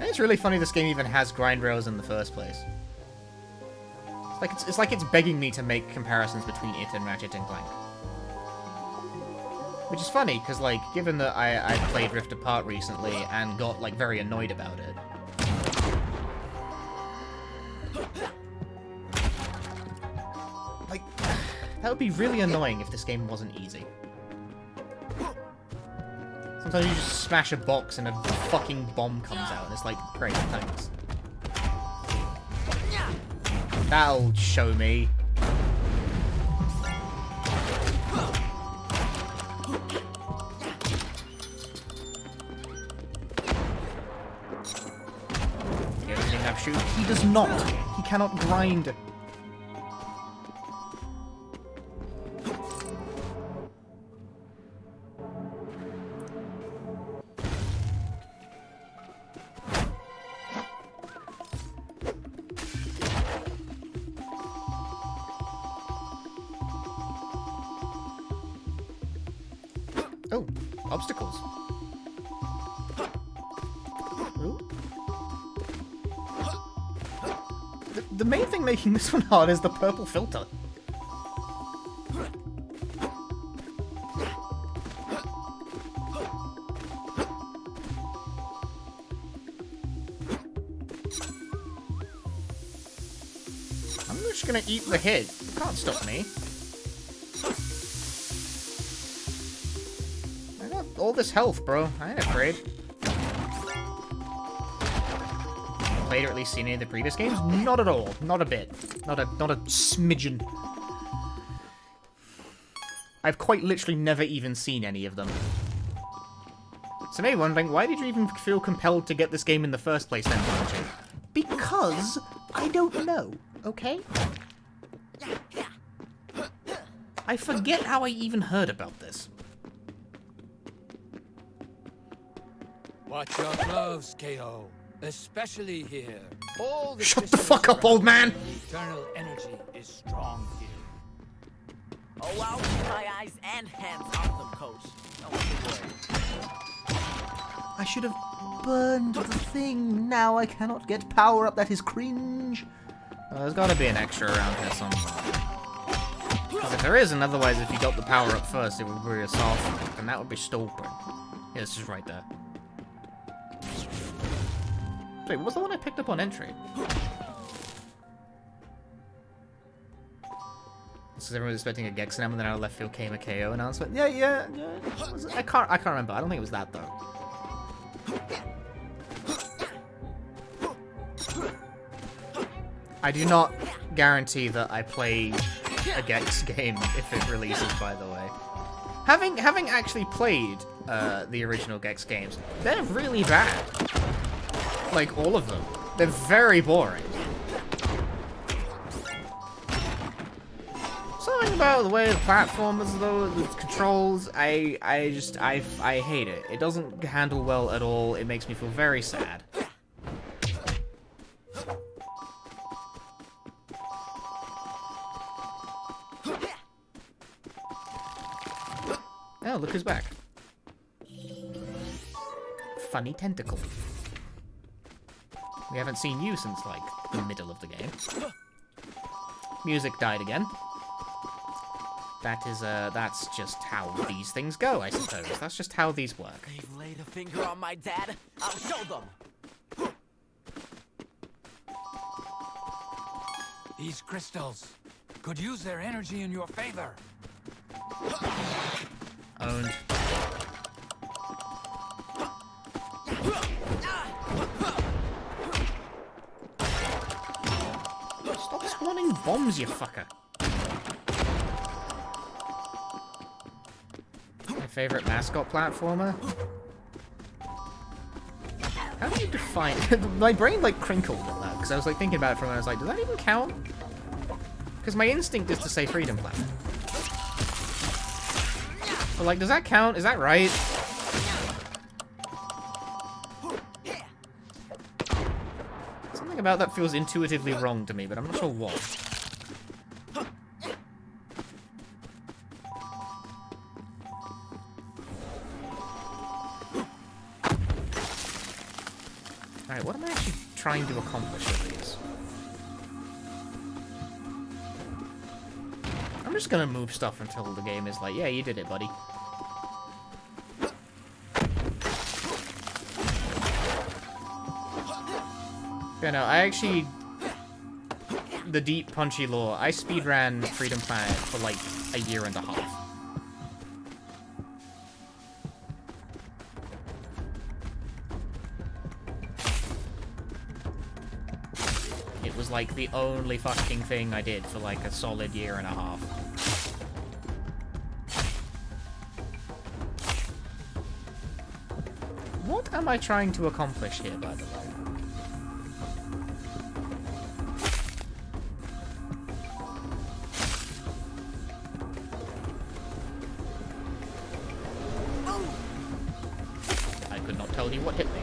It's really funny this game even has grind rails in the first place. It's like it's begging me to make comparisons between it and Ratchet and Clank. Which is funny, because, like, given that I played Rift Apart recently and got, like, very annoyed about it. Like, that would be really annoying if this game wasn't easy. Sometimes you just smash a box and a fucking bomb comes out and it's like, great, thanks. That'll show me. Shoot. He does not. He cannot grind. Oh, obstacles. Ooh. The main thing making this one hard is the purple filter. I'm just gonna eat the hit. You can't stop me. I got all this health, bro. I ain't afraid. Played or at least seen any of the previous games? Not at all. Not a bit. Not a smidgen. I've quite literally never even seen any of them. So maybe wondering, why did you even feel compelled to get this game in the first place then, Bungie? Because I don't know, okay? I forget how I even heard about this. Watch your gloves, Ko. Especially here. All the Shut the fuck up, old man! Eternal energy is strong here. Oh, I'll keep my eyes and hands off them, Coach. Don't worry. I should have burned the thing. Now I cannot get power up. That is cringe. There's got to be an extra around here somewhere. Because if there isn't, otherwise if you got the power up first, it would be a soft, and that would be stupid. Yeah, it's just right there. Wait, what was the one I picked up on entry? Because everyone was expecting a Gexnam, and then out of left field came a KO announcement. Yeah. I can't remember. I don't think it was that though. I do not guarantee that I play a Gex game if it releases, by the way. Having actually played the original Gex games, they're really bad. Like, all of them. They're very boring. Something about the way the platformers, though, the controls, I hate it. It doesn't handle well at all. It makes me feel very sad. Oh, look who's back. Funny tentacle. We haven't seen you since, like, the middle of the game. Music died again. That's just how these things go, I suppose. That's just how these work. They've laid a finger on my dad. I'll show them. These crystals could use their energy in your favor. Owned. Stop spawning bombs, you fucker. My favorite mascot platformer? How do you define... My brain, like, crinkled at that, because I was, like, thinking about it for a moment. I was like, does that even count? Because my instinct is to say Freedom Planet. But, like, does that count? Is that right? Something about that feels intuitively wrong to me, but I'm not sure what. Alright, what am I actually trying to accomplish with these? I'm just gonna move stuff until the game is like, yeah, you did it, buddy. Yeah, no, I actually... The deep, punchy lore, I speedran Freedom Planet for like a year and a half. It was like the only fucking thing I did for like a solid year and a half. What am I trying to accomplish here, by the way? I could not tell you what hit me.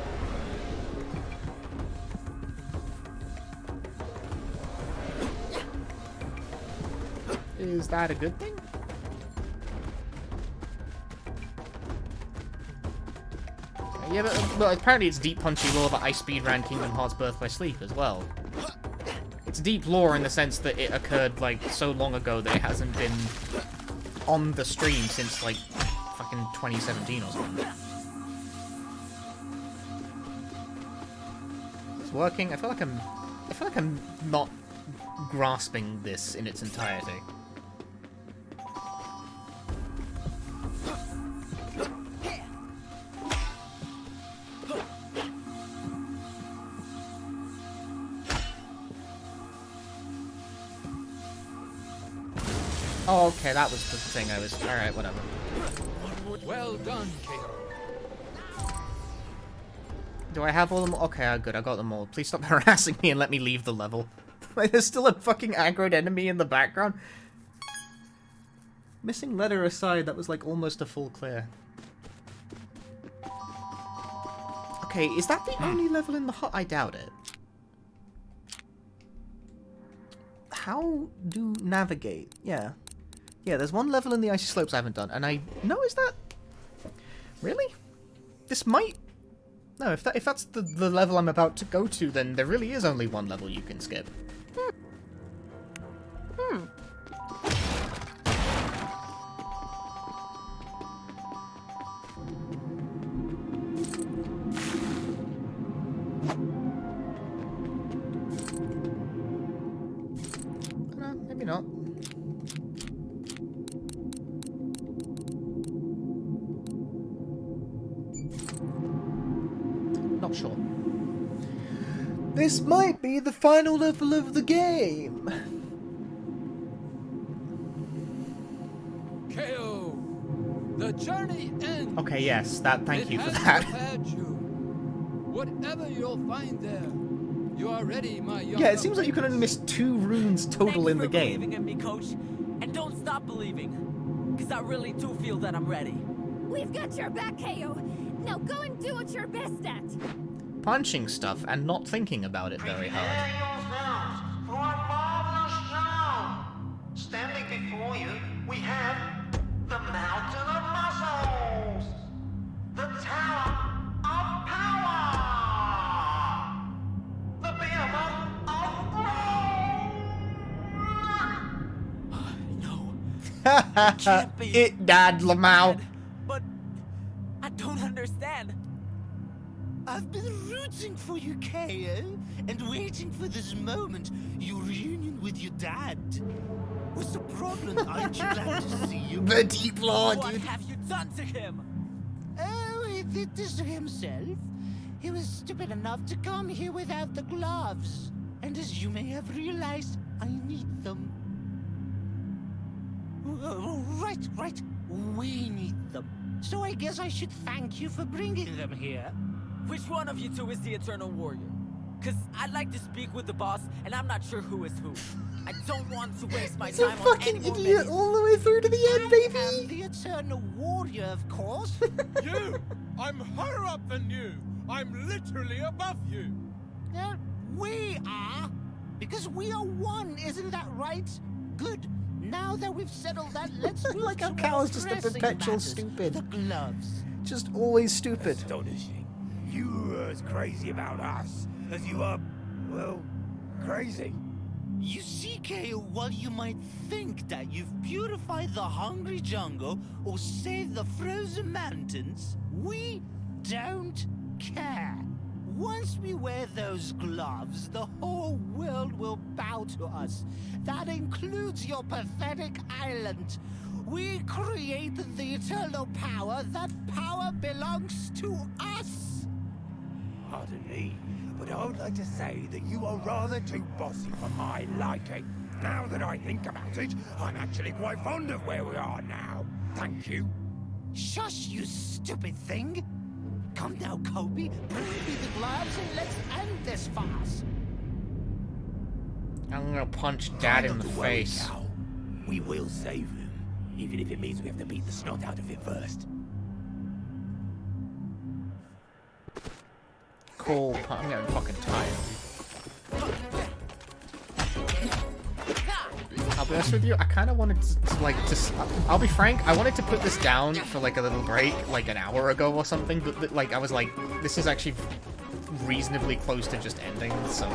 Is that a good thing? Yeah, but apparently it's deep punchy lore that I speedran Kingdom Hearts Birth by Sleep as well. It's deep lore in the sense that it occurred, like, so long ago that it hasn't been on the stream since, like, fucking 2017 or something. Is this working? I feel like I'm not grasping this in its entirety. Oh, okay, that was the thing I was... Alright, whatever. Well done, Kao. Do I have all of them? Okay, good, I got them all. Please stop harassing me and let me leave the level. There's still a fucking aggroed enemy in the background. Missing letter aside, that was like almost a full clear. Okay, is that the only level in the hut? I doubt it. How do navigate? Yeah. Yeah, there's one level in the icy slopes I haven't done, and I know, is that... Really? This might... No, if that's the level I'm about to go to, then there really is only one level you can skip. No, maybe not. Not sure. This might be the final level of the game. Kao, the journey ends. Okay, yes, thank you for that. Whatever you'll find there, you are ready, my young. Yeah, it seems like you can only miss 2 runes total in the game. Thanks for believing in me, Coach. And don't stop believing. Because I really do feel that I'm ready. We've got your back, Kao. Now go and do what you're best at. Punching stuff and not thinking about it very hard. Prepare yourselves for a marvelous show. Standing before you, we have the Mountain of Muscles, the Tower of Power, the Behemoth of Rome. No. It died, Lamau. But I don't understand. I've been rooting for you, Kao, and waiting for this moment, your reunion with your dad. What's the problem? Aren't you glad to see you? The deep lore, What dude. have you done to him? Oh, he did this to himself. He was stupid enough to come here without the gloves. And as you may have realized, I need them. Right. We need them. So I guess I should thank you for bringing them here. Which one of you two is the Eternal Warrior? Cause I'd like to speak with the boss, and I'm not sure who is who. I don't want to waste my time on any more minutes. All the way through to the end, baby! I am the Eternal Warrior, of course. You! I'm higher up than you! I'm literally above you! We are. Because we are one, isn't that right? Good. Now that we've settled that, let's move Like how to Kao more is just a pressing perpetual matters. stupid. The gloves. Just always stupid. Astonishing. You are as crazy about us as you are, well, crazy. You see, Kao, while you might think that you've purified the hungry jungle or saved the frozen mountains, we don't care. Once we wear those gloves, the whole world will bow to us. That includes your pathetic island. We created the eternal power. That power belongs to us. Pardon me, but I would like to say that you are rather too bossy for my liking. Now that I think about it, I'm actually quite fond of where we are now. Thank you. Shush, you stupid thing. Come now, Kobe. Bring me the gloves and let's end this farce. I'm gonna punch Dad in the Not to worry, face. Kao. We will save him, even if it means we have to beat the snot out of him first. Cool. I'm getting fucking tired. I'll be honest with you, I kind of wanted I'll be frank, I wanted to put this down for like a little break, like an hour ago or something, but like I was like, this is actually reasonably close to just ending, so...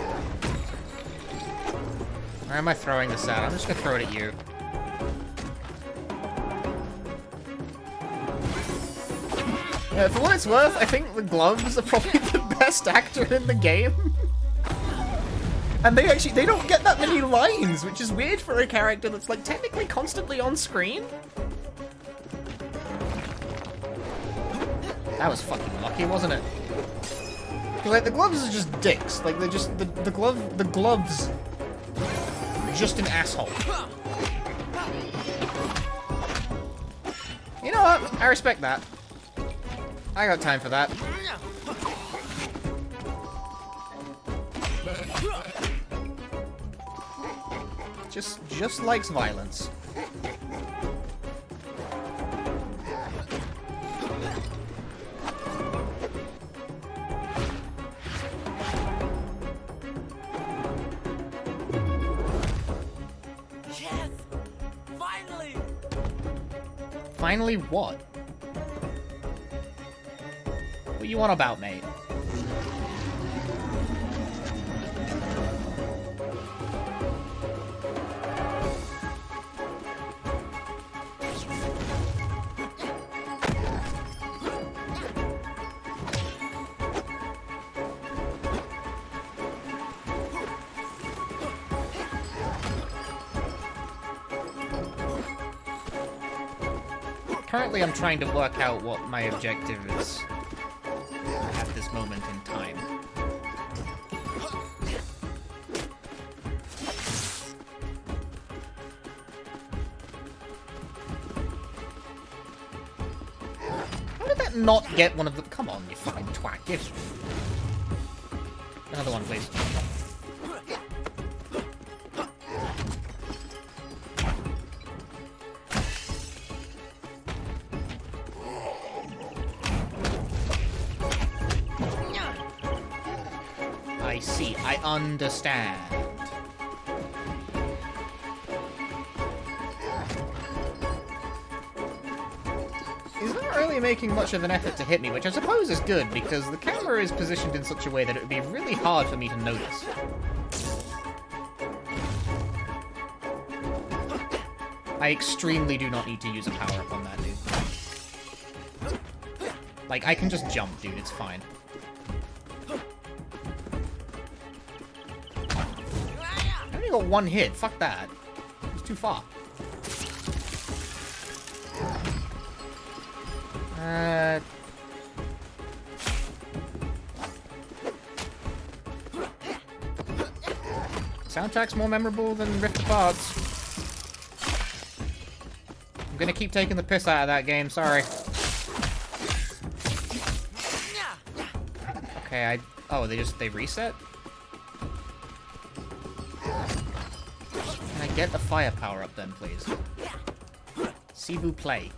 Where am I throwing this at? I'm just gonna throw it at you. Yeah, for what it's worth, I think the gloves are probably the best actor in the game. And they don't get that many lines, which is weird for a character that's like technically constantly on screen. That was fucking lucky, wasn't it? 'Cause, like, the gloves are just dicks. Like, they're just the gloves are just an asshole. You know what? I respect that. I got time for that. Just likes violence. Yes! Finally! Finally what? What you on about, mate? Currently, I'm trying to work out what my objective is at this moment in time. How did that not get one of the... Come on, you fucking twat. Give... Another one, please. I see. I understand. He's not really making much of an effort to hit me, which I suppose is good, because the camera is positioned in such a way that it would be really hard for me to notice. I extremely do not need to use a power-up on that dude. Like, I can just jump, dude. It's fine. I only got one hit. Fuck that. It's too far. Soundtrack's more memorable than Rift Apart's. I'm gonna keep taking the piss out of that game, sorry. Okay, oh, they reset? Can I get the firepower up then, please? S'il vous plaît.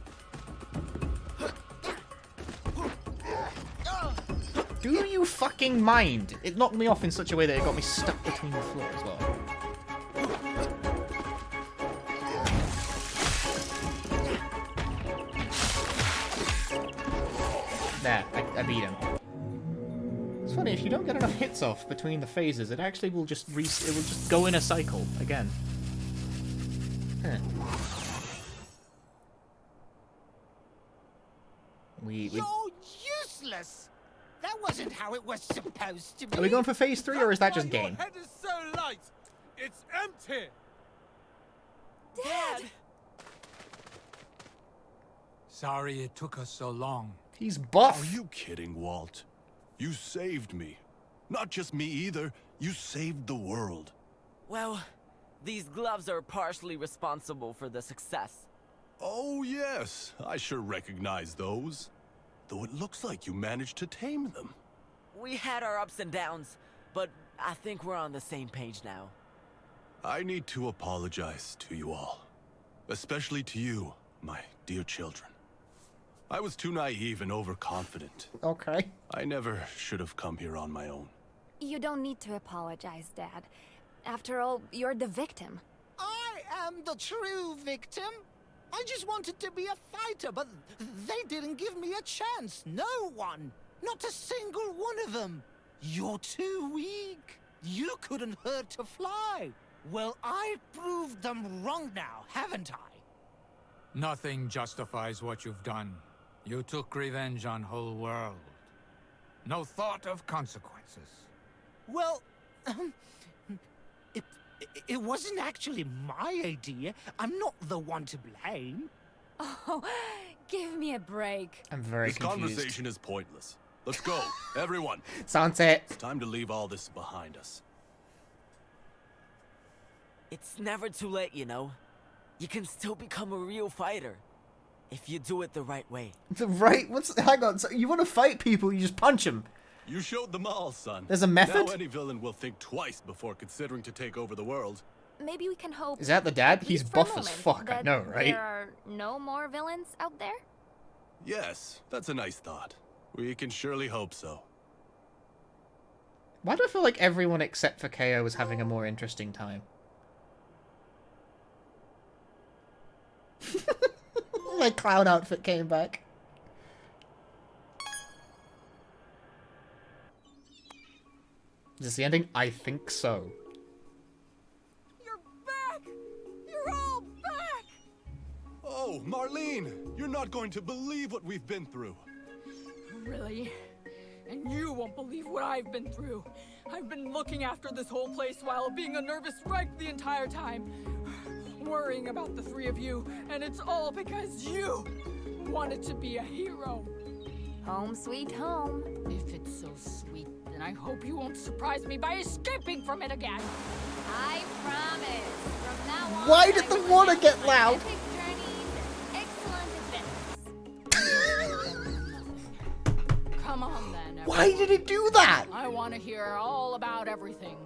Do you fucking mind? It knocked me off in such a way that it got me stuck between the floor as well. There, I beat him. It's funny, if you don't get enough hits off between the phases, it actually will just go in a cycle again. Huh. You're useless! That wasn't how it was supposed to be. Are we going for phase 3 or is that just game? Your head is so light. It's empty. Dad! Sorry it took us so long. He's buff. Are you kidding, Walt? You saved me. Not just me either. You saved the world. Well, these gloves are partially responsible for the success. Oh, yes. I sure recognize those. Though it looks like you managed to tame them. We had our ups and downs, but I think we're on the same page now. I need to apologize to you all. Especially to you, my dear children. I was too naive and overconfident. Okay. I never should have come here on my own. You don't need to apologize, Dad. After all, you're the victim. I am the true victim. I just wanted to be a fighter, but they didn't give me a chance. No one. Not a single one of them. You're too weak. You couldn't hurt to fly. Well, I proved them wrong now, haven't I? Nothing justifies what you've done. You took revenge on whole world. No thought of consequences. Well, it wasn't actually my idea. I'm not the one to blame. Oh, give me a break. I'm very confused. This conversation is pointless. Let's go, everyone. Sounds it. It's time to leave all this behind us. It's never too late, you know. You can still become a real fighter. If you do it the right way. The right? Hang on, so you want to fight people, you just punch them. You showed them all, son. There's a method? Now any villain will think twice before considering to take over the world. Maybe we can hope... Is that the dad? He's for a buff as moment, fuck, I that know, right? there are no more villains out there? Yes, that's a nice thought. We can surely hope so. Why do I feel like everyone except for KO is having a more interesting time? My clown outfit came back. Is this the ending? I think so. You're back! You're all back! Oh, Marlene! You're not going to believe what we've been through. Really? And you won't believe what I've been through. I've been looking after this whole place while being a nervous wreck the entire time. Worrying about the three of you, and it's all because you wanted to be a hero. Home sweet home. If it's so sweet, then I hope you won't surprise me by escaping from it again. I promise. From now on, Why did I the will water have get loud? epic journeys and excellent adventures. Come on then. Why did it do that? I want to hear all about everything,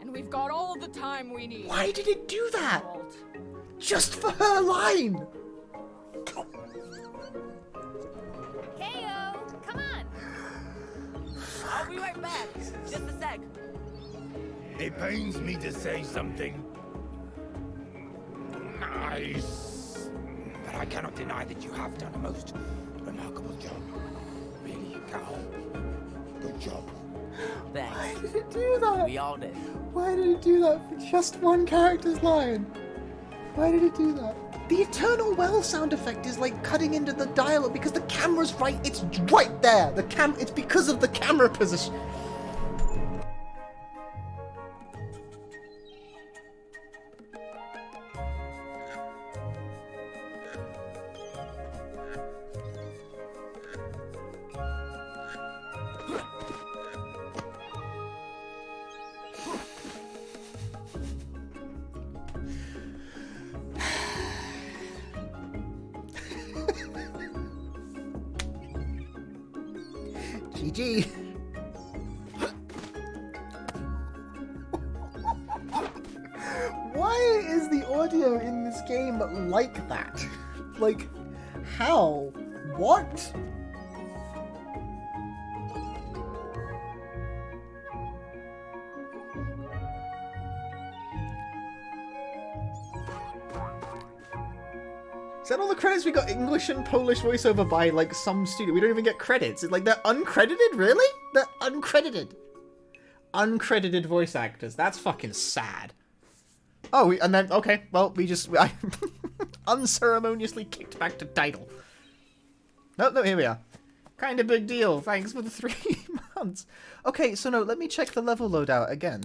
and we've got all the time we need. Why did it do that? Walt. Just for her line! KO, come on. I'll be right back. Just a sec. It pains me to say something nice, but I cannot deny that you have done a most remarkable job. Really, Kao. Good job. Thanks. Why did it do that? We all did. Why did it do that for just one character's line? Why did it do that? The Eternal Well sound effect is like cutting into the dialogue because the camera's right. It's right there. It's because of the camera position. GG. Why is the audio in this game like that? Like, how? What? Is that all the credits we got? English and Polish voiceover by, like, some studio. We don't even get credits. Like, they're uncredited? Really? They're uncredited. Uncredited voice actors. That's fucking sad. Oh, and then, okay, well, I unceremoniously kicked back to title. No, here we are. Kind of big deal. Thanks for the 3 months. Okay, so no, let me check the level loadout again.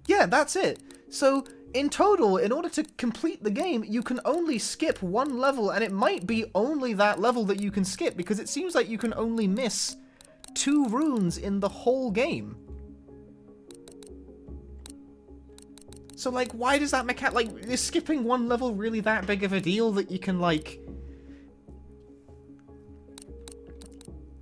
Yeah, that's it. So, in total, in order to complete the game, you can only skip 1 level, and it might be only that level that you can skip, because it seems like you can only miss 2 runes in the whole game. So, like, why does that mechanic... Like, is skipping 1 level really that big of a deal that you can, like...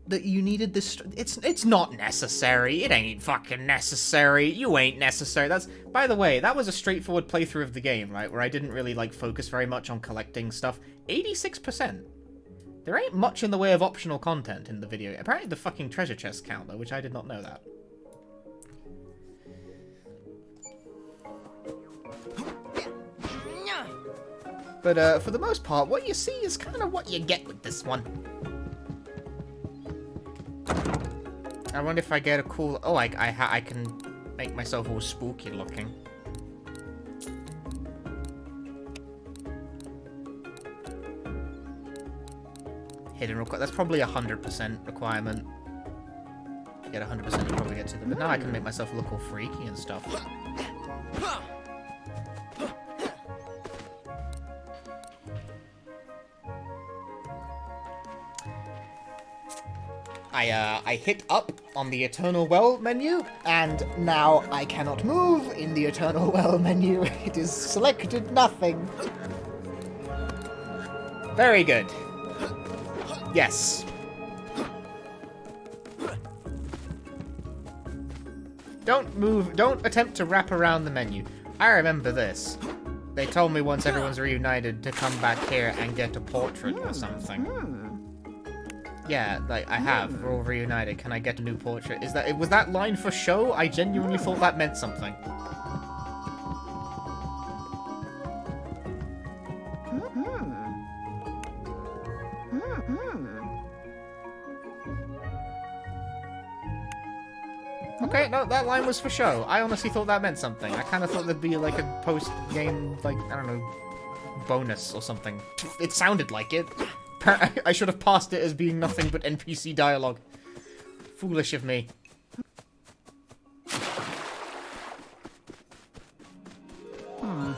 That you needed this... It's not necessary. It ain't fucking necessary. You ain't necessary. That's... By the way, that was a straightforward playthrough of the game, right? Where I didn't really, like, focus very much on collecting stuff. 86%. There ain't much in the way of optional content in the video. Apparently the fucking treasure chests count, though, which I did not know that. But for the most part, what you see is kind of what you get with this one. I wonder if I get a cool... Oh, I can make myself all spooky looking. Hidden requirement. That's probably 100% requirement. To get 100%, you probably get to them. But now I can make myself look all freaky and stuff. I hit up on the Eternal Well menu, and now I cannot move in the Eternal Well menu. It is selected nothing. Very good. Yes. Don't move, don't attempt to wrap around the menu. I remember this. They told me once everyone's reunited to come back here and get a portrait or something. Yeah, like, I have. We're all reunited. Can I get a new portrait? Was that line for show? I genuinely thought that meant something. Okay, no, that line was for show. I honestly thought that meant something. I kind of thought there'd be, like, a post-game, like, I don't know, bonus or something. It sounded like it. I should have passed it as being nothing but NPC dialogue. Foolish of me. And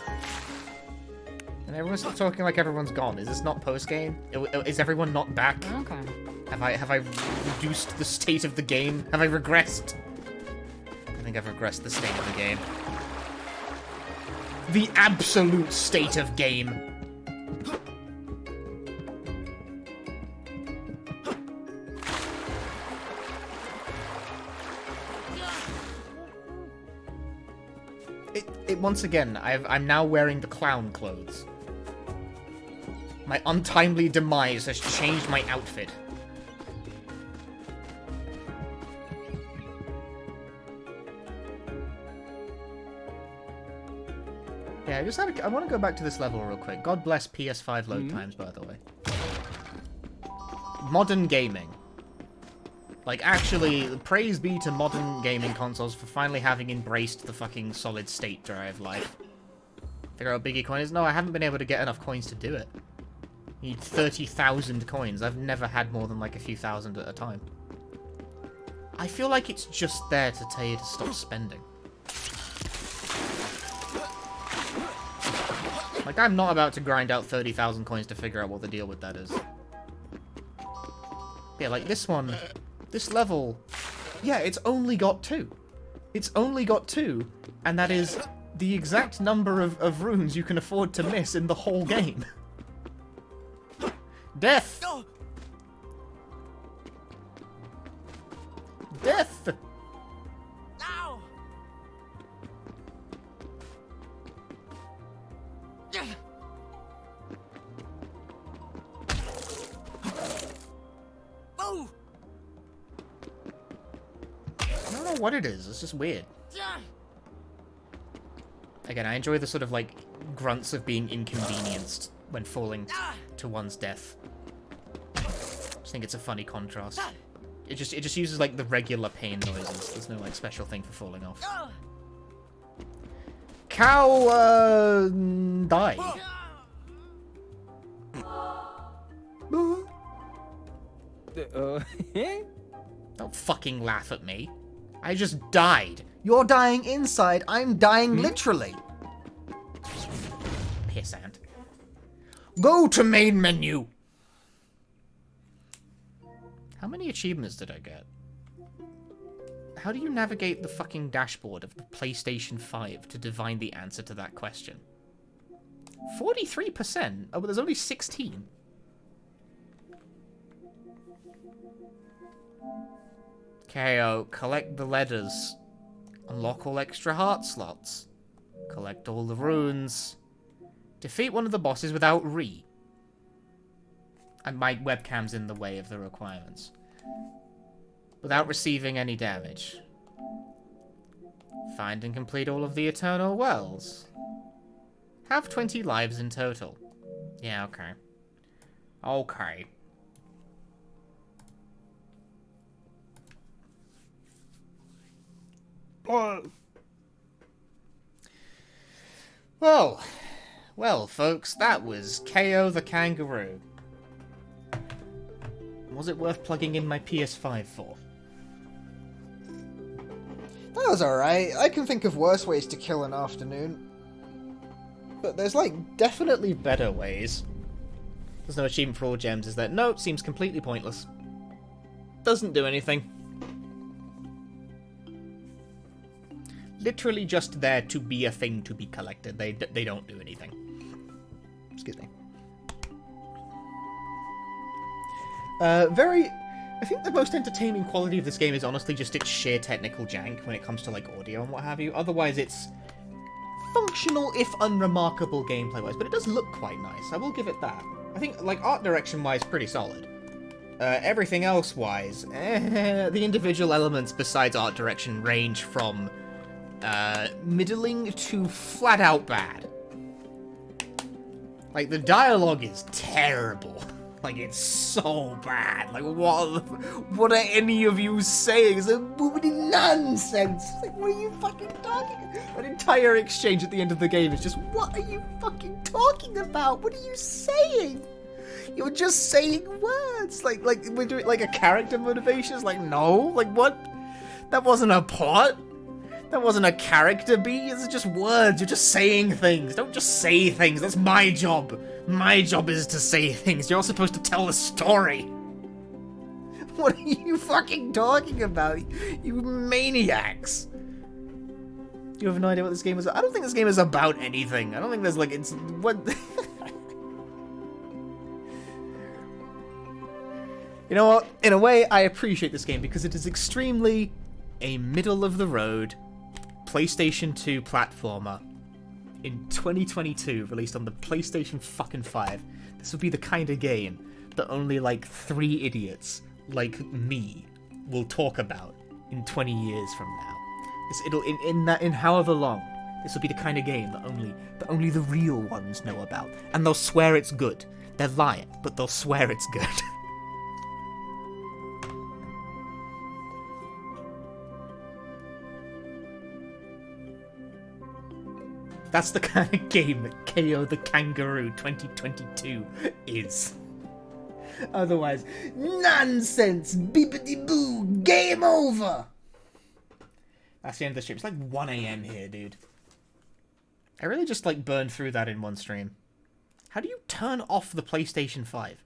everyone's still talking like everyone's gone. Is this not post-game? Is everyone not back? Okay. Have I reduced the state of the game? Have I regressed? I think I've regressed the state of the game. The absolute state of game. Once again, I'm now wearing the clown clothes. My untimely demise has changed my outfit. Yeah, I want to go back to this level real quick. God bless PS5 load times, by the way. Modern gaming. Like, actually, praise be to modern gaming consoles for finally having embraced the fucking solid-state drive life. Figure out what Biggie coin is? No, I haven't been able to get enough coins to do it. You need 30,000 coins. I've never had more than, like, a few thousand at a time. I feel like it's just there to tell you to stop spending. Like, I'm not about to grind out 30,000 coins to figure out what the deal with that is. Yeah, like, this one... This level, yeah, it's only got 2. It's only got 2, and that is the exact number of runes you can afford to miss in the whole game. Death! Death! Ow! Move! I don't know what it is. It's just weird. Again, I enjoy the sort of, like, grunts of being inconvenienced when falling to one's death. I just think it's a funny contrast. It just uses, like, the regular pain noises. There's no, like, special thing for falling off. Cow, died. Don't fucking laugh at me. I just died. You're dying inside, I'm dying literally. Pissant. Go to main menu. How many achievements did I get? How do you navigate the fucking dashboard of the PlayStation 5 to divine the answer to that question? 43%? Oh, but there's only 16. KO, collect the letters. Unlock all extra heart slots. Collect all the runes. Defeat one of the bosses without re. And my webcam's in the way of the requirements. Without receiving any damage. Find and complete all of the eternal wells. Have 20 lives in total. Yeah, okay. Okay. Well, folks, that was Ko the Kangaroo. Was it worth plugging in my PS5 for? That was alright. I can think of worse ways to kill an afternoon. But there's, like, definitely better ways. There's no achievement for all gems, is there? No, seems completely pointless. Doesn't do anything. Literally just there to be a thing to be collected. They don't do anything. Excuse me. I think the most entertaining quality of this game is honestly just its sheer technical jank when it comes to, like, audio and what have you. Otherwise, it's functional, if unremarkable, gameplay-wise, but it does look quite nice. I will give it that. I think, like, art direction-wise, pretty solid. Everything else-wise, the individual elements besides art direction range from middling to flat-out bad. Like, the dialogue is terrible. Like, it's so bad. Like, what are any of you saying? It's like, nonsense. Like, what are you fucking talking about? An entire exchange at the end of the game is just, what are you fucking talking about? What are you saying? You're just saying words. Like, we're doing, like, a character motivation. It's like, no. Like, what? That wasn't a plot. That wasn't a character beat. It's just words. You're just saying things. Don't just say things. That's my job. My job is to say things. You're supposed to tell a story. What are you fucking talking about? You maniacs. You have no idea what this game is. I don't think this game is about anything. I don't think there's, like, it's... What... You know what? In a way, I appreciate this game because it is extremely a middle-of-the-road PlayStation 2 platformer in 2022, released on the PlayStation fucking 5. This would be the kind of game that only, like, 3 idiots like me will talk about in 20 years from now. In however long, this will be the kind of game that only the real ones know about, and they'll swear it's good. They're lying, but they'll swear it's good. That's the kind of game that Ko the Kangaroo 2022 is. Otherwise, nonsense! Beepity-boo! Game over! That's the end of the stream. It's like 1 AM here, dude. I really just, like, burned through that in one stream. How do you turn off the PlayStation 5?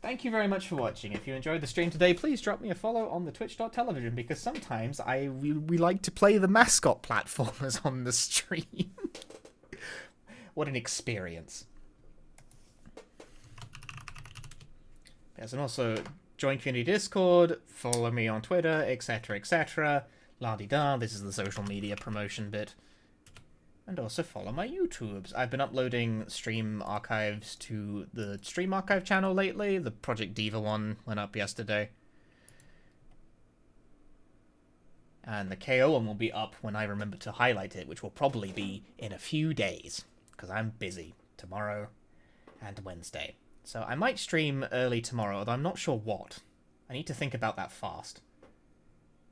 Thank you very much for watching. If you enjoyed the stream today, please drop me a follow on the twitch.tv because sometimes we like to play the mascot platformers on the stream. What an experience. Yes, and also join community Discord, follow me on Twitter, etc, etc. La-di-da, this is the social media promotion bit. And also follow my YouTubes. I've been uploading stream archives to the Stream Archive channel lately. The Project Diva one went up yesterday. And the KO one will be up when I remember to highlight it, which will probably be in a few days, because I'm busy tomorrow and Wednesday. So I might stream early tomorrow, although I'm not sure what. I need to think about that fast.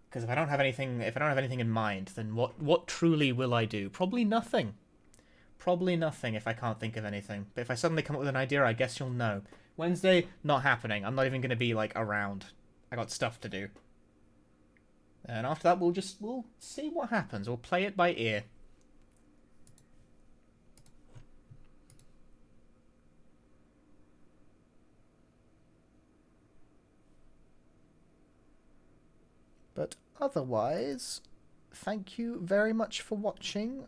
Because if I don't have anything in mind, then what truly will I do? Probably nothing. Probably nothing if I can't think of anything. But if I suddenly come up with an idea, I guess you'll know. Wednesday, not happening. I'm not even going to be, like, around. I got stuff to do. And after that, we'll see what happens. We'll play it by ear. But otherwise, thank you very much for watching.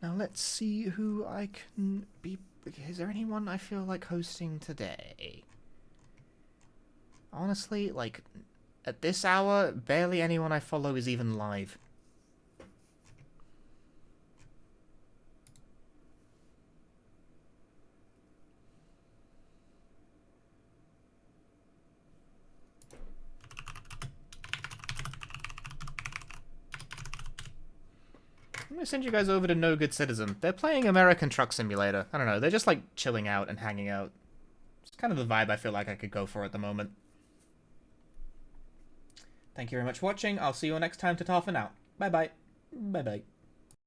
Now let's see who I can be... Is there anyone I feel like hosting today? Honestly, like, at this hour, barely anyone I follow is even live. I'm gonna send you guys over to No Good Citizen. They're playing American Truck Simulator. I don't know, they're just like chilling out and hanging out. It's kind of the vibe I feel like I could go for at the moment. Thank you very much for watching. I'll see you all next time. Ta-ta for now. Bye-bye. Bye-bye.